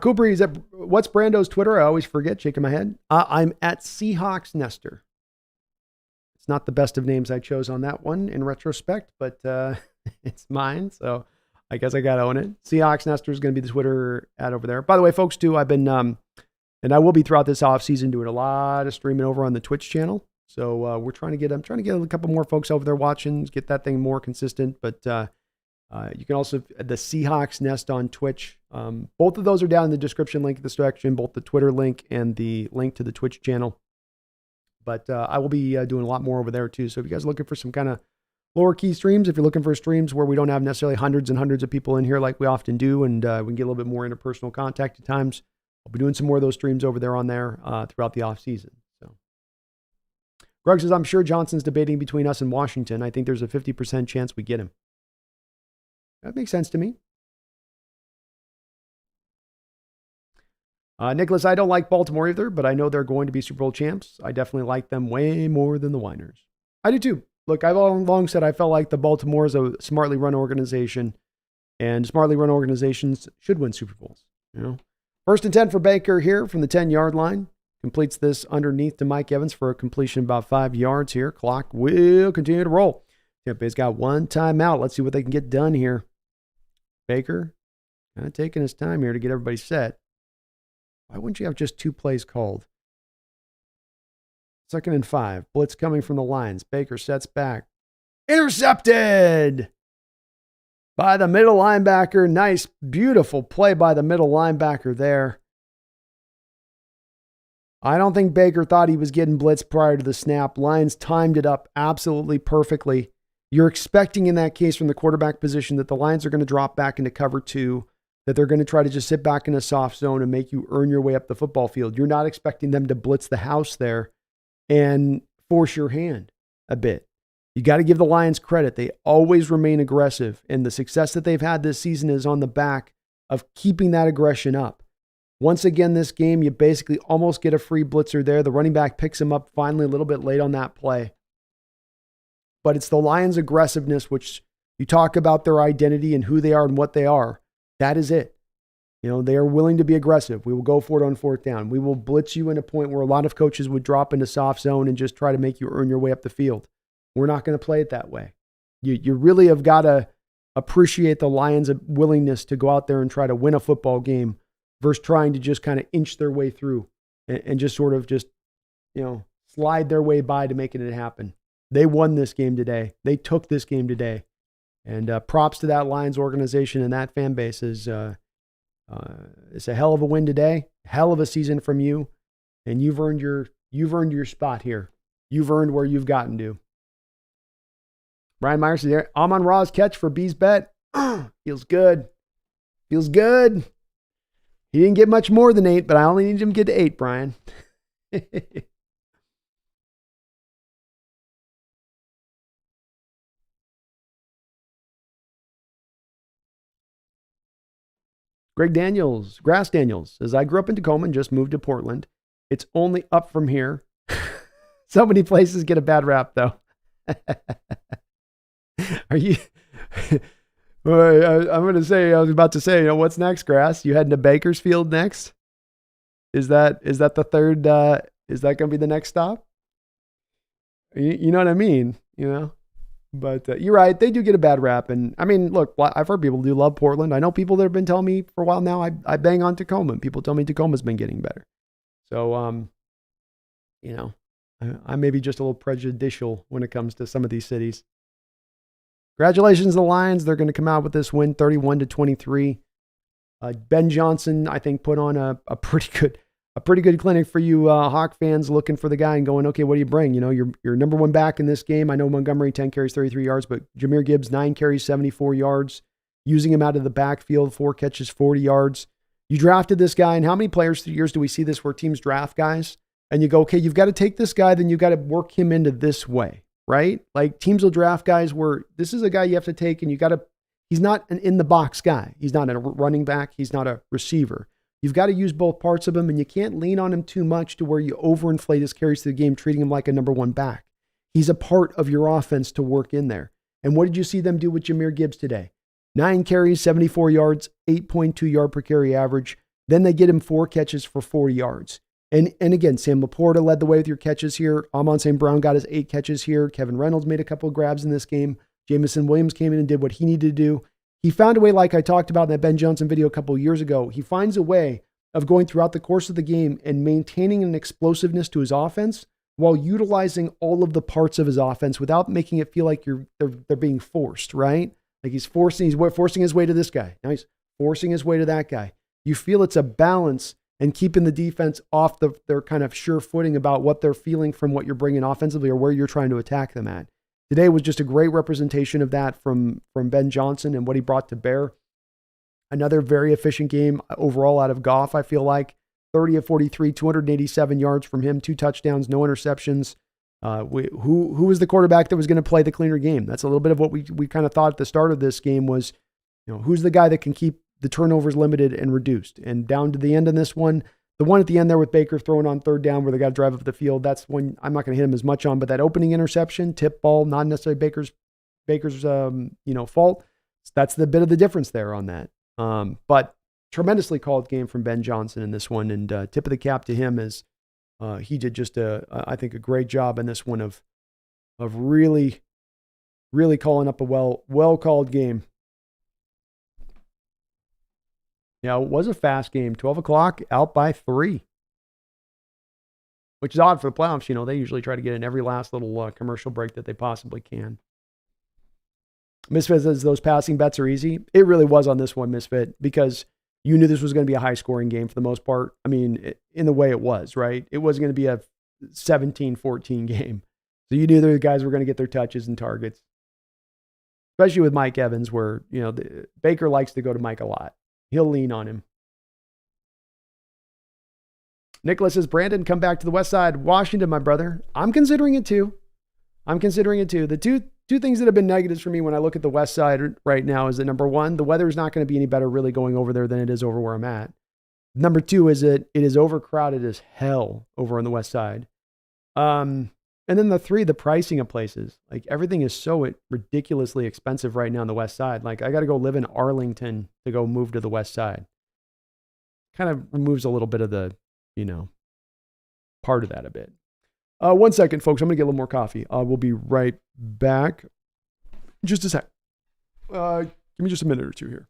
S1: Cool Breeze, what's Brando's Twitter? I always forget, shaking my head. I'm at SeahawksNester. It's not the best of names I chose on that one in retrospect, but it's mine, so I guess I got to own it. SeahawksNester is going to be the Twitter ad over there. By the way, folks, too, I've been, and I will be throughout this off season doing a lot of streaming over on the Twitch channel. So I'm trying to get a couple more folks over there watching, get that thing more consistent. But you can also, the Seahawks Nest on Twitch. Both of those are down in the description link in this direction, both the Twitter link and the link to the Twitch channel. But I will be doing a lot more over there too. So if you guys are looking for some kind of lower key streams, if you're looking for streams where we don't have necessarily hundreds and hundreds of people in here like we often do, and we can get a little bit more interpersonal contact at times, I'll be doing some more of those streams over there on there throughout the off season. So Greg says, I'm sure Johnson's debating between us and Washington. I think there's a 50% chance we get him. That makes sense to me. Nicholas, I don't like Baltimore either, but I know they're going to be Super Bowl champs. I definitely like them way more than the Winers. I do too. Look, I've all along said I felt like the Baltimore is a smartly run organization, and smartly run organizations should win Super Bowls. You know, 1st and 10 for Baker here from the 10-yard line. Completes this underneath to Mike Evans for a completion of about 5 yards here. Clock will continue to roll. Tampa Bay's got one timeout. Let's see what they can get done here. Baker kind of taking his time here to get everybody set. Why wouldn't you have just 2 plays called? 2nd and 5. Blitz coming from the Lions. Baker sets back. Intercepted by the middle linebacker. Nice, beautiful play by the middle linebacker there. I don't think Baker thought he was getting blitzed prior to the snap. Lions timed it up absolutely perfectly. You're expecting in that case from the quarterback position that the Lions are going to drop back into cover 2, that they're going to try to just sit back in a soft zone and make you earn your way up the football field. You're not expecting them to blitz the house there and force your hand a bit. You got to give the Lions credit. They always remain aggressive, and the success that they've had this season is on the back of keeping that aggression up. Once again, this game, you basically almost get a free blitzer there. The running back picks him up finally a little bit late on that play. But it's the Lions' aggressiveness, which you talk about their identity and who they are and what they are. That is it. You know, they are willing to be aggressive. We will go for it on 4th down. We will blitz you in a point where a lot of coaches would drop into soft zone and just try to make you earn your way up the field. We're not going to play it that way. You really have got to appreciate the Lions' willingness to go out there and try to win a football game versus trying to just kind of inch their way through and just sort of just, you know, slide their way by to making it happen. They won this game today. They took this game today. And props to that Lions organization and that fan base. It's a hell of a win today, hell of a season from you, and you've earned your spot here. You've earned where you've gotten to. Brian Myers is there. Amon Ra's catch for B's bet. Feels good. Feels good. He didn't get much more than 8, but I only need him to get to 8, Brian. Grass Daniels says, I grew up in Tacoma and just moved to Portland. It's only up from here. So many places get a bad rap, though. Are you? I was about to say, you know, what's next, Grass? You heading to Bakersfield next? Is that the third? Is that going to be the next stop? You know what I mean? You know? But you're right. They do get a bad rap. And I mean, look, I've heard people do love Portland. I know people that have been telling me for a while now, I bang on Tacoma. And people tell me Tacoma's been getting better. So, you know, I may be just a little prejudicial when it comes to some of these cities. Congratulations to the Lions. They're going to come out with this win, 31-23. Ben Johnson, I think, put on a pretty good clinic for you Hawk fans looking for the guy and going, okay, what do you bring? You know, you're number 1 back in this game. I know Montgomery, 10 carries, 33 yards, but Jahmyr Gibbs, 9 carries, 74 yards. Using him out of the backfield, 4 catches, 40 yards. You drafted this guy, and how many players through years do we see this where teams draft guys? And you go, okay, you've got to take this guy, then you've got to work him into this way, right? Like teams will draft guys where this is a guy you have to take, and he's not an in-the-box guy. He's not a running back. He's not a receiver. You've got to use both parts of him, and you can't lean on him too much to where you overinflate his carries to the game, treating him like a number 1 back. He's a part of your offense to work in there. And what did you see them do with Jahmyr Gibbs today? 9 carries, 74 yards, 8.2 yard per carry average. Then they get him 4 catches for 40 yards. And again, Sam Laporta led the way with your catches here. Amon St. Brown got his 8 catches here. Kevin Reynolds made a couple of grabs in this game. Jamison Williams came in and did what he needed to do. He found a way, like I talked about in that Ben Johnson video a couple of years ago. He finds a way of going throughout the course of the game and maintaining an explosiveness to his offense while utilizing all of the parts of his offense without making it feel like they're being forced, right? Like he's forcing his way to this guy. Now he's forcing his way to that guy. You feel it's a balance and keeping the defense off their kind of sure footing about what they're feeling from what you're bringing offensively or where you're trying to attack them at. Today was just a great representation of that from Ben Johnson and what he brought to bear. Another very efficient game overall out of Goff, I feel like. 30 of 43, 287 yards from him, 2 touchdowns, no interceptions. Who was the quarterback that was going to play the cleaner game? That's a little bit of what we kind of thought at the start of this game was, who's the guy that can keep the turnovers limited and reduced? And down to the end in this one, the one at the end there with Baker throwing on third down where they got to drive up the field, that's one I'm not going to hit him as much on, but that opening interception, tip ball, not necessarily Baker's fault. That's the bit of the difference there on that. But tremendously called game from Ben Johnson in this one, and tip of the cap to him as he did just I think a great job in this one of really, really calling up a well called game. Yeah, it was a fast game. 12 o'clock, out by 3, which is odd for the playoffs. They usually try to get in every last little commercial break that they possibly can. Misfit says those passing bets are easy. It really was on this one, Misfit, because you knew this was going to be a high-scoring game for the most part. I mean, in the way it was, right? It wasn't going to be a 17-14 game. So you knew the guys were going to get their touches and targets, especially with Mike Evans, where, Baker likes to go to Mike a lot. He'll lean on him. Nicholas says, Brandon, come back to the West Side. Washington, my brother. I'm considering it too. The two things that have been negatives for me when I look at the West Side right now is that, number one, the weather is not going to be any better really going over there than it is over where I'm at. Number two is that it is overcrowded as hell over on the West Side. And then the three, the pricing of places. Like everything is so ridiculously expensive right now on the West Side. Like I got to go live in Arlington to go move to the West Side. Kind of removes a little bit of the, part of that a bit. 1 second, folks. I'm going to get a little more coffee. We'll be right back. Just a sec. Give me just a minute or two here.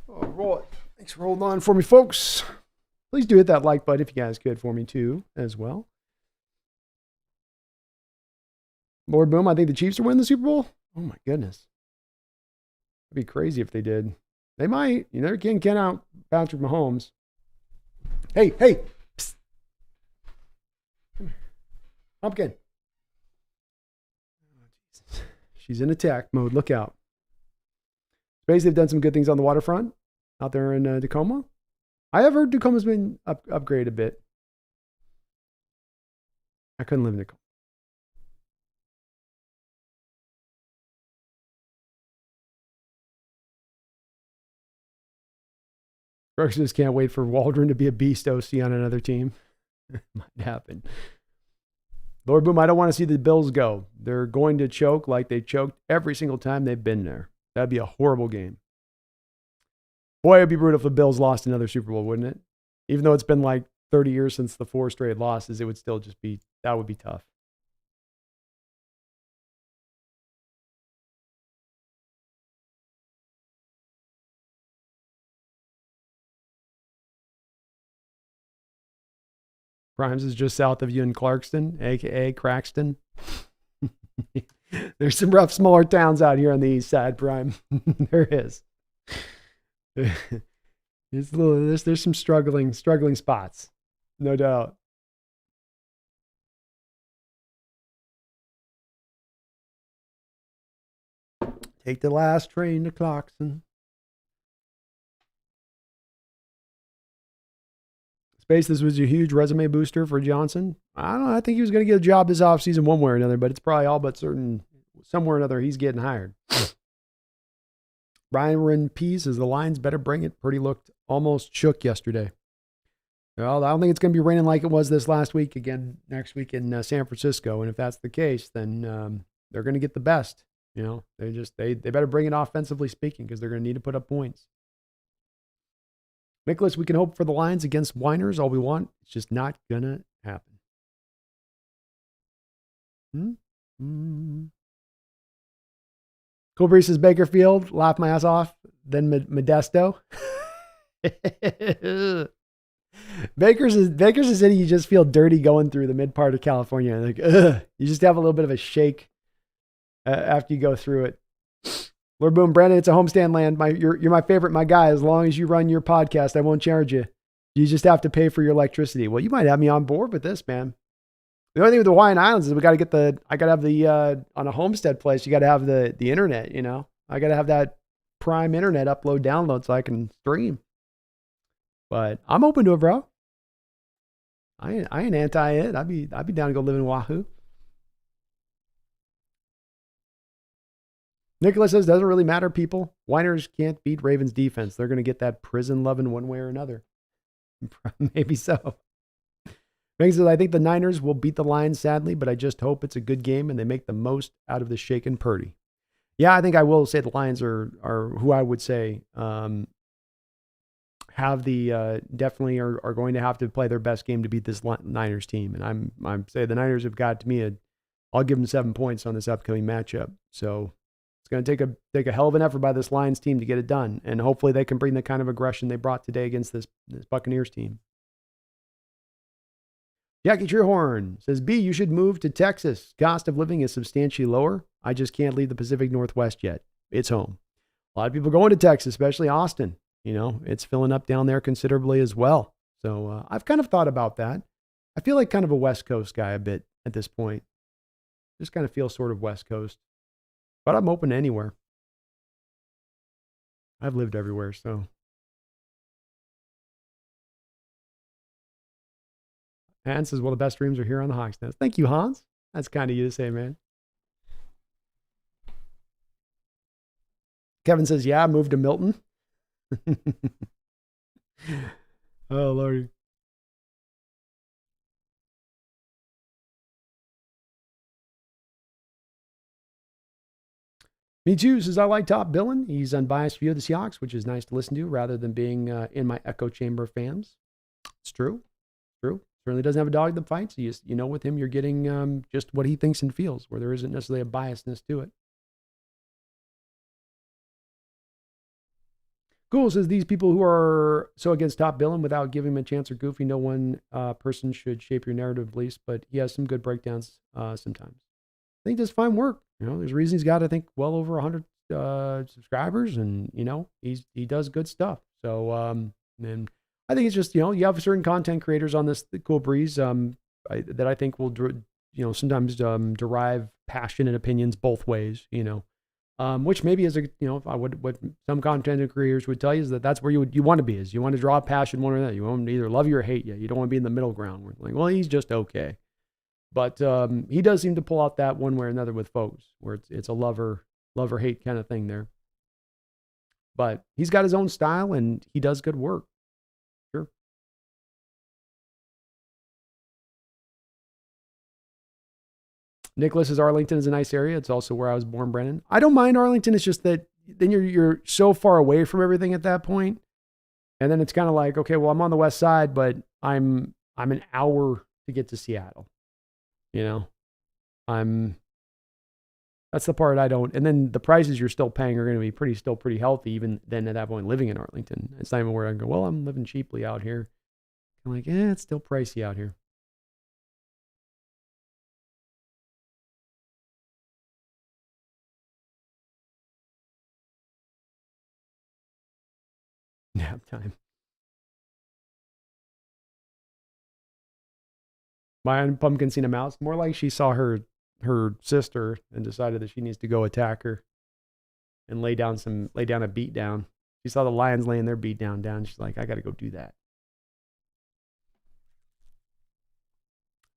S1: Oh, roll it. Thanks for holding on for me, folks. Please do hit that like button if you guys could for me too, as well. Lord Boom, I think the Chiefs are winning the Super Bowl. Oh my goodness. It'd be crazy if they did. They might. You never can count out Patrick Mahomes. Hey. Psst. Come here. Pumpkin. She's in attack mode. Look out. Basically, they've done some good things on the waterfront out there in Tacoma. I have heard Tacoma's been upgraded a bit. I couldn't live in Tacoma. Brooks just can't wait for Waldron to be a beast OC on another team. Might happen. Lord Boom, I don't want to see the Bills go. They're going to choke like they choked every single time they've been there. That'd be a horrible game. Boy, it'd be brutal if the Bills lost another Super Bowl, wouldn't it? Even though it's been like 30 years since the 4 straight losses, it would still just be, that would be tough. Primes is just south of you in Clarkston, a.k.a. Craxton. There's some rough, smaller towns out here on the east side, Prime. There is. There's some struggling spots, no doubt. Take the last train to Clarkson. Space, this was a huge resume booster for Johnson. I don't know. I think he was going to get a job this offseason one way or another, but it's probably all but certain somewhere or another he's getting hired. Brian Pease says the Lions better bring it. Purdy looked almost shook yesterday. Well, I don't think it's going to be raining like it was this last week again next week in San Francisco. And if that's the case, then they're going to get the best. You know, they better bring it offensively speaking because they're going to need to put up points. Nicholas, we can hope for the Lions against Whiners all we want. It's just not going to happen. Cool Breeze says Bakerfield, laugh my ass off, then Modesto. Baker's a city you just feel dirty going through the mid part of California. Like, you just have a little bit of a shake after you go through it. Lord Boom, Brandon, it's a homestand land. You're my favorite, my guy. As long as you run your podcast, I won't charge you. You just have to pay for your electricity. Well, you might have me on board with this, man. The only thing with the Hawaiian Islands is I got to have the, on a homestead place, you got to have the internet, you know. I got to have that prime internet upload, download so I can stream. But I'm open to it, bro. I ain't anti it. I'd be down to go live in Wahoo. Nicholas says, doesn't really matter, people. Whiners can't beat Ravens defense. They're going to get that prison loving one way or another. Maybe so. Banks says, I think the Niners will beat the Lions, sadly, but I just hope it's a good game and they make the most out of the shaken Purdy. Yeah, I think I will say the Lions are who I would say have the definitely are going to have to play their best game to beat this Niners team. And I'm saying the Niners have got to me I'll give them 7 points on this upcoming matchup. So it's going to take a hell of an effort by this Lions team to get it done. And hopefully they can bring the kind of aggression they brought today against this Buccaneers team. Jackie Treehorn says, B, you should move to Texas. Cost of living is substantially lower. I just can't leave the Pacific Northwest yet. It's home. A lot of people going to Texas, especially Austin. You know, it's filling up down there considerably as well. So I've kind of thought about that. I feel like kind of a West Coast guy a bit at this point. Just kind of feel sort of West Coast. But I'm open to anywhere. I've lived everywhere, so. Hans says, well, the best streams are here on the Hawks Nest. Thank you, Hans. That's kind of you to say, man. Kevin says, yeah, I moved to Milton. Oh, Lordy. Me too, says I like Top Billin. He's unbiased view of the Seahawks, which is nice to listen to rather than being in my echo chamber of fans. It's true. True. Certainly doesn't have a dog in the fight. So you know, with him, you're getting just what he thinks and feels, where there isn't necessarily a biasness to it. Cool says these people who are so against top billing without giving him a chance are goofy. No one person should shape your narrative beliefs, but he has some good breakdowns sometimes. I think that's fine work. There's a reason he's got, I think, well over 100 subscribers, and he does good stuff. So and I think it's just you have certain content creators on this Cool Breeze that I think will sometimes derive passion and opinions both ways. Which maybe is what some content creators would tell you is that's where you want to be, is you want to draw passion one or the other. You want to either love you or hate you. You don't want to be in the middle ground where like, well, he's just okay. But he does seem to pull out that one way or another with folks where it's a love or hate kind of thing there. But he's got his own style and he does good work. Sure. Nicholas says Arlington is a nice area. It's also where I was born, Brennan. I don't mind Arlington. It's just that then you're so far away from everything at that point. And then it's kind of like, okay, well, I'm on the west side, but I'm an hour to get to Seattle. That's the part I don't. And then the prices you're still paying are going to be still pretty healthy, even then at that point living in Arlington. It's not even where I go, well, I'm living cheaply out here. I'm like, it's still pricey out here. Nap time. My pumpkin seen a mouse. More like she saw her sister and decided that she needs to go attack her and lay down a beat down. She saw the lions laying their beat down. She's like, I got to go do that.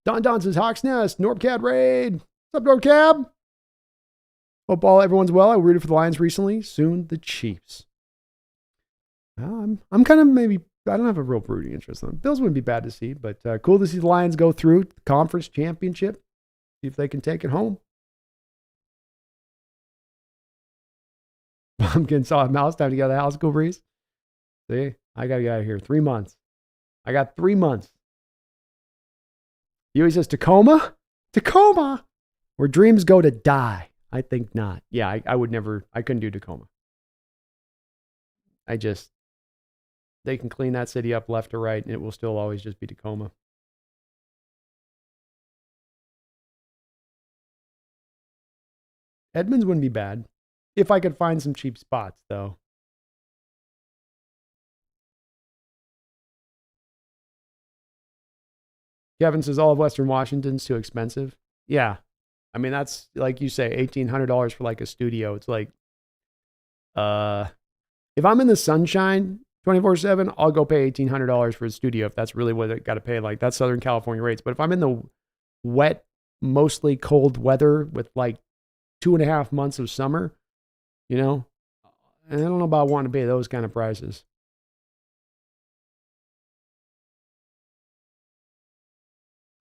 S1: Don says Hawks Nest, Norbcad raid. What's up, Norbcab? Hope everyone's well. I rooted for the Lions recently. Soon the Chiefs. I'm kind of maybe, I don't have a real rooting interest in them. Bills wouldn't be bad to see, but cool to see the Lions go through the conference championship. See if they can take it home. Pumpkin saw a mouse, time to get out of the house, Cool Breeze. See, I got to get out of here. 3 months. I got 3 months. He always says Tacoma? Tacoma! Where dreams go to die. I think not. Yeah, I would never, I couldn't do Tacoma. They can clean that city up left or right, and it will still always just be Tacoma. Edmonds wouldn't be bad. If I could find some cheap spots, though. Kevin says all of Western Washington's too expensive. Yeah. I mean, that's, like you say, $1,800 for like a studio. It's like, if I'm in the sunshine 24/7, I'll go pay $1,800 for a studio if that's really what I got to pay. Like, that's Southern California rates. But if I'm in the wet, mostly cold weather with like 2.5 months of summer, I don't know about wanting to pay those kind of prices.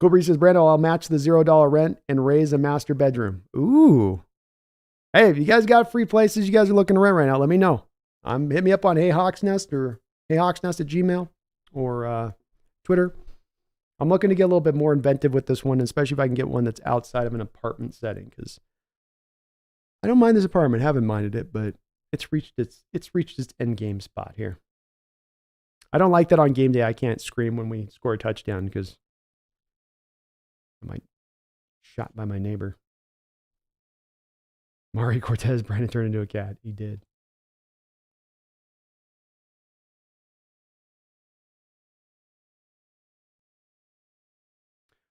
S1: Cobra says, Brando, I'll match the $0 rent and raise a master bedroom. Ooh. Hey, if you guys got free places you guys are looking to rent right now, let me know. Hit me up on HeyHawksNest or HeyHawksNest@gmail or Twitter. I'm looking to get a little bit more inventive with this one, especially if I can get one that's outside of an apartment setting, because I don't mind this apartment. Haven't minded it, but it's reached its end game spot here. I don't like that on game day I can't scream when we score a touchdown because I might shot by my neighbor. Mari Cortez, Brandon turned into a cat. He did.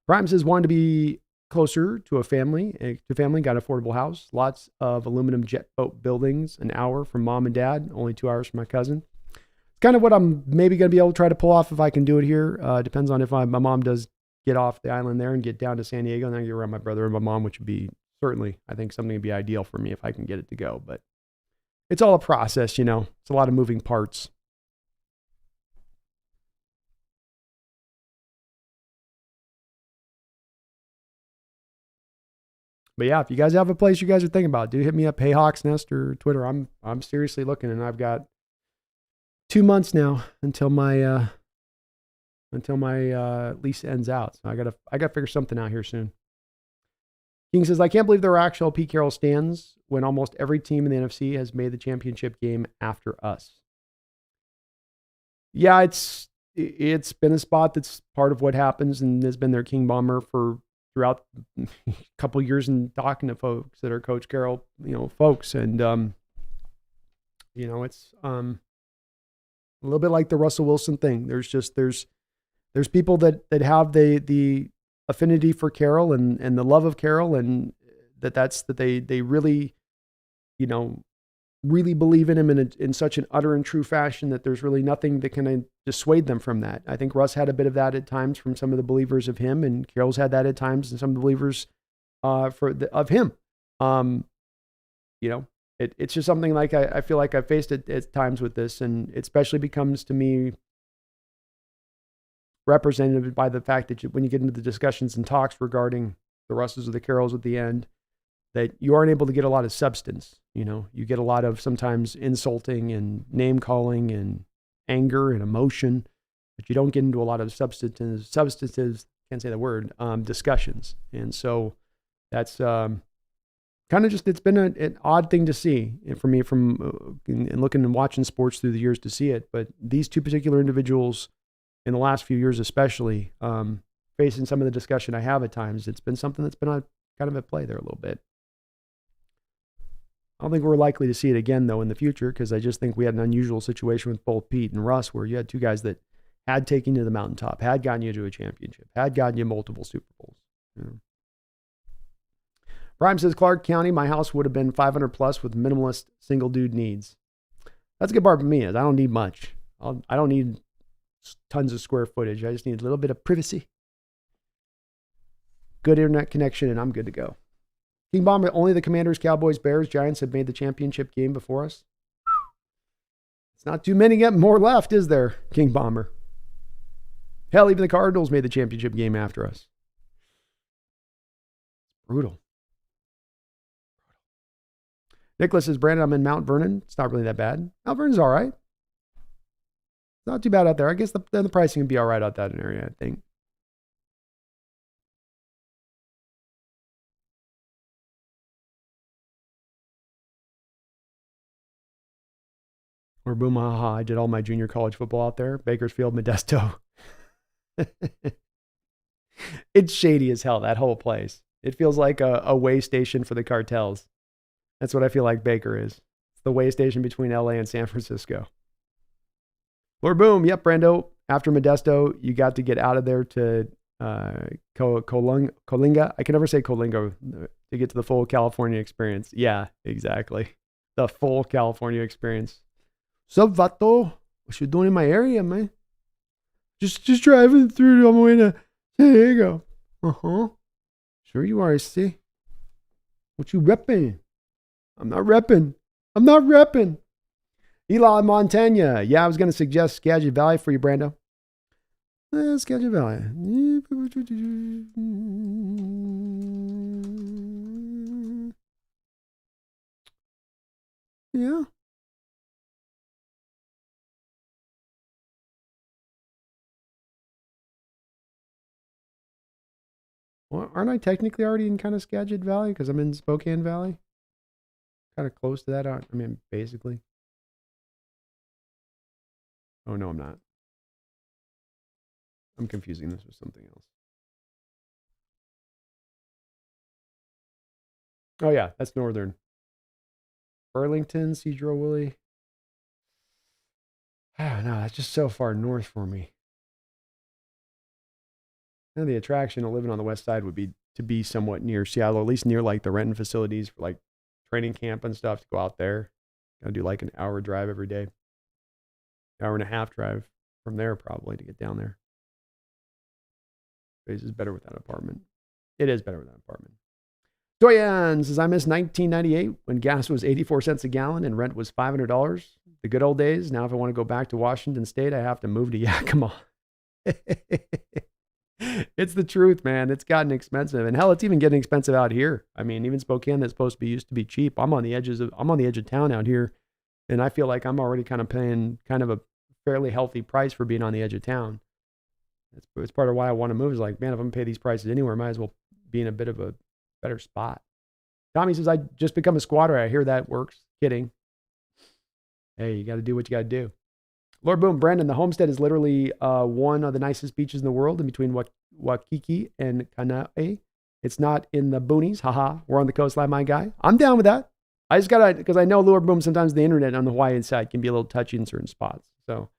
S1: Prime says, wanted to be closer to family, got an affordable house, lots of aluminum jet boat buildings, an hour from mom and dad, only 2 hours from my cousin. It's kind of what I'm maybe going to be able to try to pull off if I can do it here. Depends on if my mom does get off the island there and get down to San Diego, and then get around my brother and my mom, which would be certainly, I think, something would be ideal for me if I can get it to go. But it's all a process, It's a lot of moving parts. But yeah, if you guys have a place you guys are thinking about, do hit me up, HeyHawksNest or Twitter. I'm seriously looking, and I've got 2 months now until my lease ends out. So I gotta figure something out here soon. King says, I can't believe there are actual Pete Carroll stands when almost every team in the NFC has made the championship game after us. Yeah, it's been a spot that's part of what happens and has been their king bomber for throughout a couple of years and talking to folks that are Coach Carroll, folks. And, it's a little bit like the Russell Wilson thing. There's people that have the affinity for Carroll and the love of Carroll, and that they really, really believe in him in such an utter and true fashion that there's really nothing that can dissuade them from that. I think Russ had a bit of that at times from some of the believers of him, and Carroll's had that at times and some of the believers of him. It's just something like I feel like I've faced it at times with this, and it especially becomes to me represented by the fact that when you get into the discussions and talks regarding the Russes or the Carrolls at the end, that you aren't able to get a lot of substance. You get a lot of sometimes insulting and name calling and anger and emotion, but you don't get into a lot of substantive, can't say the word, discussions. And so that's kind of just, it's been an odd thing to see for me from and looking and watching sports through the years to see it. But these two particular individuals in the last few years, especially facing some of the discussion I have at times, it's been something that's been kind of at play there a little bit. I don't think we're likely to see it again, though, in the future, because I just think we had an unusual situation with both Pete and Russ, where you had two guys that had taken you to the mountaintop, had gotten you to a championship, had gotten you multiple Super Bowls. Prime says, Clark County, my house would have been 500 plus with minimalist single dude needs. That's a good part for me, is I don't need much. I don't need tons of square footage. I just need a little bit of privacy, good internet connection, and I'm good to go. King Bomber, only the Commanders, Cowboys, Bears, Giants have made the championship game before us. It's not too many more left, is there, King Bomber? Hell, even the Cardinals made the championship game after us. Brutal. Nicholas says, Brandon, I'm in Mount Vernon. It's not really that bad. Mount Vernon's all right. It's not too bad out there. I guess the pricing would be all right out that area, I think. Or boom, haha, I did all my junior college football out there. Bakersfield, Modesto. It's shady as hell, that whole place. It feels like a way station for the cartels. That's what I feel like Baker is. It's the way station between LA and San Francisco. Lord Boom, yep, Brando. After Modesto, you got to get out of there to Coalinga. I can never say Coalinga to get to the full California experience. Yeah, exactly. The full California experience. Sup, vato? What you doing in my area, man? Just driving through on my way to San Diego. Uh-huh. Sure you are, I see. What you repping? I'm not repping. Eli Montana. Yeah, I was going to suggest Skagit Valley for you, Brando. Skagit Valley. Yeah. Well, aren't I technically already in kind of Skagit Valley because I'm in Spokane Valley? Kind of close to that. I mean, basically. Oh, no, I'm not. I'm confusing this with something else. Oh, yeah, that's northern. Burlington, Sedro-Woolley. I don't know. That's just so far north for me. And the attraction of living on the west side would be to be somewhat near Seattle, at least near like the renting facilities for like training camp and stuff to go out there. Gotta do like an hour drive every day. Hour and a half drive from there probably to get down there. This is better with that apartment. It is better with that apartment. Doyan says, I miss 1998 when gas was 84 cents a gallon and rent was $500. The good old days. Now, if I want to go back to Washington State, I have to move to Yakima. It's the truth, man. It's gotten expensive. And hell, it's even getting expensive out here. I mean, even Spokane that's supposed to be used to be cheap. I'm on the edge of town out here. And I feel like I'm already kind of paying kind of a fairly healthy price for being on the edge of town. It's part of why I want to move is like, man, if I'm going to pay these prices anywhere, I might as well be in a bit of a better spot. Tommy says, I just become a squatter. I hear that works. Kidding. Hey, you got to do what you got to do. Lord Boom, Brandon, the Homestead is literally one of the nicest beaches in the world in between Waikiki and Kanae. It's not in the boonies. Haha. We're on the coastline, my guy. I'm down with that. I just got to, because I know Lord Boom, sometimes the internet on the Hawaiian side can be a little touchy in certain spots. So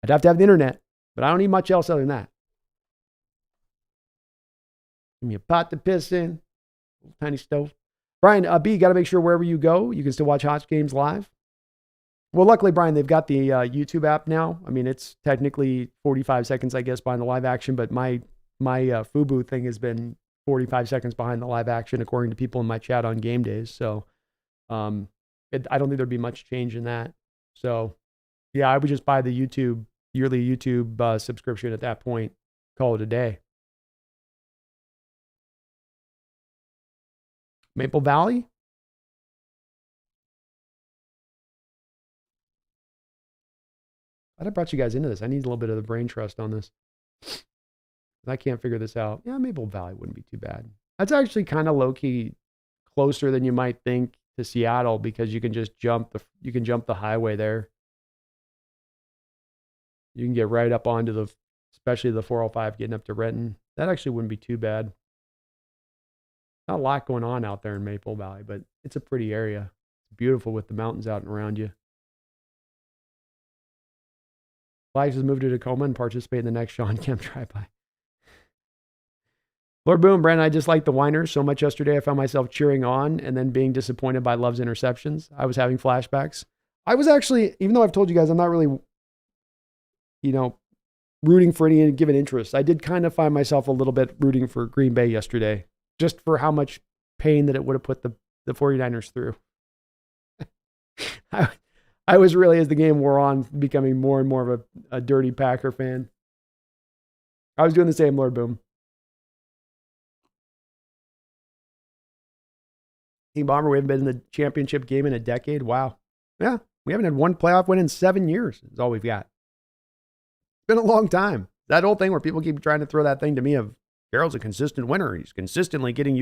S1: I'd have to have the internet, but I don't need much else other than that. Give me a pot to piss in. Little tiny stove. Brian, B, got to make sure wherever you go, you can still watch Hotch games live. Well, luckily, Brian, they've got the YouTube app now. I mean, it's technically 45 seconds, I guess, behind the live action, but my FUBU thing has been 45 seconds behind the live action, according to people in my chat on game days. So I don't think there'd be much change in that. So yeah, I would just buy the yearly YouTube subscription at that point. Call it a day. Maple Valley? I brought you guys into this. I need a little bit of the brain trust on this. I can't figure this out. Yeah, Maple Valley wouldn't be too bad. That's actually kind of low-key closer than you might think to Seattle because you can just jump the highway there. You can get right up onto especially the 405 getting up to Renton. That actually wouldn't be too bad. Not a lot going on out there in Maple Valley, but it's a pretty area. It's beautiful with the mountains out and around you. Flags has moved to Tacoma and participate in the next Sean Kemp drive-by. Lord Boom, Brandon, I just like the whiners so much yesterday. I found myself cheering on and then being disappointed by Love's interceptions. I was having flashbacks. I was actually, even though I've told you guys I'm not really, rooting for any given interest, I did kind of find myself a little bit rooting for Green Bay yesterday, just for how much pain that it would have put the 49ers through. I was really, as the game wore on, becoming more and more of a dirty Packer fan. I was doing the same, Lord Boom. Team Bomber, we haven't been in the championship game in a decade. Wow. Yeah, we haven't had one playoff win in 7 years. Is all we've got. It's been a long time. That whole thing where people keep trying to throw that thing to me of Carroll's a consistent winner. He's consistently getting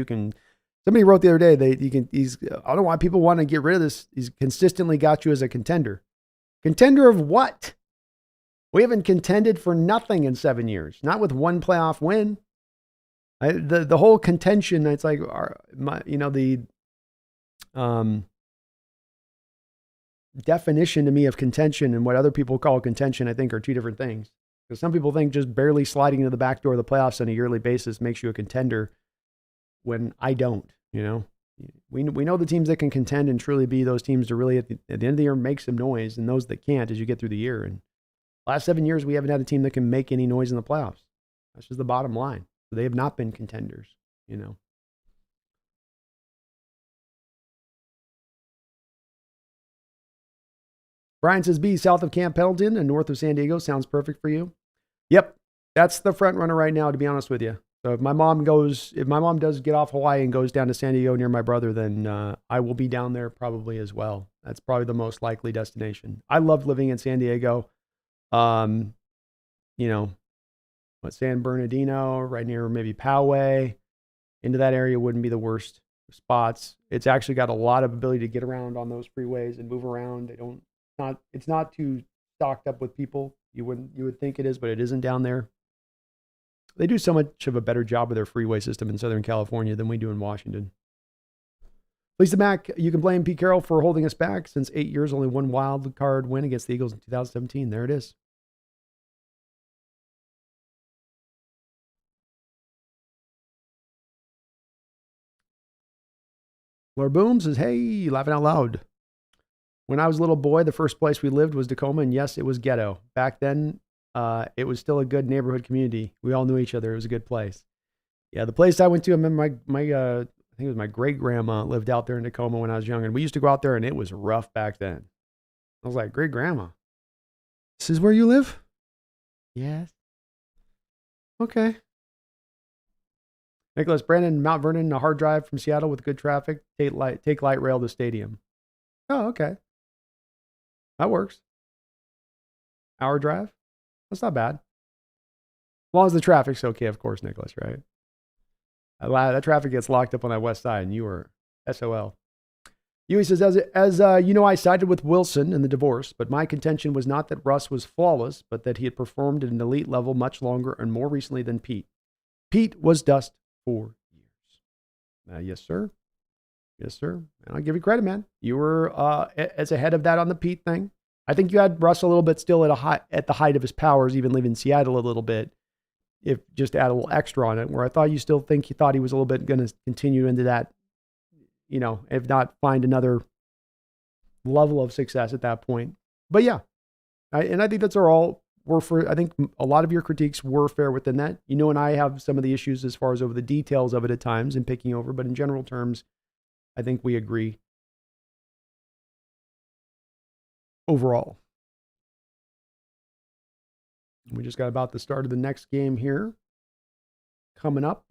S1: somebody wrote the other day, I don't know why people want to get rid of this. He's consistently got you as a contender. Contender of what? We haven't contended for nothing in 7 years. Not with one playoff win. The whole contention, it's like, the definition to me of contention and what other people call contention, I think, are two different things. Because some people think just barely sliding into the back door of the playoffs on a yearly basis makes you a contender, when I don't. We know the teams that can contend and truly be those teams to really at the end of the year make some noise, and those that can't as you get through the year. And last 7 years, we haven't had a team that can make any noise in the playoffs. That's just the bottom line. So they have not been contenders. Brian says, B, south of Camp Pendleton and north of San Diego sounds perfect for you. Yep. That's the front runner right now, to be honest with you. So if my mom does get off Hawaii and goes down to San Diego near my brother, then I will be down there probably as well. That's probably the most likely destination. I loved living in San Diego. San Bernardino, right near maybe Poway. Into that area wouldn't be the worst spots. It's actually got a lot of ability to get around on those freeways and move around. It's not too stocked up with people. You would think it is, but it isn't down there. They do so much of a better job with their freeway system in Southern California than we do in Washington. Lisa Mack, you can blame Pete Carroll for holding us back. Since 8 years, only one wild card win against the Eagles in 2017. There it is. Lord Boom says, hey, laughing out loud. When I was a little boy, the first place we lived was Tacoma, and yes, it was ghetto. Back then, it was still a good neighborhood community. We all knew each other. It was a good place. Yeah, the place I went to, I remember I think it was my great-grandma lived out there in Tacoma when I was young, and we used to go out there, and it was rough back then. I was like, great-grandma, this is where you live? Yes. Okay. Nicholas, Brandon, Mount Vernon, a hard drive from Seattle with good traffic. Take light rail to stadium. Oh, okay. That works. Hour drive? That's not bad. As long as the traffic's okay, of course, Nicholas, right? That traffic gets locked up on that west side, and you are SOL. Huey says, you know, I sided with Wilson in the divorce, but my contention was not that Russ was flawless, but that he had performed at an elite level much longer and more recently than Pete. Pete was dust for years. Yes, sir. Yes, sir. And I'll give you credit, man. You were as ahead of that on the Pete thing. I think you had Russ a little bit still at the height of his powers, even leaving Seattle a little bit, if just add a little extra on it, where I thought you thought he was a little bit going to continue into that, you know, if not find another level of success at that point. But yeah, I think that's I think a lot of your critiques were fair within that. You know, and I have some of the issues as far as over the details of it at times and picking over, but in general terms, I think we agree overall. We just got about the start of the next game here coming up.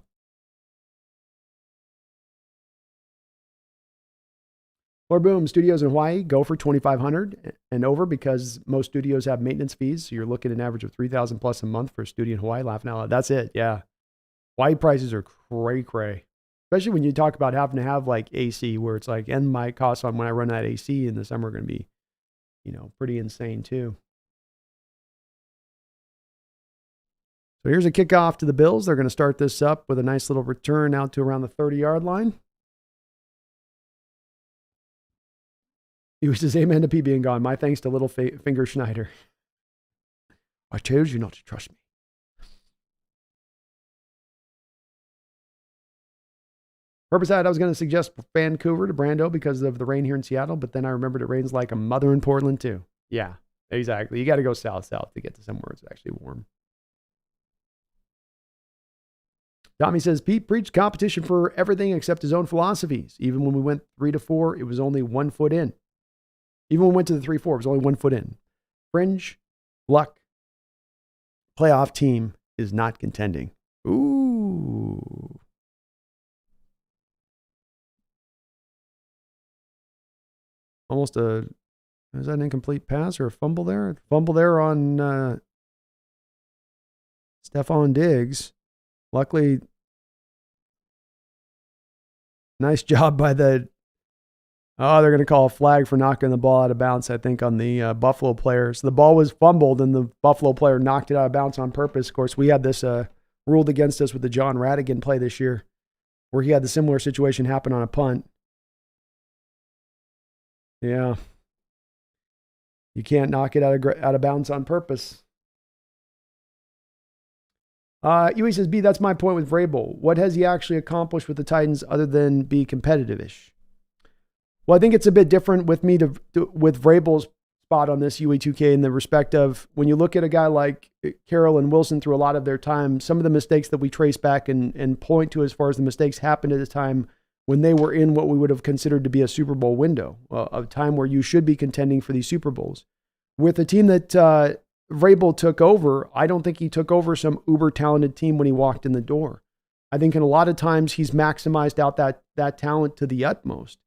S1: Lord Boom, studios in Hawaii go for $2,500 and over because most studios have maintenance fees. So you're looking at an average of $3,000 plus a month for a studio in Hawaii. Laughing out loud. That's it. Yeah. Hawaii prices are cray. Especially when you talk about having to have like AC, where it's like, and my costs on when I run that AC in the summer are going to be, you know, pretty insane too. So here's a kickoff to the Bills. They're going to start this up with a nice little return out to around the 30-yard line. He says, amen to P being gone. My thanks to Little Finger Schneider. I told you not to trust me. Purpose had I was going to suggest Vancouver to Brando because of the rain here in Seattle, but then I remembered it rains like a mother in Portland too. Yeah, exactly. You got to go south to get to somewhere it's actually warm. Tommy says, Pete preached competition for everything except his own philosophies. Even when we went 3-4, it was only 1 foot in. Even when we went to the 3-4, it was only 1 foot in. Fringe, luck, playoff team is not contending. Ooh. Almost is that an incomplete pass or a fumble there? Fumble there on Stephon Diggs. Luckily, nice job by they're going to call a flag for knocking the ball out of bounds, I think, on the Buffalo player. So the ball was fumbled, and the Buffalo player knocked it out of bounds on purpose. Of course, we had this ruled against us with the John Radigan play this year, where he had the similar situation happen on a punt. Yeah. You can't knock it out of bounds on purpose. Huey says, B, that's my point with Vrabel. What has he actually accomplished with the Titans other than be competitive-ish? Well, I think it's a bit different with me with Vrabel's spot on this UE2K in the respect of when you look at a guy like Carroll and Wilson through a lot of their time, some of the mistakes that we trace back and point to as far as the mistakes happened at a time when they were in what we would have considered to be a Super Bowl window, a time where you should be contending for these Super Bowls. With the team that Vrabel took over, I don't think he took over some uber talented team when he walked in the door. I think in a lot of times he's maximized out that talent to the utmost.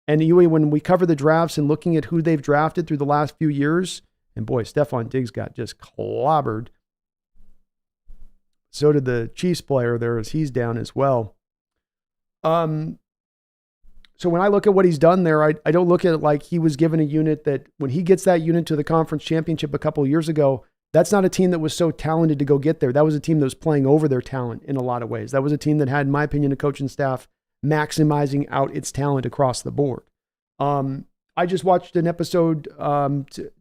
S1: And Huey, when we cover the drafts and looking at who they've drafted through the last few years, and boy, Stephon Diggs got just clobbered. So did the Chiefs player there as he's down as well. So when I look at what he's done there, I don't look at it like he was given a unit that when he gets that unit to the conference championship a couple of years ago, that's not a team that was so talented to go get there. That was a team that was playing over their talent in a lot of ways. That was a team that had, in my opinion, a coaching staff maximizing out its talent across the board. I just watched an episode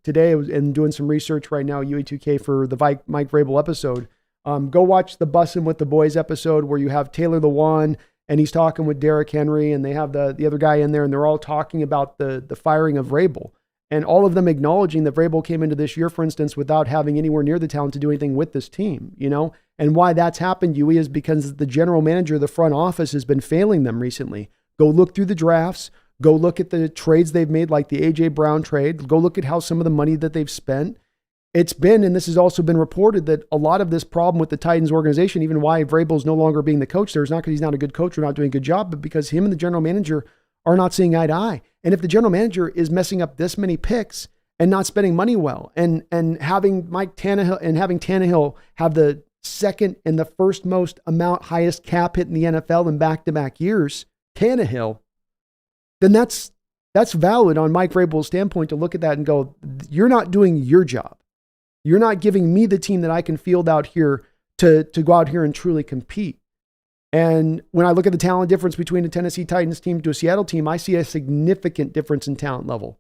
S1: today and doing some research right now, UE2K, for the Mike Vrabel episode. Go watch the Bussin' with the Boys episode where you have Taylor Lewan and he's talking with Derrick Henry and they have the other guy in there and they're all talking about the firing of Vrabel. And all of them acknowledging that Vrabel came into this year, for instance, without having anywhere near the talent to do anything with this team, you know? And why that's happened, Huey, is because the general manager, the front office, has been failing them recently. Go look through the drafts. Go look at the trades they've made, like the A.J. Brown trade. Go look at how some of the money that they've spent. It's been, and this has also been reported, that a lot of this problem with the Titans organization, even why Vrabel's no longer being the coach there, is not because he's not a good coach or not doing a good job, but because him and the general manager are not seeing eye to eye. And if the general manager is messing up this many picks and not spending money well, and having Mike Tannehill and having Tannehill have the second and the first most amount highest cap hit in the NFL in back-to-back years, Tannehill, then that's that's valid on Mike Vrabel's standpoint to look at that and go, you're not doing your job. You're not giving me the team that I can field out here to go out here and truly compete. And when I look at the talent difference between a Tennessee Titans team to a Seattle team, I see a significant difference in talent level.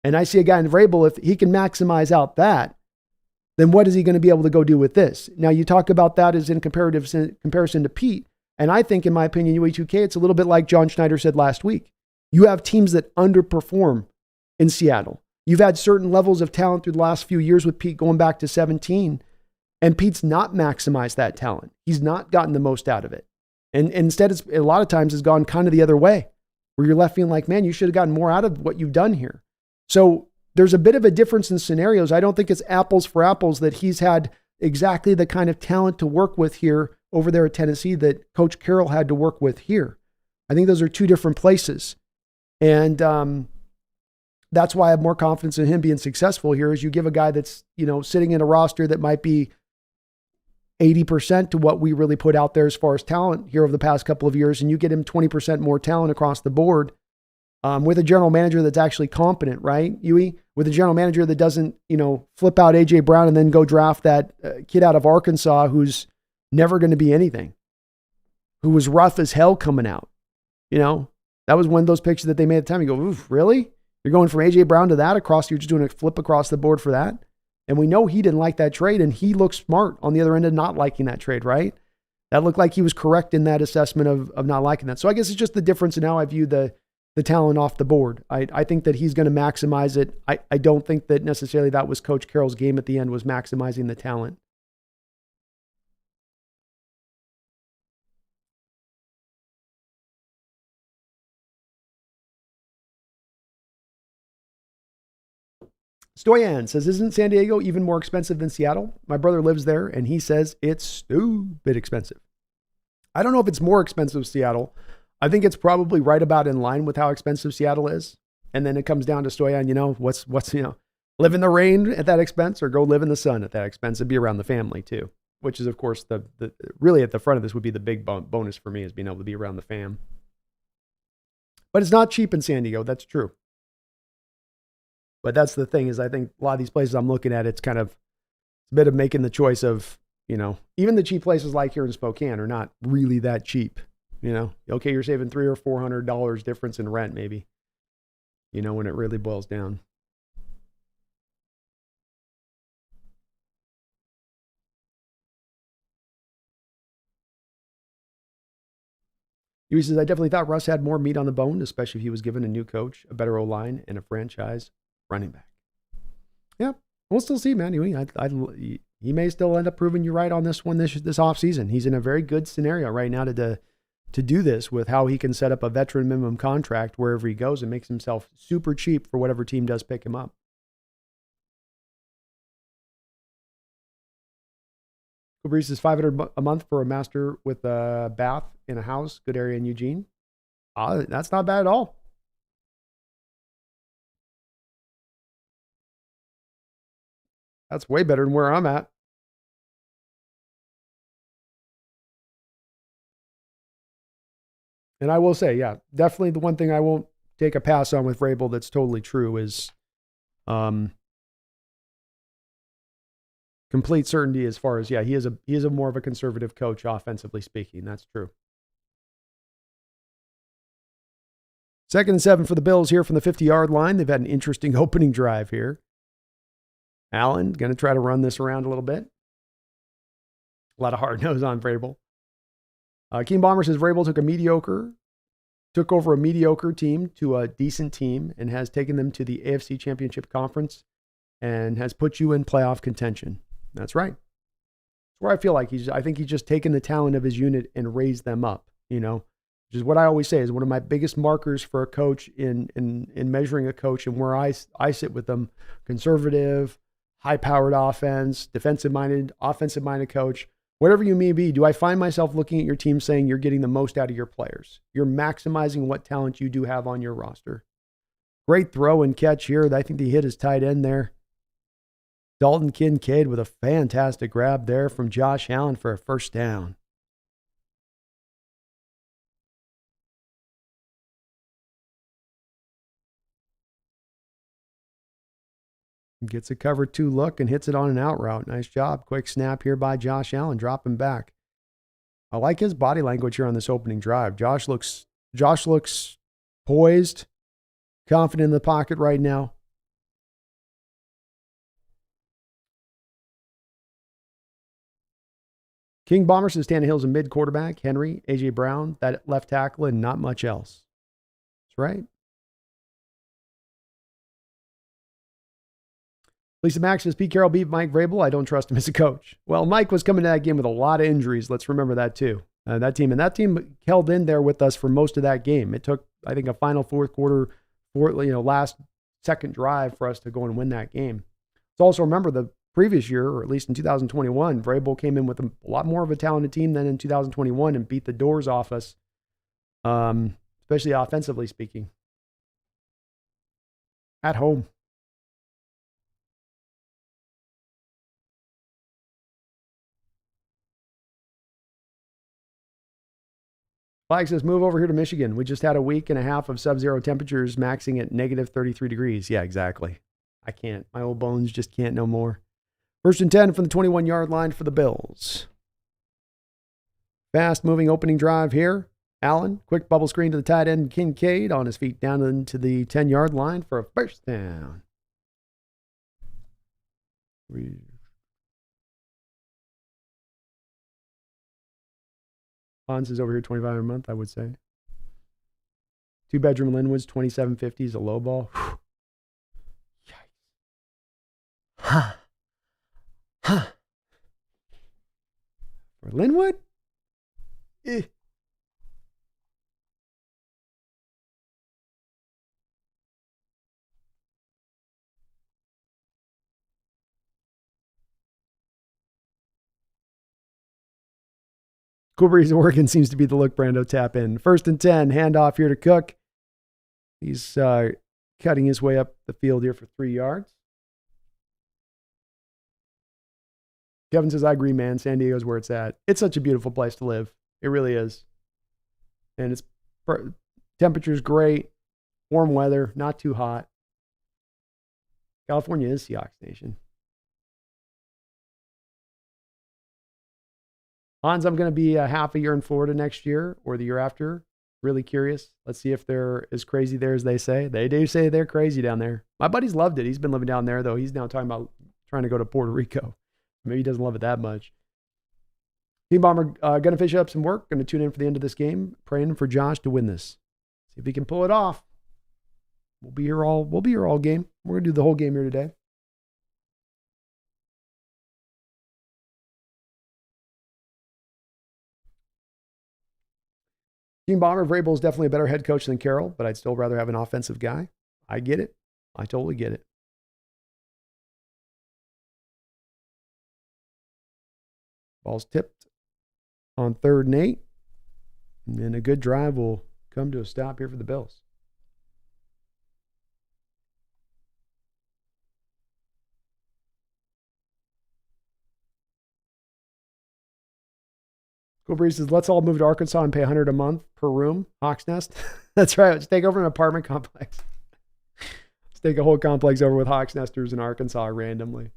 S1: And I see a guy in Vrabel, if he can maximize out that, then what is he going to be able to go do with this? Now, you talk about that as in comparison to Pete. And I think, in my opinion, UE2K, it's a little bit like John Schneider said last week. You have teams that underperform in Seattle. You've had certain levels of talent through the last few years with Pete going back to 17, and Pete's not maximized that talent. He's not gotten the most out of it. And instead, it's, a lot of times, has gone kind of the other way, where you're left feeling like, man, you should have gotten more out of what you've done here. So there's a bit of a difference in scenarios. I don't think it's apples for apples that he's had exactly the kind of talent to work with here over there at Tennessee that Coach Carroll had to work with here. I think those are two different places. And that's why I have more confidence in him being successful here, is you give a guy that's, sitting in a roster that might be 80% to what we really put out there as far as talent here over the past couple of years, and you get him 20% more talent across the board. With a general manager that's actually competent, right, Huey? With a general manager that doesn't, flip out A.J. Brown and then go draft that kid out of Arkansas who's never going to be anything, who was rough as hell coming out. That was one of those picks that they made at the time. You go, oof, really? You're going from A.J. Brown to that across, you're just doing a flip across the board for that? And we know he didn't like that trade, and he looked smart on the other end of not liking that trade, right? That looked like he was correct in that assessment of not liking that. So I guess it's just the difference in how I view the talent off the board. I think that he's going to maximize it. I don't think that necessarily that was Coach Carroll's game at the end, was maximizing the talent. Stoyan says, isn't San Diego even more expensive than Seattle? My brother lives there, and he says it's stupid expensive. I don't know if it's more expensive than Seattle. I think it's probably right about in line with how expensive Seattle is. And then it comes down to Stoyan, what's live in the rain at that expense or go live in the sun at that expense and be around the family too, which is, of course, the really at the front of this would be the big bonus for me, is being able to be around the fam. But it's not cheap in San Diego. That's true. But that's the thing, is I think a lot of these places I'm looking at, it's a bit of making the choice of, even the cheap places like here in Spokane are not really that cheap. Okay, you're saving $300 or $400 difference in rent, maybe, when it really boils down. He says, I definitely thought Russ had more meat on the bone, especially if he was given a new coach, a better O-line, and a franchise running back. Yeah, we'll still see, man. He may still end up proving you right on this one this offseason. He's in a very good scenario right now to do this, with how he can set up a veteran minimum contract wherever he goes and makes himself super cheap for whatever team does pick him up. Brees is $500 a month for a master with a bath in a house, good area in Eugene. That's not bad at all. That's way better than where I'm at. And I will say, yeah, definitely the one thing I won't take a pass on with Vrabel that's totally true is complete certainty as far as, he is a more of a conservative coach, offensively speaking. That's true. 2nd and 7 for the Bills here from the 50-yard line. They've had an interesting opening drive here. Allen going to try to run this around a little bit. A lot of hard nose on Vrabel. Keen Bomber says Vrabel took over a mediocre team to a decent team and has taken them to the AFC Championship Conference and has put you in playoff contention. That's right. That's where I feel like I think he's just taken the talent of his unit and raised them up, which is what I always say is one of my biggest markers for a coach in measuring a coach and where I sit with them: conservative, high-powered offense, defensive-minded, offensive-minded coach. Whatever you may be, do I find myself looking at your team saying you're getting the most out of your players? You're maximizing what talent you do have on your roster. Great throw and catch here. I think he hit his tight end there. Dalton Kincaid with a fantastic grab there from Josh Allen for a first down. Gets a cover 2 look and hits it on an out route. Nice job. Quick snap here by Josh Allen. Dropping back. I like his body language here on this opening drive. Josh looks poised, confident in the pocket right now. King Bomber says Tannehill's a mid quarterback. Henry, A.J. Brown, that left tackle, and not much else. That's right. Lisa Max says, Pete Carroll beat Mike Vrabel. I don't trust him as a coach. Well, Mike was coming to that game with a lot of injuries. Let's remember that too. That team held in there with us for most of that game. It took, I think, a final fourth quarter, last second drive for us to go and win that game. So also remember the previous year, or at least in 2021, Vrabel came in with a lot more of a talented team than in 2021 and beat the doors off us, especially offensively speaking. At home. Flag says, move over here to Michigan. We just had a week and a half of sub-zero temperatures maxing at negative 33 degrees. Yeah, exactly. I can't. My old bones just can't no more. 1st and 10 from the 21-yard line for the Bills. Fast-moving opening drive here. Allen, quick bubble screen to the tight end, Kincaid, on his feet down into the 10-yard line for a first down. Hans is over here, $25 a month, I would say. 2-bedroom Linwood's $27.50 is a low ball. Yikes. Huh. For Linwood? Eh. Cool Breeze Oregon seems to be the look Brando tap in. 1st and 10, handoff here to Cook. He's cutting his way up the field here for 3 yards. Kevin says, I agree, man. San Diego's where it's at. It's such a beautiful place to live. It really is. And it's temperature's great. Warm weather, not too hot. California is Seahawks Nation. Hans, I'm going to be half a year in Florida next year or the year after. Really curious. Let's see if they're as crazy there as they say. They do say they're crazy down there. My buddy's loved it. He's been living down there, though. He's now talking about trying to go to Puerto Rico. Maybe he doesn't love it that much. Team Bomber going to finish up some work. Going to tune in for the end of this game. Praying for Josh to win this. See if he can pull it off. We'll be here all game. We're going to do the whole game here today. Team Bomber, Vrabel is definitely a better head coach than Carroll, but I'd still rather have an offensive guy. I get it. I totally get it. Ball's tipped on 3rd and 8. And a good drive will come to a stop here for the Bills. Cool Breeze says, let's all move to Arkansas and pay $100 a month per room. Hawks Nest. That's right. Let's take over an apartment complex. Let's take a whole complex over with Hawks Nesters in Arkansas randomly.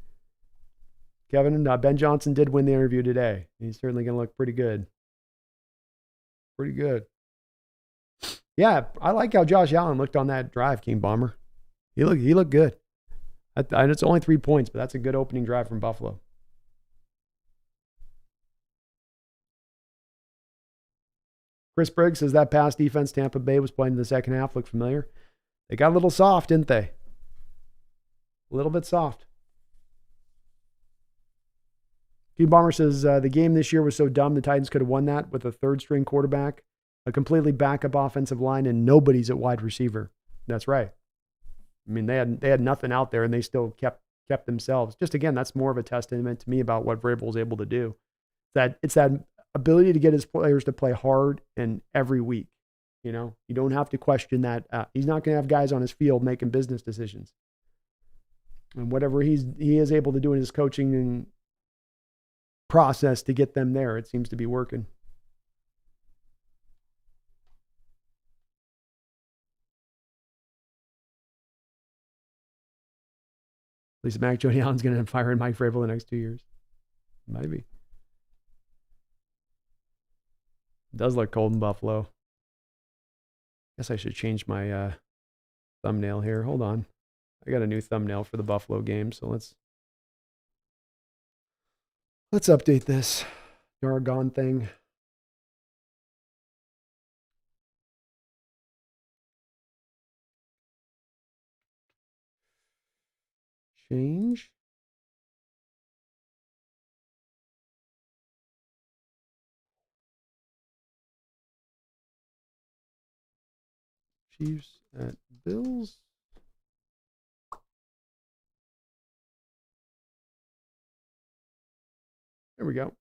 S1: Kevin, Ben Johnson did win the interview today. He's certainly going to look pretty good. Pretty good. Yeah, I like how Josh Allen looked on that drive, King Bomber. He looked good. And it's only 3 points, but that's a good opening drive from Buffalo. Chris Briggs says that pass defense Tampa Bay was playing in the second half looked familiar. They got a little soft, didn't they? A little bit soft. King Bomber says the game this year was so dumb the Titans could have won that with a 3rd-string quarterback, a completely backup offensive line, and nobody's at wide receiver. That's right. I mean, they had nothing out there, and they still kept themselves. Just again, that's more of a testament to me about what Vrabel is able to do. It's that ability to get his players to play hard and every week. You know, you don't have to question that. He's not going to have guys on his field making business decisions. And whatever he is able to do in his coaching and process to get them there, it seems to be working. least Mac Jody Allen's going to fire in Mike Vrabel the next 2 years. Maybe. It does look cold in Buffalo. Guess I should change my thumbnail here. Hold on. I got a new thumbnail for the Buffalo game, so let's update this Oregon thing. Change. Chiefs at Bills. There we go.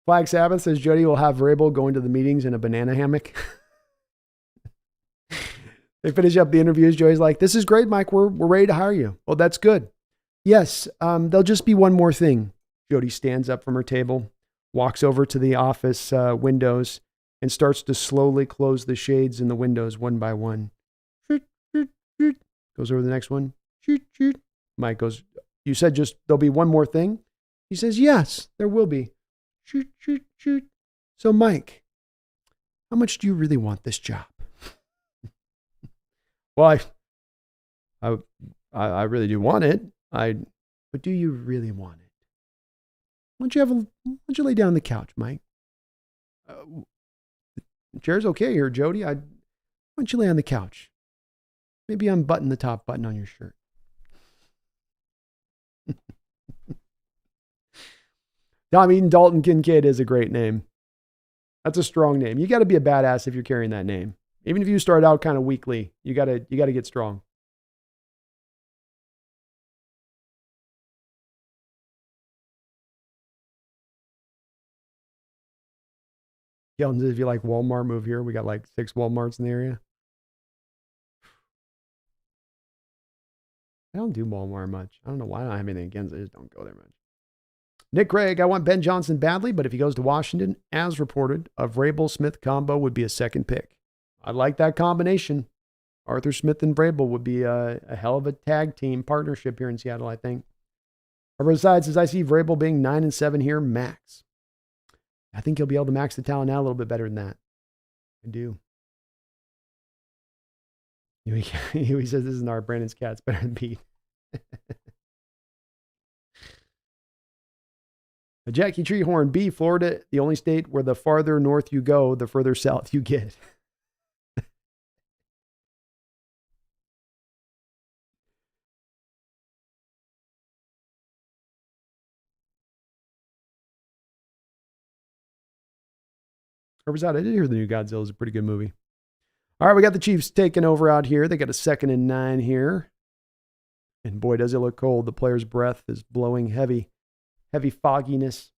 S1: Flag Sabbath says Jody will have Vrabel going to the meetings in a banana hammock. They finish up the interviews. Joey's like, "This is great, Mike. We're ready to hire you." Well, that's good. Yes, there'll just be one more thing. Jody stands up from her table, walks over to the office windows, and starts to slowly close the shades in the windows one by one. Goes over to the next one. Mike goes, "You said just there'll be one more thing?" He says, "Yes, there will be." So, Mike, how much do you really want this job? Well, I really do want it. But do you really want it? Why don't you lay down on the couch, Mike? The chair's okay here, Jody. Why don't you lay on the couch? Maybe unbutton the top button on your shirt. Tom Eaton Dalton Kincaid is a great name. That's a strong name. You got to be a badass if you're carrying that name. Even if you start out kind of weakly, you got to get strong. Kelton says, if you like Walmart, move here. We got like 6 Walmarts in the area. I don't do Walmart much. I don't know why I don't have anything against it. I just don't go there much. Nick Craig, I want Ben Johnson badly, but if he goes to Washington, as reported, a Vrabel-Smith combo would be a second pick. I like that combination. Arthur Smith and Vrabel would be a hell of a tag team partnership here in Seattle, I think. Our side says, I see Vrabel being 9-7 here, max. I think he'll be able to max the talent out a little bit better than that. I do. He says, this isn't our Brandon's cat. It's better than Pete. Jackie Treehorn, B, Florida, the only state where the farther north you go, the further south you get. I did hear the new Godzilla is a pretty good movie. All right, we got the Chiefs taking over out here. They got a 2nd and 9 here. And boy, does it look cold. The player's breath is blowing heavy fogginess.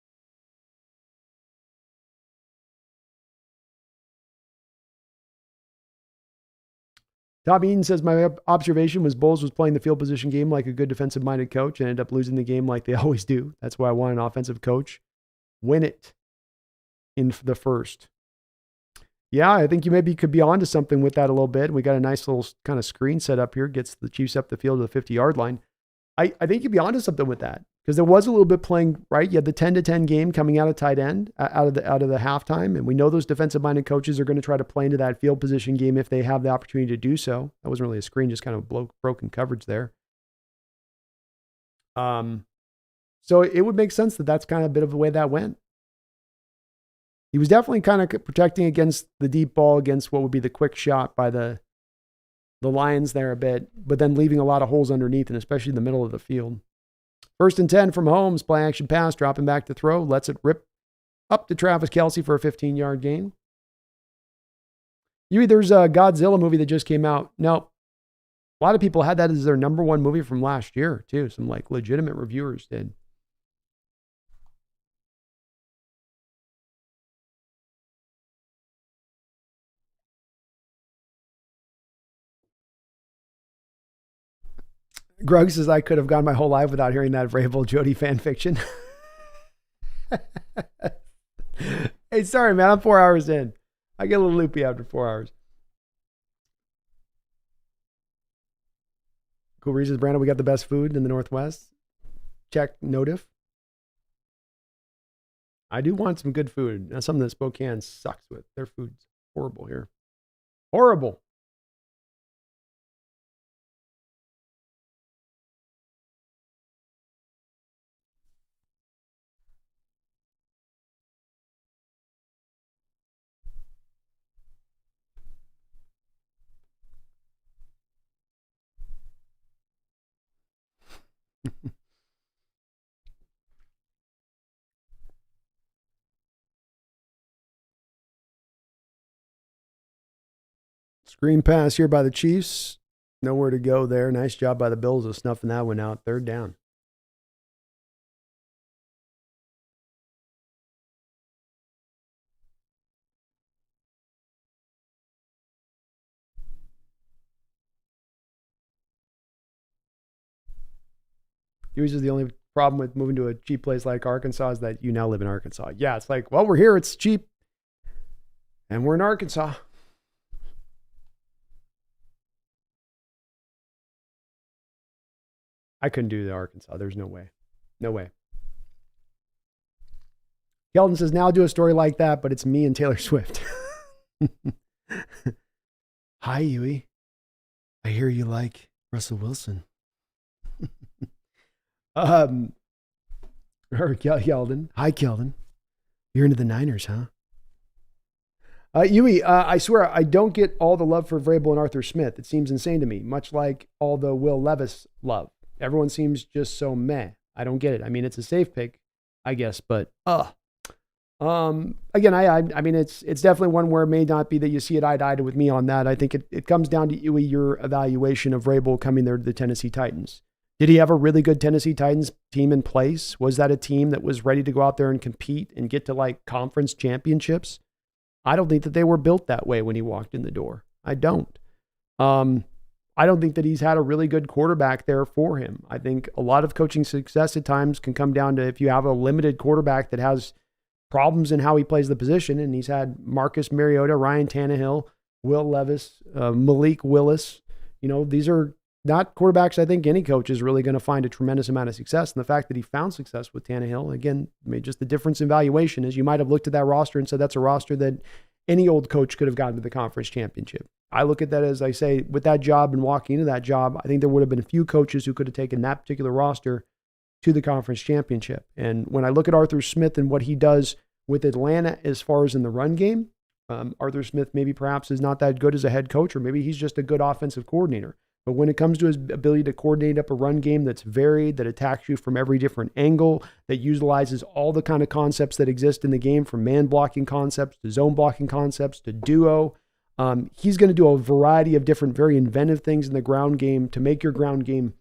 S1: Tom Eaton says, my observation was Bowles was playing the field position game like a good defensive-minded coach and ended up losing the game like they always do. That's why I want an offensive coach. Win it in the first. Yeah, I think you maybe could be onto something with that a little bit. We got a nice little kind of screen set up here. Gets the Chiefs up the field to the 50-yard line. I think you'd be onto something with that because there was a little bit playing, right? You had the 10-10 game coming out of tight end, out of the halftime. And we know those defensive-minded coaches are going to try to play into that field position game if they have the opportunity to do so. That wasn't really a screen, just kind of broken coverage there. So it would make sense that that's kind of a bit of the way that went. He was definitely kind of protecting against the deep ball, against what would be the quick shot by the Lions there a bit, but then leaving a lot of holes underneath, and especially in the middle of the field. 1st and 10 from Holmes, play action pass, dropping back to throw, lets it rip up to Travis Kelce for a 15-yard gain. There's a Godzilla movie that just came out. No, a lot of people had that as their number 1 movie from last year, too. Some like legitimate reviewers did. Grug says, I could have gone my whole life without hearing that Vrabel Jody fan fiction. Hey, sorry, man. I'm 4 hours in. I get a little loopy after 4 hours. Cool Reasons, Brandon, we got the best food in the Northwest. Check, notif. I do want some good food. That's something that Spokane sucks with. Their food's horrible here. Horrible. Screen pass here by the Chiefs. Nowhere to go there. Nice job by the Bills of snuffing that one out. Third down. Usually the only problem with moving to a cheap place like Arkansas is that you now live in Arkansas. Yeah, it's like, well, we're here. It's cheap. And we're in Arkansas. I couldn't do the Arkansas. There's no way. No way. Kelton says, now do a story like that, but it's me and Taylor Swift. Hi, Huey. I hear you like Russell Wilson. Or Keldon. Hi, Keldon. You're into the Niners, huh? Huey, I swear, I don't get all the love for Vrabel and Arthur Smith. It seems insane to me, much like all the Will Levis love. Everyone seems just so meh. I don't get it. I mean, it's a safe pick, I guess, but again, I mean, it's definitely one where it may not be that you see it eye to eye with me on that. I think it comes down to Huey, your evaluation of Vrabel coming there to the Tennessee Titans. Did he have a really good Tennessee Titans team in place? Was that a team that was ready to go out there and compete and get to like conference championships? I don't think that they were built that way when he walked in the door. I don't. I don't think that he's had a really good quarterback there for him. I think a lot of coaching success at times can come down to if you have a limited quarterback that has problems in how he plays the position, and he's had Marcus Mariota, Ryan Tannehill, Will Levis, Malik Willis. You know, these are not quarterbacks I think any coach is really going to find a tremendous amount of success. And the fact that he found success with Tannehill, again, just the difference in valuation is you might have looked at that roster and said that's a roster that any old coach could have gotten to the conference championship. I look at that as I say, with that job and walking into that job, I think there would have been a few coaches who could have taken that particular roster to the conference championship. And when I look at Arthur Smith and what he does with Atlanta as far as in the run game, Arthur Smith maybe perhaps is not that good as a head coach, or maybe he's just a good offensive coordinator. But when it comes to his ability to coordinate up a run game that's varied, that attacks you from every different angle, that utilizes all the kind of concepts that exist in the game, from man blocking concepts to zone blocking concepts to duo, he's going to do a variety of different, very inventive things in the ground game to make your ground game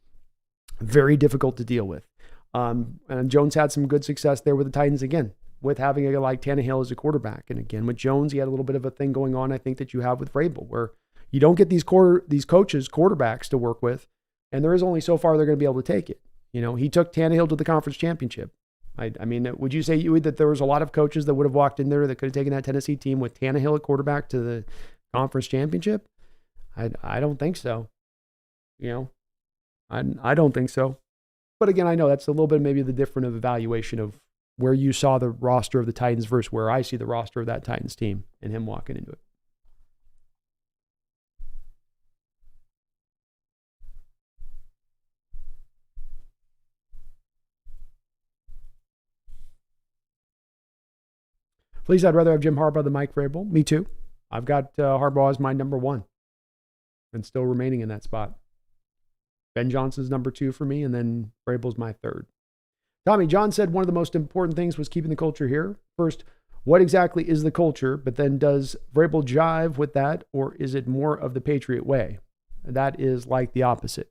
S1: very difficult to deal with. And Jones had some good success there with the Titans again, with having a guy like Tannehill as a quarterback. And again, with Jones, he had a little bit of a thing going on, I think, that you have with Vrabel, where you don't get these coaches, quarterbacks to work with, and there is only so far they're going to be able to take it. You know, he took Tannehill to the conference championship. I mean, would you say, Huey, that there was a lot of coaches that would have walked in there that could have taken that Tennessee team with Tannehill at quarterback to the conference championship? I don't think so. You know, I don't think so. But again, I know that's a little bit maybe the different of evaluation of where you saw the roster of the Titans versus where I see the roster of that Titans team and him walking into it. Please, I'd rather have Jim Harbaugh than Mike Vrabel. Me too. I've got Harbaugh as my number one and still remaining in that spot. Ben Johnson's number two for me, and then Vrabel's my third. Tommy, John said one of the most important things was keeping the culture here. First, what exactly is the culture? But then does Vrabel jive with that, or is it more of the Patriot way? That is like the opposite.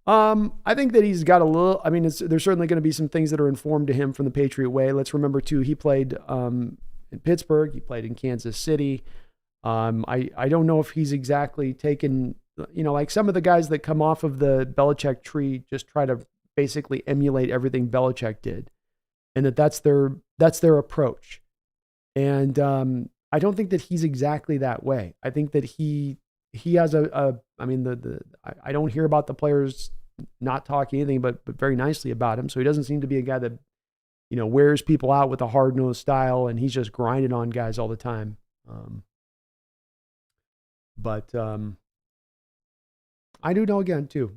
S1: I think that he's got a little, I mean, there's certainly going to be some things that are informed to him from the Patriot way. Let's remember too, he played in Pittsburgh. He played in Kansas City. I don't know if he's exactly taken, you know, like some of the guys that come off of the Belichick tree just try to basically emulate everything Belichick did, and that's their approach. And I don't think that he's exactly that way. I think that he he has I mean, I don't hear about the players not talking anything, but very nicely about him. So he doesn't seem to be a guy that, wears people out with a hard-nosed style, and he's just grinding on guys all the time. But I do know, again, too,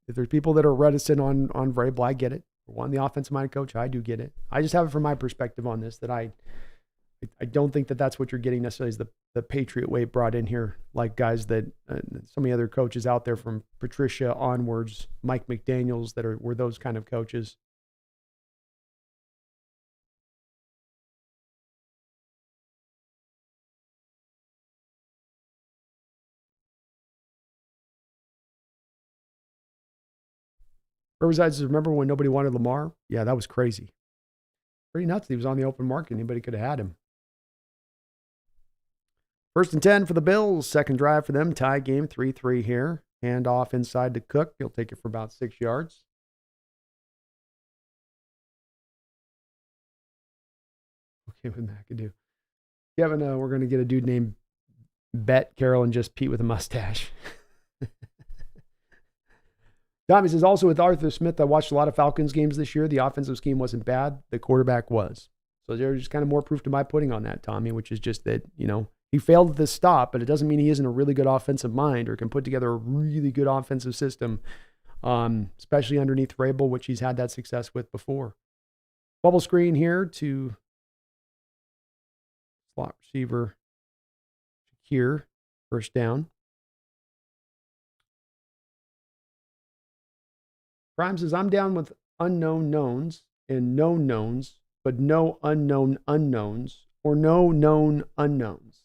S1: if there's people that are reticent on Vrabel, I get it. For one, the offensive-minded coach, I do get it. I just have it from my perspective on this, that I don't think that that's what you're getting necessarily, is the Patriot way brought in here, like guys that so many other coaches out there from Patricia onwards, Mike McDaniels, that were those kind of coaches. Riverside says, remember when nobody wanted Lamar? Yeah, that was crazy. Pretty nuts. He was on the open market. Anybody could have had him. 1st and 10 for the Bills. Second drive for them. Tie game, 3-3 here. Hand off inside to Cook. He'll take it for about 6 yards. Okay with McAdoo. Kevin, we're going to get a dude named Bet Carroll and just Pete with a mustache. Tommy says, also with Arthur Smith, I watched a lot of Falcons games this year. The offensive scheme wasn't bad. The quarterback was. So there's just kind of more proof to my pudding on that, Tommy, which is just that, he failed at the stop, but it doesn't mean he isn't a really good offensive mind or can put together a really good offensive system, especially underneath Vrabel, which he's had that success with before. Bubble screen here to slot receiver here, first down. Prime says, I'm down with unknown knowns and known knowns, but no unknown unknowns or no known unknowns.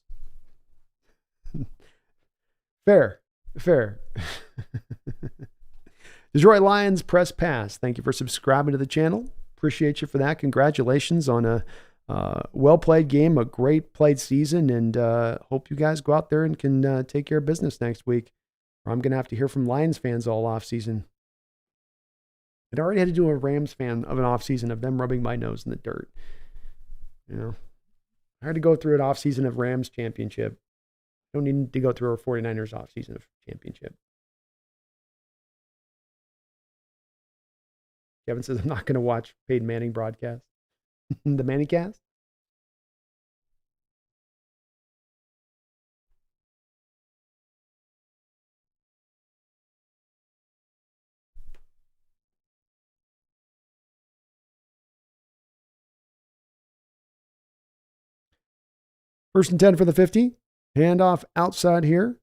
S1: Fair. Detroit Lions press pass. Thank you for subscribing to the channel. Appreciate you for that. Congratulations on a well-played game, a great played season, and hope you guys go out there and can take care of business next week. Or I'm going to have to hear from Lions fans all offseason. I'd already had to do a Rams fan of an offseason of them rubbing my nose in the dirt. I had to go through an offseason of Rams championship. I don't need to go through a 49ers offseason of championship. Kevin says, I'm not going to watch Peyton Manning broadcast. The Manning cast? First and 10 for the 50. Handoff outside here.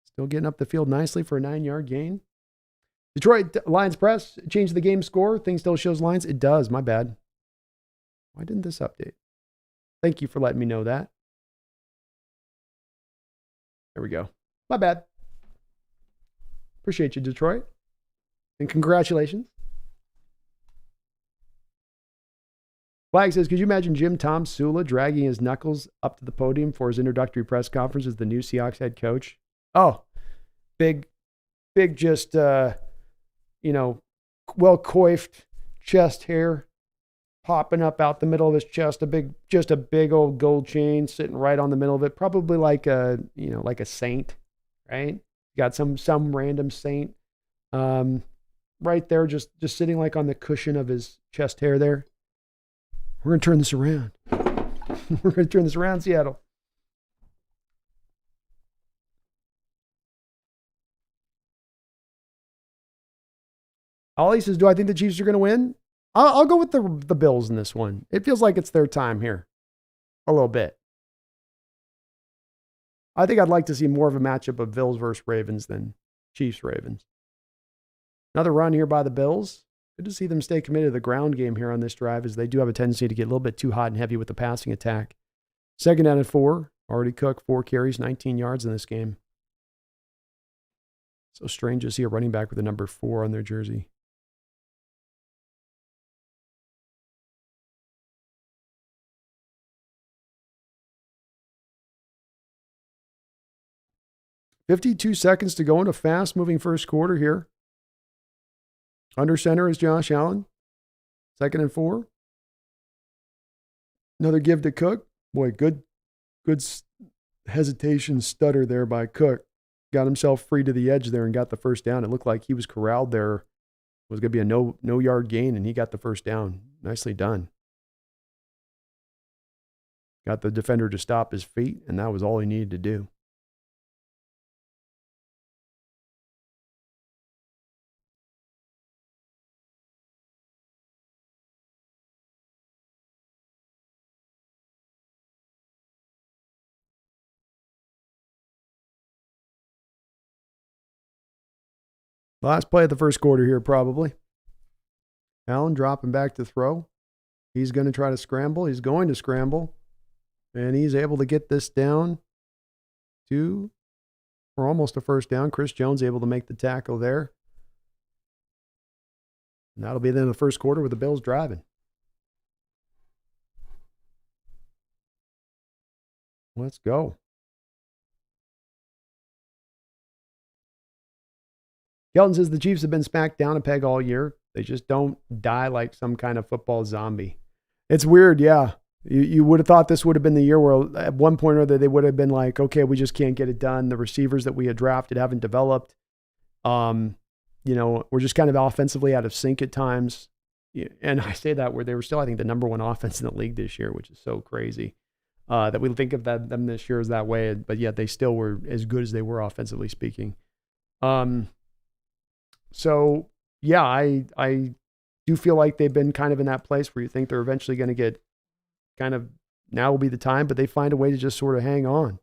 S1: Still getting up the field nicely for a 9-yard gain. Detroit Lions press. Change the game score. Thing still shows Lions. It does. My bad. Why didn't this update? Thank you for letting me know that. There we go. My bad. Appreciate you, Detroit. And congratulations. Flag says, could you imagine Jim Tom Sula dragging his knuckles up to the podium for his introductory press conference as the new Seahawks head coach? Oh, big, just, well-coiffed chest hair popping up out the middle of his chest, a big old gold chain sitting right on the middle of it, probably like a saint, right? Got some random saint right there, just sitting like on the cushion of his chest hair there. We're going to turn this around. We're going to turn this around, Seattle. Ollie says, do I think the Chiefs are going to win? I'll go with the Bills in this one. It feels like it's their time here. A little bit. I think I'd like to see more of a matchup of Bills versus Ravens than Chiefs-Ravens. Another run here by the Bills. Good to see them stay committed to the ground game here on this drive, as they do have a tendency to get a little bit too hot and heavy with the passing attack. 2nd down and 4. Already Cook, 4 carries, 19 yards in this game. So strange to see a running back with the number 4 on their jersey. $52 seconds to go in a fast-moving first quarter here. Under center is Josh Allen. 2nd and 4. Another give to Cook. Boy, good hesitation stutter there by Cook. Got himself free to the edge there and got the first down. It looked like he was corralled there. It was going to be a no yard gain, and he got the first down. Nicely done. Got the defender to stop his feet, and that was all he needed to do. Last play of the first quarter here, probably. Allen dropping back to throw. He's going to try to scramble. He's going to scramble. And he's able to get this down to, or almost a first down. Chris Jones able to make the tackle there. And that'll be the end of the first quarter with the Bills driving. Let's go. Kelton says the Chiefs have been smacked down a peg all year. They just don't die like some kind of football zombie. It's weird, yeah. You would have thought this would have been the year where at one point or other they would have been like, okay, we just can't get it done. The receivers that we had drafted haven't developed. We're just kind of offensively out of sync at times. And I say that where they were still, I think, the number one offense in the league this year, which is so crazy that we think of them this year as that way. But yet they still were as good as they were offensively speaking. So, yeah, I do feel like they've been kind of in that place where you think they're eventually going to get kind of, now will be the time, but they find a way to just sort of hang on.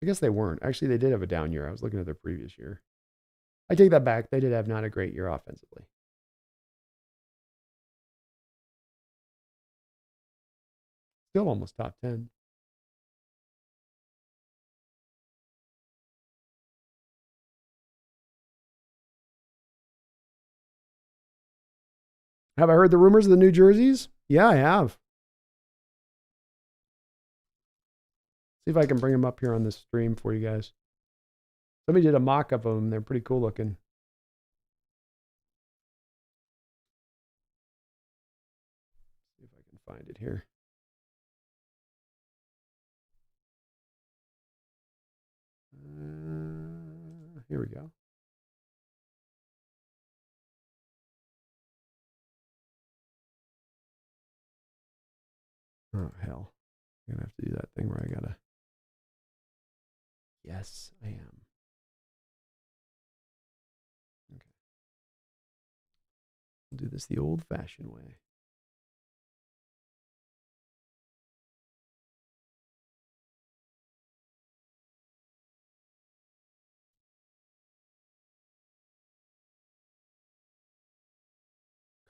S1: I guess they weren't. Actually, they did have a down year. I was looking at their previous year. I take that back. They did have not a great year offensively. Still almost top 10. Have I heard the rumors of the new jerseys? Yeah, I have. See if I can bring them up here on this stream for you guys. Somebody did a mock-up of them. They're pretty cool looking. See if I can find it here. Here we go. Oh, hell. I'm going to have to do that thing where I got to. Yes, I am. Okay. We'll do this the old-fashioned way.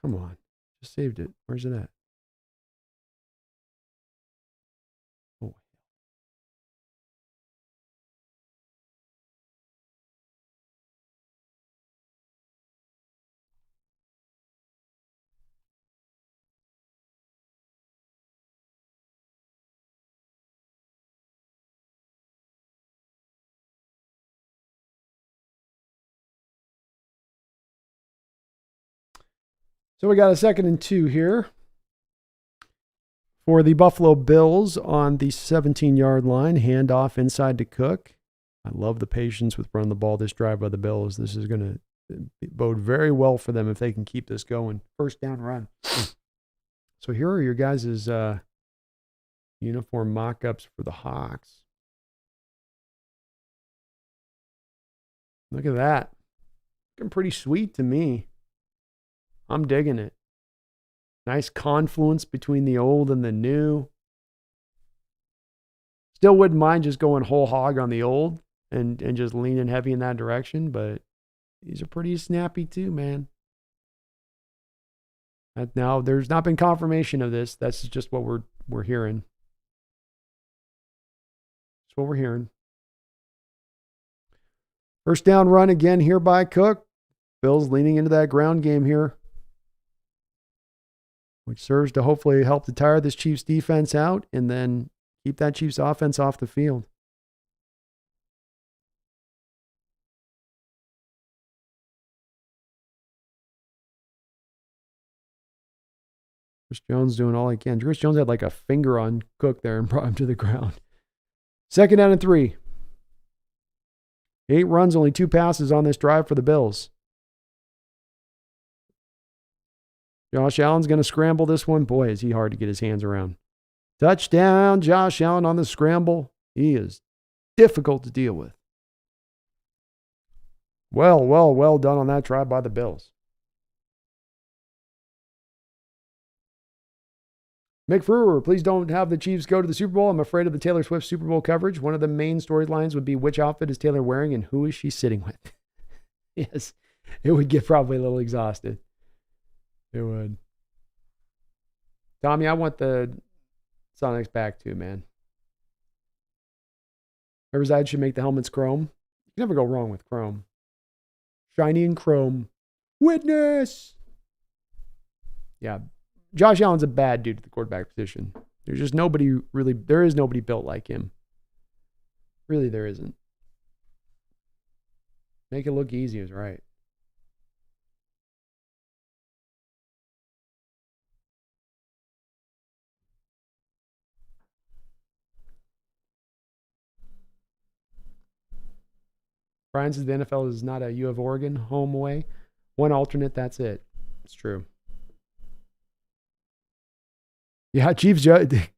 S1: Come on. Just saved it. Where's it at? Oh. So we got a 2nd and 2 here for the Buffalo Bills on the 17-yard line. Handoff inside to Cook. I love the patience with running the ball this drive by the Bills. This is going to bode very well for them if they can keep this going. First down run. So here are your guys' uniform mock-ups for the Hawks. Look at that. Looking pretty sweet to me. I'm digging it. Nice confluence between the old and the new. Still wouldn't mind just going whole hog on the old and just leaning heavy in that direction, but these are pretty snappy too, man. Now, there's not been confirmation of this. That's just what we're hearing. That's what we're hearing. First down run again here by Cook. Bills leaning into that ground game here. which serves to hopefully help to tire this Chiefs defense out and then keep that Chiefs offense off the field. Chris Jones doing all he can. Chris Jones had like a finger on Cook there and brought him to the ground. 2nd down and 3. 8 runs, only 2 passes on this drive for the Bills. Josh Allen's going to scramble this one. Boy, is he hard to get his hands around. Touchdown, Josh Allen on the scramble. He is difficult to deal with. Well done on that drive by the Bills. Mick Brewer, please don't have the Chiefs go to the Super Bowl. I'm afraid of the Taylor Swift Super Bowl coverage. One of the main storylines would be which outfit is Taylor wearing and who is she sitting with. Yes, it would get probably a little exhausted. It would. Tommy, I want the Sonics back too, man. Riverside should make the helmets chrome. You can never go wrong with chrome. Shiny and chrome. Witness! Yeah. Josh Allen's a bad dude at the quarterback position. There's just nobody really, there is nobody built like him. Really, there isn't. Make it look easy is right. Brian says the NFL is not a U of Oregon home away. One alternate, that's it. It's true. Yeah,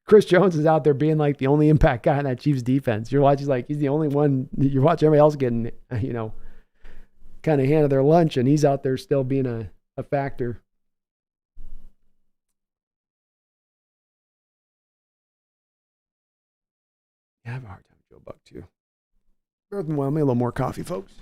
S1: Chris Jones is out there being like the only impact guy in that Chiefs defense. You're watching like he's the only one. You're watching everybody else getting, kind of handed their lunch, and he's out there still being a factor. Yeah, I have a hard time with Joe Buck too. Bear with me a little more coffee, folks.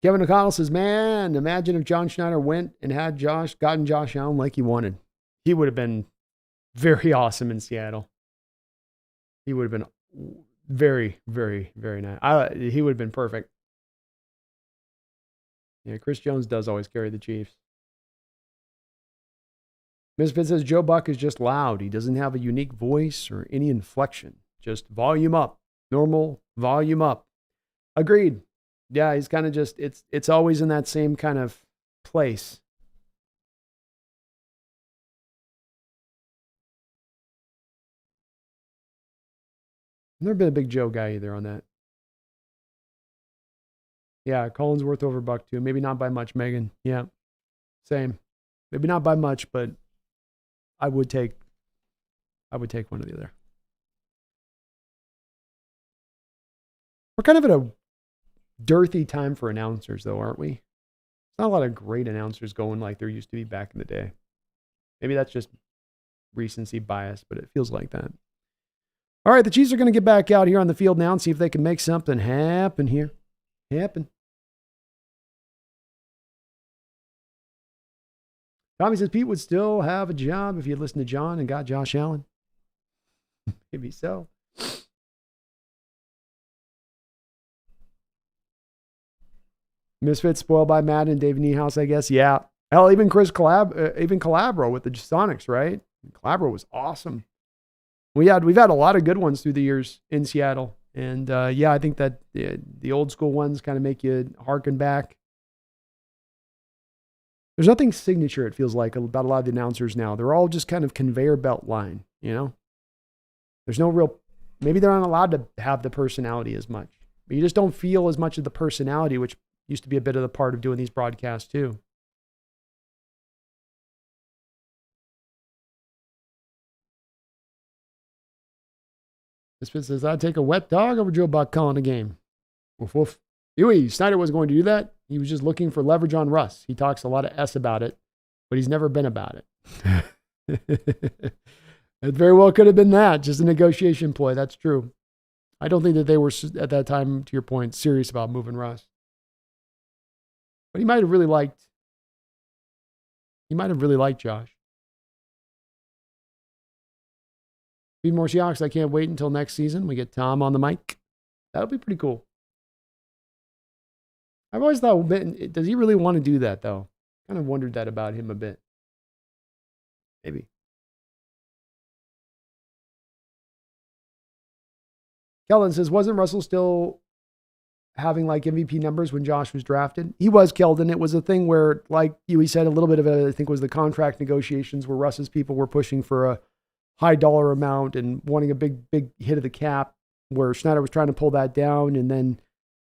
S1: Kevin O'Connell says, man, imagine if John Schneider went and had gotten Josh Allen like he wanted. He would have been very awesome in Seattle. He would have been very, very, very nice. He would have been perfect. Yeah, Chris Jones does always carry the Chiefs. Misfit says Joe Buck is just loud. He doesn't have a unique voice or any inflection. Just volume up. Normal volume up. Agreed. Yeah, he's kind of just, it's always in that same kind of place. I've never been a big Joe guy either on that. Yeah, Collinsworth over Buck too. Maybe not by much, Megan. Yeah, same. Maybe not by much, but I would take one or the other. We're kind of at a dearthy time for announcers, though, aren't we? not a lot of great announcers going like there used to be back in the day. Maybe that's just recency bias, but it feels like that. All right, the Chiefs are going to get back out here on the field now and see if they can make something happen here. Tommy says Pete would still have a job if he had listened to John and got Josh Allen. Maybe so. Misfits spoiled by Madden and David Niehaus, I guess. Yeah. Hell, even Calabro with the Sonics, right? Calabro was awesome. We've had a lot of good ones through the years in Seattle. And I think that the old school ones kind of make you harken back. There's nothing signature, it feels like, about a lot of the announcers now. They're all just kind of conveyor belt line, you know? There's no real, maybe they're not allowed to have the personality as much. But you just don't feel as much of the personality, which used to be a bit of the part of doing these broadcasts too. This says, I'd take a wet dog over Joe Buck calling a game. Woof, woof. Huey, Snyder wasn't going to do that. He was just looking for leverage on Russ. He talks a lot of S about it, but he's never been about it. It very well could have been that, just a negotiation ploy. That's true. I don't think that they were, at that time, to your point, serious about moving Russ. But he might have really liked Josh. Feed more Seahawks. I can't wait until next season. We get Tom on the mic. That'll be pretty cool. I've always thought, does he really want to do that, though? Kind of wondered that about him a bit. Maybe. Kellen says, wasn't Russell still having like MVP numbers when Josh was drafted? He was, Keldon. It was a thing where, like he said, a little bit of it, I think, was the contract negotiations where Russ's people were pushing for a high dollar amount and wanting a big hit of the cap, where Schneider was trying to pull that down. And then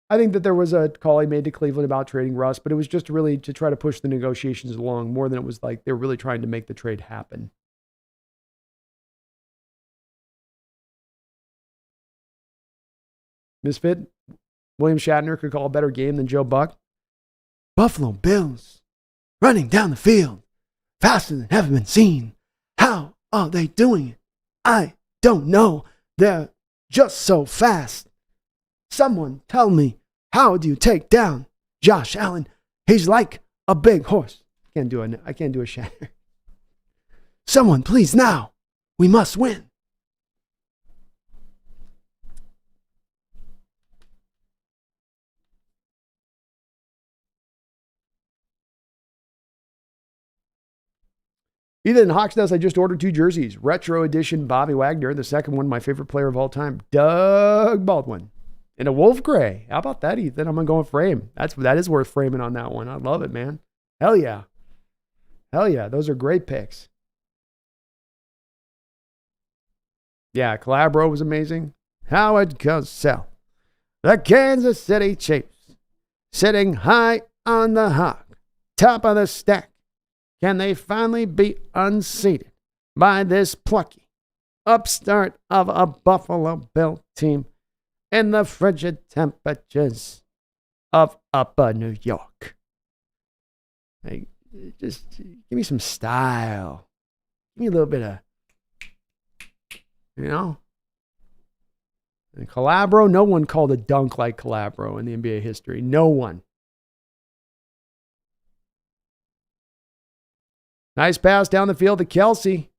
S1: I think that there was a call he made to Cleveland about trading Russ, but it was just really to try to push the negotiations along more than it was like they were really trying to make the trade happen. Misfit, William Shatner could call a better game than Joe Buck. Buffalo Bills running down the field faster than ever been seen. How are they doing it? I don't know. They're just so fast. Someone tell me, how do you take down Josh Allen? He's like a big horse. I can't do a Shatner. Someone please now. We must win. Ethan Hawksnest, I just ordered 2 jerseys. Retro edition Bobby Wagner. The second one, my favorite player of all time, Doug Baldwin. In a wolf gray. How about that, Ethan? I'm going to go and frame. That is worth framing on that one. I love it, man. Hell yeah. Hell yeah. Those are great picks. Yeah, Calabro was amazing. Howard Cosell. The Kansas City Chiefs. Sitting high on the hawk. Top of the stack. Can they finally be unseated by this plucky upstart of a Buffalo Bill team in the frigid temperatures of upper New York? Hey, just give me some style. Give me a little bit of, And Calabro, no one called a dunk like Calabro in the NBA history. No one. Nice pass down the field to Kelsey.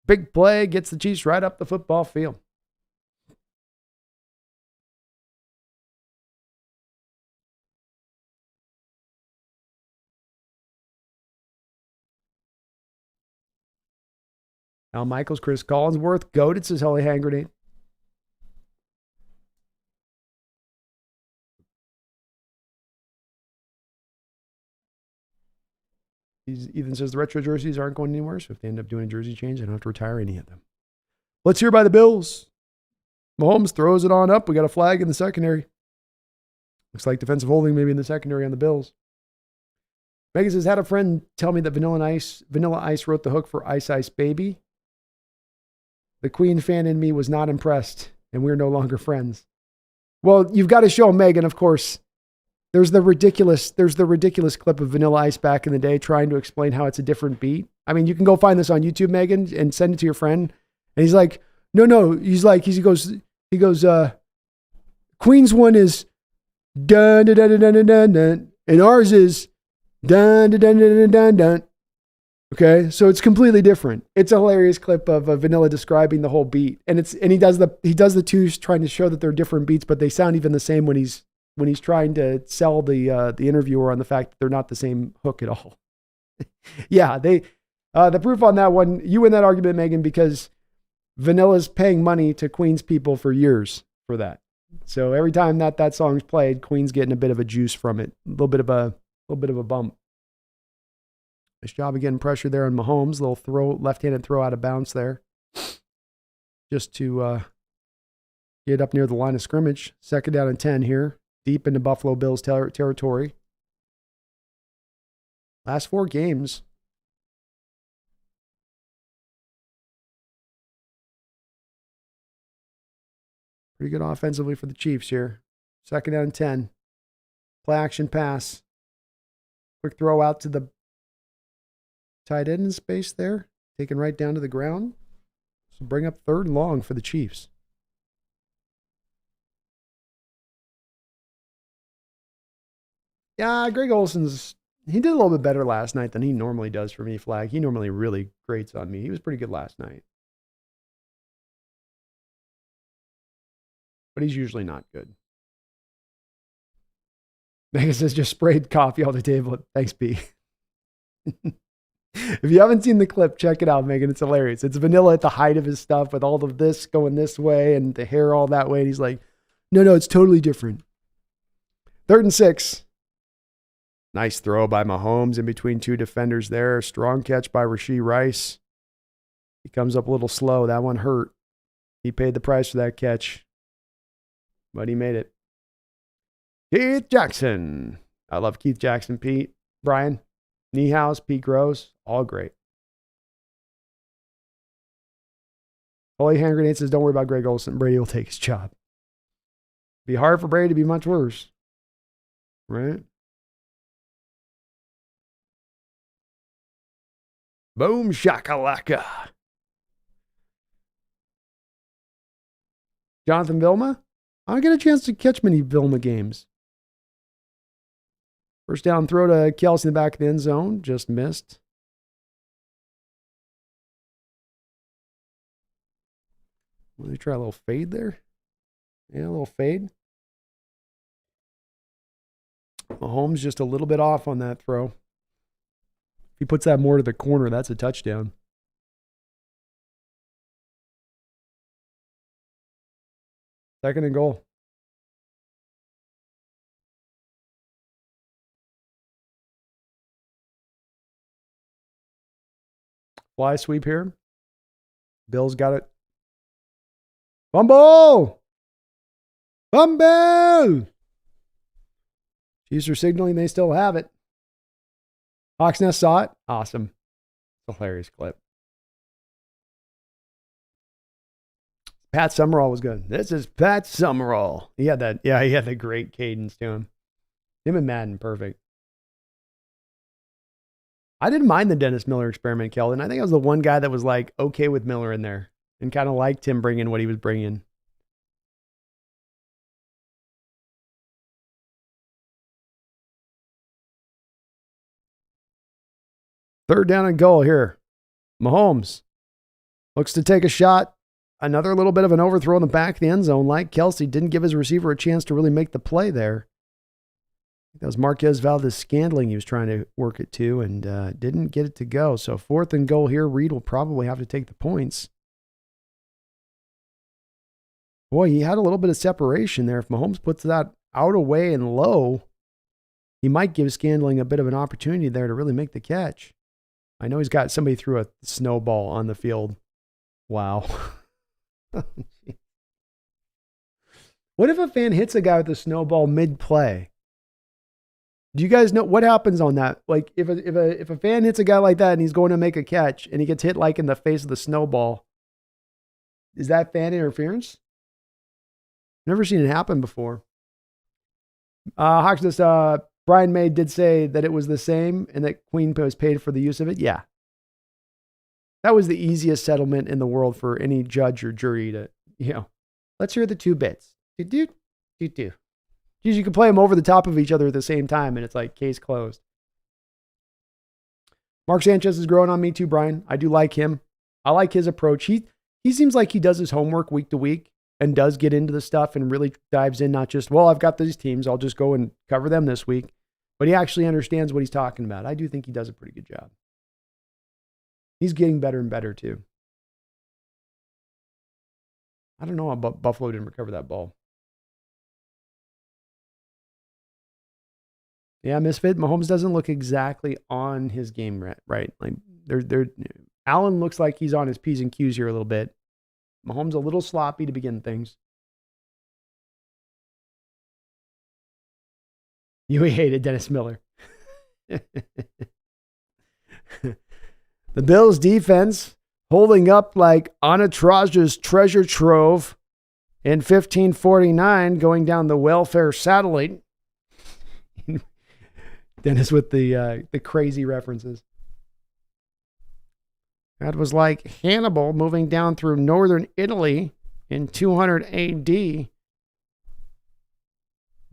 S1: Big play, gets the Chiefs right up the football field. Al Michaels, Chris Collinsworth, goated, says Holly Hand Grenade. Ethan says the retro jerseys aren't going anywhere, so if they end up doing a jersey change, they don't have to retire any of them. Let's hear by the Bills. Mahomes throws it on up. We got a flag in the secondary. Looks like defensive holding maybe in the secondary on the Bills. Megan says, had a friend tell me that Vanilla Ice wrote the hook for Ice Ice Baby. The Queen fan in me was not impressed, and we're no longer friends. Well, you've got to show Megan, of course. There's the ridiculous clip of Vanilla Ice back in the day trying to explain how it's a different beat. I mean, you can go find this on YouTube, Megan, and send it to your friend. And he's like, no. He goes, Queen's one is dun dun dun dun dun dun dun, and ours is dun dun dun dun dun dun. Okay, so it's completely different. It's a hilarious clip of Vanilla describing the whole beat, and he does the two trying to show that they're different beats, but they sound even the same when he's trying to sell the interviewer on the fact that they're not the same hook at all. Yeah, the proof on that one, you win that argument, Megan, because Vanilla's paying money to Queen's people for years for that. So every time that song's played, Queen's getting a bit of a juice from it, a little bit of a bump. Nice job of getting pressure there on Mahomes. Little left-handed throw out of bounds there. Just to get up near the line of scrimmage. 2nd down and 10 here. Deep into Buffalo Bills territory. Last 4 games. Pretty good offensively for the Chiefs here. 2nd down and 10. Play action pass. Quick throw out to the tight end in space there, taken right down to the ground. So bring up 3rd and long for the Chiefs. Yeah, Greg Olsen's, he did a little bit better last night than he normally does for me, Flag. He normally really grates on me. He was pretty good last night. But he's usually not good. Megan says, just sprayed coffee on the table. Thanks, B. If you haven't seen the clip, check it out, Megan. It's hilarious. It's Vanilla at the height of his stuff with all of this going this way and the hair all that way. And he's like, no, it's totally different. 3rd and 6. Nice throw by Mahomes in between 2 defenders there. Strong catch by Rashee Rice. He comes up a little slow. That one hurt. He paid the price for that catch, but he made it. Keith Jackson. I love Keith Jackson, Pete. Brian. Niehaus, Pete Gross, all great. Holy Hand Grenade says, don't worry about Greg Olsen. Brady will take his job. Be hard for Brady to be much worse. Right? Boom shakalaka. Jonathan Vilma? I get a chance to catch many Vilma games. First down throw to Kelsey in the back of the end zone. Just missed. Let me try a little fade there. Yeah, a little fade. Mahomes just a little bit off on that throw. If he puts that more to the corner, that's a touchdown. Second and goal. Fly sweep here. Bills got it. Fumble! Fumble! Chiefs are signaling they still have it. Hawks Nest saw it. Awesome. It's a hilarious clip. Pat Summerall was good. This is Pat Summerall. He had that. Yeah, he had the great cadence to him. Him and Madden, perfect. I didn't mind the Dennis Miller experiment, Keldon. I think I was the one guy that was like okay with Miller in there and kind of liked him bringing what he was bringing. Third down and goal here. Mahomes looks to take a shot. Another little bit of an overthrow in the back of the end zone. Like Kelsey didn't give his receiver a chance to really make the play there. That was Marquez Valdez-Scantling he was trying to work it to and didn't get it to go. So 4th and goal here. Reed will probably have to take the points. Boy, he had a little bit of separation there. If Mahomes puts that out away and low, he might give Scantling a bit of an opportunity there to really make the catch. I know he's got somebody threw a snowball on the field. Wow. What if a fan hits a guy with a snowball mid-play? Do you guys know what happens on that? Like if a fan hits a guy like that and he's going to make a catch and he gets hit like in the face of the snowball, is that fan interference? Never seen it happen before. Hawksness, Brian May did say that it was the same and that Queen was paid for the use of it. Yeah. That was the easiest settlement in the world for any judge or jury to, let's hear the two bits. Do. You can play them over the top of each other at the same time, and it's like case closed. Mark Sanchez is growing on me too, Brian. I do like him. I like his approach. He seems like he does his homework week to week and does get into the stuff and really dives in, not just, well, I've got these teams, I'll just go and cover them this week. But he actually understands what he's talking about. I do think he does a pretty good job. He's getting better and better too. I don't know how Buffalo didn't recover that ball. Yeah, Misfit. Mahomes doesn't look exactly on his game right. Like Allen looks like he's on his P's and Q's here a little bit. Mahomes a little sloppy to begin things. You hated Dennis Miller. The Bills defense holding up like Anatraja's treasure trove in 1549 going down the welfare satellite. Dennis with the crazy references. That was like Hannibal moving down through northern Italy in 200 AD.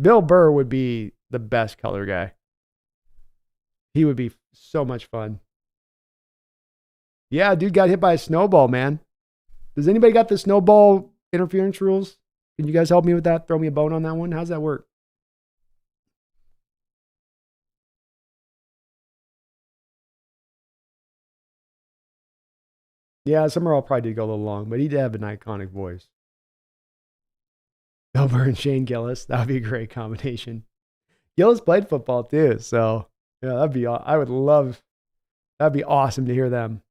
S1: Bill Burr would be the best color guy. He would be so much fun. Yeah, dude got hit by a snowball, man. Does anybody got the snowball interference rules? Can you guys help me with that? Throw me a bone on that one. How's that work? Yeah, Summerall probably did go a little long, but he did have an iconic voice. Bill Burr and Shane Gillis. That would be a great combination. Gillis played football too, so yeah, that'd be awesome to hear them.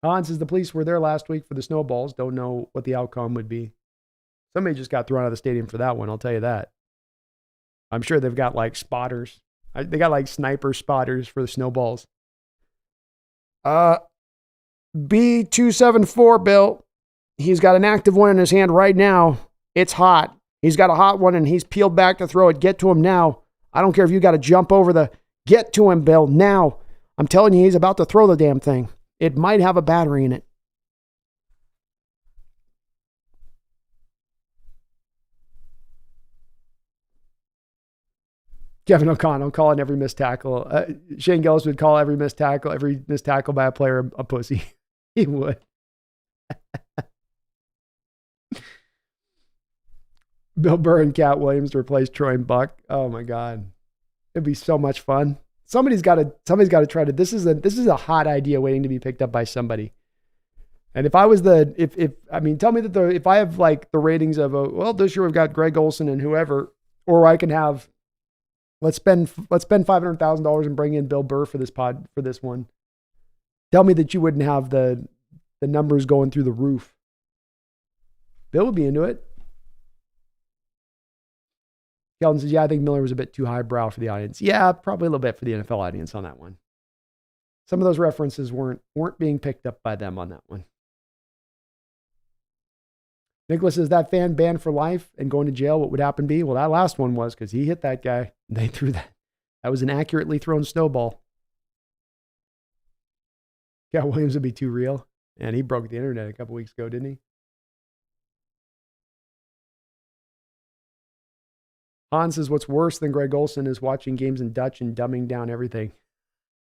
S1: Hans says the police were there last week for the snowballs. Don't know what the outcome would be. Somebody just got thrown out of the stadium for that one, I'll tell you that. I'm sure they've got like spotters. They got like sniper spotters for the snowballs. B274, Bill. He's got an active one in his hand right now. It's hot. He's got a hot one and he's peeled back to throw it. Get to him now. I don't care if you got to jump over the... Get to him, Bill, now. I'm telling you, he's about to throw the damn thing. It might have a battery in it. Kevin O'Connell calling every missed tackle. Shane Gillis would call every missed tackle by a player a pussy. He would. Bill Burr and Cat Williams to replace Troy and Buck. Oh my God. It'd be so much fun. Somebody's got to try to, this is a hot idea waiting to be picked up by somebody. And if I was tell me that if I have like the ratings of this year we've got Greg Olsen and whoever, or I can have, let's spend $500,000 and bring in Bill Burr for this one. Tell me that you wouldn't have the numbers going through the roof. Bill would be into it. Kelton says, yeah, I think Miller was a bit too highbrow for the audience. Yeah, probably a little bit for the NFL audience on that one. Some of those references weren't being picked up by them on that one. Nicholas says, that fan banned for life and going to jail, what would happen be? Well, that last one was because he hit that guy. They threw that. That was an accurately thrown snowball. Cat Williams would be too real. And he broke the internet a couple weeks ago, didn't he? Hans says, what's worse than Greg Olsen is watching games in Dutch and dumbing down everything.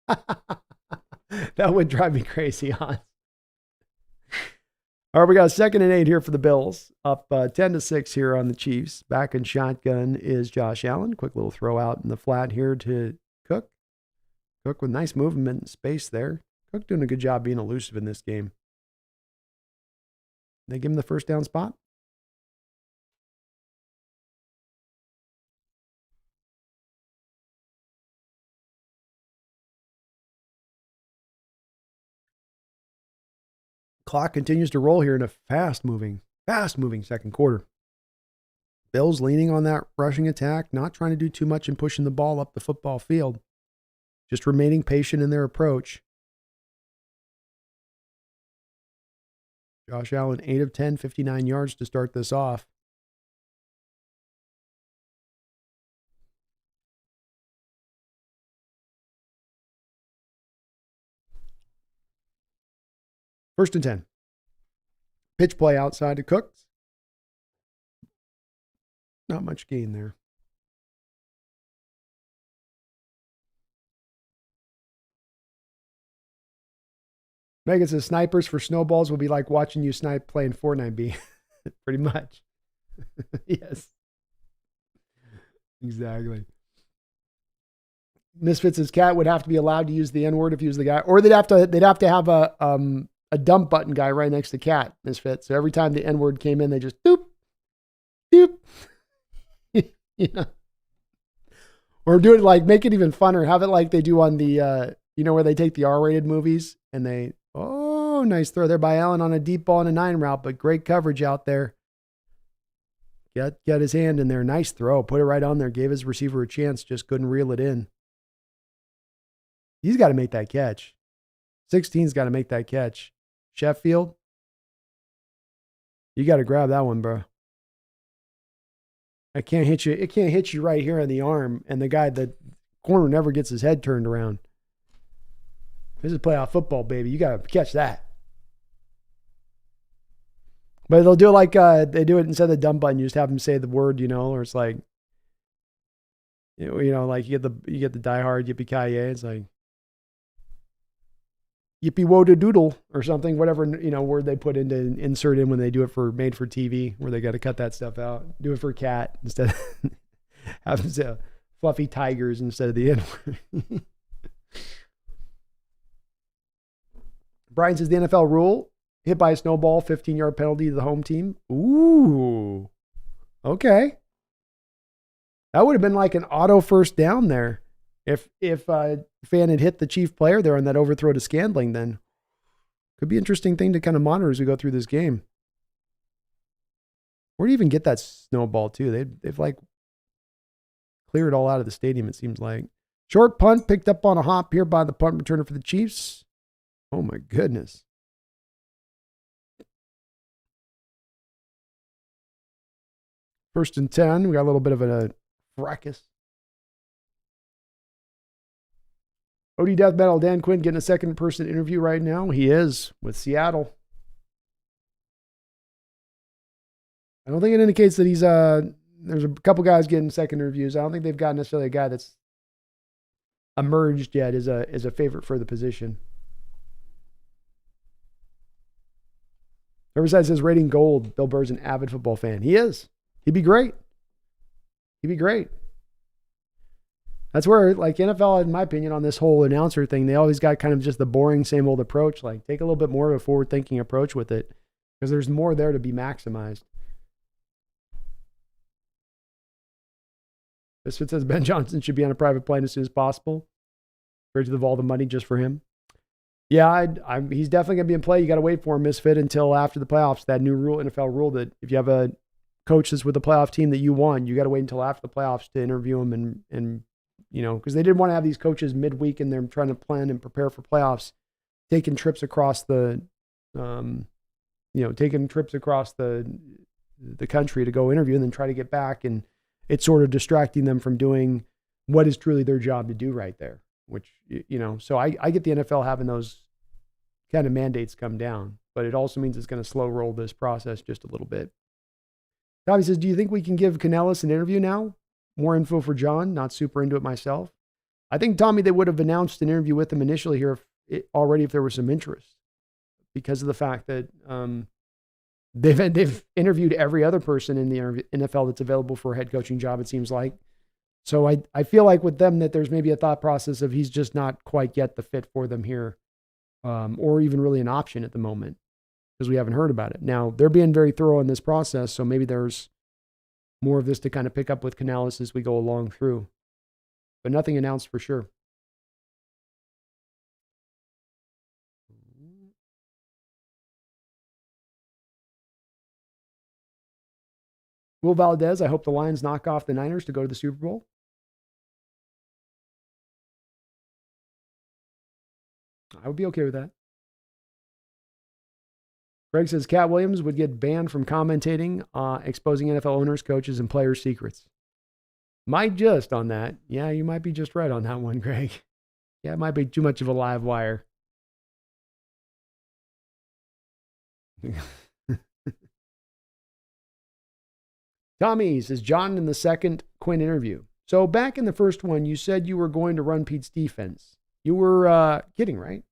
S1: That would drive me crazy, Hans. All right, we got 2nd and 8 here for the Bills. Up 10-6 here on the Chiefs. Back in shotgun is Josh Allen. Quick little throw out in the flat here to Cook. Cook with nice movement and space there. Cook doing a good job being elusive in this game. They give him the first down spot. Clock continues to roll here in a fast-moving second quarter. Bills leaning on that rushing attack, not trying to do too much and pushing the ball up the football field. Just remaining patient in their approach. Josh Allen, 8 of 10, 59 yards to start this off. First and 10. Pitch play outside to Cooks. Not much gain there. Megan says snipers for snowballs will be like watching you snipe playing Fortnite B. Pretty much. Yes. Exactly. Misfits' says Cat would have to be allowed to use the N-word if he was the guy. Or they'd have to have a dump button guy right next to Cat, Misfit. So every time the N-word came in, they just doop, doop. You know? Or do it like, make it even funner. Have it like they do on the, where they take the R-rated movies and they, oh, nice throw there by Allen on a deep ball and a 9 route, but great coverage out there. Got his hand in there. Nice throw. Put it right on there. Gave his receiver a chance. Just couldn't reel it in. He's got to make that catch. 16's got to make that catch. Sheffield, you got to grab that one, bro. It can't hit you right here on the arm, and the corner never gets his head turned around. This is playoff football, baby. You got to catch that. But they'll do it like they do it instead of the dump button. You just have them say the word, or it's like, like you get the Die Hard yippee ki yay. It's like yippee woe to doodle or something, whatever word they put in to insert in when they do it for made for TV, where they got to cut that stuff out. Do it for Cat instead of have them say fluffy tigers instead of the N word. Brian says the NFL rule. Hit by a snowball, 15-yard penalty to the home team. Ooh. Okay. That would have been like an auto first down there. If Fan had hit the chief player there on that overthrow to Scandling, then could be an interesting thing to kind of monitor as we go through this game. Where do you even get that snowball too? They've like cleared it all out of the stadium, it seems like. Short punt picked up on a hop here by the punt returner for the Chiefs. Oh my goodness. First and 10. We got a little bit of a fracas. OD Death Metal, Dan Quinn getting a second-person interview right now. He is with Seattle. I don't think it indicates that he's there's a couple guys getting second interviews. I don't think they've got necessarily a guy that's emerged yet as a favorite for the position. Riverside says rating gold. Bill Burr's an avid football fan. He is. He'd be great. That's where, like, NFL, in my opinion, on this whole announcer thing, they always got kind of just the boring, same old approach. Like, take a little bit more of a forward-thinking approach with it, because there's more there to be maximized. This one says Ben Johnson should be on a private plane as soon as possible. Bridge of all the money just for him. Yeah, he's definitely going to be in play. You got to wait for him, Misfit, until after the playoffs. That new rule, NFL rule, that if you have a coach that's with the playoff team that you won, you got to wait until after the playoffs to interview him and because they didn't want to have these coaches midweek and they're trying to plan and prepare for playoffs, taking trips across the country to go interview and then try to get back, and it's sort of distracting them from doing what is truly their job to do right there. Which, so I get the NFL having those kind of mandates come down, but it also means it's going to slow roll this process just a little bit. Tommy says, do you think we can give Canellis an interview now? More info for John. Not super into it myself. I think, Tommy, they would have announced an interview with him initially here if there was some interest, because of the fact that they've interviewed every other person in the NFL that's available for a head coaching job, it seems like. So I feel like with them that there's maybe a thought process of he's just not quite yet the fit for them here, or even really an option at the moment, because we haven't heard about it. Now, they're being very thorough in this process, so maybe there's more of this to kind of pick up with Canales as we go along through. But nothing announced for sure. Will Valdez, I hope the Lions knock off the Niners to go to the Super Bowl. I would be okay with that. Greg says Cat Williams would get banned from commentating, exposing NFL owners, coaches, and players' secrets. Might just on that. Yeah, you might be just right on that one, Greg. Yeah, it might be too much of a live wire. Tommy says, John in the second Quinn interview. So back in the first one, you said you were going to run Pete's defense. You were kidding, right?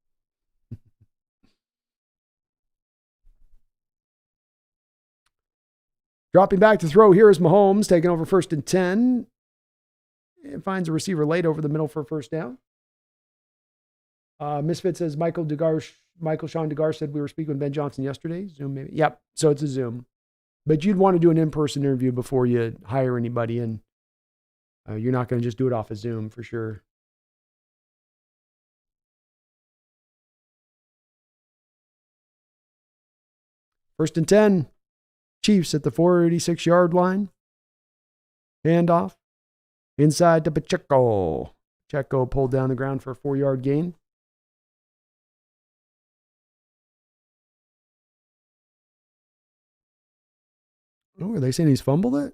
S1: Dropping back to throw, here is Mahomes taking over 1st and 10. And finds a receiver late over the middle for a first down. Misfit says, Michael Sean Degar said we were speaking with Ben Johnson yesterday. Zoom maybe. Yep. So it's a Zoom. But you'd want to do an in-person interview before you hire anybody, and you're not going to just do it off of Zoom for sure. First and 10. Chiefs at the 486-yard line. Handoff. Inside to Pacheco. Pacheco pulled down the ground for a 4-yard gain. Oh, are they saying he's fumbled it?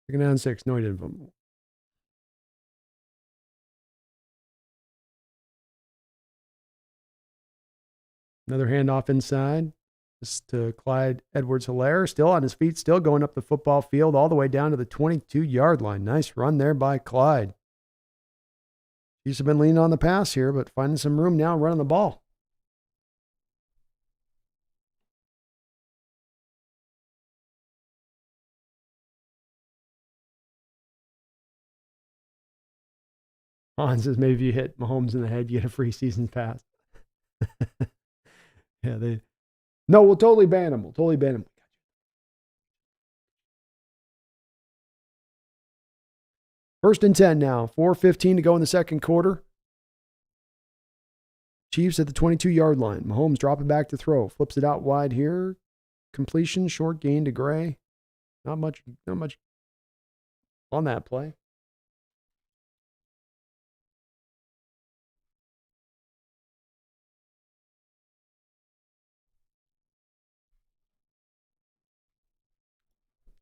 S1: Second down 6. No, he didn't fumble. Another handoff inside. Just to Clyde Edwards-Helaire. Still on his feet, still going up the football field all the way down to the 22-yard line. Nice run there by Clyde. Chiefs have been leaning on the pass here, but finding some room now running the ball. Hans says maybe if you hit Mahomes in the head, you get a free season pass. Yeah, No, we'll totally ban him. First and 10 now. 4:15 to go in the second quarter. Chiefs at the 22-yard line. Mahomes dropping back to throw. Flips it out wide here. Completion, short gain to Gray. Not much on that play.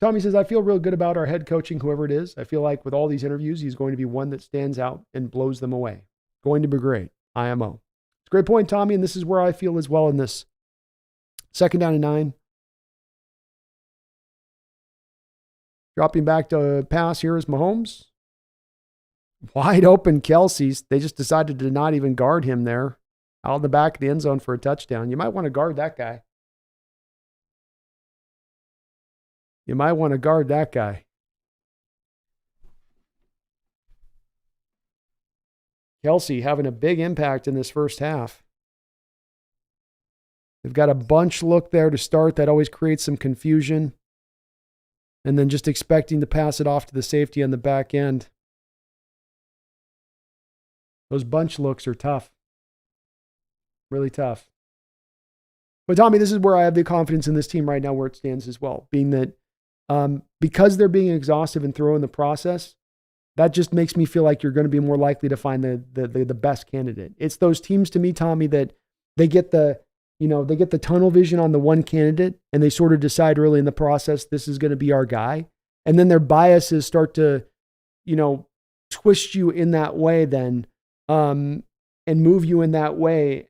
S1: Tommy says, I feel real good about our head coaching, whoever it is. I feel like with all these interviews, he's going to be one that stands out and blows them away. Going to be great. IMO. It's a great point, Tommy, and this is where I feel as well in this. Second down and 9. Dropping back to pass here is Mahomes. Wide open Kelsey's. They just decided to not even guard him there. Out in the back of the end zone for a touchdown. You might want to guard that guy. Kelsey having a big impact in this first half. They've got a bunch look there to start. That always creates some confusion. And then just expecting to pass it off to the safety on the back end. Those bunch looks are tough. Really tough. But Tommy, this is where I have the confidence in this team right now where it stands as well. Being that because they're being exhaustive and thorough in the process, that just makes me feel like you're going to be more likely to find the best candidate. It's those teams to me, Tommy, that they get the tunnel vision on the one candidate and they sort of decide early in the process, this is going to be our guy. And then their biases start to, twist you in that way then, and move you in that way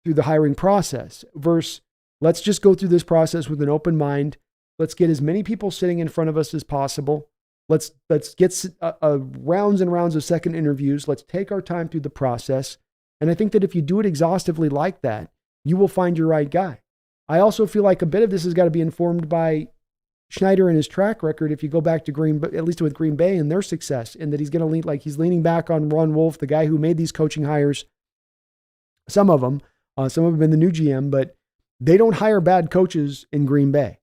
S1: through the hiring process versus let's just go through this process with an open mind. Let's get as many people sitting in front of us as possible. Let's get rounds and rounds of second interviews. Let's take our time through the process. And I think that if you do it exhaustively like that, you will find your right guy. I also feel like a bit of this has got to be informed by Schneider and his track record. If you go back to at least with Green Bay and their success, and that he's going to lean like he's leaning back on Ron Wolf, the guy who made these coaching hires. Some of them have been the new GM, but they don't hire bad coaches in Green Bay.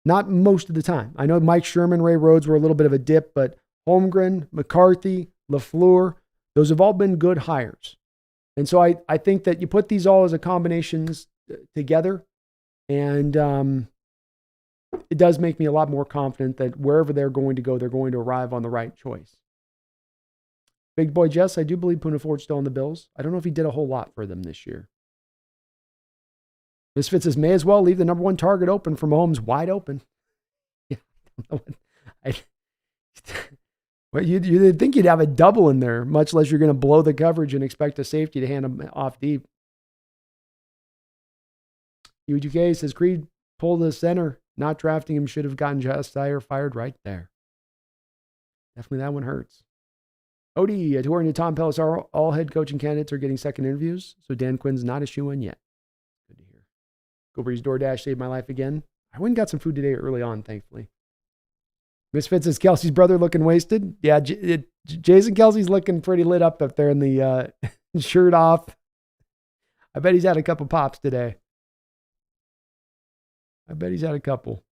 S1: Not most of the time. I know Mike Sherman, Ray Rhodes were a little bit of a dip, but Holmgren, McCarthy, LaFleur, those have all been good hires. And so I think that you put these all as a combinations together, and it does make me a lot more confident that wherever they're going to go, they're going to arrive on the right choice. Big Boy Jess, I do believe Poona Ford's still on the Bills. I don't know if he did a whole lot for them this year. Misfit says, may as well leave the number one target open for Mahomes wide open. Yeah. Well, you'd think you'd have a double in there, much less you're going to blow the coverage and expect a safety to hand him off deep. UGK says, Creed pulled the center. Not drafting him should have gotten Jastier fired right there. Definitely that one hurts. Odie, according to Tom Pellis, all head coaching candidates are getting second interviews, so Dan Quinn's not a shoo-in yet. Good to hear. Go Breeze DoorDash saved my life again. I went and got some food today early on, thankfully. Misfit says, Kelsey's brother looking wasted. Yeah, Jason Kelsey's looking pretty lit up there in the shirt off. I bet he's had a couple pops today. I bet he's had a couple.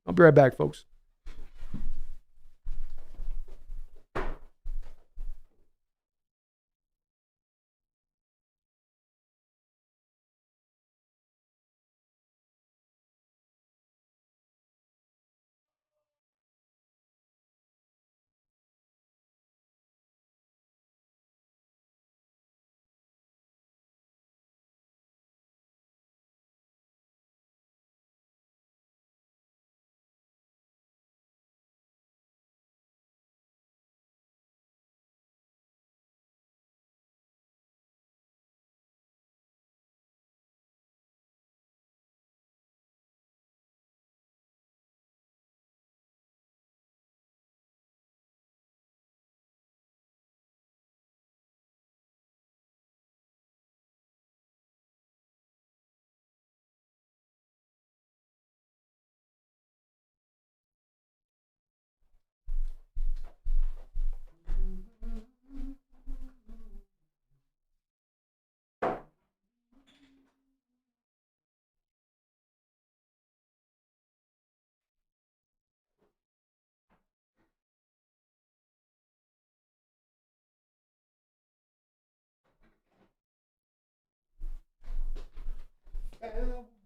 S1: I'll be right back, folks.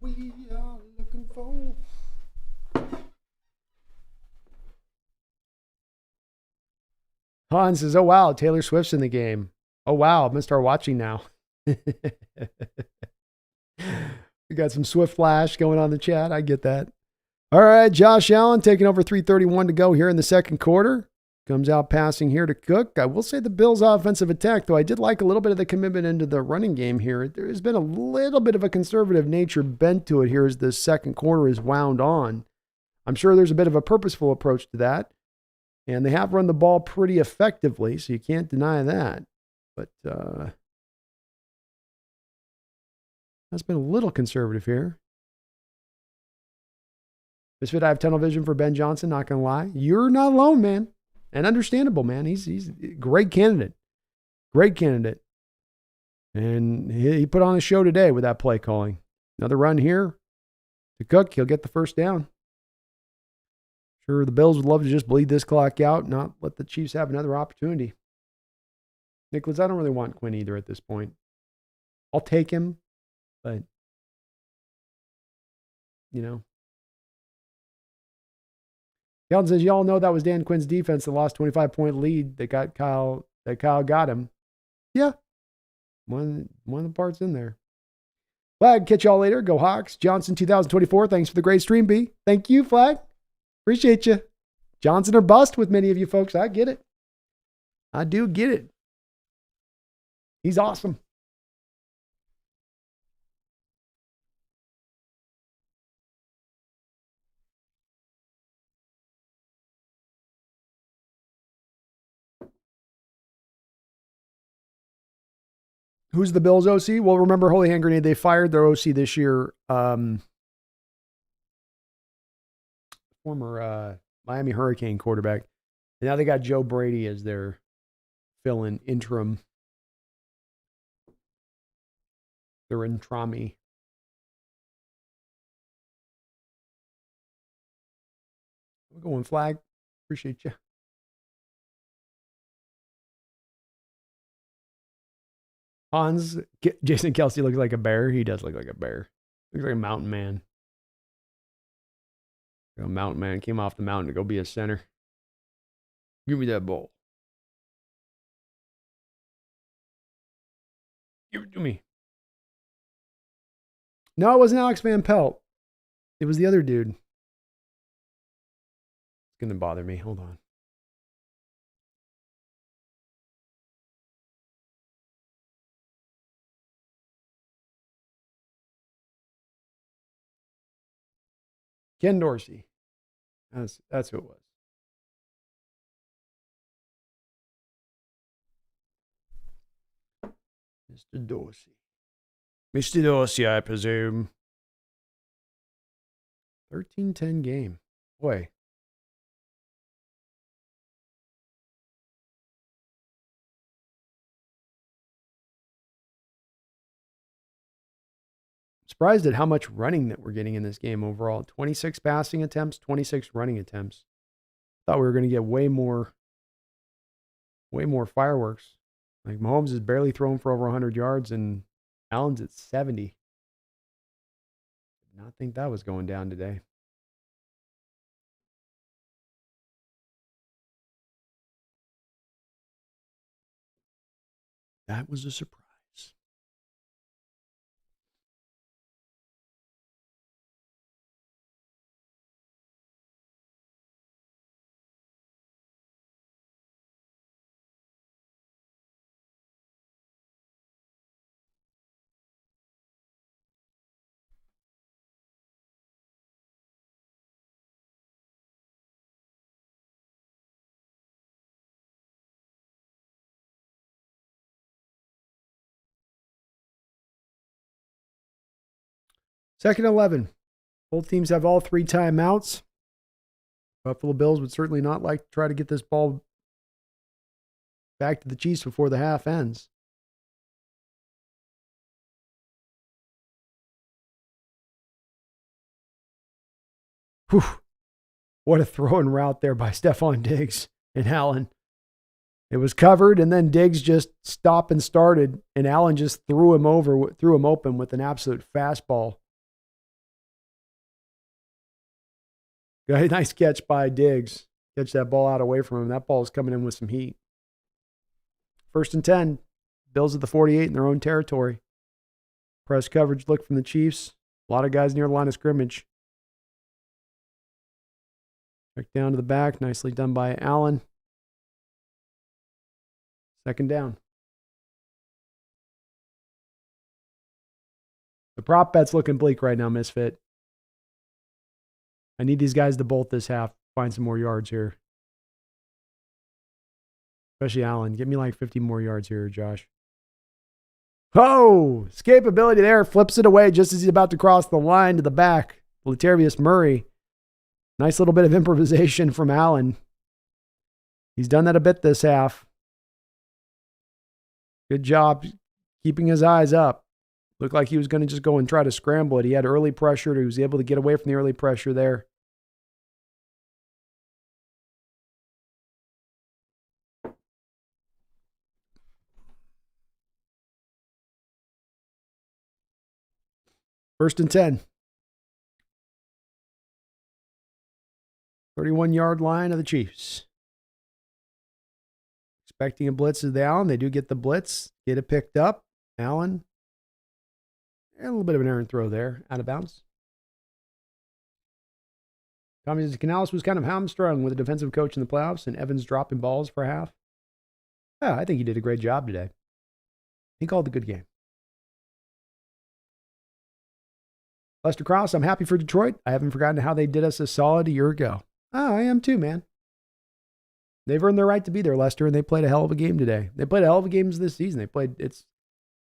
S1: We are looking for. Hans says, oh, wow, Taylor Swift's in the game. Oh, wow, I'm going to start watching now. We got some Swift flash going on in the chat. I get that. All right, Josh Allen taking over 3:31 to go here in the second quarter. Comes out passing here to Cook. I will say the Bills' offensive attack, though I did like a little bit of the commitment into the running game here. There has been a little bit of a conservative nature bent to it here as the second quarter is wound on. I'm sure there's a bit of a purposeful approach to that. And they have run the ball pretty effectively, so you can't deny that. But that's been a little conservative here. Misfit, I have tunnel vision for Ben Johnson, not going to lie. You're not alone, man. And understandable, man. He's a great candidate. Great candidate. And he put on a show today with that play calling. Another run here to Cook. He'll get the first down. Sure, the Bills would love to just bleed this clock out, not let the Chiefs have another opportunity. Nicholas, I don't really want Quinn either at this point. I'll take him, but, you know. Kelton says, y'all know that was Dan Quinn's defense that lost 25-point lead that Kyle got him. Yeah. One of the parts in there. Flag, catch y'all later. Go Hawks. Johnson 2024. Thanks for the great stream, B. Thank you, Flag. Appreciate you. Johnson or bust with many of you folks. I get it. I do get it. He's awesome. Who's the Bills OC? Well, remember Holy Hand Grenade, they fired their OC this year. Former Miami Hurricane quarterback. And now they got Joe Brady as their fill-in interim. They're in Trami. We're going Flag. Appreciate you. Hans, Jason Kelsey looks like a bear. He does look like a bear. Looks like a mountain man. A mountain man came off the mountain to go be a center. Give me that ball. Give it to me. No, it wasn't Alex Van Pelt. It was the other dude. It's going to bother me. Hold on. Ken Dorsey. That's who it was. Mr. Dorsey. Mr. Dorsey, I presume. 13-10 game. Boy. Surprised at how much running that we're getting in this game overall. 26 passing attempts, 26 running attempts. Thought we were going to get way more fireworks. Like Mahomes is barely thrown for over 100 yards and Allen's at 70. Did not think that was going down today. That was a surprise. Second 11. Both teams have all 3 timeouts. Buffalo Bills would certainly not like to try to get this ball back to the Chiefs before the half ends. Whew. What a throwing route there by Stephon Diggs and Allen. It was covered, and then Diggs just stopped and started, and Allen just threw him open with an absolute fastball. Nice catch by Diggs. Catch that ball out away from him. That ball is coming in with some heat. 1st and 10. Bills at the 48 in their own territory. Press coverage look from the Chiefs. A lot of guys near the line of scrimmage. Check down to the back. Nicely done by Allen. 2nd down. The prop bet's looking bleak right now, Misfit. I need these guys to bolt this half, find some more yards here. Especially Allen. Give me like 50 more yards here, Josh. Oh, escapability there. Flips it away just as he's about to cross the line to the back. Latavius Murray. Nice little bit of improvisation from Allen. He's done that a bit this half. Good job keeping his eyes up. Looked like he was going to just go and try to scramble it. He had early pressure. He was able to get away from the early pressure there. First and 10. 31-yard line of the Chiefs. Expecting a blitz of the Allen. They do get the blitz. Get it picked up. Allen. And a little bit of an errant throw there. Out of bounds. Tommy Canales was kind of hamstrung with a defensive coach in the playoffs, and Evans dropping balls for half. Yeah, I think he did a great job today. He called a good game. Lester Cross, I'm happy for Detroit. I haven't forgotten how they did us a solid a year ago. Oh, I am too, man. They've earned their right to be there, Lester, and they played a hell of a game today. They played a hell of a game this season.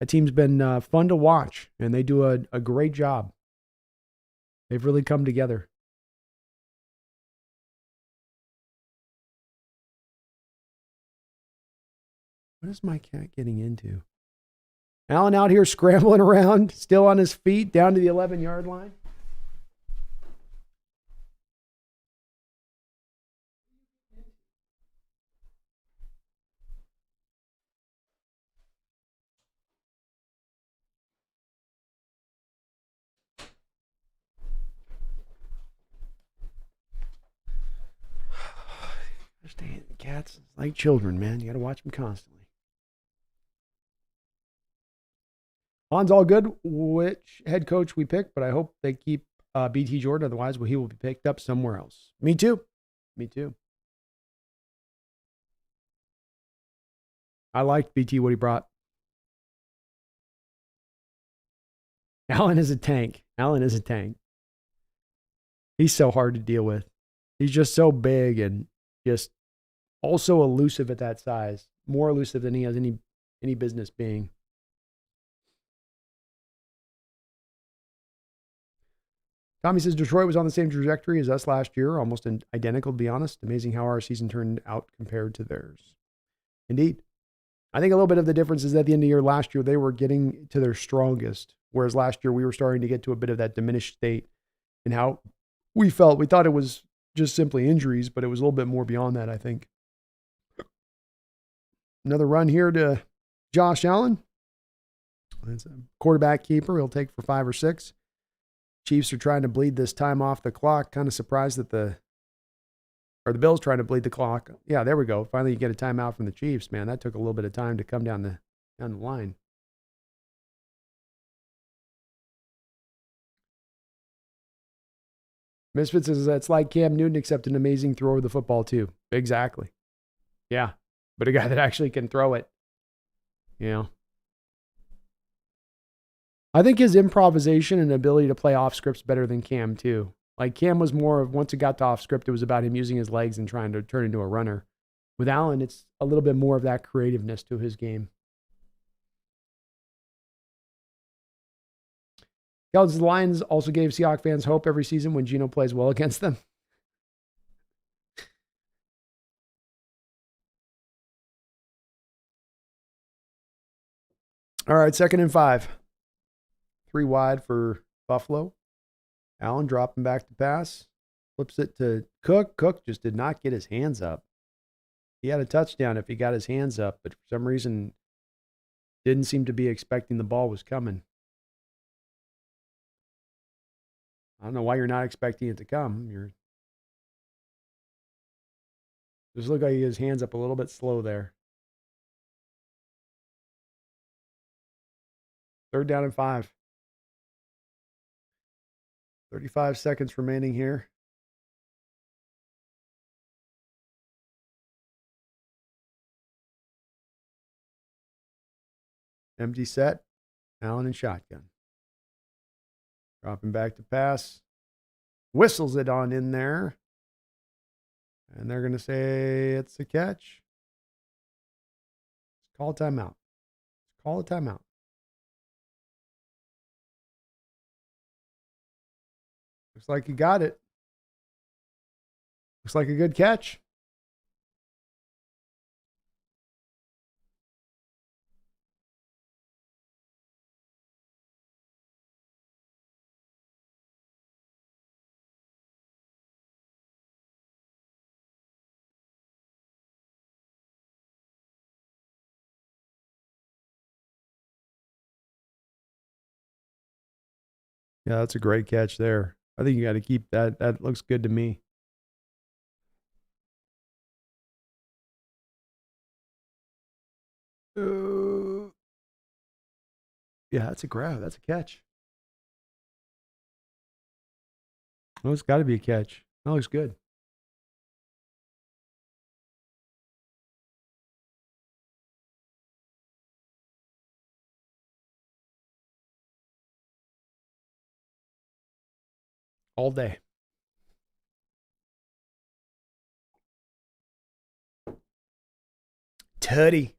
S1: A team's been fun to watch, and they do a great job. They've really come together. What is my cat getting into? Allen out here scrambling around, still on his feet, down to the 11-yard line. Cats like children, man. You got to watch them constantly. On's all good which head coach we pick, but I hope they keep BT Jordan. Otherwise, he will be picked up somewhere else. Me too. Me too. I liked BT what he brought. Allen is a tank. Allen is a tank. He's so hard to deal with. He's just so big and just also elusive at that size. More elusive than he has any business being. Tommy says Detroit was on the same trajectory as us last year, almost identical to be honest. Amazing how our season turned out compared to theirs. Indeed. I think a little bit of the difference is at the end of the year last year, they were getting to their strongest, whereas last year we were starting to get to a bit of that diminished state in how we felt. We thought it was just simply injuries, but it was a little bit more beyond that, I think. Another run here to Josh Allen. That's a quarterback keeper. He'll take for 5 or 6. Chiefs are trying to bleed this time off the clock. Kind of surprised that the Bills trying to bleed the clock. Yeah, there we go. Finally, you get a timeout from the Chiefs, man. That took a little bit of time to come down the line. Misfits says it's like Cam Newton, except an amazing thrower of the football too. Exactly. Yeah, but a guy that actually can throw it. You know. I think his improvisation and ability to play off script's better than Cam too. Like Cam was more of, once it got to off script, it was about him using his legs and trying to turn into a runner. With Allen, it's a little bit more of that creativeness to his game. The Lions also gave Seahawks fans hope every season when Geno plays well against them. All right, 2nd and 5. 3 wide for Buffalo. Allen dropping back to pass. Flips it to Cook. Cook just did not get his hands up. He had a touchdown if he got his hands up, but for some reason didn't seem to be expecting the ball was coming. I don't know why you're not expecting it to come. You're just look like he has hands up a little bit slow there. 3rd down and 5. 35 seconds remaining here. Empty set. Allen and shotgun. Dropping back to pass. Whistles it on in there. And they're going to say it's a catch. Let's call a timeout. Let's call a timeout. Looks like you got it. Looks like a good catch. Yeah, that's a great catch there. I think you got to keep that. That looks good to me. Yeah, that's a grab. That's a catch. Oh, it's got to be a catch. That looks good. All day. Tutty.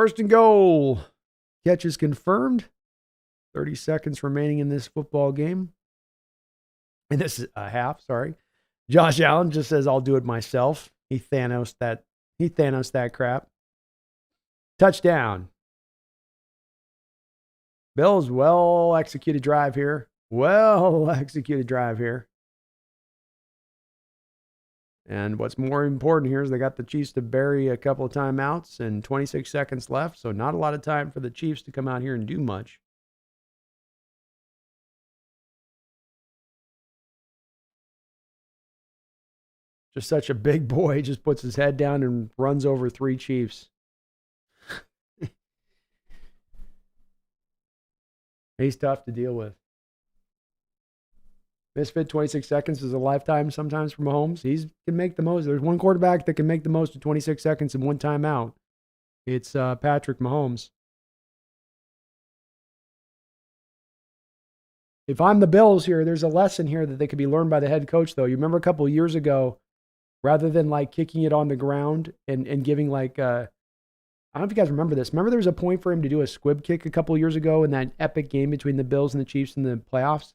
S1: 1st and goal. Catch is confirmed. 30 seconds remaining in this football game. And this is a half, sorry. Josh Allen just says, I'll do it myself. He Thanos that crap. Touchdown. Bills, well executed drive here. And what's more important here is they got the Chiefs to bury a couple of timeouts and 26 seconds left, so not a lot of time for the Chiefs to come out here and do much. Just such a big boy, just puts his head down and runs over 3 Chiefs. He's tough to deal with. Misfit 26 seconds is a lifetime sometimes for Mahomes. He can make the most. There's one quarterback that can make the most of 26 seconds and one timeout. It's Patrick Mahomes. If I'm the Bills here, there's a lesson here that they could be learned by the head coach, though. You remember a couple of years ago, rather than like kicking it on the ground and giving like, I don't know if you guys remember this. Remember there was a point for him to do a squib kick a couple of years ago in that epic game between the Bills and the Chiefs in the playoffs?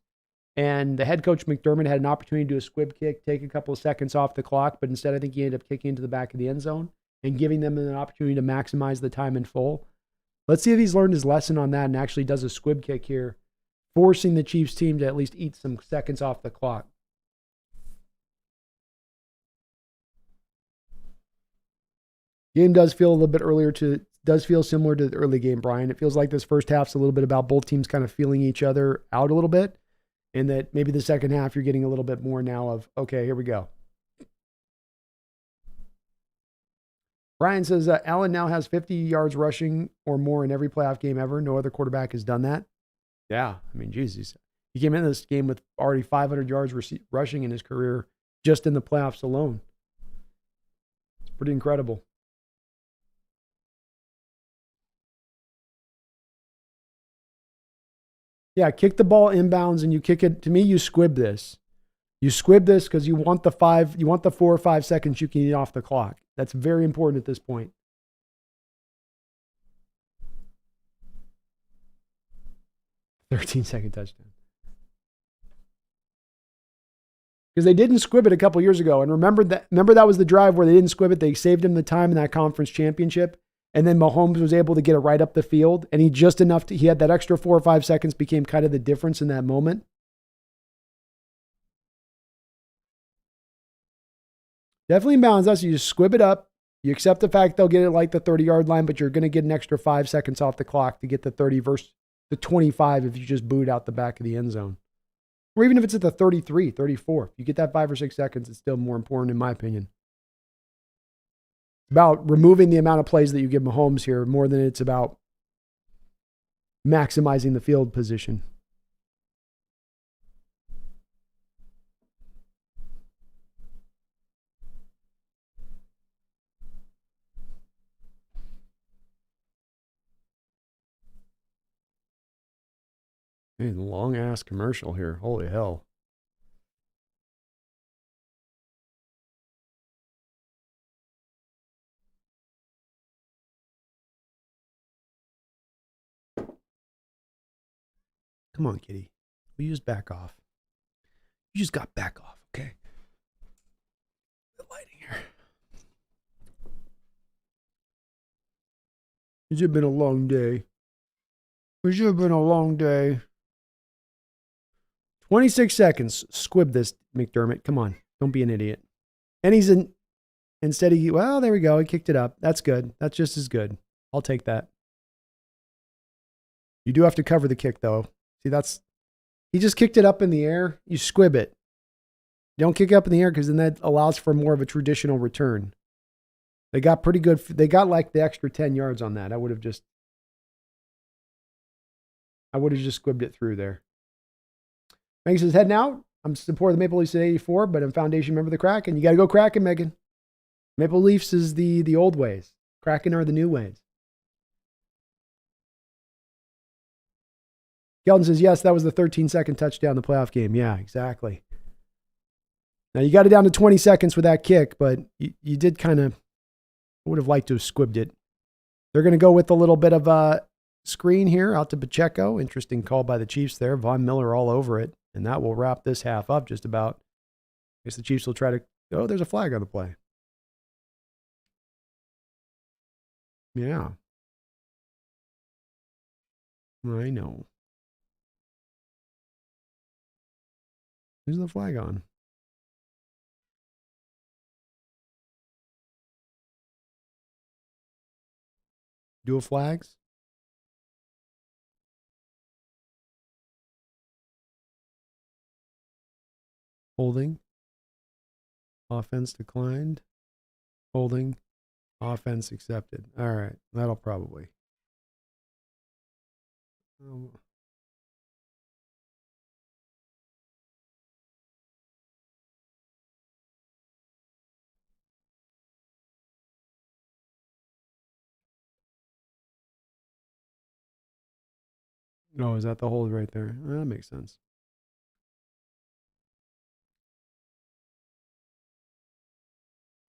S1: And the head coach McDermott had an opportunity to do a squib kick, take a couple of seconds off the clock, but instead I think he ended up kicking into the back of the end zone and giving them an opportunity to maximize the time in full. Let's see if he's learned his lesson on that and actually does a squib kick here, forcing the Chiefs team to at least eat some seconds off the clock. Game does feel a little bit does feel similar to the early game, Brian. It feels like this first half's a little bit about both teams kind of feeling each other out a little bit. And that maybe the second half, you're getting a little bit more now of, okay, here we go. Brian says, Allen now has 50 yards rushing or more in every playoff game ever. No other quarterback has done that. Yeah, I mean, Jesus. He came into this game with already 500 yards rushing in his career just in the playoffs alone. It's pretty incredible. Yeah, kick the ball inbounds and you kick it. To me, you squib this. You squib this because you want the 4 or 5 seconds you can eat off the clock. That's very important at this point. "13-second touchdown." Because they didn't squib it a couple years ago. And remember that was the drive where they didn't squib it. They saved him the time in that conference championship. And then Mahomes was able to get it right up the field. And he had that extra 4 or 5 seconds, became kind of the difference in that moment. Definitely inbounds us. You just squib it up. You accept the fact they'll get it like the 30-yard line, but you're going to get an extra 5 seconds off the clock to get the 30 versus the 25 if you just boot out the back of the end zone. Or even if it's at the 33, 34. If you get that 5 or 6 seconds, it's still more important in my opinion. About removing the amount of plays that you give Mahomes here more than it's about maximizing the field position. Man, long ass commercial here. Holy hell. Come on, kitty. We just back off. You just got back off, okay? The lighting here. It's been a long day. It's been a long day. 26 seconds. Squib this, McDermott. Come on. Don't be an idiot. And well, there we go. He kicked it up. That's good. That's just as good. I'll take that. You do have to cover the kick, though. See, he just kicked it up in the air. You squib it. Don't kick it up in the air because then that allows for more of a traditional return. They got pretty good. They got like the extra 10 yards on that. I would have just squibbed it through there. Megan says, heading out. I'm supporting the Maple Leafs at 84, but I'm foundation member of the Kraken. You got to go Kraken, Megan. Maple Leafs is the old ways. Kraken are the new ways. Kelton says, yes, that was the 13-second touchdown in the playoff game. Yeah, exactly. Now, you got it down to 20 seconds with that kick, but you did kind of, I would have liked to have squibbed it. They're going to go with a little bit of a screen here out to Pacheco. Interesting call by the Chiefs there. Von Miller all over it. And that will wrap this half up just about. I guess the Chiefs will try to, there's a flag on the play. Yeah. I know. Who's the flag on? Dual flags? Holding. Offense declined. Holding. Offense accepted. All right. That'll probably. Oh, is that the hold right there? That makes sense.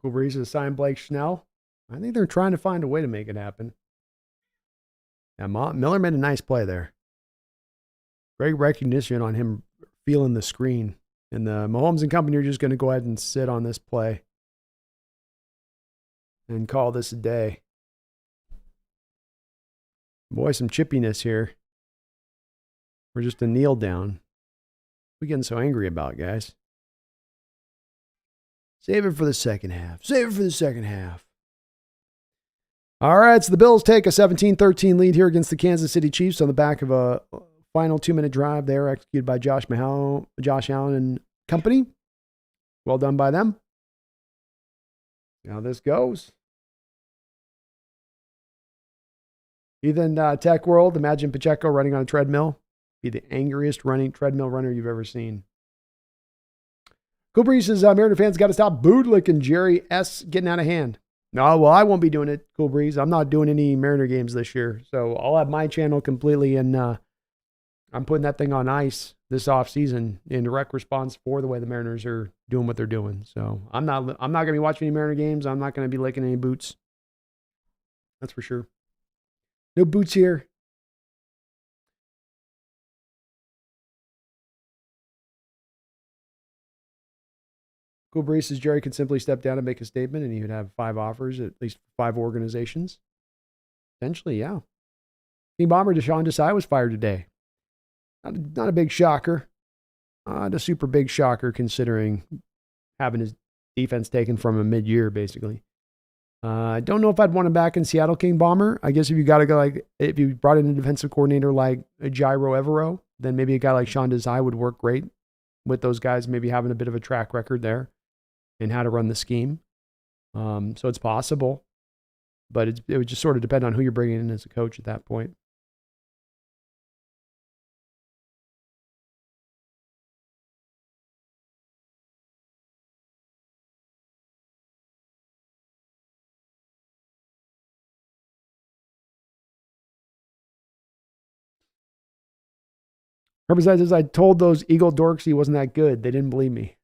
S1: Cool Breeze has signed Blake Schnell. I think they're trying to find a way to make it happen. Yeah, Miller made a nice play there. Great recognition on him feeling the screen. And the Mahomes and company are just going to go ahead and sit on this play and call this a day. Boy, some chippiness here. We're just a kneel down. What are we getting so angry about, guys? Save it for the second half. Save it for the second half. All right, so the Bills take a 17-13 lead here against the Kansas City Chiefs on the back of a final 2-minute drive there executed by Josh Allen and company. Well done by them. See how this goes. Ethan, Tech World, imagine Pacheco running on a treadmill. Be the angriest running treadmill runner you've ever seen. Cool Breeze says, Mariner fans got to stop bootlicking Jerry S. getting out of hand. No, well, I won't be doing it, Cool Breeze. I'm not doing any Mariner games this year. So I'll have my channel completely, and I'm putting that thing on ice this offseason in direct response for the way the Mariners are doing what they're doing. So I'm not going to be watching any Mariner games. I'm not going to be licking any boots. That's for sure. No boots here. Cool Breeze says Jerry could simply step down and make a statement, and he would have 5 offers, at least 5 organizations. Potentially, yeah. Team Bomber Deshaun Desai was fired today. Not a big shocker. Not a super big shocker considering having his defense taken from him mid-year, basically. I don't know if I'd want him back in Seattle, King Bomber. I guess if you got to go if you brought in a defensive coordinator like Jairo Evero, then maybe a guy like Sean Desai would work great with those guys, maybe having a bit of a track record there and how to run the scheme. So it's possible, but it would just sort of depend on who you're bringing in as a coach at that point. Herbicide says, I told those Eagle dorks he wasn't that good. They didn't believe me.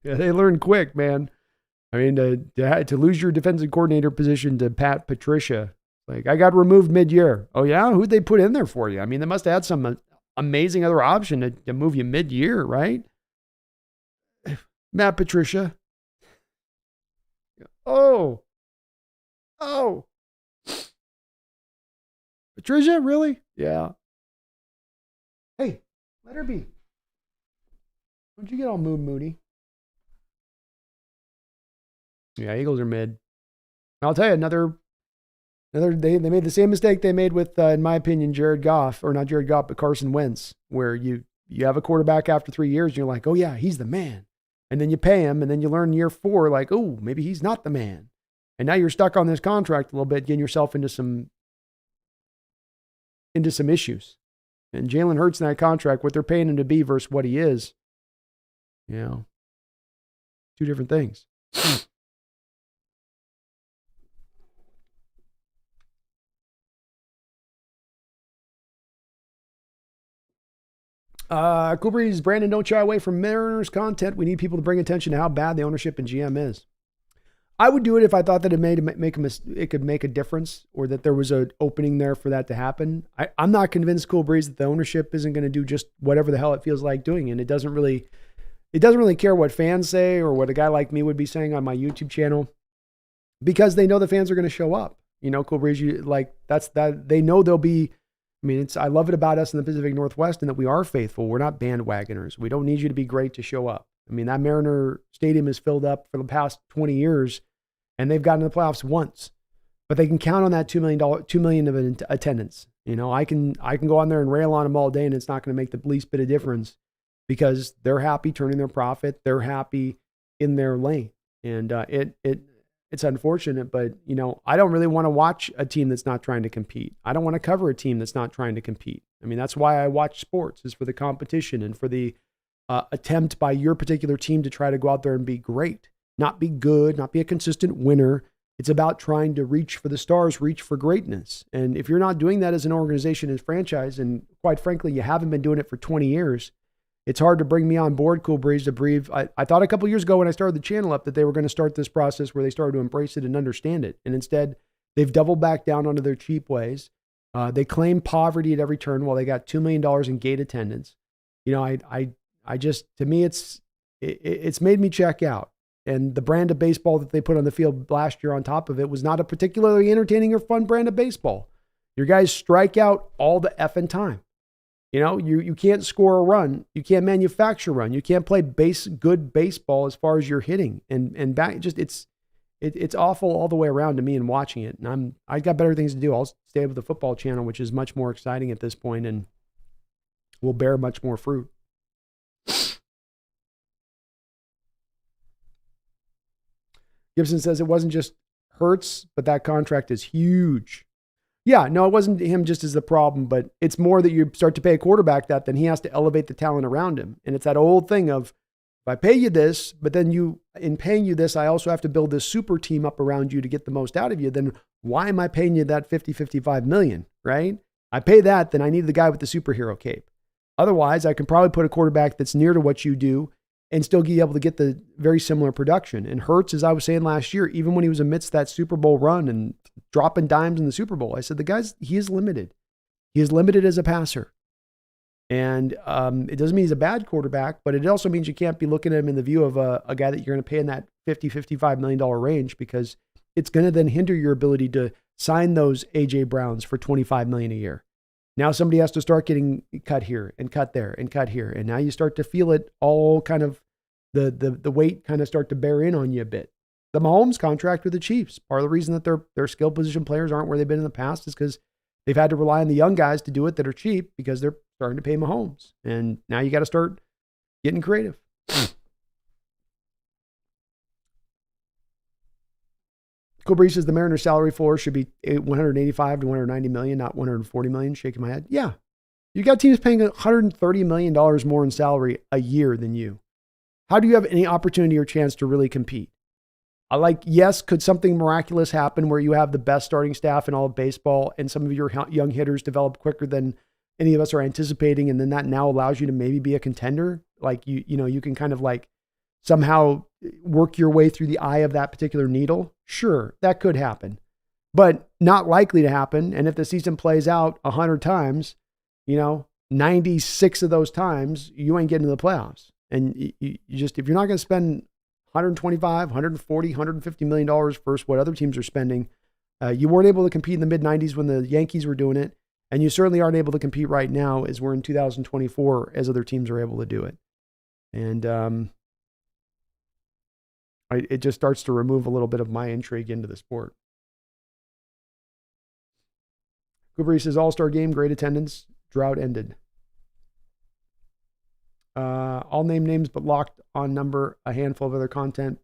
S1: Yeah, they learn quick, man. I mean, to lose your defensive coordinator position to Pat Patricia, like, I got removed mid-year. Oh, yeah? Who'd they put in there for you? I mean, they must have had some amazing other option to move you mid-year, right? Matt Patricia. Oh. Patricia, really? Yeah. Hey, let her be. Don't you get all moody? Yeah, Eagles are mid. I'll tell you, another they made the same mistake they made with, in my opinion, Jared Goff, or not Jared Goff, but Carson Wentz, where you have a quarterback after 3 years, and you're like, oh yeah, he's the man. And then you pay him, and then you learn year 4, like, oh, maybe he's not the man. And now you're stuck on this contract a little bit, getting yourself into some issues. And Jalen Hurts in that contract, what they're paying him to be versus what he is, you know, 2 different things. Cool Breeze, Brandon, don't shy away from Mariners content. We need people to bring attention to how bad the ownership and GM is. I would do it if I thought that it could make a difference, or that there was an opening there for that to happen. I'm not convinced, Cool Breeze, that the ownership isn't going to do just whatever the hell it feels like doing, and it doesn't really care what fans say or what a guy like me would be saying on my YouTube channel, because they know the fans are going to show up. You know, Cool Breeze, they know they'll be. I mean, I love it about us in the Pacific Northwest, and that we are faithful. We're not bandwagoners. We don't need you to be great to show up. I mean, that Mariner Stadium is filled up for the past 20 years, and they've gotten to the playoffs once. But they can count on that $2 million of attendance. You know, I can go on there and rail on them all day, and it's not going to make the least bit of difference, because they're happy turning their profit. They're happy in their lane, and it's unfortunate, but, you know, I don't really want to watch a team that's not trying to compete. I don't want to cover a team that's not trying to compete. I mean, that's why I watch sports, is for the competition and for the attempt by your particular team to try to go out there and be great, not be good, not be a consistent winner, It's about trying to reach for the stars, reach for greatness. And if you're not doing that as an organization and franchise, and quite frankly, you haven't been doing it for 20 years, it's hard to bring me on board, Cool Breeze, to breathe. I thought a couple years ago when I started the channel up that they were going to start this process where they started to embrace it and understand it. And instead, they've doubled back down onto their cheap ways. They claim poverty at every turn while they got $2 million in gate attendance. I just, to me, it's made me check out. And the brand of baseball that they put on the field last year on top of it was not a particularly entertaining or fun brand of baseball. Your guys strike out all the effing time. You can't score a run. You can't manufacture a run. You can't play good baseball as far as you're hitting. And back, just it's awful all the way around to me in watching it. And I got better things to do. I'll stay with the football channel, which is much more exciting at this point and will bear much more fruit. Gibson says it wasn't just Hurts, but that contract is huge. Yeah, no, it wasn't him just as the problem, but it's more that you start to pay a quarterback that, then he has to elevate the talent around him. And it's that old thing of, if I pay you this, but then in paying you this, I also have to build this super team up around you to get the most out of you, then why am I paying you that 55 million, right? I pay that, then I need the guy with the superhero cape. Otherwise, I can probably put a quarterback that's near to what you do and still be able to get the very similar production. And Hurts, as I was saying last year, even when he was amidst that Super Bowl run and dropping dimes in the Super Bowl, I said, he is limited. He is limited as a passer. And it doesn't mean he's a bad quarterback, but it also means you can't be looking at him in the view of a guy that you're going to pay in that $55 million range, because it's going to then hinder your ability to sign those A.J. Browns for $25 million a year. Now somebody has to start getting cut here and cut there and cut here. And now you start to feel it all kind of, the weight kind of start to bear in on you a bit. The Mahomes contract with the Chiefs, part of the reason that their skill position players aren't where they've been in the past is because they've had to rely on the young guys to do it that are cheap because they're starting to pay Mahomes. And now you got to start getting creative. Cool Breeze says the Mariners salary floor should be 185 to 190 million, not 140 million. Shaking my head. Yeah. You got teams paying $130 million more in salary a year than you. How do you have any opportunity or chance to really compete? Yes, could something miraculous happen where you have the best starting staff in all of baseball and some of your young hitters develop quicker than any of us are anticipating, and then that now allows you to maybe be a contender? You can kind of somehow work your way through the eye of that particular needle? Sure, that could happen, but not likely to happen. And if the season plays out 100 times, 96 of those times, you ain't getting to the playoffs. And you just, if you're not going to spend 125, 140, 150 million dollars versus what other teams are spending, you weren't able to compete in the mid 90s when the Yankees were doing it. And you certainly aren't able to compete right now as we're in 2024 as other teams are able to do it. And it just starts to remove a little bit of my intrigue into the sport. Cooper says All-Star game, great attendance, drought ended. All name names but locked on number, a handful of other content.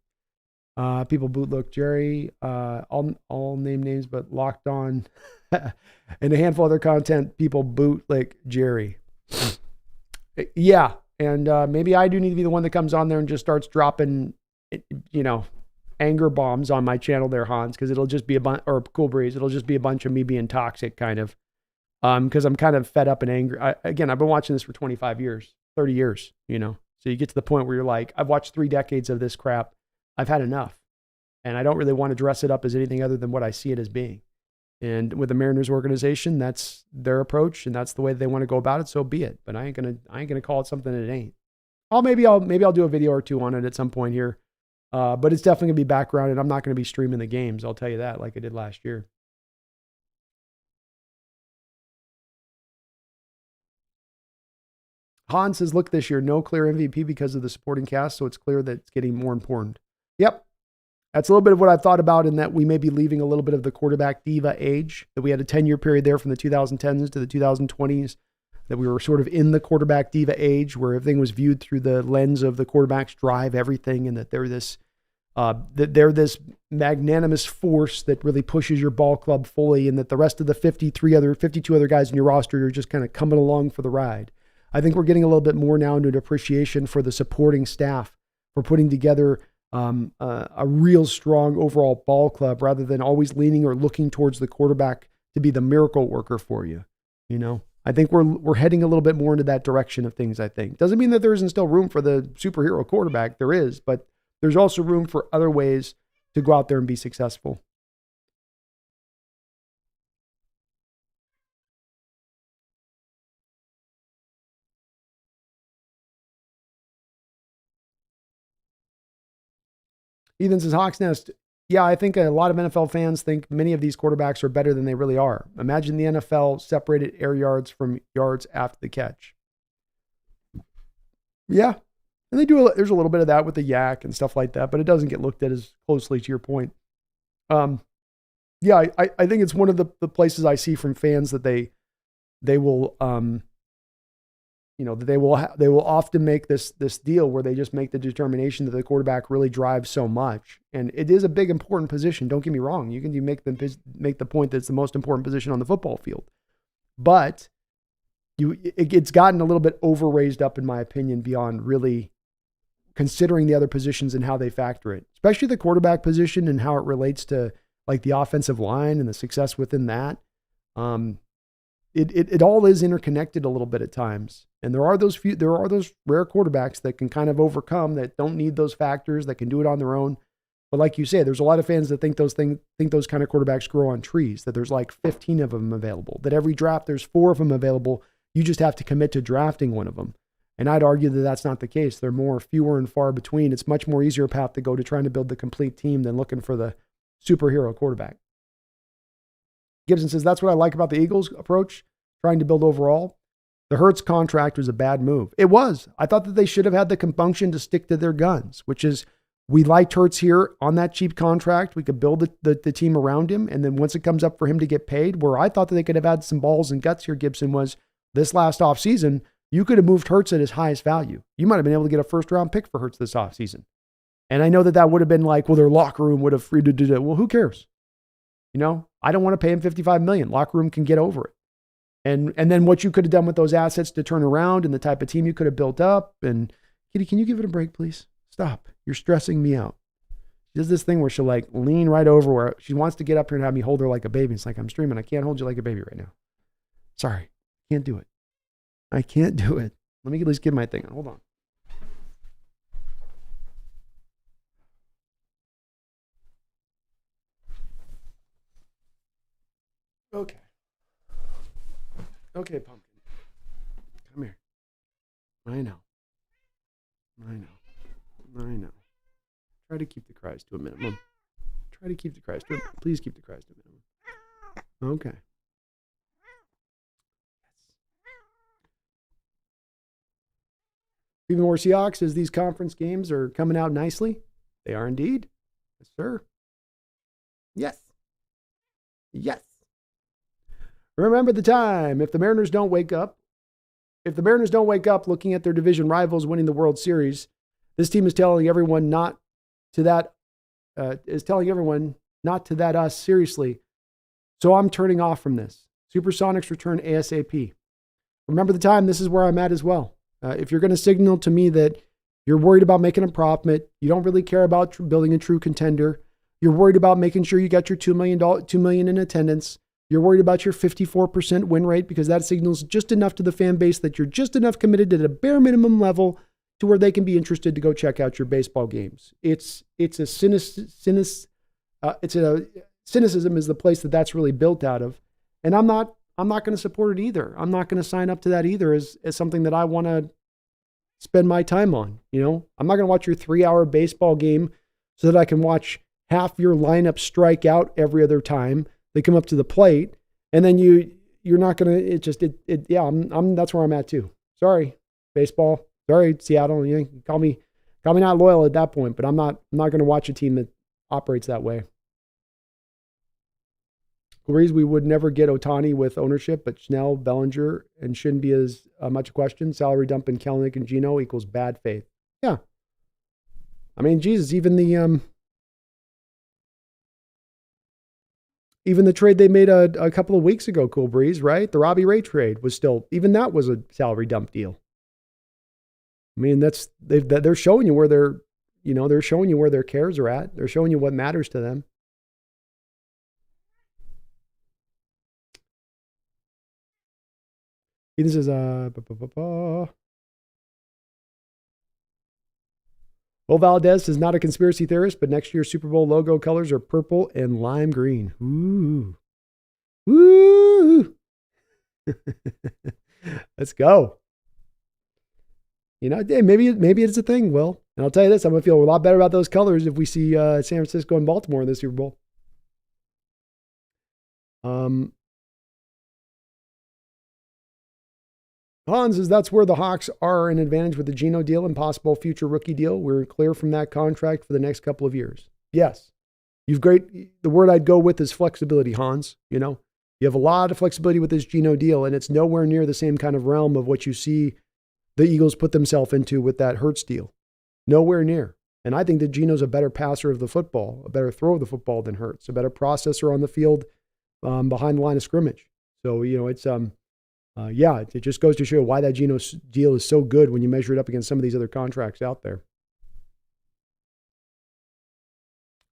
S1: People bootlook Jerry. All name names but locked on. And a handful of other content, people bootlick Jerry. Yeah, and maybe I do need to be the one that comes on there and just starts dropping, anger bombs on my channel there, Hans, because it'll just be or Cool Breeze, it'll just be a bunch of me being toxic, kind of. Because I'm kind of fed up and angry. I've been watching this for 25 years, 30 years, So you get to the point where you're like, I've watched 3 decades of this crap. I've had enough. And I don't really want to dress it up as anything other than what I see it as being. And with the Mariners organization, that's their approach and that's the way they want to go about it. So be it. But I ain't gonna call it something that it ain't. Maybe I'll do a video or two on it at some point here. But it's definitely gonna be background, and I'm not gonna be streaming the games. I'll tell you that, like I did last year. Han says, look, this year, no clear MVP because of the supporting cast, so it's clear that it's getting more important. Yep. That's a little bit of what I've thought about, in that we may be leaving a little bit of the quarterback diva age, that we had a 10-year period there from the 2010s to the 2020s, that we were sort of in the quarterback diva age where everything was viewed through the lens of the quarterbacks drive everything, and that they're this magnanimous force that really pushes your ball club fully, and that the rest of the 52 other guys in your roster are just kind of coming along for the ride. I think we're getting a little bit more now into an appreciation for the supporting staff, for putting together a real strong overall ball club rather than always leaning or looking towards the quarterback to be the miracle worker for you. You know, I think we're heading a little bit more into that direction of things. I think doesn't mean that there isn't still room for the superhero quarterback. There is, but there's also room for other ways to go out there and be successful. Ethan says, Hawks Nest. Yeah, I think a lot of NFL fans think many of these quarterbacks are better than they really are. Imagine the NFL separated air yards from yards after the catch. Yeah, and they do. There's a little bit of that with the yak and stuff like that, but it doesn't get looked at as closely to your point. Yeah, I think it's one of the places I see from fans that they will they will often make this deal where they just make the determination that the quarterback really drives so much, and it is a big important position. Don't get me wrong; you make the point that it's the most important position on the football field, but it's gotten a little bit overraised up, in my opinion, beyond really considering the other positions and how they factor it, especially the quarterback position and how it relates to like the offensive line and the success within that. It all is interconnected a little bit at times. And there are those rare quarterbacks that can kind of overcome, that don't need those factors, that can do it on their own. But like you say, there's a lot of fans that think those kind of quarterbacks grow on trees, that there's like 15 of them available, that every draft there's 4 of them available. You just have to commit to drafting one of them. And I'd argue that that's not the case. They're fewer and far between. It's much more easier path to go to trying to build the complete team than looking for the superhero quarterback. Gibson says, that's what I like about the Eagles' approach, trying to build overall. The Hurts contract was a bad move. It was. I thought that they should have had the compunction to stick to their guns, which is, we liked Hurts here on that cheap contract. We could build the team around him. And then once it comes up for him to get paid, where I thought that they could have had some balls and guts here, Gibson, was this last offseason, you could have moved Hurts at his highest value. You might have been able to get a first-round pick for Hurts this offseason. And I know that would have been like, well, their locker room would have freed to do it. Well, who cares? You know, I don't want to pay him $55 million. Locker room can get over it. And then what you could have done with those assets to turn around and the type of team you could have built up. And Kitty, can you give it a break, please? Stop. You're stressing me out. She does this thing where she'll like lean right over where she wants to get up here and have me hold her like a baby. It's like, I'm streaming. I can't hold you like a baby right now. Sorry. Can't do it. I can't do it. Let me at least get my thing on. Hold on. Okay. Okay, Pumpkin. Come here. I know. Try to keep the cries to a minimum. Please keep the cries to a minimum. Okay. Even more Seahawks, as these conference games are coming out nicely. They are indeed. Yes, sir. Yes. Remember the time. If the Mariners don't wake up looking at their division rivals winning the World Series, this team is telling everyone not to that us seriously. So I'm turning off from this. Supersonics return ASAP. Remember the time. This is where I'm at as well. If you're going to signal to me that you're worried about making a profit, you don't really care about building a true contender, you're worried about making sure you got your $2 million in attendance, you're worried about your 54% win rate because that signals just enough to the fan base that you're just enough committed at a bare minimum level to where they can be interested to go check out your baseball games. Cynicism is the place that's really built out of. And I'm not going to support it either. I'm not going to sign up to that either as something that I want to spend my time on. You know, I'm not going to watch your 3-hour baseball game so that I can watch half your lineup strike out every other time they come up to the plate. And then you're not going to, that's where I'm at too. Sorry, baseball. Sorry, Seattle. You call me not loyal at that point, but I'm not going to watch a team that operates that way. Agrees we would never get Ohtani with ownership, but Snell, Bellinger, and shouldn't be as much a question. Salary dump in Kelnick and Geno equals bad faith. Yeah. I mean, Jesus, even the trade they made a couple of weeks ago, Cool Breeze, right? The Robbie Ray trade was still, even that was a salary dump deal. I mean, they're showing you where they're showing you where their cares are at. They're showing you what matters to them. This is Will Valdez is not a conspiracy theorist, but next year's Super Bowl logo colors are purple and lime green. Ooh. Woo! Let's go. Maybe it's a thing, Will. And I'll tell you this, I'm going to feel a lot better about those colors if we see San Francisco and Baltimore in the Super Bowl. Hans says that's where the Hawks are an advantage with the Geno deal and possible future rookie deal. We're clear from that contract for the next couple of years. Yes. The word I'd go with is flexibility, Hans. You have a lot of flexibility with this Geno deal, and it's nowhere near the same kind of realm of what you see the Eagles put themselves into with that Hurts deal. Nowhere near. And I think that Geno's a better passer of the football, a better throw of the football than Hurts, a better processor on the field behind the line of scrimmage. So, it's it just goes to show why that Geno deal is so good when you measure it up against some of these other contracts out there.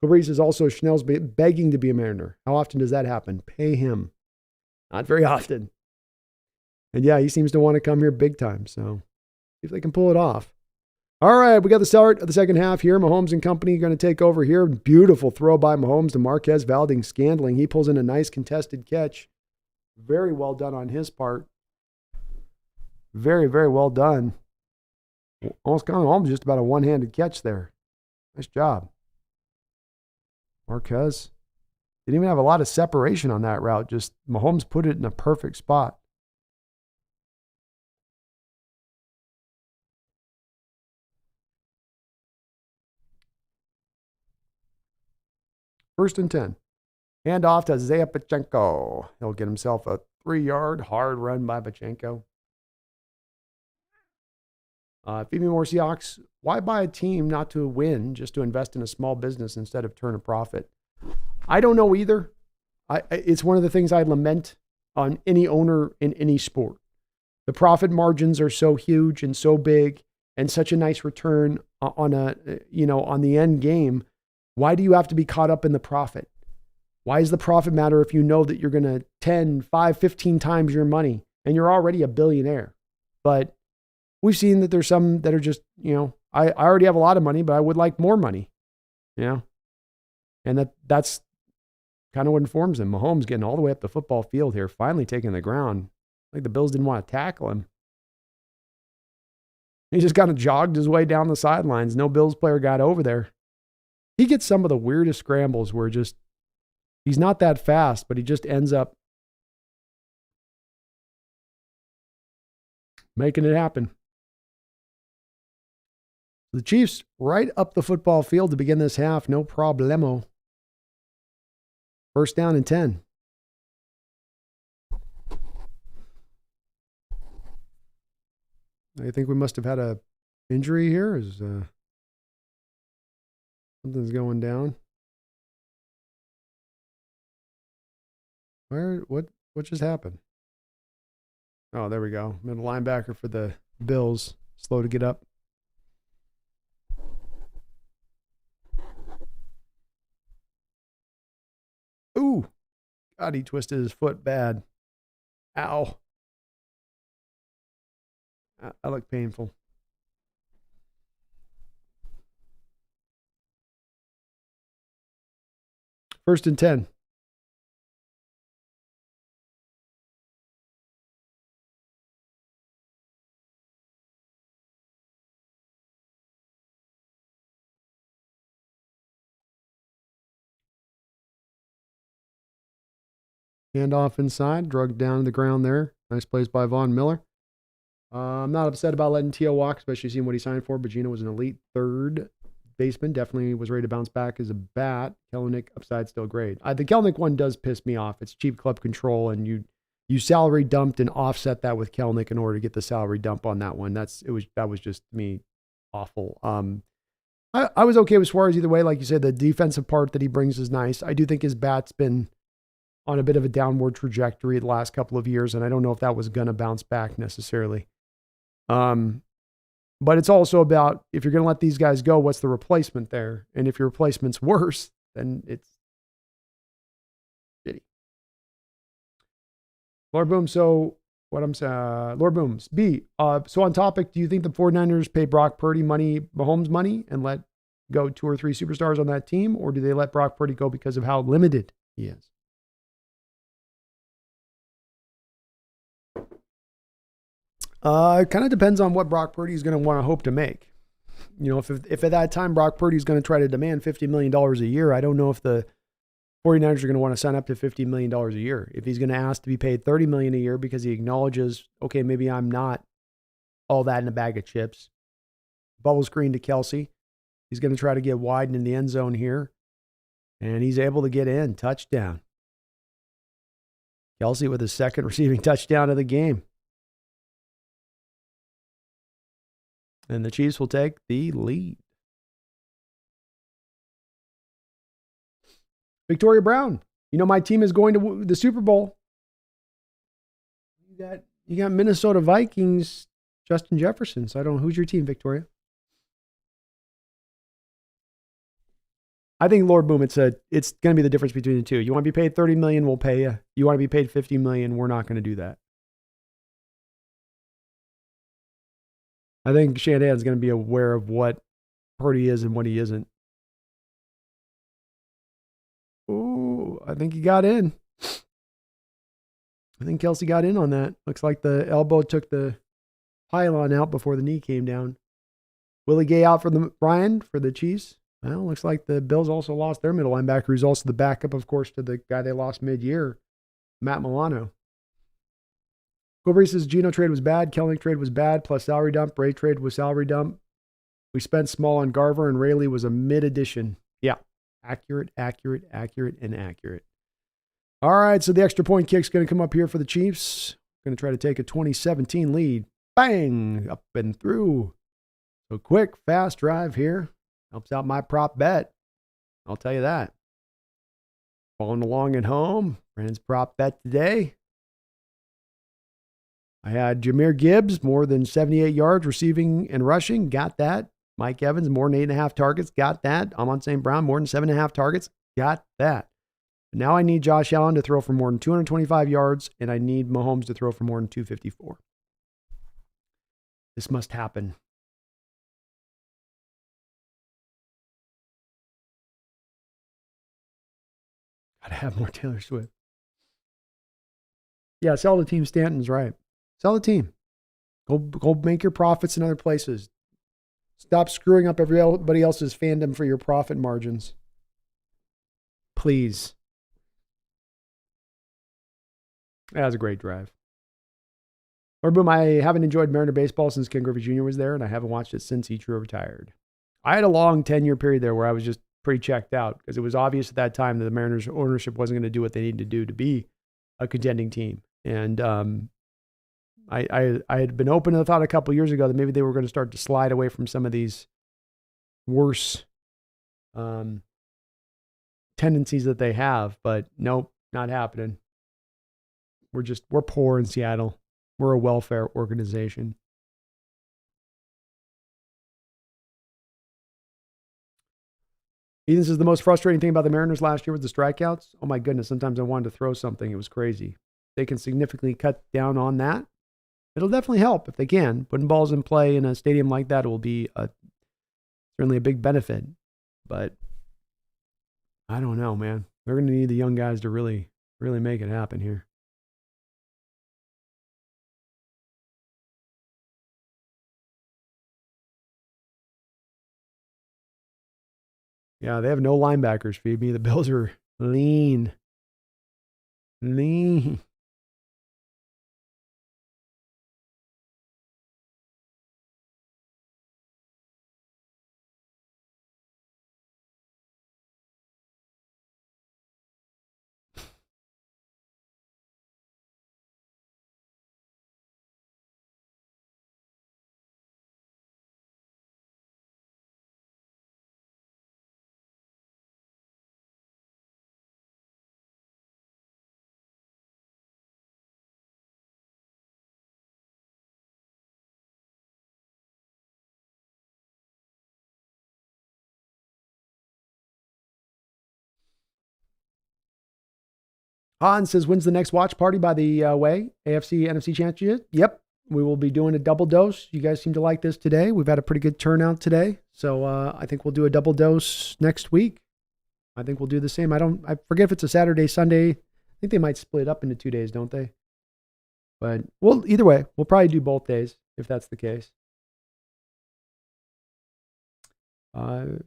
S1: Cabrice is also Schnell's begging to be a Mariner. How often does that happen? Pay him. Not very often. And he seems to want to come here big time. So see if they can pull it off. All right, we got the start of the second half here. Mahomes and company are going to take over here. Beautiful throw by Mahomes to Marquez Valdes-Scantling. He pulls in a nice contested catch. Very well done on his part. Very, very well done. Almost just about a one-handed catch there. Nice job. Marquez didn't even have a lot of separation on that route. Just Mahomes put it in a perfect spot. First and 10. Hand off to Isaiah Pacheco. He'll get himself a 3-yard hard run by Pacheco. Feed me more Seahawks. Why buy a team not to win, just to invest in a small business instead of turn a profit? I don't know either. It's one of the things I lament on any owner in any sport. The profit margins are so huge and so big and such a nice return on the end game. Why do you have to be caught up in the profit? Why does the profit matter if you know that you're going to 10, 5, 15 times your money and you're already a billionaire? But we've seen that there's some that are just, I already have a lot of money, but I would like more money, and that's kind of what informs him. Mahomes getting all the way up the football field here, finally taking the ground. Like the Bills didn't want to tackle him. He just kind of jogged his way down the sidelines. No Bills player got over there. He gets some of the weirdest scrambles where he's not that fast, but he just ends up making it happen. The Chiefs right up the football field to begin this half. No problemo. First down and 10. I think we must have had a injury here. Something's going down. What just happened? Oh, there we go. Middle linebacker for the Bills. Slow to get up. Ooh. God, he twisted his foot bad. Ow. That looked painful. First and 10. Handoff inside, drugged down to the ground there. Nice plays by Von Miller. I'm not upset about letting T.O. walk, especially seeing what he signed for. But Geno was an elite third baseman. Definitely was ready to bounce back as a bat. Kelenic upside still great. The Kelenic one does piss me off. It's cheap club control, and you salary dumped and offset that with Kelenic in order to get the salary dump on that one. That was just me awful. I was okay with Suarez either way. Like you said, the defensive part that he brings is nice. I do think his bat's been on a bit of a downward trajectory the last couple of years, and I don't know if that was going to bounce back necessarily. But it's also about, if you're going to let these guys go, what's the replacement there? And if your replacement's worse, then it's shitty. Lord Boom, so what I'm saying, Lord Booms, B, so on topic, do you think the 49ers pay Brock Purdy money, Mahomes money, and let go 2 or 3 superstars on that team? Or do they let Brock Purdy go because of how limited he is? It kind of depends on what Brock Purdy is going to want to hope to make. You know, if at that time Brock Purdy is going to try to demand $50 million a year, I don't know if the 49ers are going to want to sign up to $50 million a year. If he's going to ask to be paid $30 million a year because he acknowledges, okay, maybe I'm not all that in a bag of chips. Bubble screen to Kelsey. He's going to try to get wide in the end zone here. And he's able to get in. Touchdown. Kelsey with his second receiving touchdown of the game. And the Chiefs will take the lead. Victoria Brown. You know, my team is going to the Super Bowl. You got Minnesota Vikings, Justin Jefferson. So I don't know. Who's your team, Victoria? I think, Lord Boom, it's going to be the difference between the two. You want to be paid $30 million, we'll pay you. You want to be paid $50 million, we're not going to do that. I think Shanahan's going to be aware of what Purdy is and what he isn't. Ooh, I think he got in. I think Kelsey got in on that. Looks like the elbow took the pylon out before the knee came down. Willie Gay out for Brian for the Chiefs. Well, looks like the Bills also lost their middle linebacker, who's also the backup, of course, to the guy they lost mid-year, Matt Milano. Gilbert says Geno trade was bad. Kelnick trade was bad, plus salary dump. Ray trade was salary dump. We spent small on Garver, and Rayleigh was a mid-addition. Yeah, accurate. All right, so the extra point kick's going to come up here for the Chiefs. Going to try to take a 2017 lead. Bang! Up and through. So quick, fast drive here. Helps out my prop bet. I'll tell you that. Following along at home. Brandon's prop bet today. I had Jahmyr Gibbs, more than 78 yards receiving and rushing. Got that. Mike Evans, more than 8.5 targets. Got that. Amon St. Brown, more than 7.5 targets. Got that. Now I need Josh Allen to throw for more than 225 yards, and I need Mahomes to throw for more than 254. This must happen. Gotta have more Taylor Swift. Yeah, sell the team. Stanton's right. Sell the team. Go make your profits in other places. Stop screwing up everybody else's fandom for your profit margins. Please. That was a great drive. Or boom, I haven't enjoyed Mariner baseball since Ken Griffey Jr. was there, and I haven't watched it since he truly retired. I had a long 10-year period there where I was just pretty checked out because it was obvious at that time that the Mariners ownership wasn't going to do what they needed to do to be a contending team. And I had been open to the thought a couple years ago that maybe they were going to start to slide away from some of these worse tendencies that they have, but nope, not happening. We're poor in Seattle. We're a welfare organization. Ethan says the most frustrating thing about the Mariners last year was the strikeouts. Oh my goodness, sometimes I wanted to throw something. It was crazy. They can significantly cut down on that. It'll definitely help if they can. Putting balls in play in a stadium like that will be certainly a big benefit. But I don't know, man. They're going to need the young guys to really, really make it happen here. Yeah, they have no linebackers, feed me. The Bills are lean. Hans says, when's the next watch party by the way? AFC, NFC Championship? Yep. We will be doing a double dose. You guys seem to like this today. We've had a pretty good turnout today. So I think we'll do a double dose next week. I think we'll do the same. I forget if it's a Saturday, Sunday. I think they might split up into 2 days, don't they? But either way, we'll probably do both days if that's the case. BB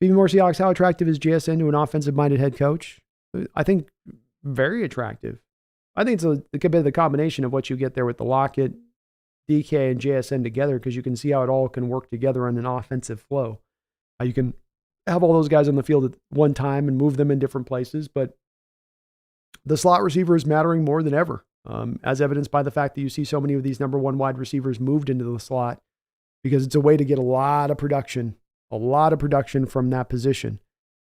S1: Moore Seahawks, how attractive is JSN to an offensive-minded head coach? I think very attractive. I think it could be the combination of what you get there with the Lockett, DK, and JSN together, because you can see how it all can work together on an offensive flow. You can have all those guys on the field at one time and move them in different places, but the slot receiver is mattering more than ever, as evidenced by the fact that you see so many of these number one wide receivers moved into the slot, because it's a way to get a lot of production from that position.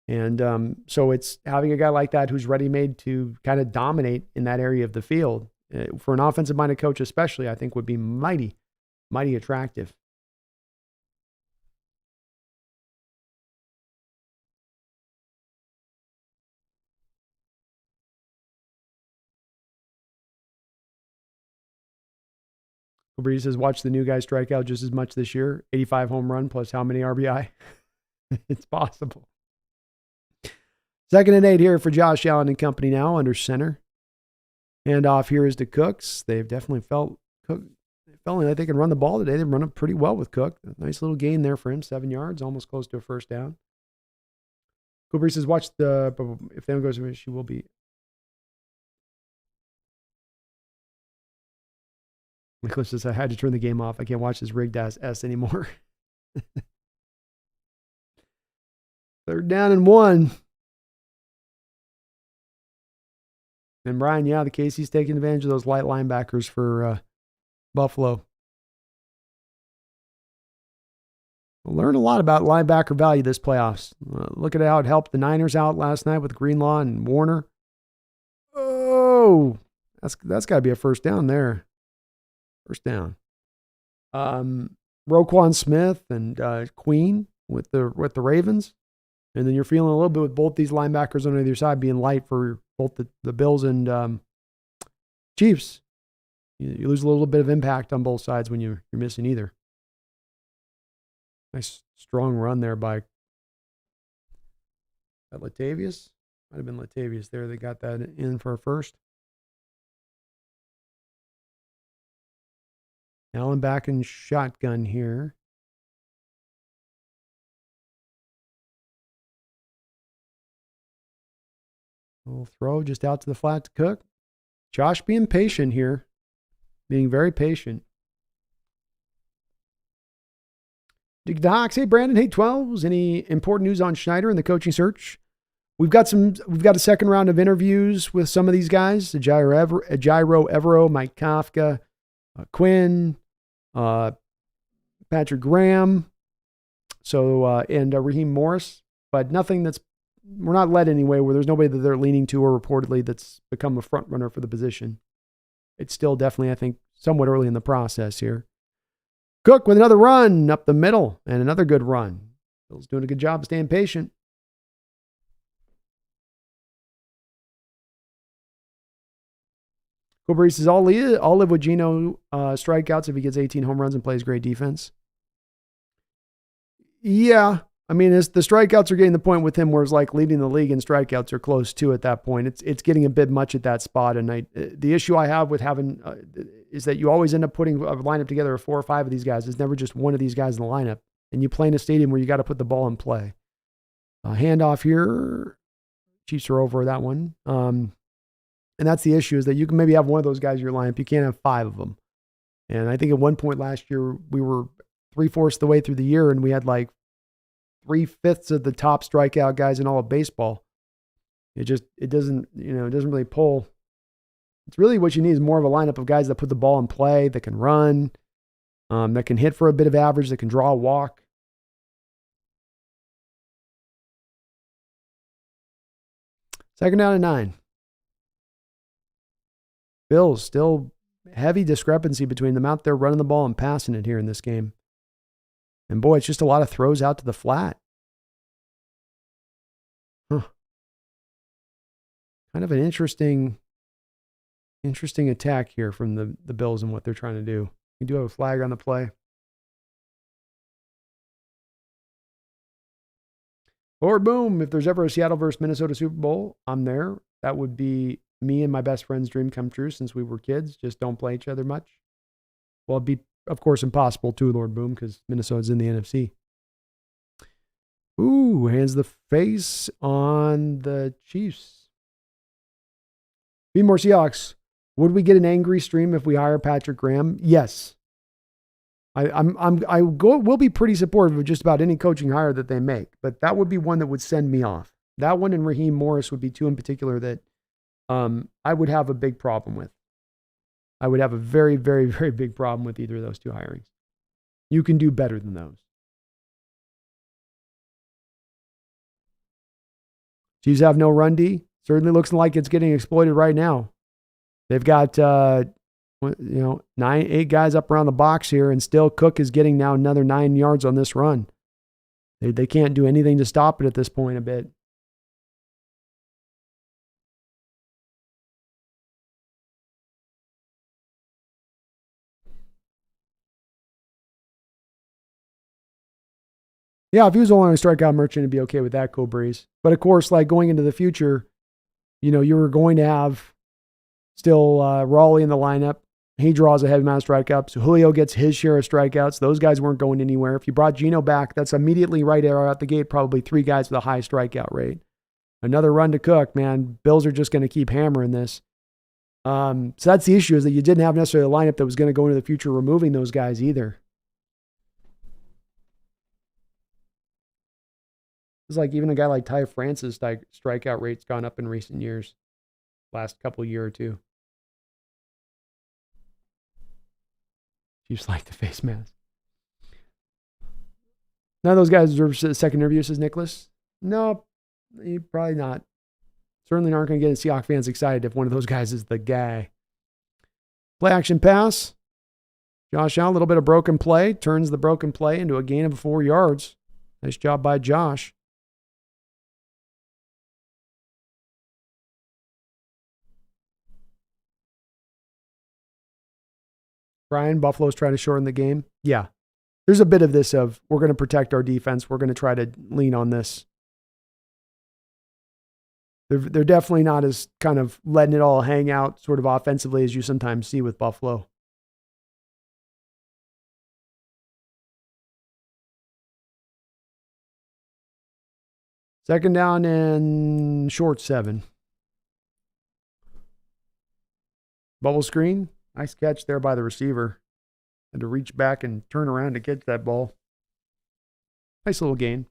S1: And so it's having a guy like that who's ready-made to kind of dominate in that area of the field. For an offensive-minded coach especially, I think would be mighty, mighty attractive. Breeze says, watch the new guy strike out just as much this year. 85 home run plus how many RBI? It's possible. 2nd and 8 here for Josh Allen and company now under center. And off here is to Cooks. They've definitely felt like they can run the ball today. They've run it pretty well with Cook. A nice little gain there for him, 7 yards, almost close to a first down. Cooper says, watch if they don't go to she will be. Nicholas says, I had to turn the game off. I can't watch this rigged ass S anymore. 3rd down and 1. And Brian, yeah, the Casey's taking advantage of those light linebackers for Buffalo. We'll learn a lot about linebacker value this playoffs. Look at how it helped the Niners out last night with Greenlaw and Warner. Oh, that's got to be a first down there. First down. Roquan Smith and Queen with the Ravens. And then you're feeling a little bit with both these linebackers on either side being light for both the Bills and Chiefs. You lose a little bit of impact on both sides when you're missing either. Nice strong run there by Latavius. Might have been Latavius there. They got that in for a first. Allen back in shotgun here. Little throw just out to the flat to Cook. Josh being patient here. Being very patient. The Hawks, hey Brandon, hey 12s. Any important news on Schneider and the coaching search? We've got a second round of interviews with some of these guys. Jairo Evero, Mike Kafka, Quinn, Patrick Graham, and Raheem Morris, but nothing we're not led anyway where there's nobody that they're leaning to or reportedly that's become a front runner for the position. It's still definitely, I think, somewhat early in the process here. Cook with another run up the middle and another good run. Bill's doing a good job staying patient. Cobra says, I'll live with Geno strikeouts if he gets 18 home runs and plays great defense. Yeah. I mean, the strikeouts are getting the point with him where it's like leading the league in strikeouts are close to at that point. It's getting a bit much at that spot. And the issue I have with having is that you always end up putting a lineup together of 4 or 5 of these guys. It's never just one of these guys in the lineup. And you play in a stadium where you got to put the ball in play. Handoff here. Chiefs are over that one. And that's the issue, is that you can maybe have one of those guys in your lineup. You can't have 5 of them. And I think at one point last year, we were 3/4 the way through the year and we had like 3/5 of the top strikeout guys in all of baseball. It doesn't really pull. It's really what you need is more of a lineup of guys that put the ball in play, that can run, that can hit for a bit of average, that can draw a walk. Second down and 9. Bills still heavy discrepancy between them out there running the ball and passing it here in this game. And boy, it's just a lot of throws out to the flat. kind of an interesting attack here from the Bills and what they're trying to do. We do have a flag on the play. Lord Boom, if there's ever a Seattle versus Minnesota Super Bowl, I'm there. That would be me and my best friend's dream come true since we were kids. Just don't play each other much. Well, it'd be, of course, impossible too, Lord Boom, because Minnesota's in the NFC. Ooh, hands the face on the Chiefs. Be more Seahawks. Would we get an angry stream if we hire Patrick Graham? Yes. I will be pretty supportive of just about any coaching hire that they make, but that would be one that would send me off. That one and Raheem Morris would be two in particular that I would have a big problem with. I would have a very, very, very big problem with either of those two hirings. You can do better than those. Chiefs have no run D. Certainly looks like it's getting exploited right now. They've got 8 guys up around the box here, and still Cook is getting now another 9 yards on this run. They can't do anything to stop it at this point a bit. Yeah, if he was only a strikeout merchant, it'd be okay with that, Cool Breeze. But of course, like going into the future, you were going to have still Raleigh in the lineup. He draws a heavy amount of strikeouts. So Julio gets his share of strikeouts. Those guys weren't going anywhere. If you brought Geno back, that's immediately right out the gate, probably 3 guys with a high strikeout rate. Another run to Cook, man. Bills are just going to keep hammering this. So that's the issue, is that you didn't have necessarily a lineup that was going to go into the future removing those guys either. It's like even a guy like Ty Francis' strikeout rate's gone up in recent years, last couple year or two. Chiefs like the face mask. None of those guys deserve a second interview, says Nicholas. No, probably not. Certainly aren't going to get Seahawks fans excited if one of those guys is the guy. Play action pass. Josh Allen, a little bit of broken play. Turns the broken play into a gain of 4 yards. Nice job by Josh. Brian, Buffalo's trying to shorten the game. Yeah. There's a bit of this of, we're going to protect our defense. We're going to try to lean on this. They're definitely not as kind of letting it all hang out sort of offensively as you sometimes see with Buffalo. Second down and short 7. Bubble screen. Nice catch there by the receiver. Had to reach back and turn around to catch that ball. Nice little gain.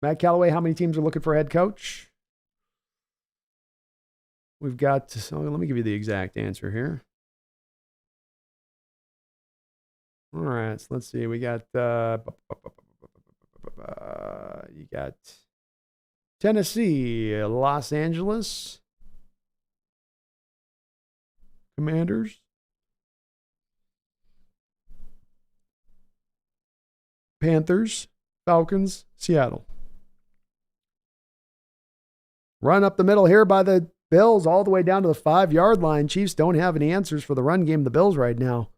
S1: Matt Callaway, how many teams are looking for a head coach? We've got, so let me give you the exact answer here. All right, so let's see. We got, you got Tennessee, Los Angeles, Commanders, Panthers, Falcons, Seattle. Run up the middle here by the Bills all the way down to the 5-yard line. Chiefs don't have any answers for the run game of the Bills right now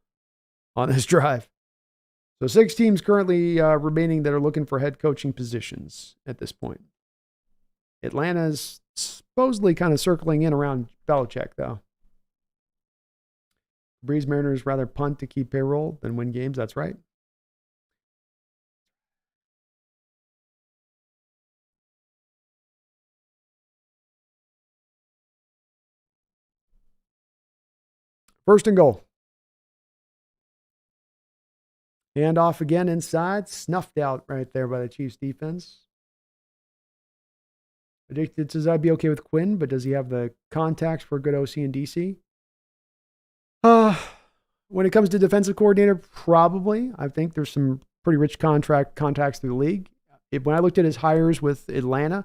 S1: on this drive. So 6 teams currently remaining that are looking for head coaching positions at this point. Atlanta's supposedly kind of circling in around Belichick, though. Breeze Mariners rather punt to keep payroll than win games. That's right. First and goal. Hand off again inside. Snuffed out right there by the Chiefs defense. Addicted says I'd be okay with Quinn, but does he have the contacts for a good OC and DC? When it comes to defensive coordinator, probably. I think there's some pretty rich contacts through the league. When I looked at his hires with Atlanta,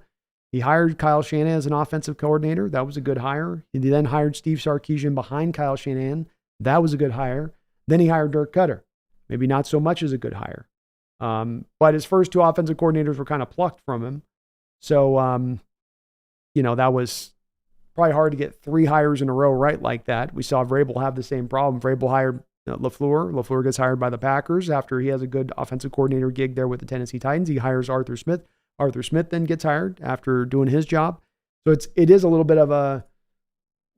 S1: he hired Kyle Shanahan as an offensive coordinator. That was a good hire. He then hired Steve Sarkisian behind Kyle Shanahan. That was a good hire. Then he hired Dirk Cutter. Maybe not so much as a good hire. But his first 2 offensive coordinators were kind of plucked from him. So that was probably hard to get 3 hires in a row right like that. We saw Vrabel have the same problem. Vrabel hired LaFleur. LaFleur gets hired by the Packers after he has a good offensive coordinator gig there with the Tennessee Titans. He hires Arthur Smith. Arthur Smith then gets hired after doing his job. So it is a little bit of a,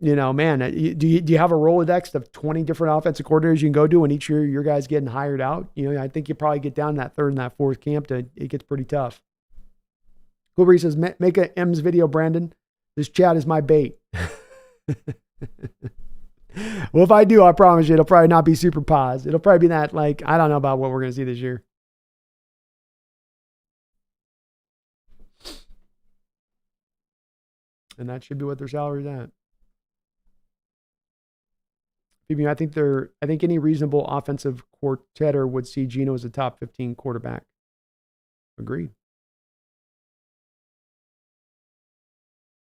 S1: man, do you have a Rolodex of 20 different offensive coordinators you can go to, and each year your guy's getting hired out? I think you probably get down that third and that fourth camp it gets pretty tough. Cool Breeze says, make a M's video, Brandon. This chat is my bait. Well, if I do, I promise you, it'll probably not be super pause. It'll probably be that, I don't know about what we're going to see this year. And that should be what their salary's at. I think any reasonable offensive quartetter would see Geno as a top 15 quarterback. Agreed.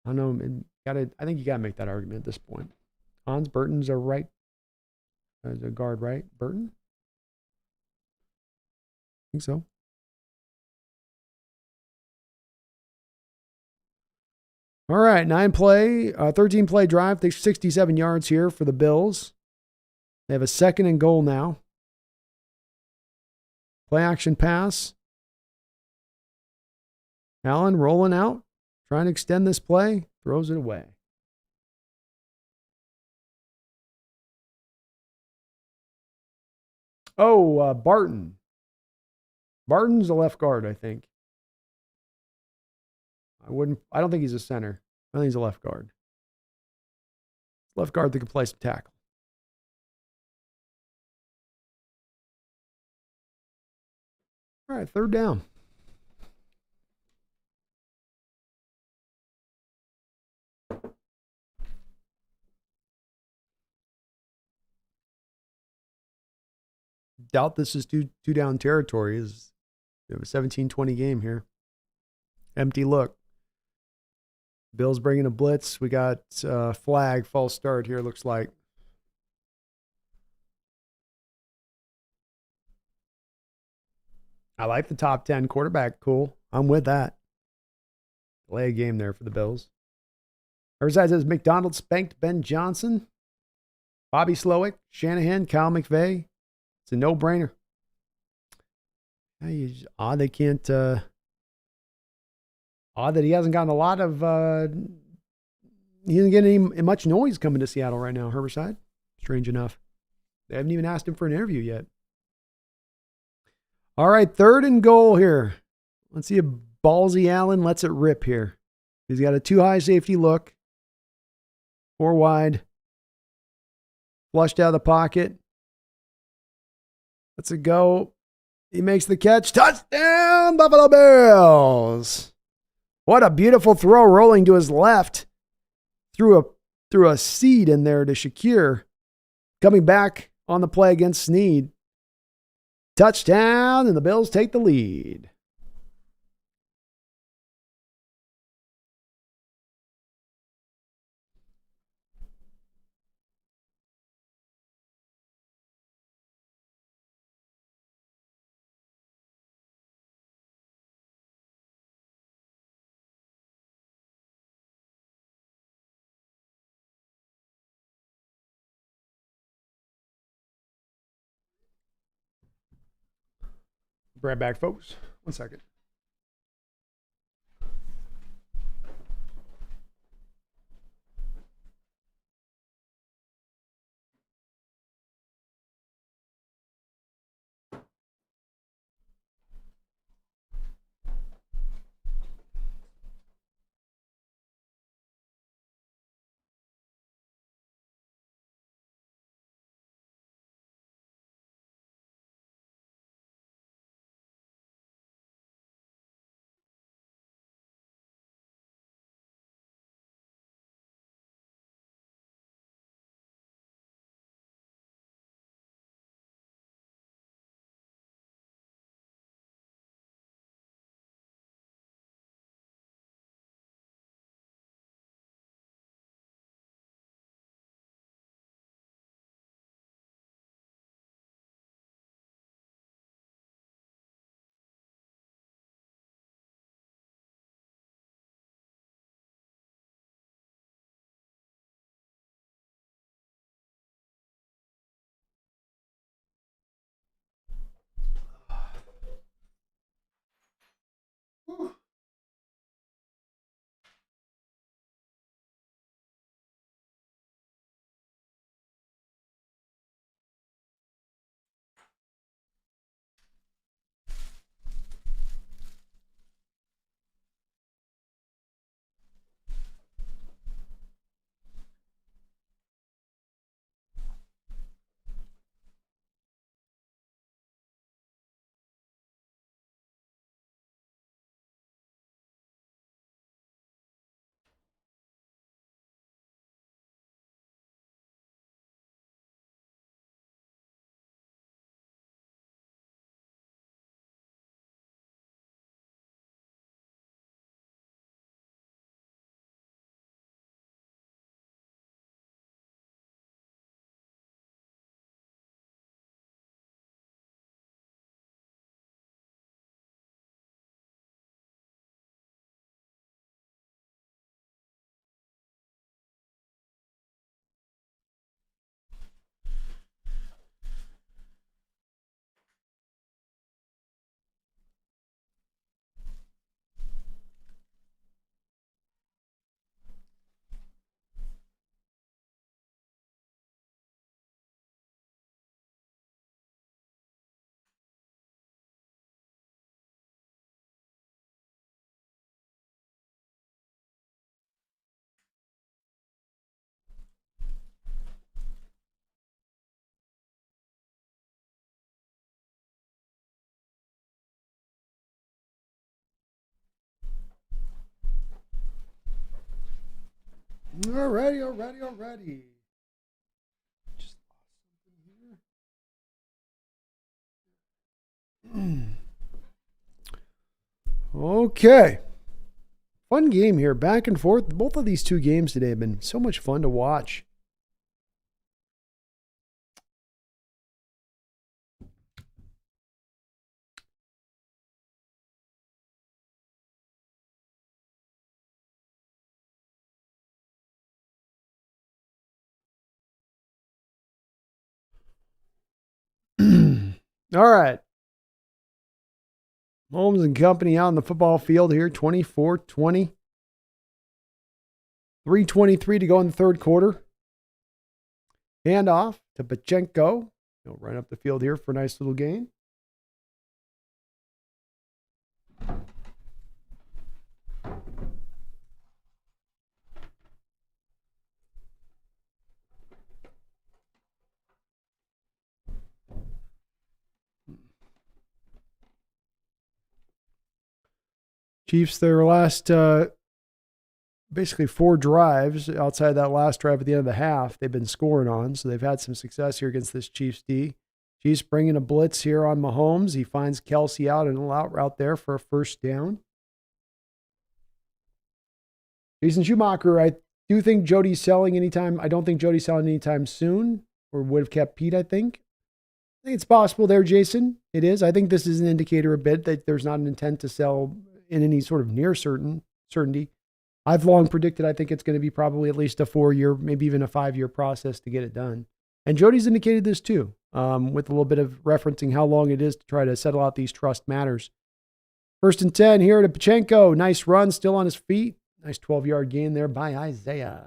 S1: I don't know. I think you got to make that argument at this point. Hans Burton's a right as a guard, right? Burton? I think so. All right, 13 play drive. They 67 yards here for the Bills. They have a 2nd and goal now. Play action pass. Allen rolling out, trying to extend this play, throws it away. Oh, Barton. Barton's a left guard, I think. I don't think he's a center. I think he's a left guard. Left guard that can play some tackle. All right, 3rd down. Doubt this is two down territory. We have a 17-20 game here. Empty look. Bills bringing a blitz. We got flag, false start here, looks like. I like the top 10 quarterback. Cool. I'm with that. Delay a game there for the Bills. Riverside says McDonald spanked Ben Johnson, Bobby Slowick, Shanahan, Kyle McVay. It's a no-brainer. Odd they can't. Odd that he hasn't gotten a lot of. He isn't getting much noise coming to Seattle right now. Riverside. Strange enough. They haven't even asked him for an interview yet. All right, 3rd and goal here. Let's see if ballsy Allen lets it rip here. He's got a 2-high safety look. 4 wide. Flushed out of the pocket. Let's it go. He makes the catch. Touchdown, Buffalo Bills. What a beautiful throw rolling to his left. Threw a seed in there to Shakir. Coming back on the play against Snead. Touchdown, and the Bills take the lead. Right back, folks. 1 second. Alrighty. Just lost something here. Okay. Fun game here, back and forth. Both of these two games today have been so much fun to watch. All right. Holmes and company out on the football field here, 24-20. 3:23 to go in the third quarter. Hand off to Pachenko. He'll run up the field here for a nice little gain. Chiefs, their last basically 4 drives outside that last drive at the end of the half, they've been scoring on. So they've had some success here against this Chiefs D. Chiefs bringing a blitz here on Mahomes. He finds Kelsey out and a out route there for a first down. Jason Schumacher, I do think Jody's selling anytime. I don't think Jody's selling anytime soon, or would have kept Pete, I think. I think it's possible there, Jason. It is. I think this is an indicator a bit that there's not an intent to sell in any sort of near certainty. I've long predicted I think it's going to be probably at least a 4-year, maybe even a 5-year process to get it done. And Jody's indicated this too, with a little bit of referencing how long it is to try to settle out these trust matters. 1st and 10 here to Pachenko. Nice run, still on his feet. Nice 12-yard gain there by Isaiah.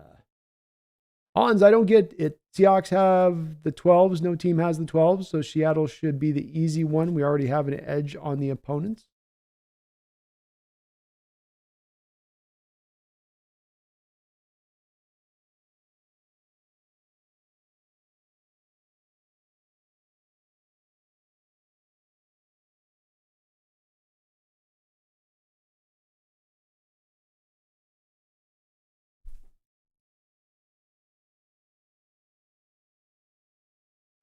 S1: Hans, I don't get it. Seahawks have the 12s. No team has the 12s, so Seattle should be the easy one. We already have an edge on the opponents.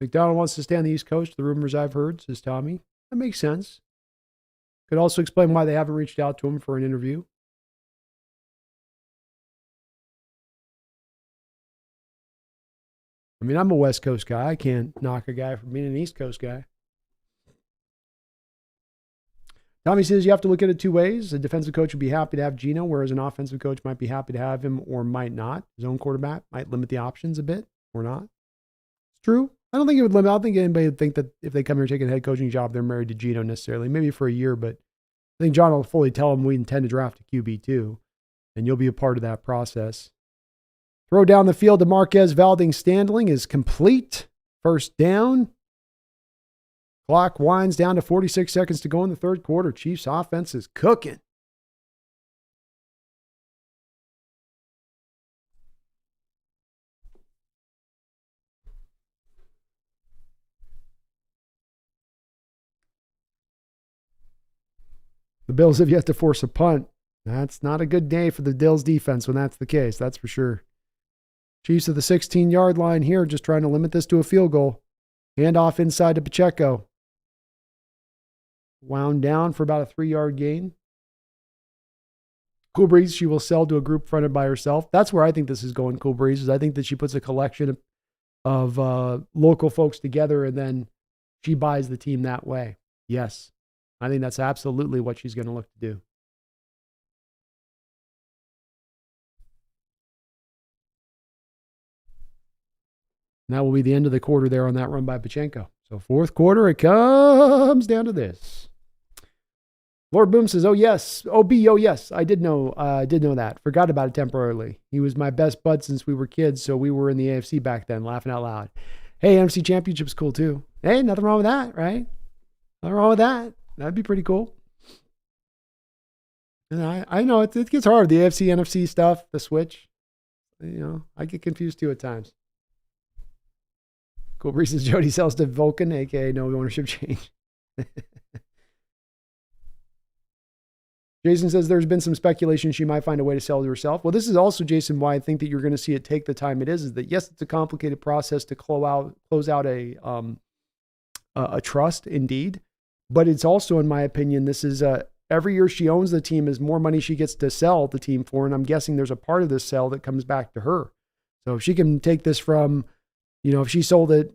S1: McDonald wants to stay on the East Coast. The rumors I've heard, says Tommy. That makes sense. Could also explain why they haven't reached out to him for an interview. I mean, I'm a West Coast guy. I can't knock a guy for being an East Coast guy. Tommy says you have to look at it 2 ways. A defensive coach would be happy to have Geno, whereas an offensive coach might be happy to have him or might not. His own quarterback might limit the options a bit or not. It's true. I don't think it would limit. I don't think anybody would think that if they come here taking a head coaching job, they're married to Geno necessarily. Maybe for a year, but I think John will fully tell him we intend to draft a QB too, and you'll be a part of that process. Throw down the field to Marquez Valdez-Scantling is complete. First down. Clock winds down to 46 seconds to go in the third quarter. Chiefs offense is cooking. The Bills have yet to force a punt. That's not a good day for the Bills defense when that's the case, that's for sure. Chiefs at the 16-yard line here, just trying to limit this to a field goal. Handoff inside to Pacheco. Wound down for about a 3-yard gain. Cool Breeze, she will sell to a group fronted by herself. That's where I think this is going, Cool Breeze, is I think that she puts a collection of local folks together and then she buys the team that way. Yes. I think that's absolutely what she's going to look to do. And that will be the end of the quarter there on that run by Pachenko. So fourth quarter, it comes down to this. Lord Boom says, oh, yes. Oh, yes. I did know that. Forgot about it temporarily. He was my best bud since we were kids, so we were in the AFC back then, laughing out loud. Hey, NFC Championship's cool too. Hey, nothing wrong with that, right? Nothing wrong with that. That'd be pretty cool. And I know it gets hard. The AFC, NFC stuff, the switch. You know, I get confused too at times. Cool Breeze says Jody sells to Vulcan, aka no ownership change. Jason says there's been some speculation she might find a way to sell to herself. Well, this is also, Jason, why I think that you're going to see it take the time it is that, yes, it's a complicated process to close out a trust, indeed. But it's also, in my opinion, this is every year she owns the team is more money she gets to sell the team for. And I'm guessing there's a part of this sale that comes back to her. So if she can take this from, if she sold it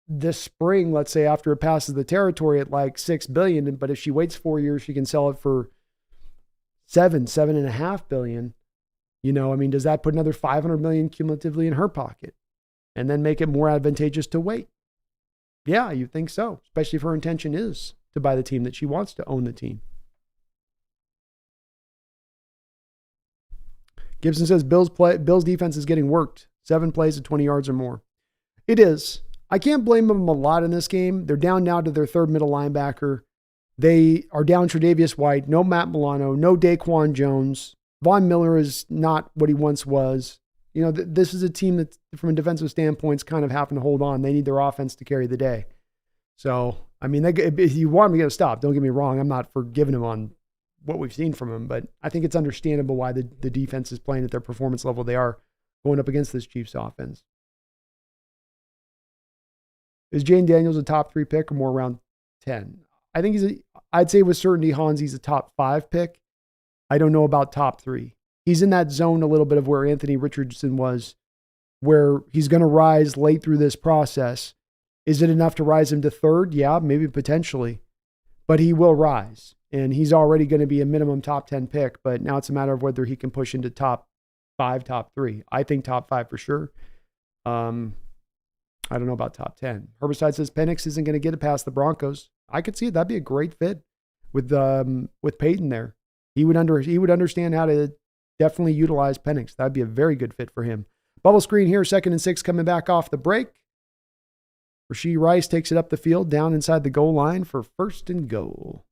S1: this spring, let's say after it passes the territory at like $6 billion, but if she waits 4 years, she can sell it for $7.5 billion. Does that put another $500 million cumulatively in her pocket and then make it more advantageous to wait? Yeah, you think so, especially if her intention is to buy the team, that she wants to own the team. Gibson says Bills defense is getting worked. 7 plays of 20 yards or more. It is. I can't blame them a lot in this game. They're down now to their third middle linebacker. They are down Tre'Davious White, no Matt Milano, no Daquan Jones. Von Miller is not what he once was. This is a team that, from a defensive standpoint, is kind of having to hold on. They need their offense to carry the day. So, if you want them to get a stop, don't get me wrong. I'm not forgiving him on what we've seen from him, but I think it's understandable why the defense is playing at their performance level they are going up against this Chiefs offense. Is Jane Daniels a top 3 pick or more around 10? I think I'd say with certainty, Hans, he's a top 5 pick. I don't know about top 3. He's in that zone a little bit of where Anthony Richardson was, where he's going to rise late through this process. Is it enough to rise him to 3rd? Yeah, maybe potentially, but he will rise, and he's already going to be a minimum top 10 pick, but now it's a matter of whether he can push into top 5, top 3. I think top 5 for sure. I don't know about top 10. Herbicide says Penix isn't going to get it past the Broncos. I could see it. That'd be a great fit with Peyton there. He would understand how to definitely utilize Penix. That'd be a very good fit for him. Bubble screen here, 2nd and 6 coming back off the break. Rashee Rice takes it up the field, down inside the goal line for 1st and goal.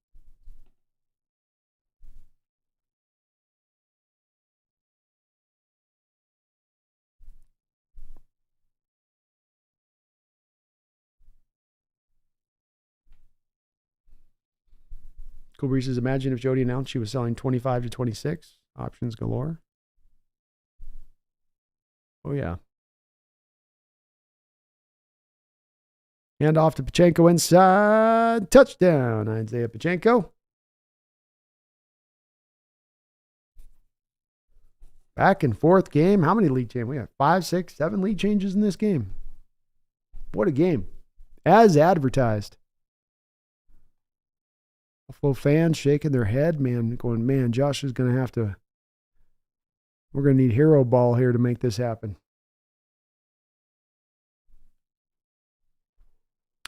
S1: Cool Breeze says, imagine if Jody announced she was selling 25 to 26. Options galore. Oh, yeah. Hand off to Pachenko inside. Touchdown, Isaiah Pachenko. Back and forth game. How many lead changes? We got 5, 6, 7 lead changes in this game. What a game. As advertised. Buffalo fans shaking their head, going, man, Josh is going to have to, we're going to need hero ball here to make this happen.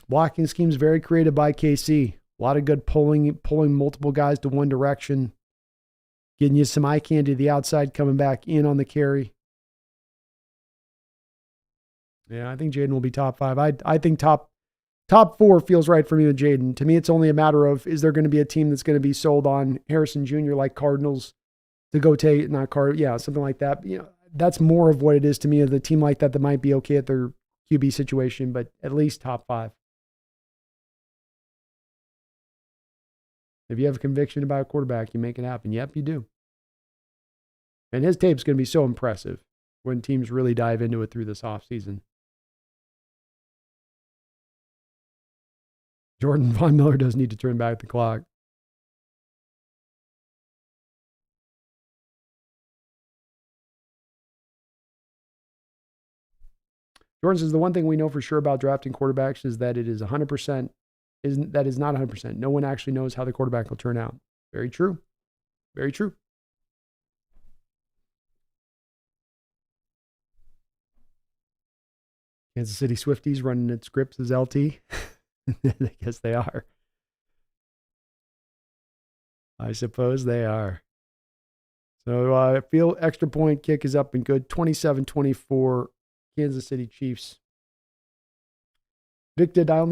S1: Blocking schemes very creative by KC. A lot of good pulling multiple guys to one direction. Getting you some eye candy to the outside, coming back in on the carry. Yeah, I think Jaden will be top 5. I think top 4 feels right for me with Jaden. To me, it's only a matter of, is there going to be a team that's going to be sold on Harrison Jr. like Cardinals to go take, something like that. That's more of what it is to me, of the team like that might be okay at their QB situation, but at least top 5. If you have a conviction about a quarterback, you make it happen. Yep, you do. And his tape's going to be so impressive when teams really dive into it through this offseason. Jordan Von Miller does need to turn back the clock. Jordan says the one thing we know for sure about drafting quarterbacks is that it is 100%. That is not 100%. No one actually knows how the quarterback will turn out. Very true. Very true. Kansas City Swifties running its scripts as LT. I guess they are. I suppose they are. So I feel extra point kick is up and good. 27-24 Kansas City Chiefs. Vic did I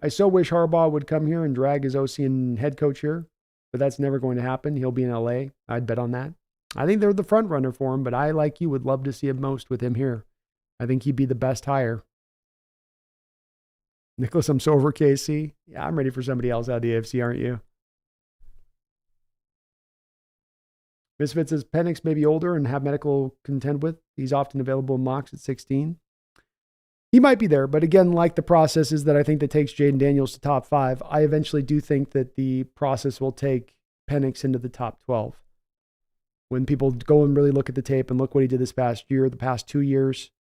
S1: so wish Harbaugh would come here and drag his OC and head coach here, but that's never going to happen. He'll be in LA. I'd bet on that. I think they're the front runner for him, but I, like you, would love to see him most with him here. I think he'd be the best hire. Nicholas, I'm so over KC. Yeah, I'm ready for somebody else out of the AFC, aren't you? Misfit says Penix may be older and have medical contend with. He's often available in mocks at 16. He might be there, but again, like the processes that I think that takes Jaden Daniels to top 5, I eventually do think that the process will take Penix into the top 12. When people go and really look at the tape and look what he did this past year, the past 2 years,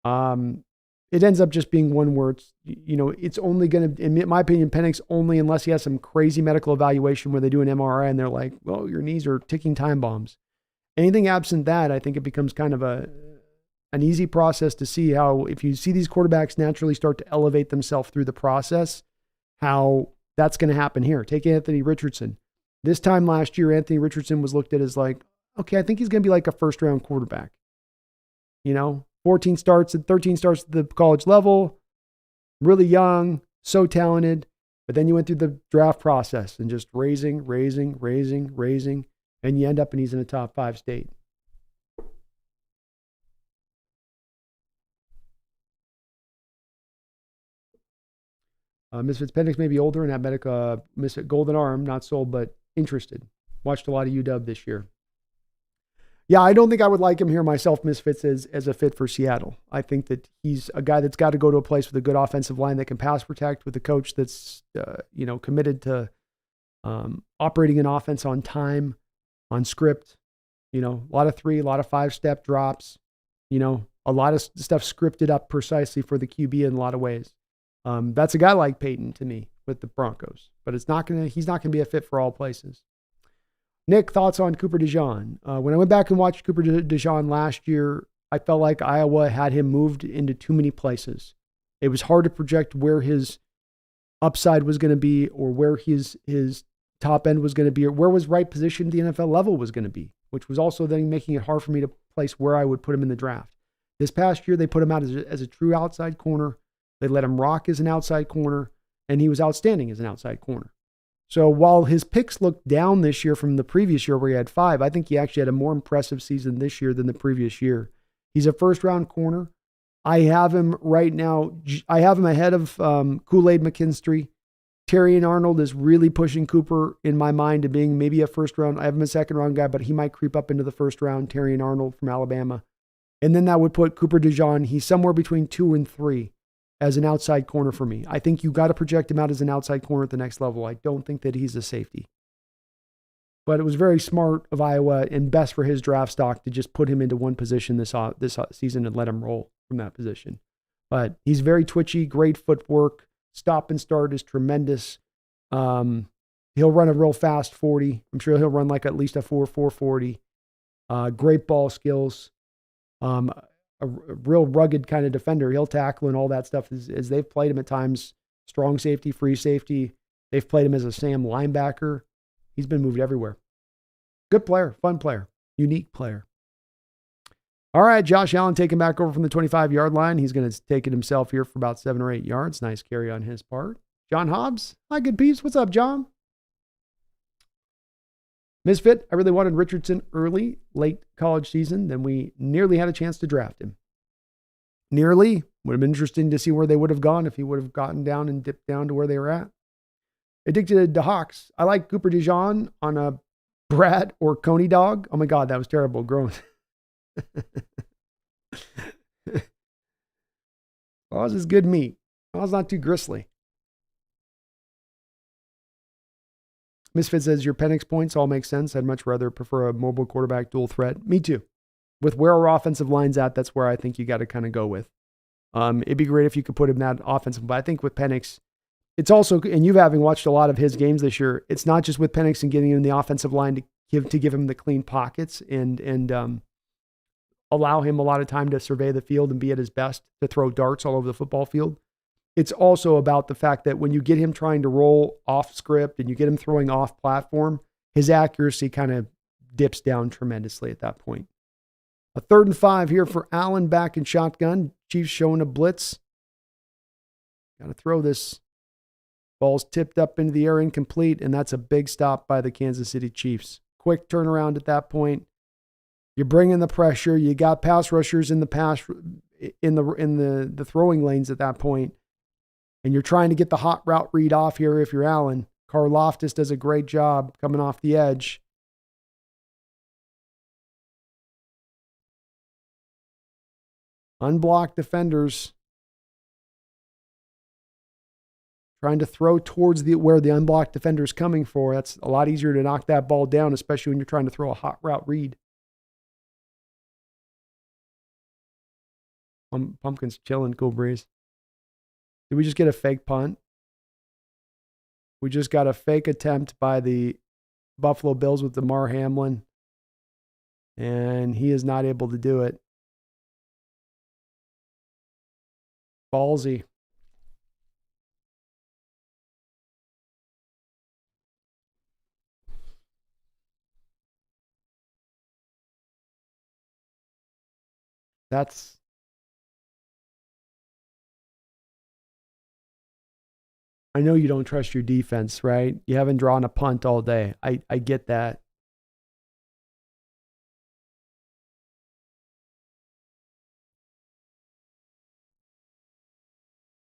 S1: it ends up just being one word. It's only going to, in my opinion, Penix only unless he has some crazy medical evaluation where they do an MRI and they're like, well, your knees are ticking time bombs. Anything absent that, I think it becomes kind of an easy process to see how, if you see these quarterbacks naturally start to elevate themselves through the process, how that's going to happen here. Take Anthony Richardson. This time last year, Anthony Richardson was looked at as like, okay, I think he's going to be like a first-round quarterback. 13 starts at the college level, really young, so talented. But then you went through the draft process and just raising, and you end up and he's in a top 5 state. Misfits Penix may be older and have medical Misfit golden arm, not sold, but interested. Watched a lot of UW this year. Yeah, I don't think I would like him here myself, Misfits, as a fit for Seattle. I think that he's a guy that's got to go to a place with a good offensive line that can pass protect, with a coach that's committed to operating an offense on time, on script. A lot of 3, a lot of 5-step drops. A lot of stuff scripted up precisely for the QB in a lot of ways. That's a guy like Peyton to me with the Broncos, but he's not going to be a fit for all places. Nick, thoughts on Cooper DeJean? When I went back and watched Cooper DeJean last year, I felt like Iowa had him moved into too many places. It was hard to project where his upside was going to be, or where his top end was going to be, or where his right position at the NFL level was going to be, which was also then making it hard for me to place where I would put him in the draft. This past year, they put him out as a true outside corner. They let him rock as an outside corner, and he was outstanding as an outside corner. So while his picks looked down this year from the previous year where he had 5, I think he actually had a more impressive season this year than the previous year. He's a first-round corner. I have him right now. I have him ahead of Kool-Aid McKinstry. Terrion Arnold is really pushing Cooper in my mind to being maybe a first-round. I have him a second-round guy, but he might creep up into the first round. Terrion Arnold from Alabama. And then that would put Cooper DeJean. He's somewhere between 2 and 3. As an outside corner for me. I think you got to project him out as an outside corner at the next level. I don't think that he's a safety. But it was very smart of Iowa and best for his draft stock to just put him into one position this season and let him roll from that position. But he's very twitchy, great footwork. Stop and start is tremendous. He'll run a real fast 40. I'm sure he'll run like at least a 4.40. Great ball skills. A real rugged kind of defender. He'll tackle and all that stuff as they've played him at times. Strong safety, free safety. They've played him as a Sam linebacker. He's been moved everywhere. Good player, fun player, unique player. All right, Josh Allen taking back over from the 25-yard line. He's going to take it himself here for about 7 or 8 yards. Nice carry on his part. John Hobbs. Hi, good peeps. What's up, John? Misfit, I really wanted Richardson early, late college season. Then we nearly had a chance to draft him. Nearly. Would have been interesting to see where they would have gone if he would have gotten down and dipped down to where they were at. Addicted to Hawks. I like Cooper DeJean on a Brat or Coney dog. Oh my God, that was terrible. Growing. Oz is good meat. Oz not too gristly. Misfit says your Penix points all make sense. I'd much rather prefer a mobile quarterback dual threat. Me too. With where our offensive line's at, that's where I think you got to kind of go with. It'd be great if you could put him that offensive, but I think with Penix, it's also, and you having watched a lot of his games this year, it's not just with Penix and getting him the offensive line to give him the clean pockets and allow him a lot of time to survey the field and be at his best to throw darts all over the football field. It's also about the fact that when you get him trying to roll off script and you get him throwing off platform, his accuracy kind of dips down tremendously at that point. A 3rd and 5 here for Allen back in shotgun. Chiefs showing a blitz. Got to throw this. Ball's tipped up into the air, incomplete, and that's a big stop by the Kansas City Chiefs. Quick turnaround at that point. You're bringing the pressure. You got pass rushers in the throwing lanes at that point. And you're trying to get the hot route read off here if you're Allen. Karlaftis does a great job coming off the edge. Unblocked defenders trying to throw towards where the unblocked defender is coming for. That's a lot easier to knock that ball down, especially when you're trying to throw a hot route read. Pumpkin's chilling, cool breeze. Did we just get a fake punt? We just got a fake attempt by the Buffalo Bills with Damar Hamlin, and he is not able to do it. Ballsy. I know you don't trust your defense, right? You haven't drawn a punt all day. I get that.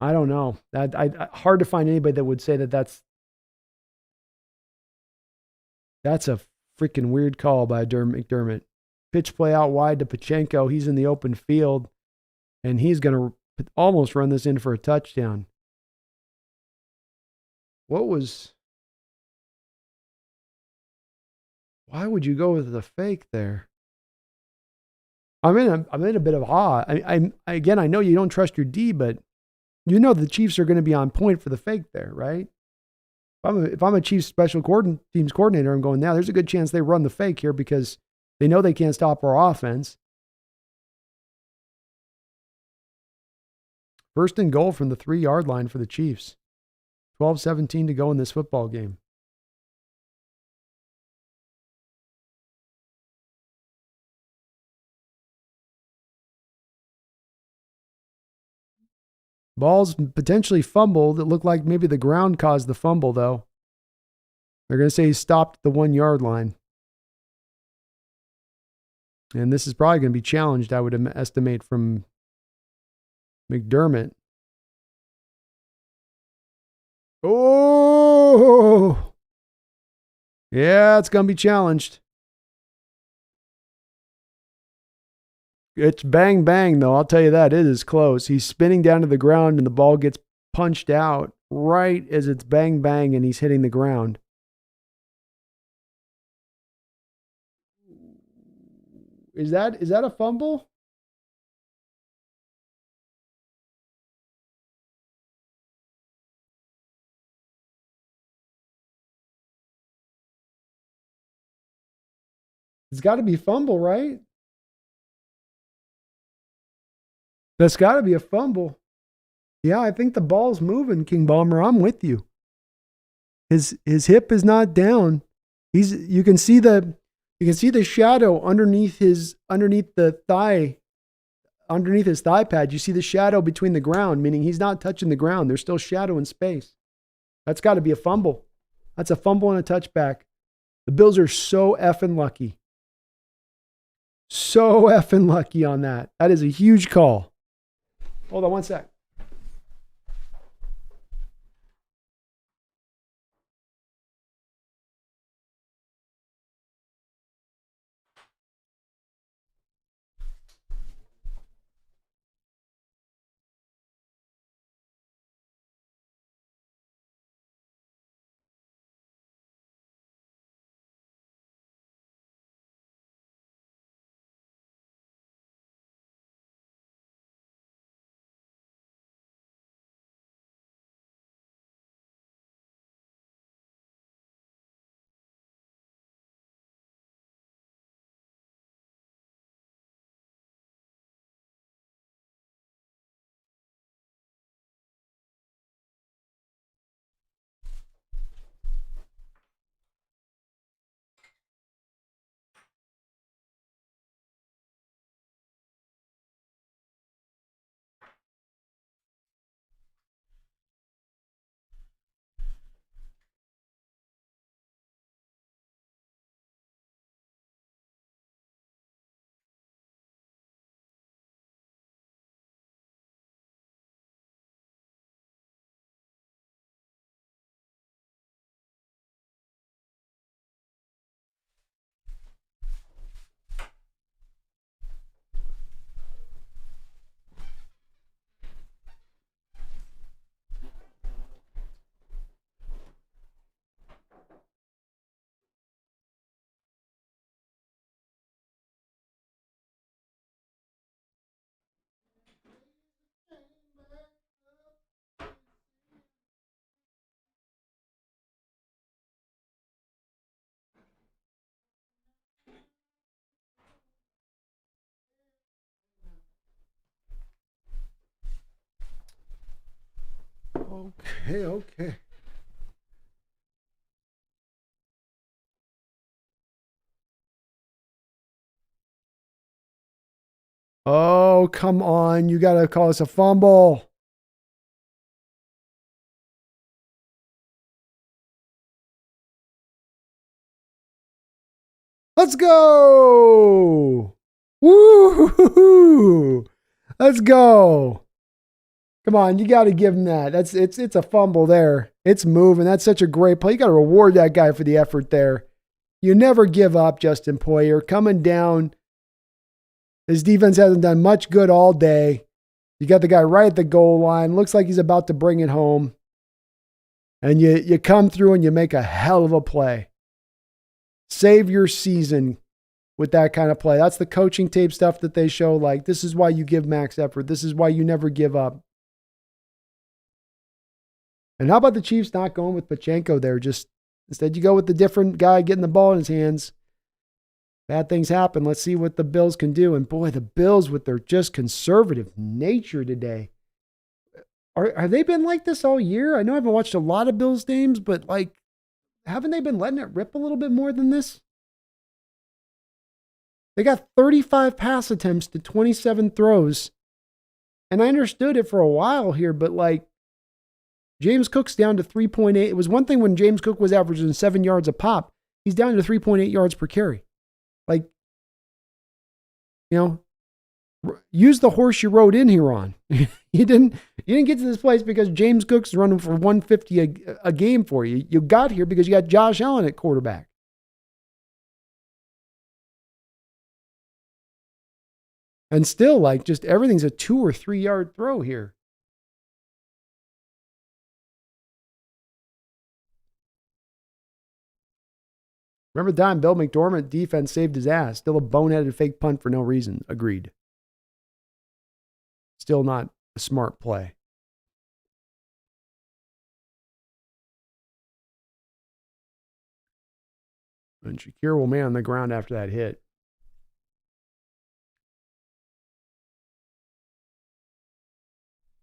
S1: I don't know. Hard to find anybody that would say that that's a freaking weird call by McDermott. Pitch play out wide to Pachenko. He's in the open field, and he's going to almost run this in for a touchdown. Why would you go with the fake there? I'm in a bit of awe. Again, I know you don't trust your D, but you know the Chiefs are going to be on point for the fake there, right? If I'm a Chiefs special teams coordinator, I'm going, now there's a good chance they run the fake here because they know they can't stop our offense. First and goal from the 3-yard line for the Chiefs. 12-17 to go in this football game. Ball's potentially fumbled. It looked like maybe the ground caused the fumble, though. They're going to say he stopped at the 1-yard line. And this is probably going to be challenged, I would estimate, from McDermott. Oh! Yeah, it's going to be challenged. It's bang, bang, though. I'll tell you that. It is close. He's spinning down to the ground, and the ball gets punched out right as it's bang, bang, and he's hitting the ground. Is that a fumble? It's got to be fumble, right? That's got to be a fumble. Yeah, I think the ball's moving, King Bomber. I'm with you. His hip is not down. You can see the shadow underneath his thigh pad. You see the shadow between the ground, meaning he's not touching the ground. There's still shadow in space. That's got to be a fumble. That's a fumble and a touchback. The Bills are so effing lucky. So effing lucky on that. That is a huge call. Hold on one sec. Okay. Oh, come on. You got to call us a fumble. Let's go. Woo! Let's go. Come on, you got to give him that. It's a fumble there. It's moving. That's such a great play. You got to reward that guy for the effort there. You never give up, Justin Poyer. Coming down. His defense hasn't done much good all day. You got the guy right at the goal line. Looks like he's about to bring it home. And you come through and you make a hell of a play. Save your season with that kind of play. That's the coaching tape stuff that they show. Like, this is why you give max effort. This is why you never give up. And how about the Chiefs not going with Pachenko there? Just instead you go with the different guy getting the ball in his hands. Bad things happen. Let's see what the Bills can do. And boy, the Bills with their just conservative nature today. Have they been like this all year? I know I haven't watched a lot of Bills games, but like, haven't they been letting it rip a little bit more than this? They got 35 pass attempts to 27 throws. And I understood it for a while here, but like, James Cook's down to 3.8. It was one thing when James Cook was averaging 7 yards a pop. He's down to 3.8 yards per carry. Like, use the horse you rode in here on. You didn't get to this place because James Cook's running for 150 a game for you. You got here because you got Josh Allen at quarterback. And still, like, just everything's a 2 or 3 yard throw here. Remember the time Bill McDormand defense saved his ass. Still a boneheaded fake punt for no reason. Agreed. Still not a smart play. And Shakir will man on the ground after that hit.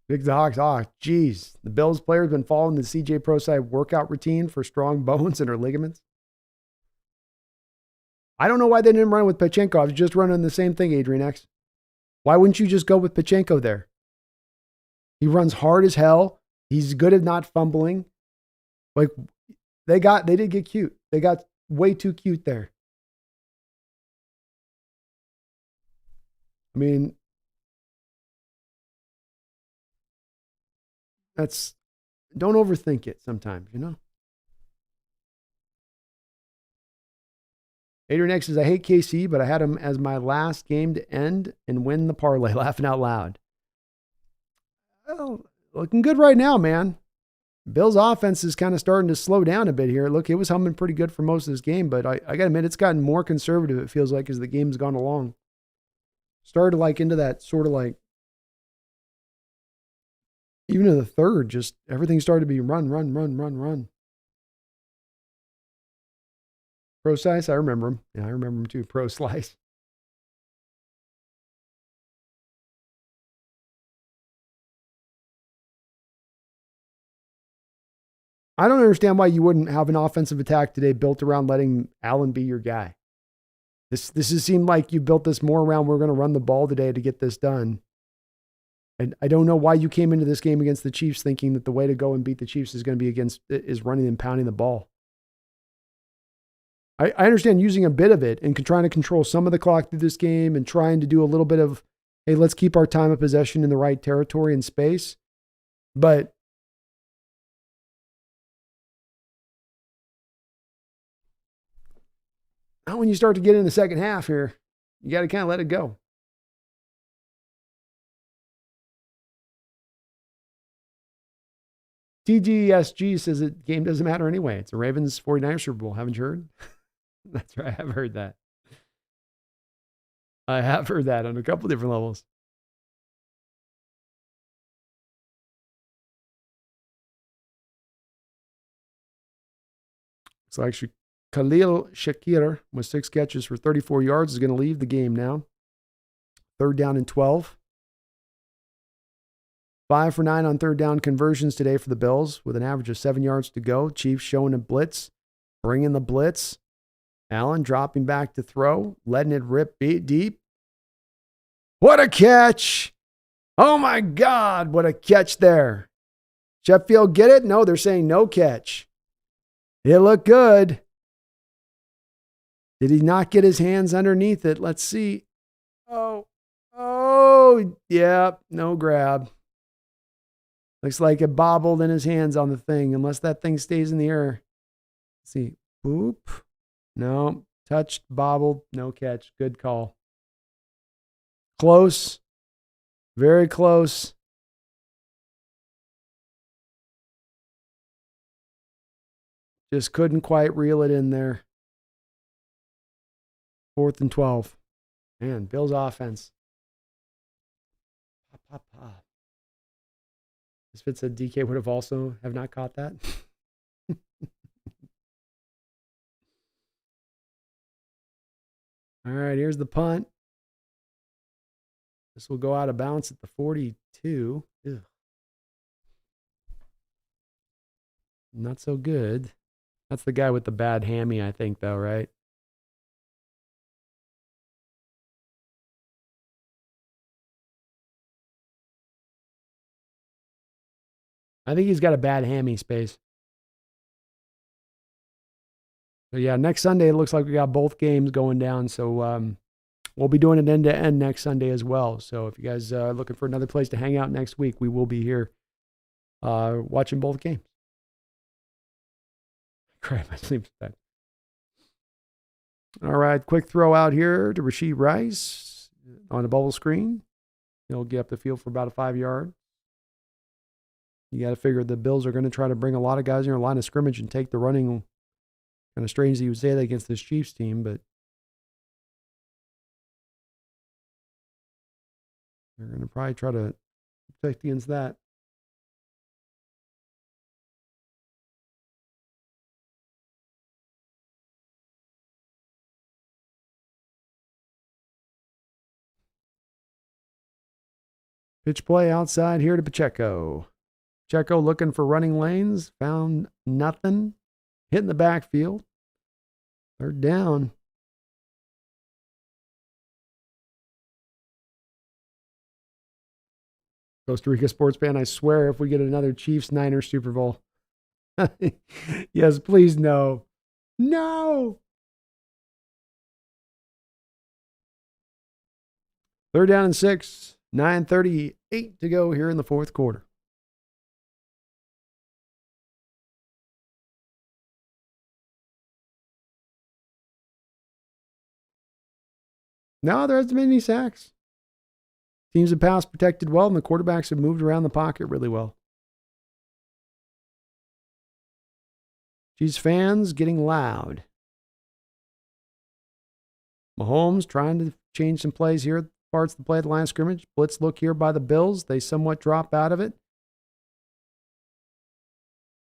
S1: Big Hawks. Geez. The Bills player's been following the CJ Pro side workout routine for strong bones in her ligaments. I don't know why they didn't run with Pachenko. I was just running the same thing, Adrian X. Why wouldn't you just go with Pachenko there? He runs hard as hell. He's good at not fumbling. Like, they did get cute. They got way too cute there. I mean, don't overthink it sometimes, Adrian X says, I hate KC, but I had him as my last game to end and win the parlay. Laughing out loud. Well, looking good right now, man. Bills' offense is kind of starting to slow down a bit here. Look, it was humming pretty good for most of this game, but I got to admit, it's gotten more conservative, it feels like, as the game's gone along. Started like into that sort of like, even in the third, just everything started to be run. Pro Slice, I remember him. Yeah, I remember him too. Pro Slice. I don't understand why you wouldn't have an offensive attack today built around letting Allen be your guy. This has seemed like you built this more around we're going to run the ball today to get this done. And I don't know why you came into this game against the Chiefs thinking that the way to go and beat the Chiefs is going to be is running and pounding the ball. I understand using a bit of it and trying to control some of the clock through this game and trying to do a little bit of, hey, let's keep our time of possession in the right territory and space. But now when you start to get in the second half here, you got to kind of let it go. TGSG says the game doesn't matter anyway. It's a Ravens 49ers Super Bowl. Haven't you heard? That's right. I've heard that. I have heard that on a couple different levels. So actually, Khalil Shakir with 6 catches for 34 yards is going to leave the game now. 3rd down and 12. 5 for 9 on third down conversions today for the Bills with an average of 7 yards to go. Chiefs showing a blitz, bringing the blitz. Allen dropping back to throw, letting it rip deep. What a catch! Oh my God, what a catch there. Sheffield get it? No, they're saying no catch. It looked good. Did he not get his hands underneath it? Let's see. Oh, yeah, no grab. Looks like it bobbled in his hands on the thing, unless that thing stays in the air. Let's see. Boop. No. Touched, bobbled, no catch. Good call. Close. Very close. Just couldn't quite reel it in there. 4th and 12. Man, Bills offense. Pop, pop, pop. This Fitz said DK would have not caught that. All right, here's the punt. This will go out of bounds at the 42. Ugh. Not so good. That's the guy with the bad hammy, I think, though, right? I think he's got a bad hammy space. So, yeah, next Sunday, it looks like we got both games going down. So, we'll be doing it end-to-end next Sunday as well. So, if you guys are looking for another place to hang out next week, we will be here watching both games. Crap, my sleep's bad. All right, quick throw out here to Rashee Rice on the bubble screen. He'll get up the field for about a 5-yard. You got to figure the Bills are going to try to bring a lot of guys in their line of scrimmage and take the running. Kind of strange that you would say that against this Chiefs team, but they're going to probably try to protect against that. Pitch play outside here to Pacheco. Pacheco looking for running lanes. Found nothing. Hitting the backfield. Third down. Costa Rica sports fan, I swear if we get another Chiefs-Niners Super Bowl. Yes, please no. No! Third down and 6. 9:38 to go here in the fourth quarter. No, there hasn't been any sacks. Teams have pass protected well, and the quarterbacks have moved around the pocket really well. Chiefs fans getting loud. Mahomes trying to change some plays here. Parts of the play at the line of scrimmage. Blitz look here by the Bills. They somewhat drop out of it.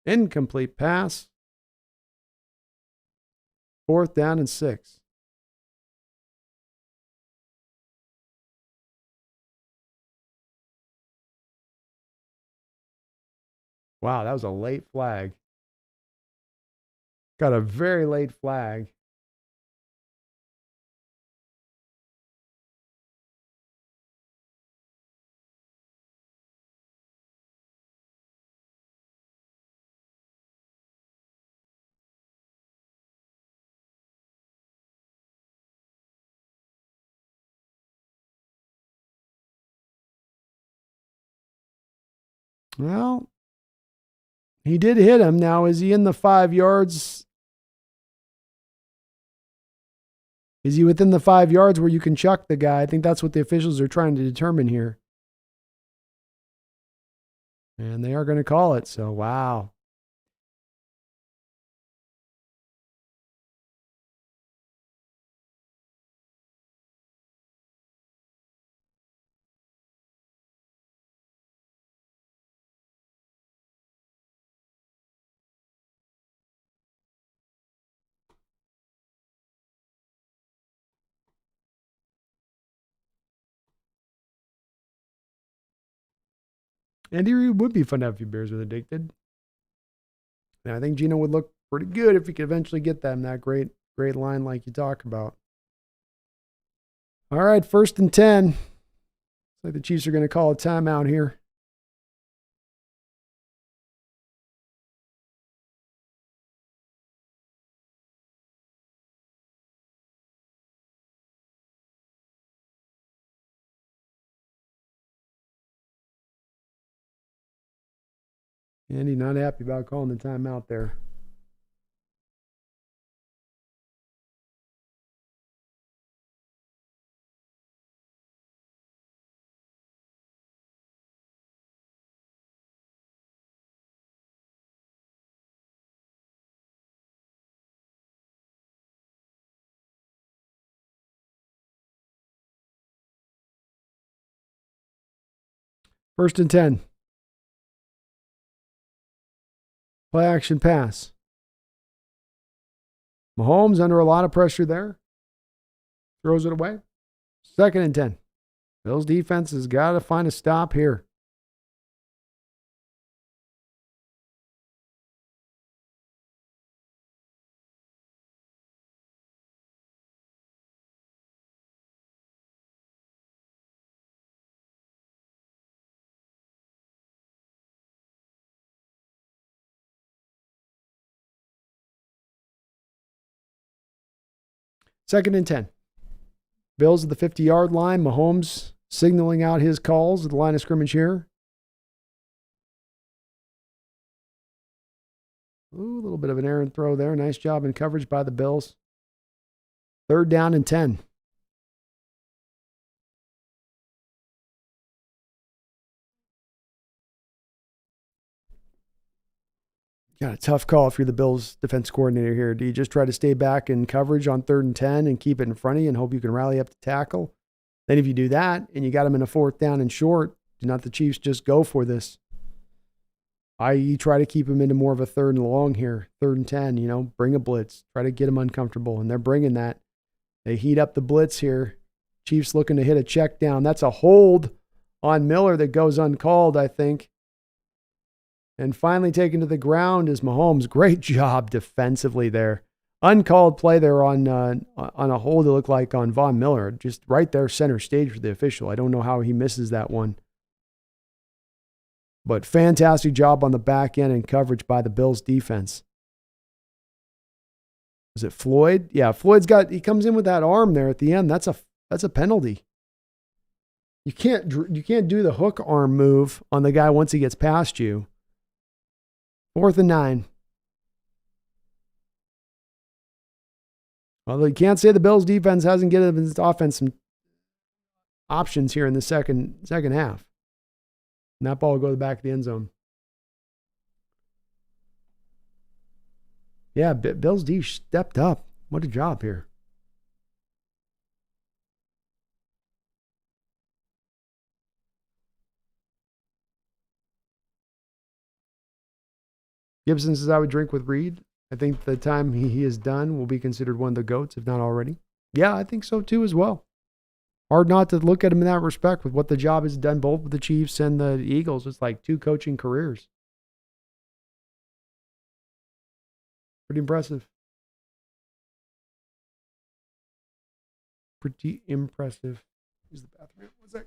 S1: Incomplete pass. 4th down and 6. Wow, that was a late flag. Got a very late flag. Well, he did hit him. Now, is he in the 5 yards? Is he within the 5 yards where you can chuck the guy? I think that's what the officials are trying to determine here. And they are going to call it. So, wow. Andy Reid would be fun to have a few beers with Addicted. And I think Gino would look pretty good if he could eventually get them that great line like you talk about. All right, 1st and 10. Looks like the Chiefs are going to call a timeout here. Andy not happy about calling the timeout there. First and 10. Play action pass. Mahomes under a lot of pressure there. Throws it away. 2nd and 10. Bills defense has got to find a stop here. Second and 10. Bills at the 50-yard line. Mahomes signaling out his calls at the line of scrimmage here. Ooh, a little bit of an errant throw there. Nice job in coverage by the Bills. 3rd down and 10. Got a tough call if you're the Bills defense coordinator here. Do you just try to stay back in coverage on 3rd and 10 and keep it in front of you and hope you can rally up to tackle? Then if you do that and you got them in a 4th down and short, do not the Chiefs just go for this? I.e. try to keep them into more of a 3rd and long here. 3rd and 10, bring a blitz. Try to get them uncomfortable. And they're bringing that. They heat up the blitz here. Chiefs looking to hit a check down. That's a hold on Miller that goes uncalled, I think. And finally taken to the ground is Mahomes. Great job defensively there. Uncalled play there on a hold it looked like on Von Miller. Just right there center stage for the official. I don't know how he misses that one. But fantastic job on the back end and coverage by the Bills defense. Is it Floyd? Yeah, he comes in with that arm there at the end. That's a penalty. You can't do the hook arm move on the guy once he gets past you. 4th and 9. Although you can't say the Bills defense hasn't given its offense some options here in the second half. And that ball will go to the back of the end zone. Yeah, Bills D stepped up. What a job here. Gibson says I would drink with Reed. I think the time he is done will be considered one of the GOATs, if not already. Yeah, I think so too as well. Hard not to look at him in that respect with what the job has done both with the Chiefs and the Eagles. It's like 2 coaching careers. Pretty impressive. Use the bathroom. What's that?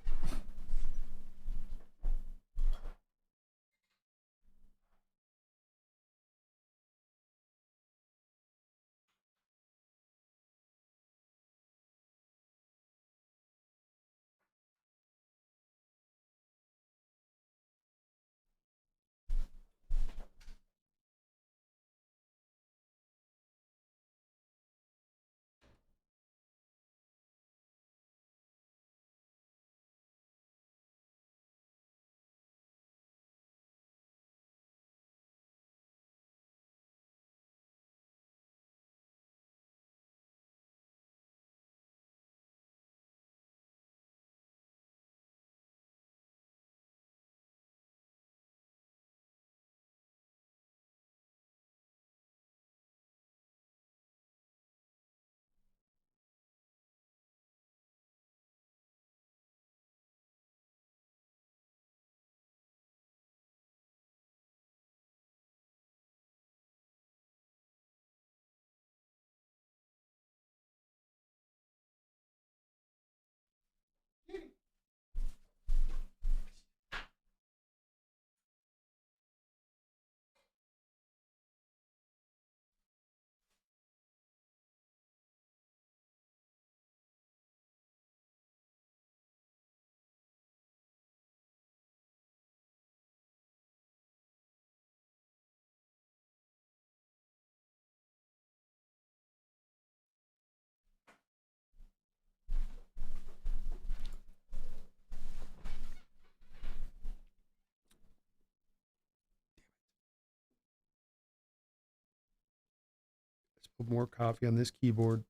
S1: Put more coffee on this keyboard.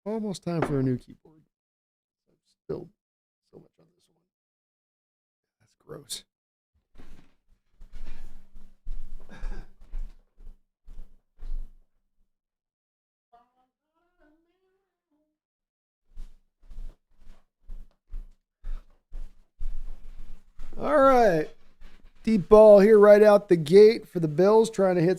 S1: Almost time for a new keyboard. I've spilled so much on this one. That's gross. All right. Deep ball here right out the gate for the Bills, trying to hit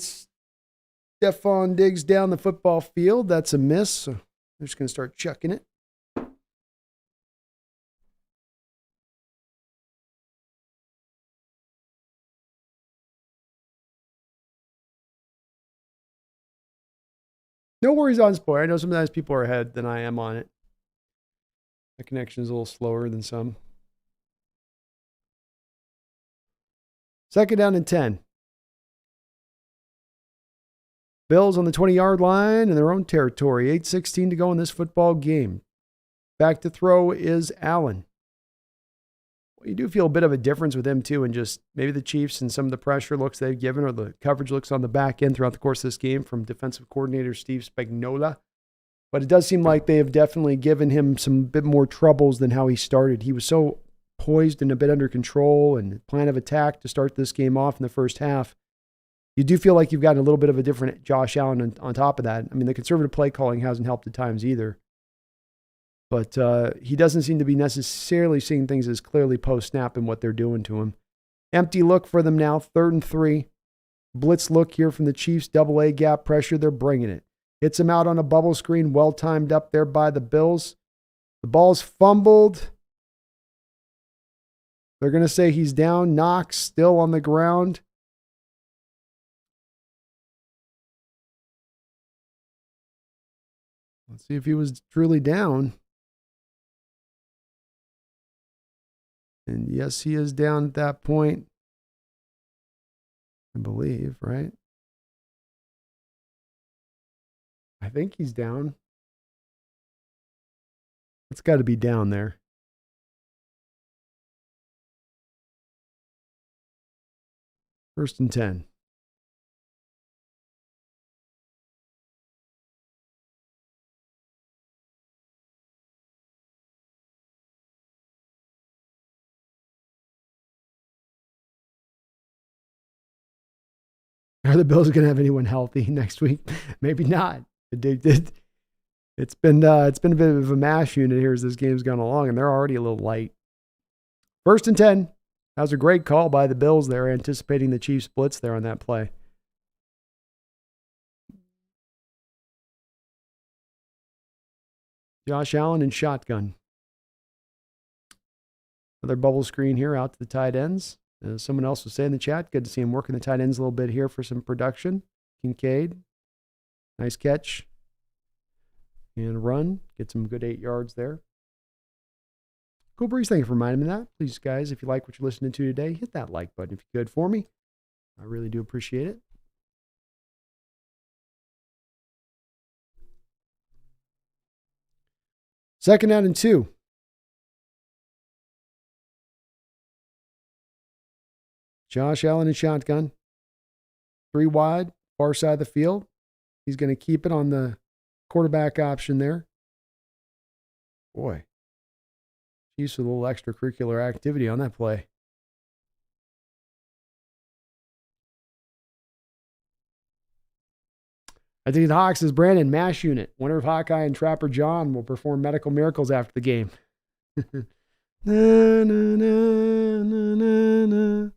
S1: Stephon Diggs down the football field. That's a miss. So they're just going to start chucking it. No worries on Spoiler. I know sometimes people are ahead than I am on it. My connection is a little slower than some. Second down and 10. Bills on the 20-yard line in their own territory. 8:16 to go in this football game. Back to throw is Allen. Well, you do feel a bit of a difference with him, too, and just maybe the Chiefs and some of the pressure looks they've given or the coverage looks on the back end throughout the course of this game from defensive coordinator Steve Spagnuolo. But it does seem like they have definitely given him some bit more troubles than how he started. He was so poised and a bit under control and plan of attack to start this game off in the first half. You do feel like you've got a little bit of a different Josh Allen on top of that. I mean, the conservative play calling hasn't helped at times either. But he doesn't seem to be necessarily seeing things as clearly post-snap in what they're doing to him. Empty look for them now, 3rd and 3. Blitz look here from the Chiefs, double A gap pressure. They're bringing it. Hits him out on a bubble screen, well timed up there by the Bills. The ball's fumbled. They're going to say he's down. Knox still on the ground. Let's see if he was truly down. And yes, he is down at that point. I believe, right? I think he's down. It's got to be down there. First and 10. Are the Bills going to have anyone healthy next week? Maybe not. It's been a bit of a mash unit here as this game's gone along, and they're already a little light. First and 10. That was a great call by the Bills there, anticipating the Chiefs blitz there on that play. Josh Allen and shotgun. Another bubble screen here out to the tight ends. Someone else was saying in the chat, good to see him working the tight ends a little bit here for some production. Kincaid, nice catch. And run, get some good 8 yards there. Cool Breeze, thank you for reminding me of that. Please, guys, if you like what you're listening to today, hit that like button if you could for me. I really do appreciate it. Second down and 2. Josh Allen in shotgun. 3 wide, far side of the field. He's going to keep it on the quarterback option there. Boy, Chiefs with a little extracurricular activity on that play. I think the Hawks is Brandon Mash Unit. Wonder if Hawkeye and Trapper John will perform medical miracles after the game. Na, na, na, na, na, na.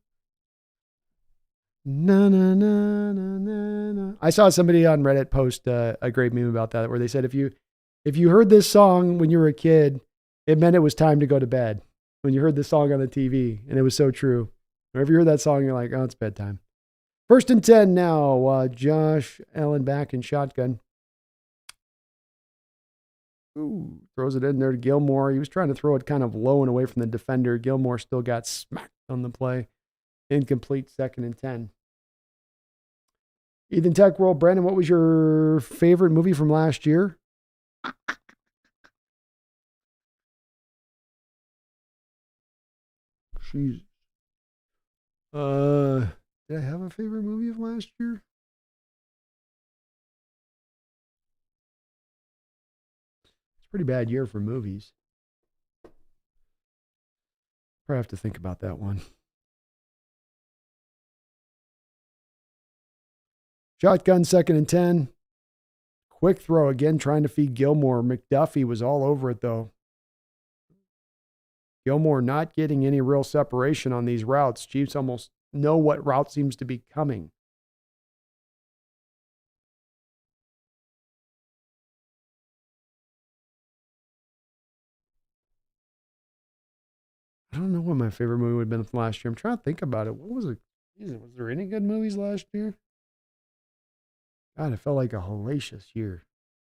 S1: Na, na, na, na, na, na. I saw somebody on Reddit post a great meme about that where they said if you heard this song when you were a kid, it meant it was time to go to bed. When you heard this song on the TV, and it was so true. Whenever you heard that song, you're like, oh, it's bedtime. First and 10 now. Josh Allen back in shotgun. Ooh, throws it in there to Gilmore. He was trying to throw it kind of low and away from the defender. Gilmore still got smacked on the play. Incomplete, 2nd and 10. Ethan Tech World, Brandon, what was your favorite movie from last year? Jeez. Did I have a favorite movie of last year? It's a pretty bad year for movies. Probably have to think about that one. Shotgun, 2nd and 10. Quick throw again, trying to feed Gilmore. McDuffie was all over it, though. Gilmore not getting any real separation on these routes. Chiefs almost know what route seems to be coming. I don't know what my favorite movie would have been from last year. I'm trying to think about it. What was it? Was there any good movies last year? God, it felt like a hellacious year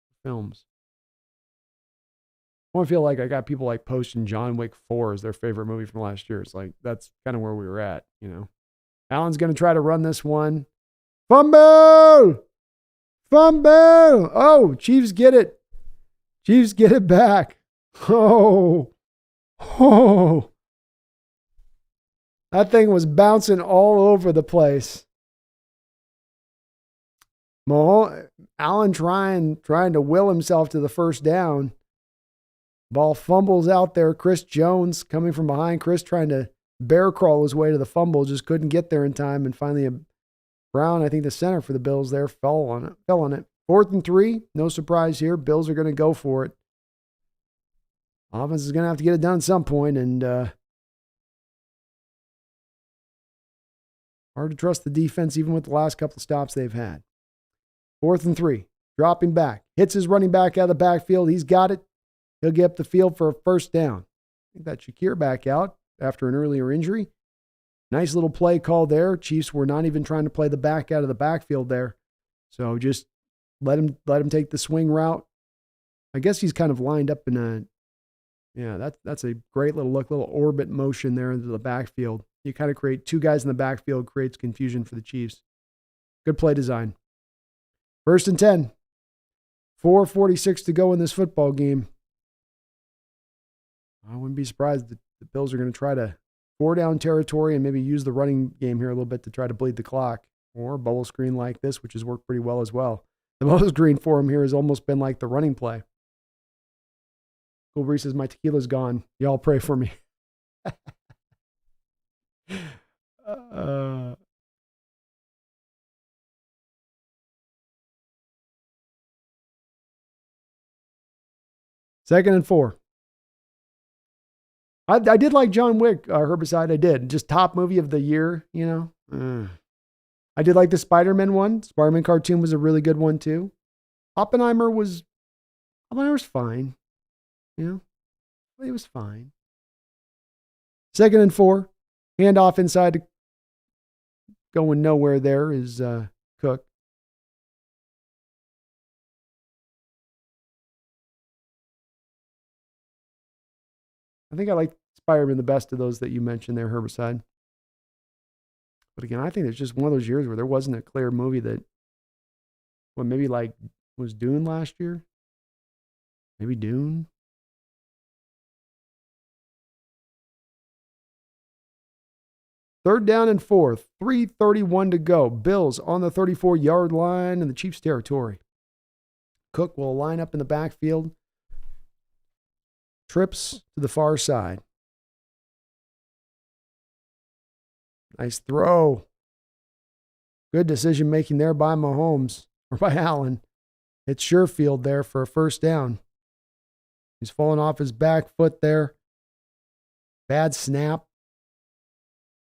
S1: for films. I feel like I got people like posting John Wick 4 as their favorite movie from last year. It's like, that's kind of where we were at, you know. Allen's going to try to run this one. Fumble! Fumble! Oh, Chiefs get it. Chiefs get it back. Oh. Oh. That thing was bouncing all over the place. Allen trying to will himself to the first down. Ball fumbles out there. Chris Jones coming from behind. Chris trying to bear crawl his way to the fumble. Just couldn't get there in time. And finally, Brown, I think the center for the Bills there, fell on it. 4th and 3. No surprise here. Bills are going to go for it. Offense is going to have to get it done at some point. And hard to trust the defense even with the last couple of stops they've had. 4th and 3. Dropping back. Hits his running back out of the backfield. He's got it. He'll get up the field for a first down. I think that Shakir back out after an earlier injury. Nice little play call there. Chiefs were not even trying to play the back out of the backfield there. So just let him take the swing route. I guess he's kind of lined up in a, that's a great little orbit motion there into the backfield. You kind of create two guys in the backfield, creates confusion for the Chiefs. Good play design. 1st and 10. 4:46 to go in this football game. I wouldn't be surprised that the Bills are going to try to 4-down territory and maybe use the running game here a little bit to try to bleed the clock, or bubble screen like this, which has worked pretty well as well. The bubble screen for him here has almost been like the running play. Cool Breeze says, my tequila's gone. Y'all pray for me. Second and 4. I did like John Wick, Herbicide. I did. Just top movie of the year, you know. I did like the Spider-Man one. Spider-Man cartoon was a really good one too. Oppenheimer's fine. You know, it was fine. 2nd and 4. Handoff inside. Going nowhere there is Cook. I think I like Spider-Man the best of those that you mentioned there, Herbicide. But again, I think it's just one of those years where there wasn't a clear movie that, maybe like was Dune last year? Maybe Dune? Third down and 4. 3:31 to go. Bills on the 34-yard line in the Chiefs' territory. Cook will line up in the backfield. Trips to the far side. Nice throw. Good decision making there by Mahomes, or by Allen. It's Sherfield there for a first down. He's fallen off his back foot there. Bad snap.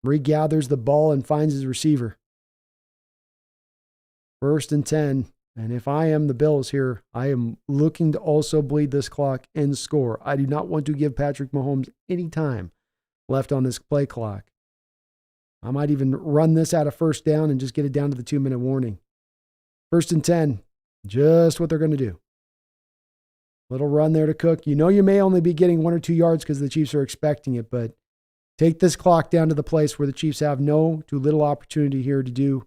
S1: Regathers the ball and finds his receiver. 1st and 10. And if I am the Bills here, I am looking to also bleed this clock and score. I do not want to give Patrick Mahomes any time left on this play clock. I might even run this out of first down and just get it down to the 2-minute warning. 1st and 10. Just what they're going to do. Little run there to Cook. You know you may only be getting 1 or 2 yards because the Chiefs are expecting it, but take this clock down to the place where the Chiefs have no to little opportunity here to do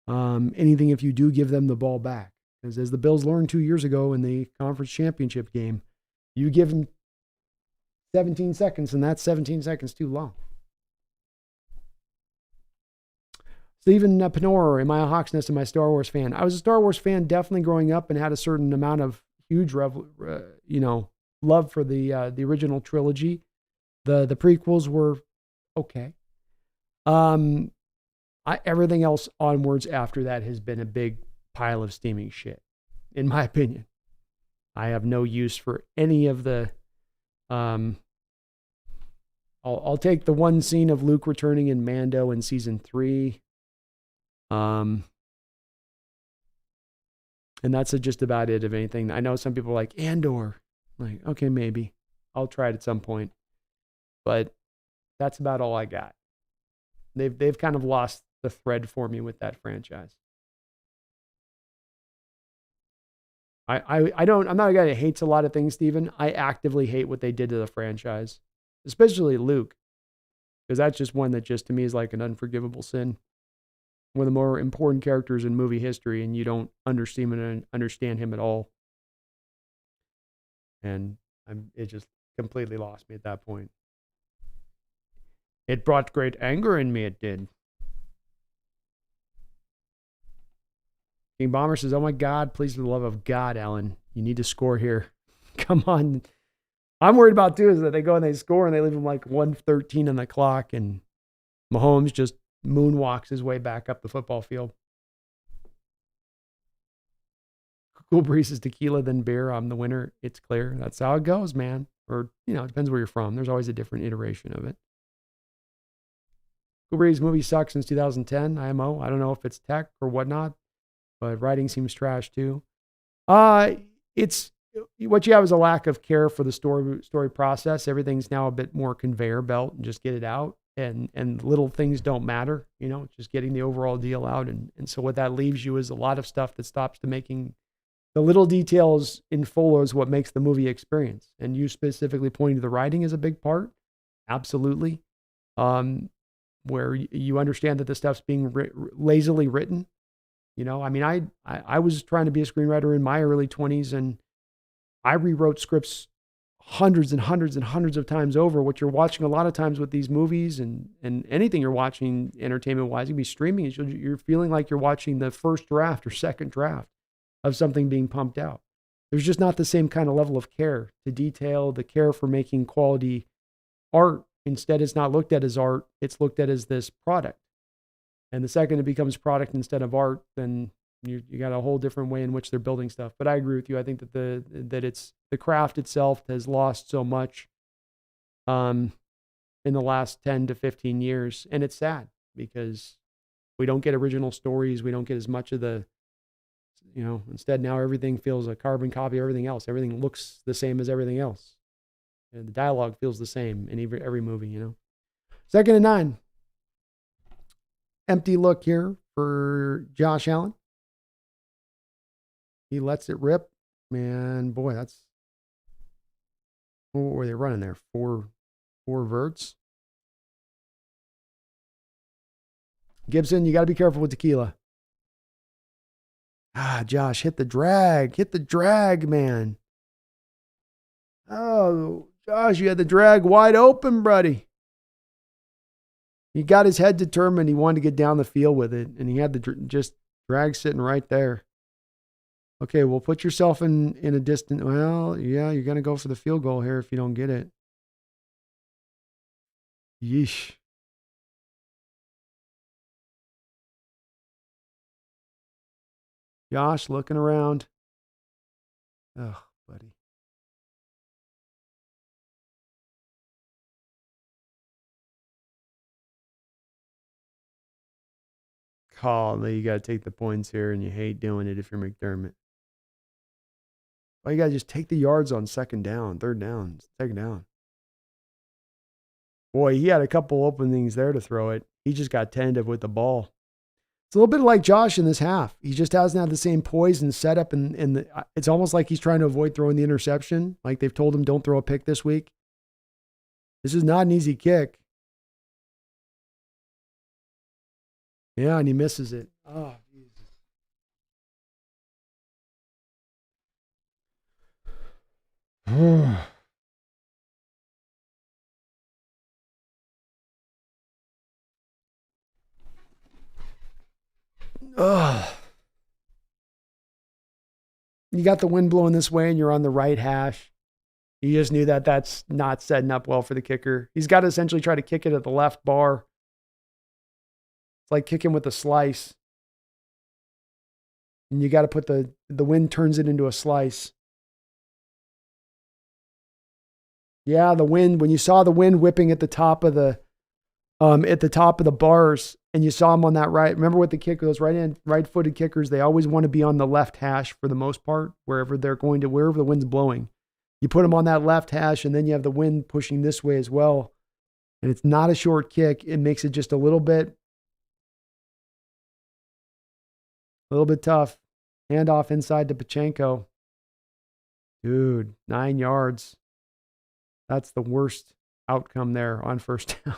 S1: anything if you do give them the ball back. Because as the Bills learned 2 years ago in the conference championship game, you give them 17 seconds, and that's 17 seconds too long.
S2: Stephen Penor, am I a Hawks Nest? Am I a Star Wars fan? I was a Star Wars fan definitely growing up and had a certain amount of huge, love for the original trilogy. The prequels were okay. Everything else onwards after that has been a big pile of steaming shit, in my opinion. I have no use for any of the. I'll take the one scene of Luke returning in Mando in season 3. And that's just about it, if anything. I know some people are like, Andor. Like, okay, maybe. I'll try it at some point. But that's about all I got. They've kind of lost the thread for me with that franchise. I'm not a guy that hates a lot of things, Steven. I actively hate what they did to the franchise, especially Luke, because that's just one that just to me is like an unforgivable sin. One of the more important characters in movie history, and you don't understand him at all. And it just completely lost me at that point. It brought great anger in me, it did. King Bomber says, oh my God, please, for the love of God, Alan, you need to score here. Come on. I'm worried about, too, is that they go and they score and they leave them like 1:13 on the clock, and Mahomes just moonwalks his way back up the football field. Cool Breeze is tequila, then beer. I'm the winner. It's clear. That's how it goes, man. Or, it depends where you're from. There's always a different iteration of it. Cool Breeze movie sucks since 2010. IMO. I don't know if it's tech or whatnot, but writing seems trash too. It's what you have is a lack of care for the story process. Everything's now a bit more conveyor belt and just get it out. And little things don't matter, just getting the overall deal out. And so what that leaves you is a lot of stuff that stops to making the little details in full is what makes the movie experience. And you specifically pointing to the writing is a big part. Absolutely. Where you understand that the stuff's being lazily written. I was trying to be a screenwriter in my early 20s, and I rewrote scripts hundreds and hundreds and hundreds of times over. What you're watching a lot of times with these movies and anything you're watching entertainment-wise, you can be streaming, you're feeling like you're watching the first draft or second draft of something being pumped out. There's just not the same kind of level of care to detail, the care for making quality art. Instead, it's not looked at as art, it's looked at as this product. And the second it becomes product instead of art, then you got a whole different way in which they're building stuff. But I agree with you. I think that the craft itself has lost so much in the last 10 to 15 years. And it's sad because we don't get original stories. We don't get as much of the, instead now everything feels a carbon copy of everything else. Everything looks the same as everything else. And the dialogue feels the same in every movie, 2nd and 9. Empty look here for Josh Allen. He lets it rip. Man, boy, what were they running there? Four verts. Gibson, you got to be careful with tequila. Josh, hit the drag, man. Oh, Josh, you had the drag wide open, buddy. He got his head determined. He wanted to get down the field with it, and he had the just drag sitting right there. Okay, well, put yourself in a distant. Well, yeah, you're going to go for the field goal here if you don't get it. Yeesh. Josh looking around. Oh, buddy. Call. You got to take the points here, and you hate doing it if you're McDermott. Well, you got to just take the yards on third down, second down. Boy, he had a couple openings there to throw it. He just got tentative with the ball. It's a little bit like Josh in this half. He just hasn't had the same poise and setup, and it's almost like he's trying to avoid throwing the interception. Like they've told him, don't throw a pick this week. This is not an easy kick. Yeah, and he misses it. Oh, Jesus. Ugh. You got the wind blowing this way and you're on the right hash. You just knew that that's not setting up well for the kicker. He's got to essentially try to kick it at the left bar. It's like kicking with a slice. And you got to put the wind turns it into a slice. Yeah, the wind, when you saw the wind whipping at the top of the bars, and you saw him on that right. Remember with the kicker, those right-footed kickers, they always want to be on the left hash for the most part, wherever the wind's blowing. You put them on that left hash, and then you have the wind pushing this way as well. And it's not a short kick. It makes it just a little bit tough. Handoff inside to Pachenko. Dude, 9 yards. That's the worst outcome there on first down.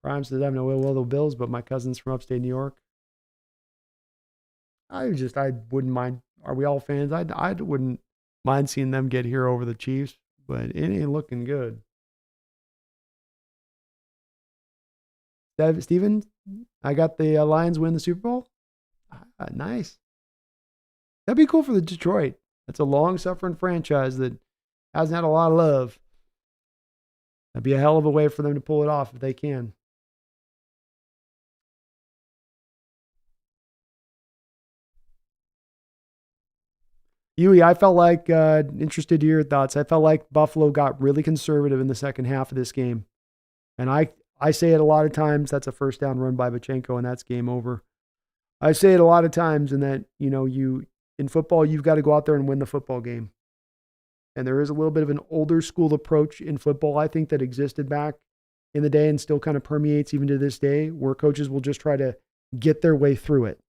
S2: Prime says, I have no ill will to the Bills, but my cousin's from upstate New York. I wouldn't mind. Are we all fans? I wouldn't mind seeing them get here over the Chiefs, but it ain't looking good. Steven, I got the Lions win the Super Bowl. Nice. That'd be cool for the Detroit. That's a long-suffering franchise that hasn't had a lot of love. That'd be a hell of a way for them to pull it off if they can. Yui, I felt like, interested to your thoughts, I felt like Buffalo got really conservative in the second half of this game. And I say it a lot of times, that's a first down run by Pachenko, and that's game over. I say it a lot of times, and that, in football, you've got to go out there and win the football game. And there is a little bit of an older school approach in football, I think, that existed back in the day and still kind of permeates even to this day, where coaches will just try to get their way through it,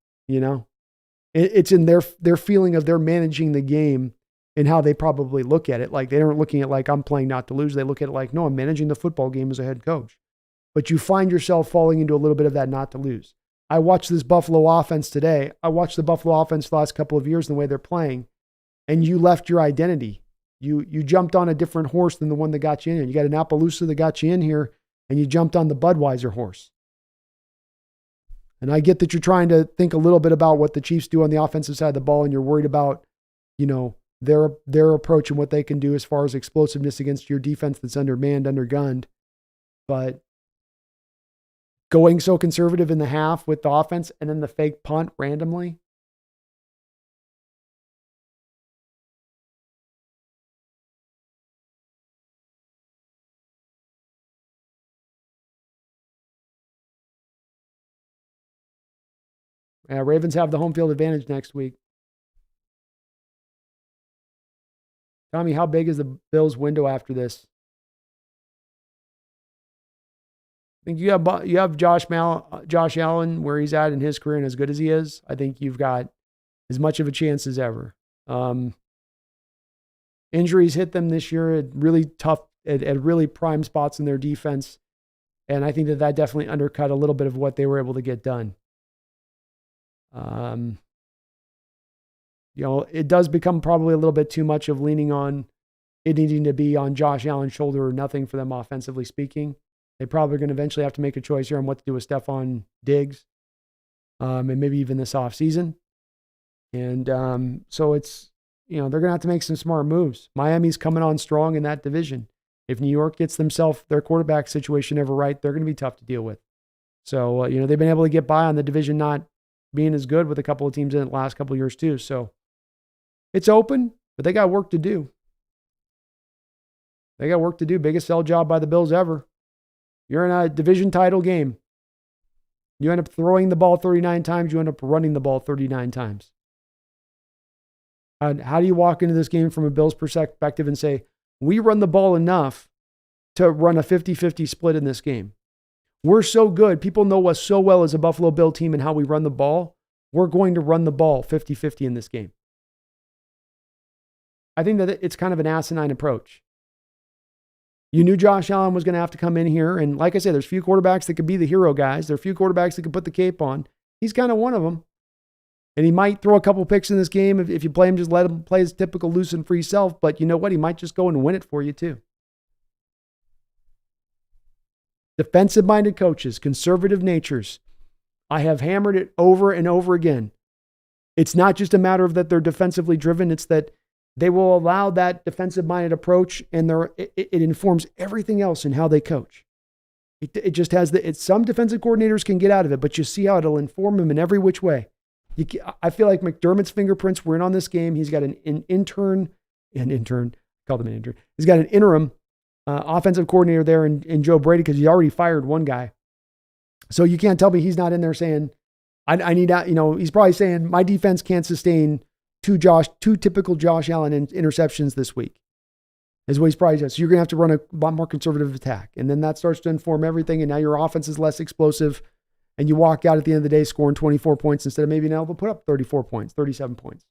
S2: It's in their feeling of they're managing the game and how they probably look at it. Like, they aren't looking at like, I'm playing not to lose. They look at it like, no, I'm managing the football game as a head coach. But you find yourself falling into a little bit of that not to lose. I watched this Buffalo offense today. I watched the Buffalo offense the last couple of years and the way they're playing, and you left your identity. You jumped on a different horse than the one that got you in here. You got an Appaloosa that got you in here, and you jumped on the Budweiser horse. And I get that you're trying to think a little bit about what the Chiefs do on the offensive side of the ball, and you're worried about, their approach and what they can do as far as explosiveness against your defense that's undermanned, undergunned. But going so conservative in the half with the offense and then the fake punt randomly. Ravens have the home field advantage next week. Tommy, how big is the Bills' window after this? I think you have Josh Allen where he's at in his career and as good as he is. I think you've got as much of a chance as ever. Injuries hit them this year at really tough, at really prime spots in their defense. And I think that definitely undercut a little bit of what they were able to get done. It does become probably a little bit too much of leaning on it needing to be on Josh Allen's shoulder or nothing for them offensively speaking. They probably are going to eventually have to make a choice here on what to do with Stephon Diggs, and maybe even this offseason. And so it's, they're going to have to make some smart moves. Miami's coming on strong in that division. If New York gets themselves their quarterback situation ever right, they're going to be tough to deal with. So, they've been able to get by on the division not being as good with a couple of teams in the last couple of years too. So it's open, but they got work to do. Biggest sell job by the Bills ever. You're in a division title game. You end up throwing the ball 39 times. You end up running the ball 39 times. How do you walk into this game from a Bills perspective and say, we run the ball enough to run a 50-50 split in this game? We're so good. People know us so well as a Buffalo Bill team and how we run the ball. We're going to run the ball 50-50 in this game. I think that it's kind of an asinine approach. You knew Josh Allen was going to have to come in here. And like I said, there's few quarterbacks that could be the hero guys. There are few quarterbacks that could put the cape on. He's kind of one of them. And he might throw a couple picks in this game. If you play him, just let him play his typical loose and free self. But you know what? He might just go and win it for you too. defensive-minded coaches, conservative natures. I have hammered it over and over again. It's not just a matter of that they're defensively driven. It's that they will allow that defensive-minded approach, and it informs everything else in how they coach. It just has some defensive coordinators can get out of it, but you see how it'll inform them in every which way. I feel like McDermott's fingerprints were in on this game. He's got an intern, called him an intern. He's got an interim offensive coordinator there in Joe Brady because he already fired one guy. So you can't tell me he's not in there saying, I need that. He's probably saying my defense can't sustain two typical Josh Allen interceptions this week. Is what he's probably said. So you're going to have to run a lot more conservative attack. And then that starts to inform everything. And now your offense is less explosive. And you walk out at the end of the day scoring 24 points instead of maybe now they'll put up 34 points, 37 points.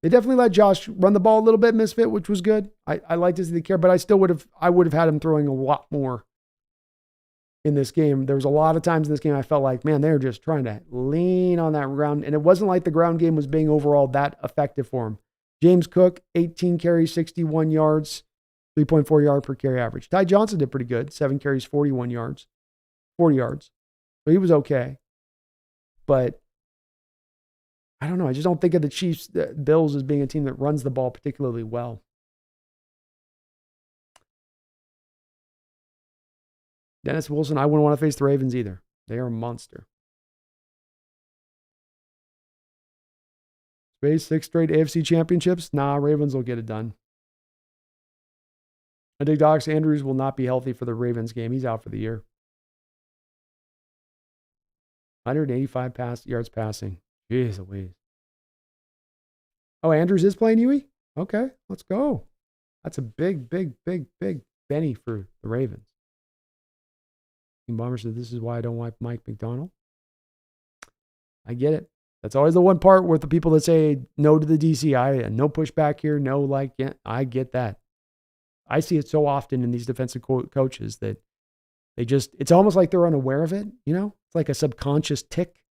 S2: They definitely let Josh run the ball a little bit, misfit, which was good. I like to see the care, but I would have had him throwing a lot more in this game. There was a lot of times in this game I felt like, man, they're just trying to lean on that ground. And it wasn't like the ground game was being overall that effective for him. James Cook, 18 carries, 61 yards, 3.4 yard per carry average. Ty Johnson did pretty good, 7 carries, 40 yards. So he was okay. But I don't know. I just don't think of the Chiefs, the Bills, as being a team that runs the ball particularly well. Dennis Wilson, I wouldn't want to face the Ravens either. They are a monster. Space 6 straight AFC championships? Nah, Ravens will get it done. I think Dox Andrews will not be healthy for the Ravens game. He's out for the year. 185 yards passing. Jeez Louise. Oh, Andrews is playing Huey? Okay, let's go. That's a big Benny for the Ravens. Bomber said, this is why I don't like Mike McDonald. I get it. That's always the one part with the people that say no to the DC. No pushback here. No, yeah, I get that. I see it so often in these defensive coaches that it's almost like they're unaware of it. It's like a subconscious tick.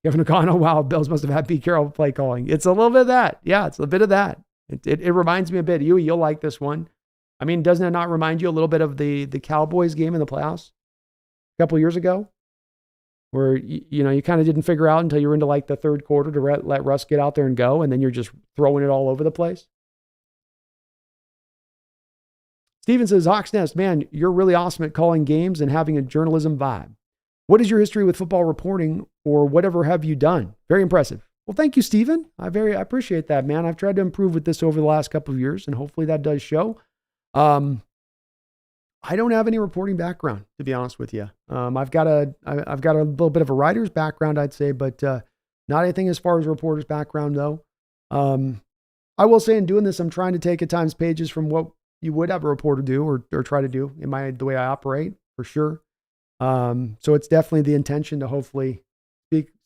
S2: Kevin O'Connell, wow, Bills must have had Pete Carroll play calling. It's a little bit of that. Yeah, it's a bit of that. It reminds me a bit. You'll like this one. I mean, doesn't it not remind you a little bit of the Cowboys game in the playoffs a couple of years ago? Where, you kind of didn't figure out until you were into like the third quarter to let Russ get out there and go, and then you're just throwing it all over the place. Steven says, Hawks Nest, man, you're really awesome at calling games and having a journalism vibe. What is your history with football reporting, or whatever have you done? Very impressive. Well, thank you, Steven. I appreciate that, man. I've tried to improve with this over the last couple of years, and hopefully that does show. I don't have any reporting background, to be honest with you. I've got a little bit of a writer's background, I'd say, but not anything as far as a reporter's background, though. I will say in doing this, I'm trying to take at times pages from what you would have a reporter do or try to do in the way I operate, for sure. So it's definitely the intention to hopefully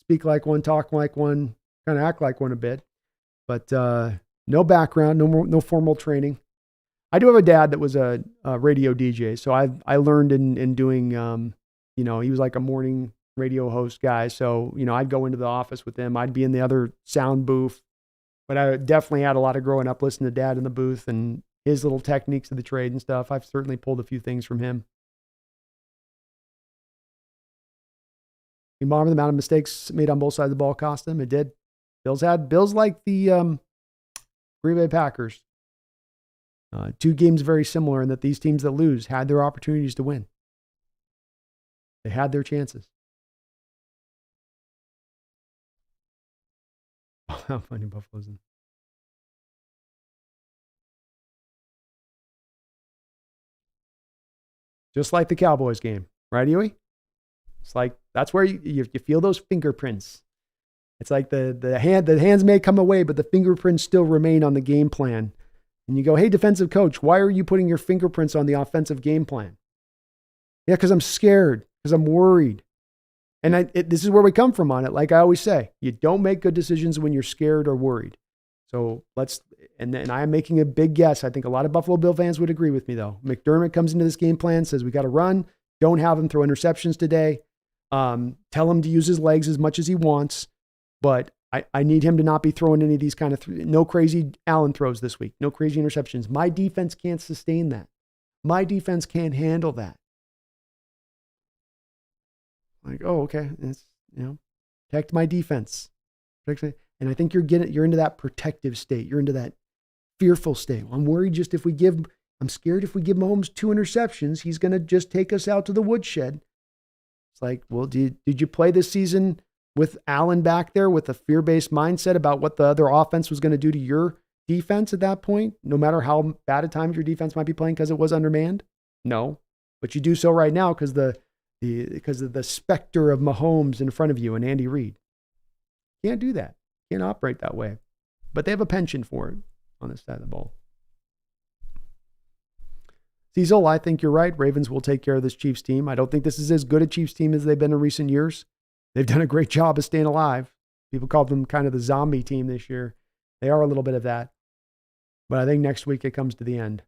S2: speak like one, talk like one, kind of act like one a bit, but no background, no formal training. I do have a dad that was a radio DJ, so I learned in doing, he was like a morning radio host guy. So I'd go into the office with him. I'd be in the other sound booth, but I definitely had a lot of growing up listening to Dad in the booth and his little techniques of the trade and stuff. I've certainly pulled a few things from him. You remember the amount of mistakes made on both sides of the ball cost them? It did. Bills like the Green Bay Packers. Two games very similar in that these teams that lose had their opportunities to win. They had their chances. How funny Buffalo's in. Just like the Cowboys game, right, Huey? It's like that's where you feel those fingerprints. It's like the hands may come away, but the fingerprints still remain on the game plan. And you go, hey, defensive coach, why are you putting your fingerprints on the offensive game plan? Yeah, because I'm scared, because I'm worried. And this is where we come from on it. Like I always say, you don't make good decisions when you're scared or worried. So and I am making a big guess. I think a lot of Buffalo Bill fans would agree with me, though. McDermott comes into this game plan, says we got to run. Don't have him throw interceptions today. Tell him to use his legs as much as he wants. But I need him to not be throwing any of these kind of, no crazy Allen throws this week, no crazy interceptions. My defense can't sustain that. My defense can't handle that. Like, oh, okay. It's, protect my defense. And I think you're into that protective state. You're into that fearful state. I'm worried I'm scared if we give Mahomes 2 interceptions, he's going to just take us out to the woodshed. It's like, well, did you play this season with Allen back there with a fear-based mindset about what the other offense was going to do to your defense at that point, no matter how bad at times your defense might be playing because it was undermanned? No. But you do so right now because of the specter of Mahomes in front of you and Andy Reid. Can't do that. Can't operate that way. But they have a penchant for it on this side of the ball. Cecil, I think you're right. Ravens will take care of this Chiefs team. I don't think this is as good a Chiefs team as they've been in recent years. They've done a great job of staying alive. People call them kind of the zombie team this year. They are a little bit of that. But I think next week it comes to the end.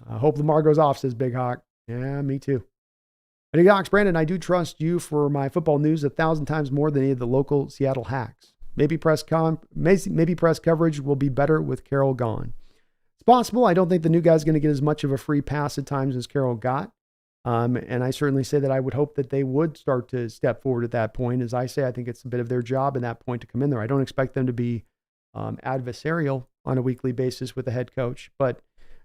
S2: I hope Lamar goes off, says Big Hawk. Yeah, me too. Big Hawks, Brandon, I do trust you for my football news 1,000 times more than any of the local Seattle hacks. Maybe press coverage will be better with Carroll gone. It's possible. I don't think the new guy's going to get as much of a free pass at times as Carroll got. And I certainly say that I would hope that they would start to step forward at that point. As I say, I think it's a bit of their job in that point to come in there. I don't expect them to be adversarial on a weekly basis with the head coach. But,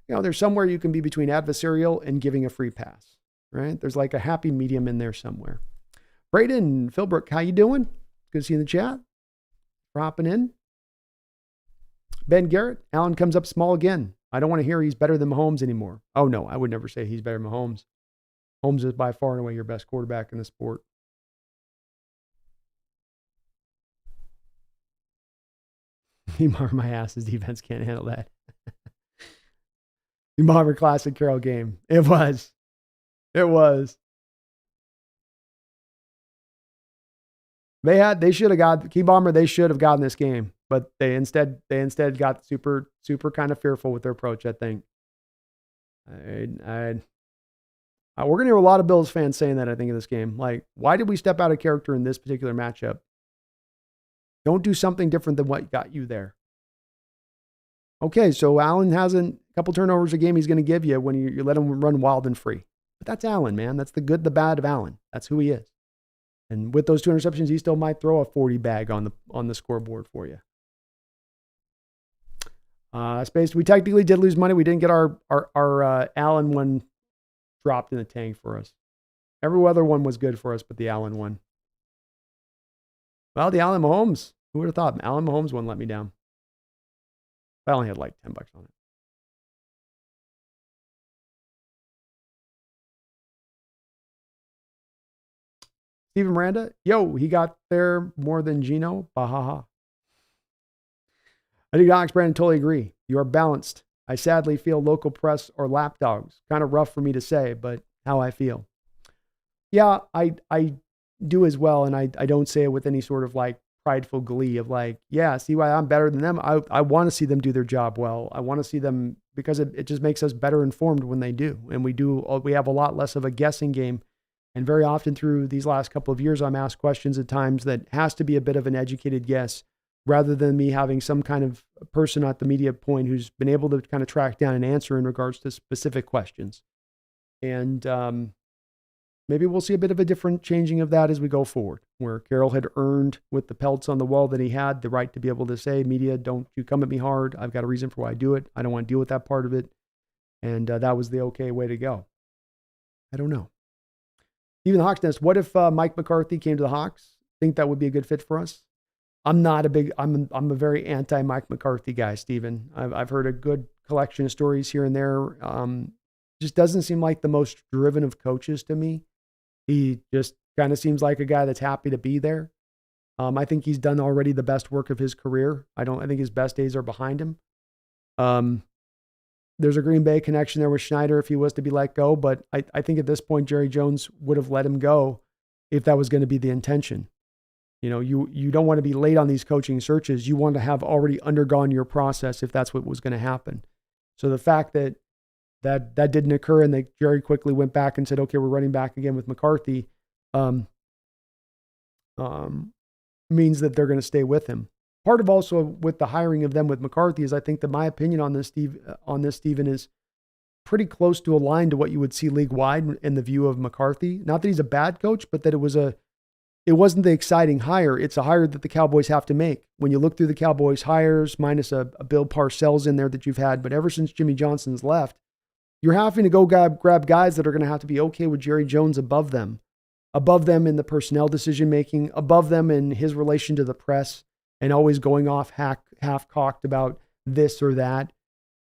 S2: there's somewhere you can be between adversarial and giving a free pass, right? There's like a happy medium in there somewhere. Braden Philbrook, how you doing? Good to see you in the chat. Dropping in. Ben Garrett, Allen comes up small again. I don't want to hear he's better than Mahomes anymore. Oh, no, I would never say he's better than Mahomes. Mahomes is by far and away your best quarterback in the sport. He marred my ass. His defense can't handle that. The Bomber Classic Carroll game. It was. They should have got Key Bomber. They should have gotten this game, but they instead got super kind of fearful with their approach. I think. We're gonna hear a lot of Bills fans saying that. I think in this game, like, why did we step out of character in this particular matchup? Don't do something different than what got you there. Okay, so Allen has a couple turnovers a game he's going to give you when you let him run wild and free. But that's Allen, man. That's the good, the bad of Allen. That's who he is. And with those 2 interceptions, he still might throw a 40 bag on the scoreboard for you. Space, we technically did lose money. We didn't get our Allen one dropped in the tank for us. Every other one was good for us, but the Allen one. Well, the Allen Mahomes. Who would have thought? Allen Mahomes one let me down. I only had like $10 on it. Steven Miranda, he got there more than Gino. Bahaha. I think Alex Brandon totally agree. You are balanced. I sadly feel local press or lapdogs. Kind of rough for me to say, but how I feel. Yeah, I do as well, and I don't say it with any sort of like prideful glee of like, yeah, see why I'm better than them. I want to see them do their job well. I want to see them because it just makes us better informed when they do. And we have a lot less of a guessing game. And very often through these last couple of years, I'm asked questions at times that has to be a bit of an educated guess rather than me having some kind of person at the media point who's been able to kind of track down an answer in regards to specific questions. And maybe we'll see a bit of a different changing of that as we go forward, where Carroll had earned with the pelts on the wall that he had the right to be able to say, media, don't you come at me hard. I've got a reason for why I do it. I don't want to deal with that part of it. And that was the okay way to go. I don't know. Even the Hawks Nest, what if Mike McCarthy came to the Hawks? Think that would be a good fit for us? I'm a very anti-Mike McCarthy guy, Stephen. I've heard a good collection of stories here and there. Just doesn't seem like the most driven of coaches to me. He just kind of seems like a guy that's happy to be there. I think he's done already the best work of his career. I think his best days are behind him. There's a Green Bay connection there with Schneider if he was to be let go, but I think at this point, Jerry Jones would have let him go if that was going to be the intention. You know, you don't want to be late on these coaching searches. You want to have already undergone your process if that's what was going to happen. So the fact that didn't occur and that Jerry quickly went back and said, okay, we're running back again with McCarthy. means that they're going to stay with him. Part of also with the hiring of them with McCarthy is I think that my opinion on this, Stephen, is pretty close to aligned to what you would see league-wide in the view of McCarthy. Not that he's a bad coach, but that it wasn't the exciting hire. It's a hire that the Cowboys have to make. When you look through the Cowboys hires, minus a Bill Parcells in there that you've had, but ever since Jimmy Johnson's left, you're having to go grab guys that are going to have to be okay with Jerry Jones above them in the personnel decision-making, above them in his relation to the press, and always going off half-cocked about this or that.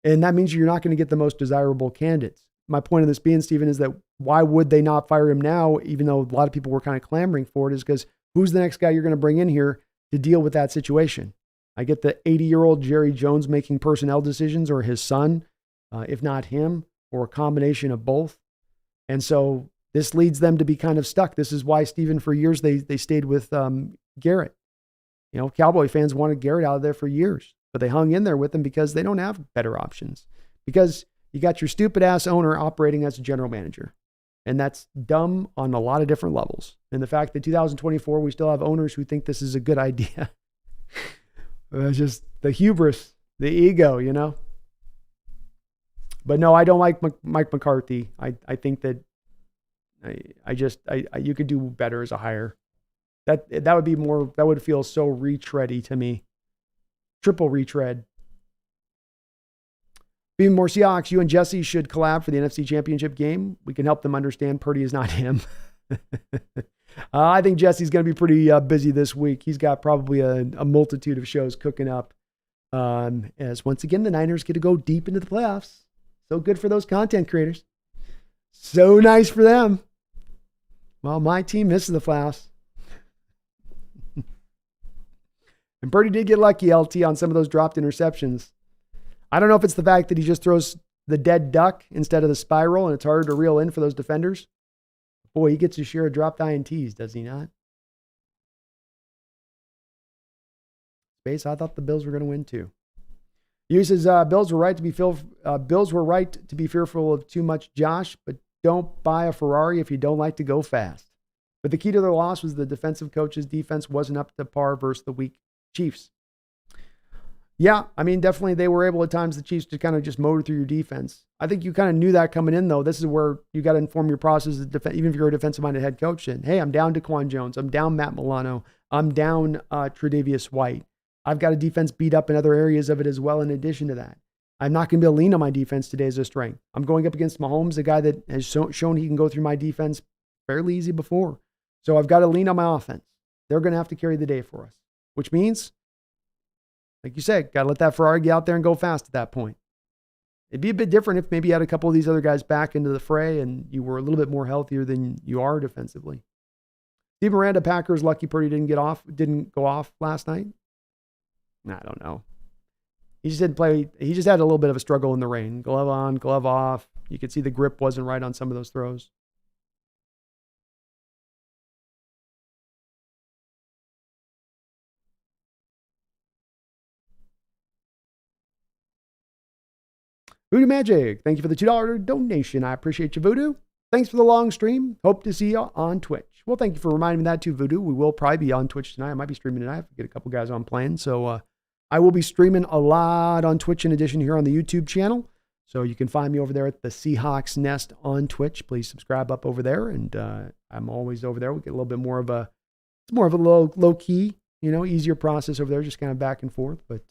S2: And that means you're not going to get the most desirable candidates. My point of this being, Stephen, is that why would they not fire him now, even though a lot of people were kind of clamoring for it, is because who's the next guy you're going to bring in here to deal with that situation? I get the 80-year-old Jerry Jones making personnel decisions, or his son, if not him, or a combination of both. And so this leads them to be kind of stuck. This is why, Stephen, for years they stayed with Garrett. Cowboy fans wanted Garrett out of there for years, but they hung in there with him because they don't have better options. Because you got your stupid ass owner operating as a general manager. And that's dumb on a lot of different levels. And the fact that 2024, we still have owners who think this is a good idea. It's just the hubris, the ego, But no, I don't like Mike McCarthy. I think that you could do better as a hire. That would feel so retready to me. Triple retread. Being more Seahawks, you and Jesse should collab for the NFC Championship game. We can help them understand Purdy is not him. I think Jesse's going to be pretty busy this week. He's got probably a multitude of shows cooking up. As once again, the Niners get to go deep into the playoffs. So good for those content creators. So nice for them. Well, my team misses the playoffs. And Purdy did get lucky, LT, on some of those dropped interceptions. I don't know if it's the fact that he just throws the dead duck instead of the spiral, and it's harder to reel in for those defenders. Boy, he gets his share of dropped INTs, does he not? Space, I thought the Bills were going to win too. He says, Bills were right to be fearful of too much Josh, but don't buy a Ferrari if you don't like to go fast. But the key to their loss was the defensive coach's defense wasn't up to par versus the weak Chiefs. Yeah, I mean, definitely they were able at times, the Chiefs, to kind of just motor through your defense. I think you kind of knew that coming in, though. This is where you got to inform your process, even if you're a defensive-minded head coach. And, hey, I'm down Daquan Jones. I'm down Matt Milano. I'm down Tre'Davious White. I've got a defense beat up in other areas of it as well in addition to that. I'm not going to be able to lean on my defense today as a strength. I'm going up against Mahomes, a guy that has shown he can go through my defense fairly easy before. So I've got to lean on my offense. They're going to have to carry the day for us, which means, like you said, got to let that Ferrari get out there and go fast at that point. It'd be a bit different if maybe you had a couple of these other guys back into the fray and you were a little bit more healthier than you are defensively. Steve Miranda, Packers, lucky Purdy didn't go off last night. I don't know. He just didn't play. He just had a little bit of a struggle in the rain. Glove on, glove off. You could see the grip wasn't right on some of those throws. Voodoo Magic, thank you for the $2 donation. I appreciate you, Voodoo. Thanks for the long stream. Hope to see you on Twitch. Well, thank you for reminding me that too, Voodoo. We will probably be on Twitch tonight. I might be streaming tonight. I have to get a couple guys on playing. So I will be streaming a lot on Twitch in addition here on the YouTube channel. So you can find me over there at the Seahawks Nest on Twitch. Please subscribe up over there. And I'm always over there. We get a little bit more of a, it's more of a low key, easier process over there, just kind of back and forth. But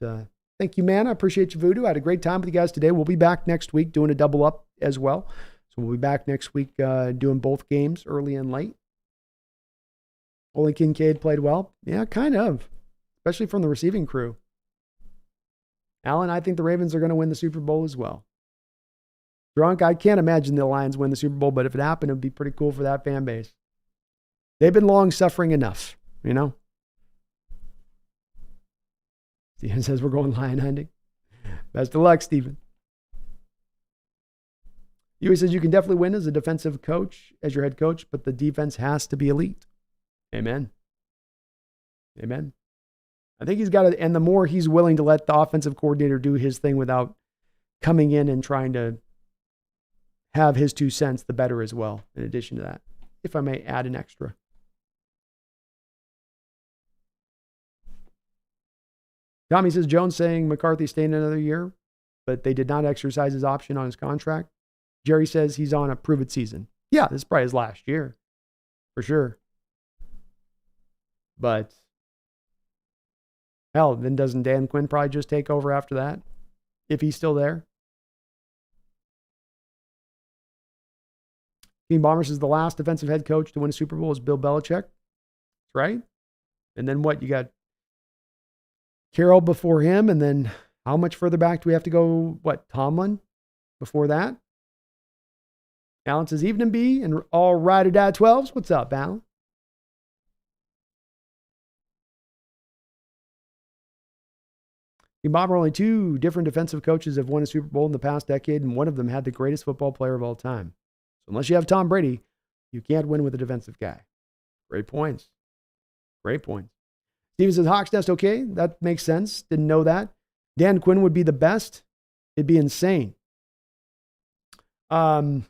S2: thank you, man. I appreciate you, Voodoo. I had a great time with you guys today. We'll be back next week doing a double up as well. So we'll be back next week doing both games early and late. Ole Kincaid played well. Yeah, kind of, especially from the receiving crew. Alan, I think the Ravens are going to win the Super Bowl as well. Drunk, I can't imagine the Lions win the Super Bowl, but if it happened, it would be pretty cool for that fan base. They've been long suffering enough, Steven says we're going lion hunting. Best of luck, Steven. Huey says you can definitely win as a defensive coach, as your head coach, but the defense has to be elite. Amen. Amen. I think he's got to, and the more he's willing to let the offensive coordinator do his thing without coming in and trying to have his 2 cents, the better as well, in addition to that, if I may add an extra. Tommy says Jones saying McCarthy staying another year, but they did not exercise his option on his contract. Jerry says he's on a prove-it season. Yeah, this is probably his last year, for sure. But, hell, then doesn't Dan Quinn probably just take over after that, if he's still there? King Bomber says the last defensive head coach to win a Super Bowl is Bill Belichick. That's right. And then what? You got Carroll before him, and then how much further back do we have to go? What, Tomlin before that? Alan says, evening B and all ride or die 12s. What's up, Alan? King Bomber, only 2 different defensive coaches have won a Super Bowl in the past decade, and one of them had the greatest football player of all time. So unless you have Tom Brady, you can't win with a defensive guy. Great points. Great points. Steven says, Hawks Nest, okay. That makes sense. Didn't know that. Dan Quinn would be the best. It'd be insane. In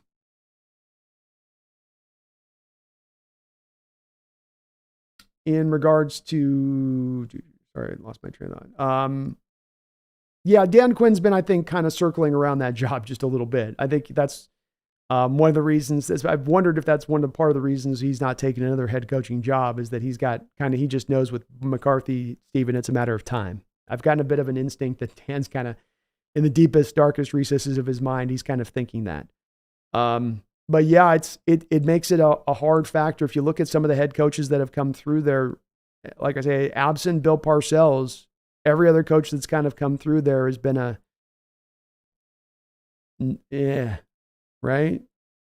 S2: regards to, sorry, I lost my train of thought. Yeah, Dan Quinn's been, I think, kind of circling around that job just a little bit. I think that's one of the reasons. I've wondered if that's part of the reasons he's not taking another head coaching job, is that he's got he just knows with McCarthy, Stephen, it's a matter of time. I've gotten a bit of an instinct that Dan's kind of in the deepest, darkest recesses of his mind, he's kind of thinking that. But yeah, it makes it a hard factor. If you look at some of the head coaches that have come through there, like I say, absent Bill Parcells, every other coach that's kind of come through there has been right?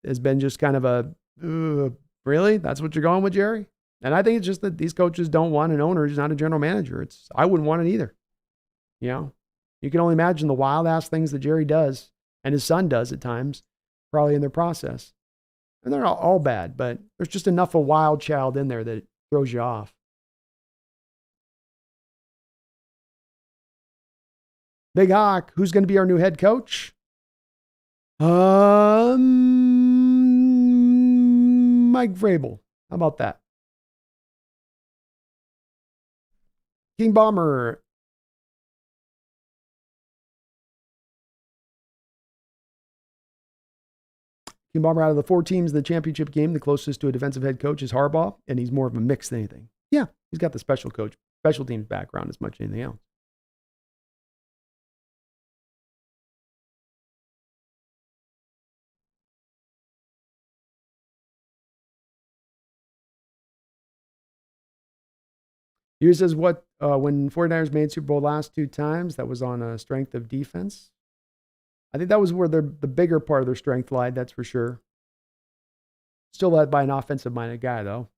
S2: Has been just kind of really? That's what you're going with, Jerry? And I think it's just that these coaches don't want an owner who's not a general manager. I wouldn't want it either. You know, you can only imagine the wild ass things that Jerry does and his son does at times, probably in their process. And they're not all bad, but there's just enough of a wild child in there that it throws you off. Big Hawk, who's going to be our new head coach? Mike Vrabel. How about that? King Bomber. King Bomber, out of the 4 teams in the championship game, the closest to a defensive head coach is Harbaugh, and he's more of a mix than anything. Yeah, he's got the special teams background as much as anything else. Here says when 49ers made Super Bowl last 2 times, that was on a strength of defense. I think that was where the bigger part of their strength lied, that's for sure. Still led by an offensive-minded guy, though.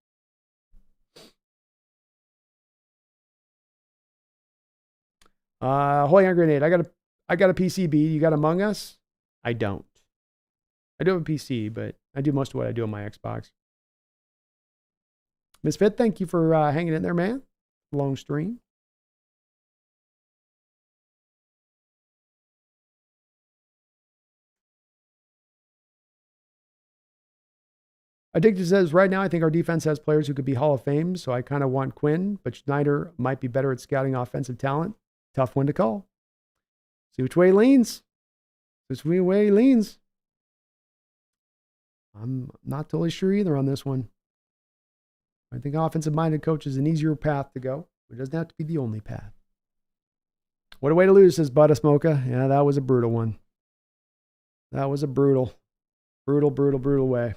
S2: Holy on Grenade. I got a PCB. You got Among Us? I don't. I do have a PC, but I do most of what I do on my Xbox. Misfit, thank you for hanging in there, man. Long stream. Addicted says, right now, I think our defense has players who could be Hall of Fame, so I kind of want Quinn, but Schneider might be better at scouting offensive talent. Tough one to call. See which way he leans. I'm not totally sure either on this one. I think offensive-minded coach is an easier path to go. It doesn't have to be the only path. What a way to lose, says Butta Smoka. Yeah, that was a brutal one. That was a brutal way.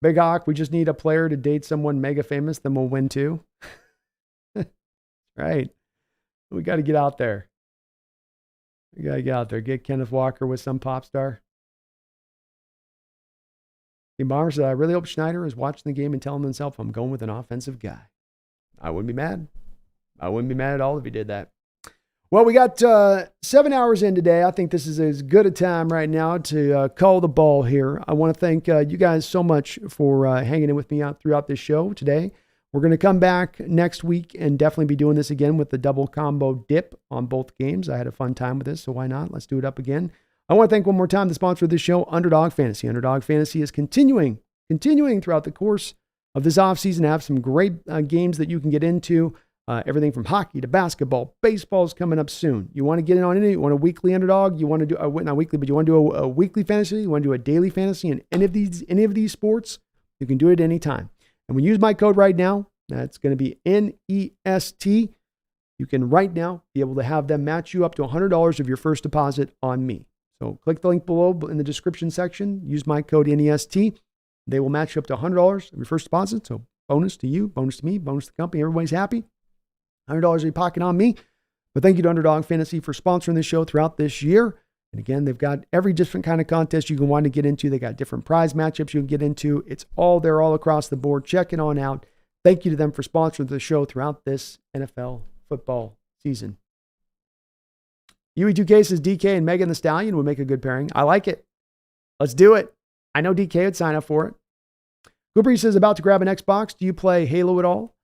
S2: Big Hawk, we just need a player to date someone mega famous, then we'll win too. Right. We got to get out there. Get Kenneth Walker with some pop star. The Bomber said, I really hope Schneider is watching the game and telling himself I'm going with an offensive guy. I wouldn't be mad. I wouldn't be mad at all if he did that. Well, we got 7 hours in today. I think this is as good a time right now to call the ball here. I want to thank you guys so much for hanging in with me out throughout this show today. We're going to come back next week and definitely be doing this again with the double combo dip on both games. I had a fun time with this, so why not? Let's do it up again. I want to thank one more time the sponsor of this show, Underdog Fantasy. Underdog Fantasy is continuing throughout the course of this offseason to have some great games that you can get into. Everything from hockey to basketball, baseball is coming up soon. You want to get in on any? You want a weekly underdog? You want to do not weekly, but you want to do a weekly fantasy? You want to do a daily fantasy in any of these sports? You can do it anytime. And when you use my code right now, that's going to be NEST. You can right now be able to have them match you up to $100 of your first deposit on me. So click the link below in the description section. Use my code NEST. They will match you up to $100 of your first deposit. So bonus to you, bonus to me, bonus to the company. Everybody's happy. $100 in your pocket on me. But thank you to Underdog Fantasy for sponsoring this show throughout this year. And again, they've got every different kind of contest you can want to get into. They got different prize matchups you can get into. It's all there all across the board. Check it on out. Thank you to them for sponsoring the show throughout this NFL football season. UE2K says DK and Megan Thee Stallion would make a good pairing. I like it. Let's do it. I know DK would sign up for it. Cooper says about to grab an Xbox. Do you play Halo at all?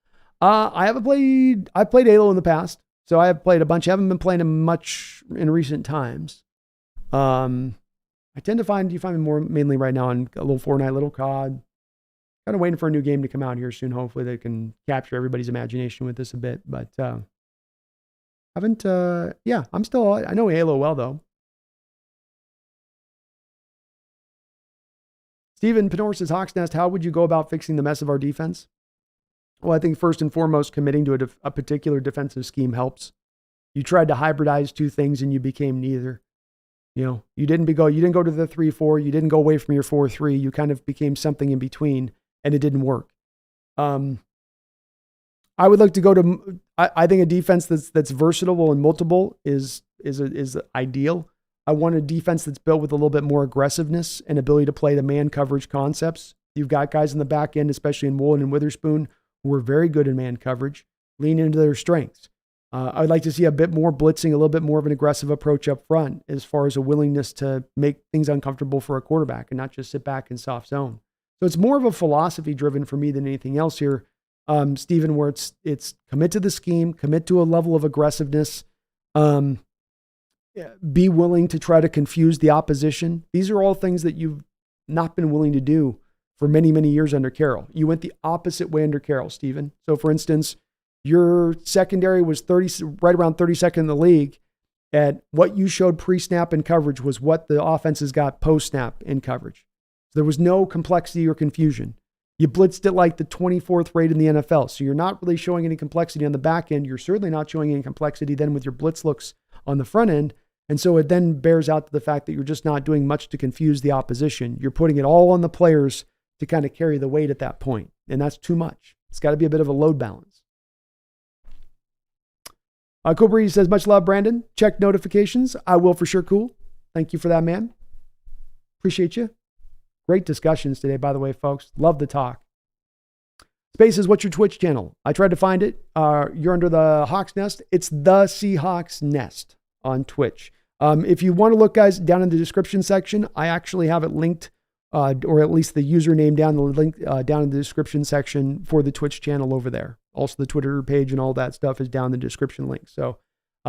S2: I've played Halo in the past, so I have played a bunch. I haven't been playing them much in recent times. I tend to find me more mainly right now on a little Fortnite, little COD. Kind of waiting for a new game to come out here soon. Hopefully they can capture everybody's imagination with this a bit, but I know Halo well though. Steven Penor says, Hawks Nest, how would you go about fixing the mess of our defense? Well, I think first and foremost, committing to a particular defensive scheme helps. You tried to hybridize two things and you became neither. You didn't go to the 3-4. You didn't go away from your 4-3. You kind of became something in between and it didn't work. I would like to go to, I think a defense that's versatile and multiple is ideal. I want a defense that's built with a little bit more aggressiveness and ability to play the man coverage concepts. You've got guys in the back end, especially in Woolen and Witherspoon, who are very good in man coverage. Lean into their strengths. I'd like to see a bit more blitzing, a little bit more of an aggressive approach up front as far as a willingness to make things uncomfortable for a quarterback and not just sit back in soft zone. So it's more of a philosophy driven for me than anything else here, Stephen, where it's commit to the scheme, commit to a level of aggressiveness, be willing to try to confuse the opposition. These are all things that you've not been willing to do for many, many years under Carroll. You went the opposite way under Carroll, Stephen. So for instance, your secondary was right around 32nd in the league at what you showed pre-snap in coverage was what the offenses got post-snap in coverage. So there was no complexity or confusion. You blitzed it like the 24th rate in the NFL. So you're not really showing any complexity on the back end. You're certainly not showing any complexity then with your blitz looks on the front end. And so it then bears out to the fact that you're just not doing much to confuse the opposition. You're putting it all on the players to kind of carry the weight at that point. And that's too much. It's got to be a bit of a load balance. Cobra says, much love, Brandon. Check notifications. I will for sure. Cool. Thank you for that, man. Appreciate you. Great discussions today, by the way, folks. Love the talk. Spaces, what's your Twitch channel? I tried to find it. You're under the Hawks Nest. It's the Seahawks Nest on Twitch. If you want to look, guys, down in the description section, I actually have it linked, or at least the username down the link down in the description section for the Twitch channel over there. Also, the Twitter page and all that stuff is down in the description link. So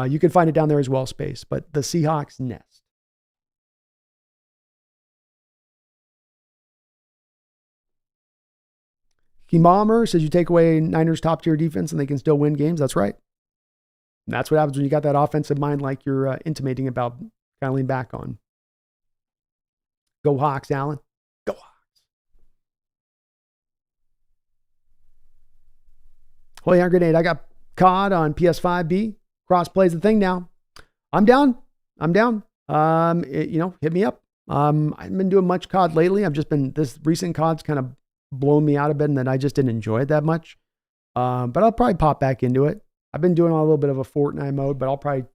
S2: you can find it down there as well, Space. But the Seahawks Nest. King Bomber says you take away Niners' top tier defense and they can still win games. That's right. And that's what happens when you got that offensive mind like you're intimating about, kind of lean back on. Go Hawks, Allen. Go Hawks. Holy hand grenade. I got COD on PS5B. Crossplay is the thing now. I'm down. Hit me up. I haven't been doing much COD lately. This recent COD's kind of blown me out a bit and then I just didn't enjoy it that much. But I'll probably pop back into it. I've been doing a little bit of a Fortnite mode, but I'll probably,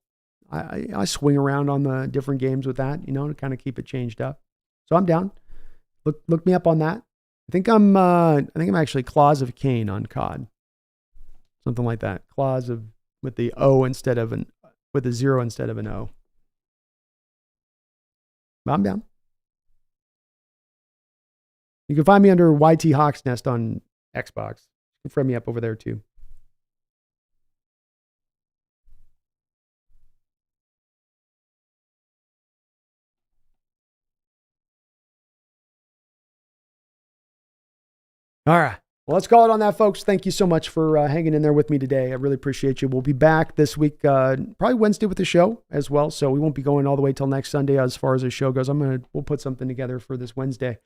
S2: I swing around on the different games with that, to kind of keep it changed up. So I'm down. Look me up on that. I think I'm actually Claws of Cain on COD. Something like that. Claws of, with the O instead of with a 0 instead of an O. I'm down. You can find me under YT Hawks Nest on Xbox. You can friend me up over there too. All right. Well, let's call it on that, folks. Thank you so much for hanging in there with me today. I really appreciate you. We'll be back this week, probably Wednesday with the show as well. So we won't be going all the way till next Sunday as far as the show goes. We'll put something together for this Wednesday.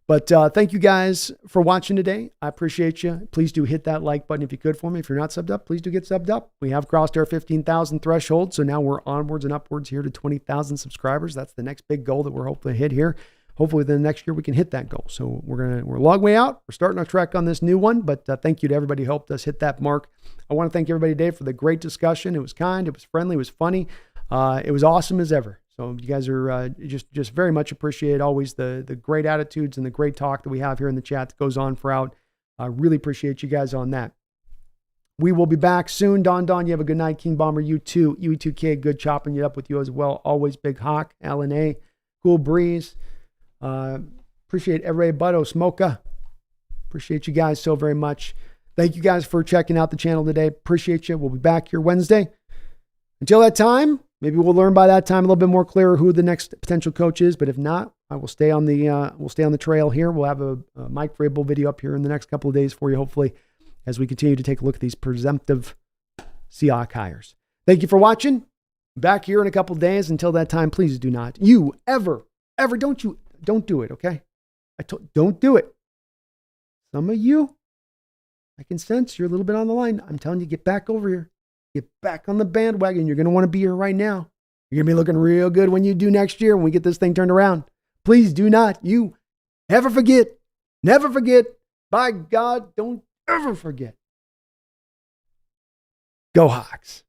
S2: But thank you guys for watching today. I appreciate you. Please do hit that like button if you could for me. If you're not subbed up, please do get subbed up. We have crossed our 15,000 threshold. So now we're onwards and upwards here to 20,000 subscribers. That's the next big goal that we're hoping to hit here. Hopefully the next year we can hit that goal. So we're a long way out. We're starting our trek on this new one, but thank you to everybody who helped us hit that mark. I want to thank everybody today for the great discussion. It was kind, it was friendly, it was funny. It was awesome as ever. So you guys are just very much appreciate always the great attitudes and the great talk that we have here in the chat that goes on throughout. I really appreciate you guys on that. We will be back soon. Don, you have a good night. King Bomber, you too. UE2K, good chopping it up with you as well. Always Big Hawk, LNA, Cool Breeze. Appreciate everybody. Butto, Smoka. Appreciate you guys so very much. Thank you guys for checking out the channel today. Appreciate you. We'll be back here Wednesday. Until that time, maybe we'll learn by that time a little bit more clearer who the next potential coach is. But if not, I will stay on the trail here. We'll have a Mike Vrabel video up here in the next couple of days for you, hopefully, as we continue to take a look at these presumptive Seahawks hires. Thank you for watching. Back here in a couple of days. Until that time, please do not don't do it, okay? Don't do it. Some of you, I can sense you're a little bit on the line. I'm telling you, get back over here. Get back on the bandwagon. You're going to want to be here right now. You're going to be looking real good when you do next year when we get this thing turned around. Please do not. You ever forget. Never forget. By God, don't ever forget. Go Hawks.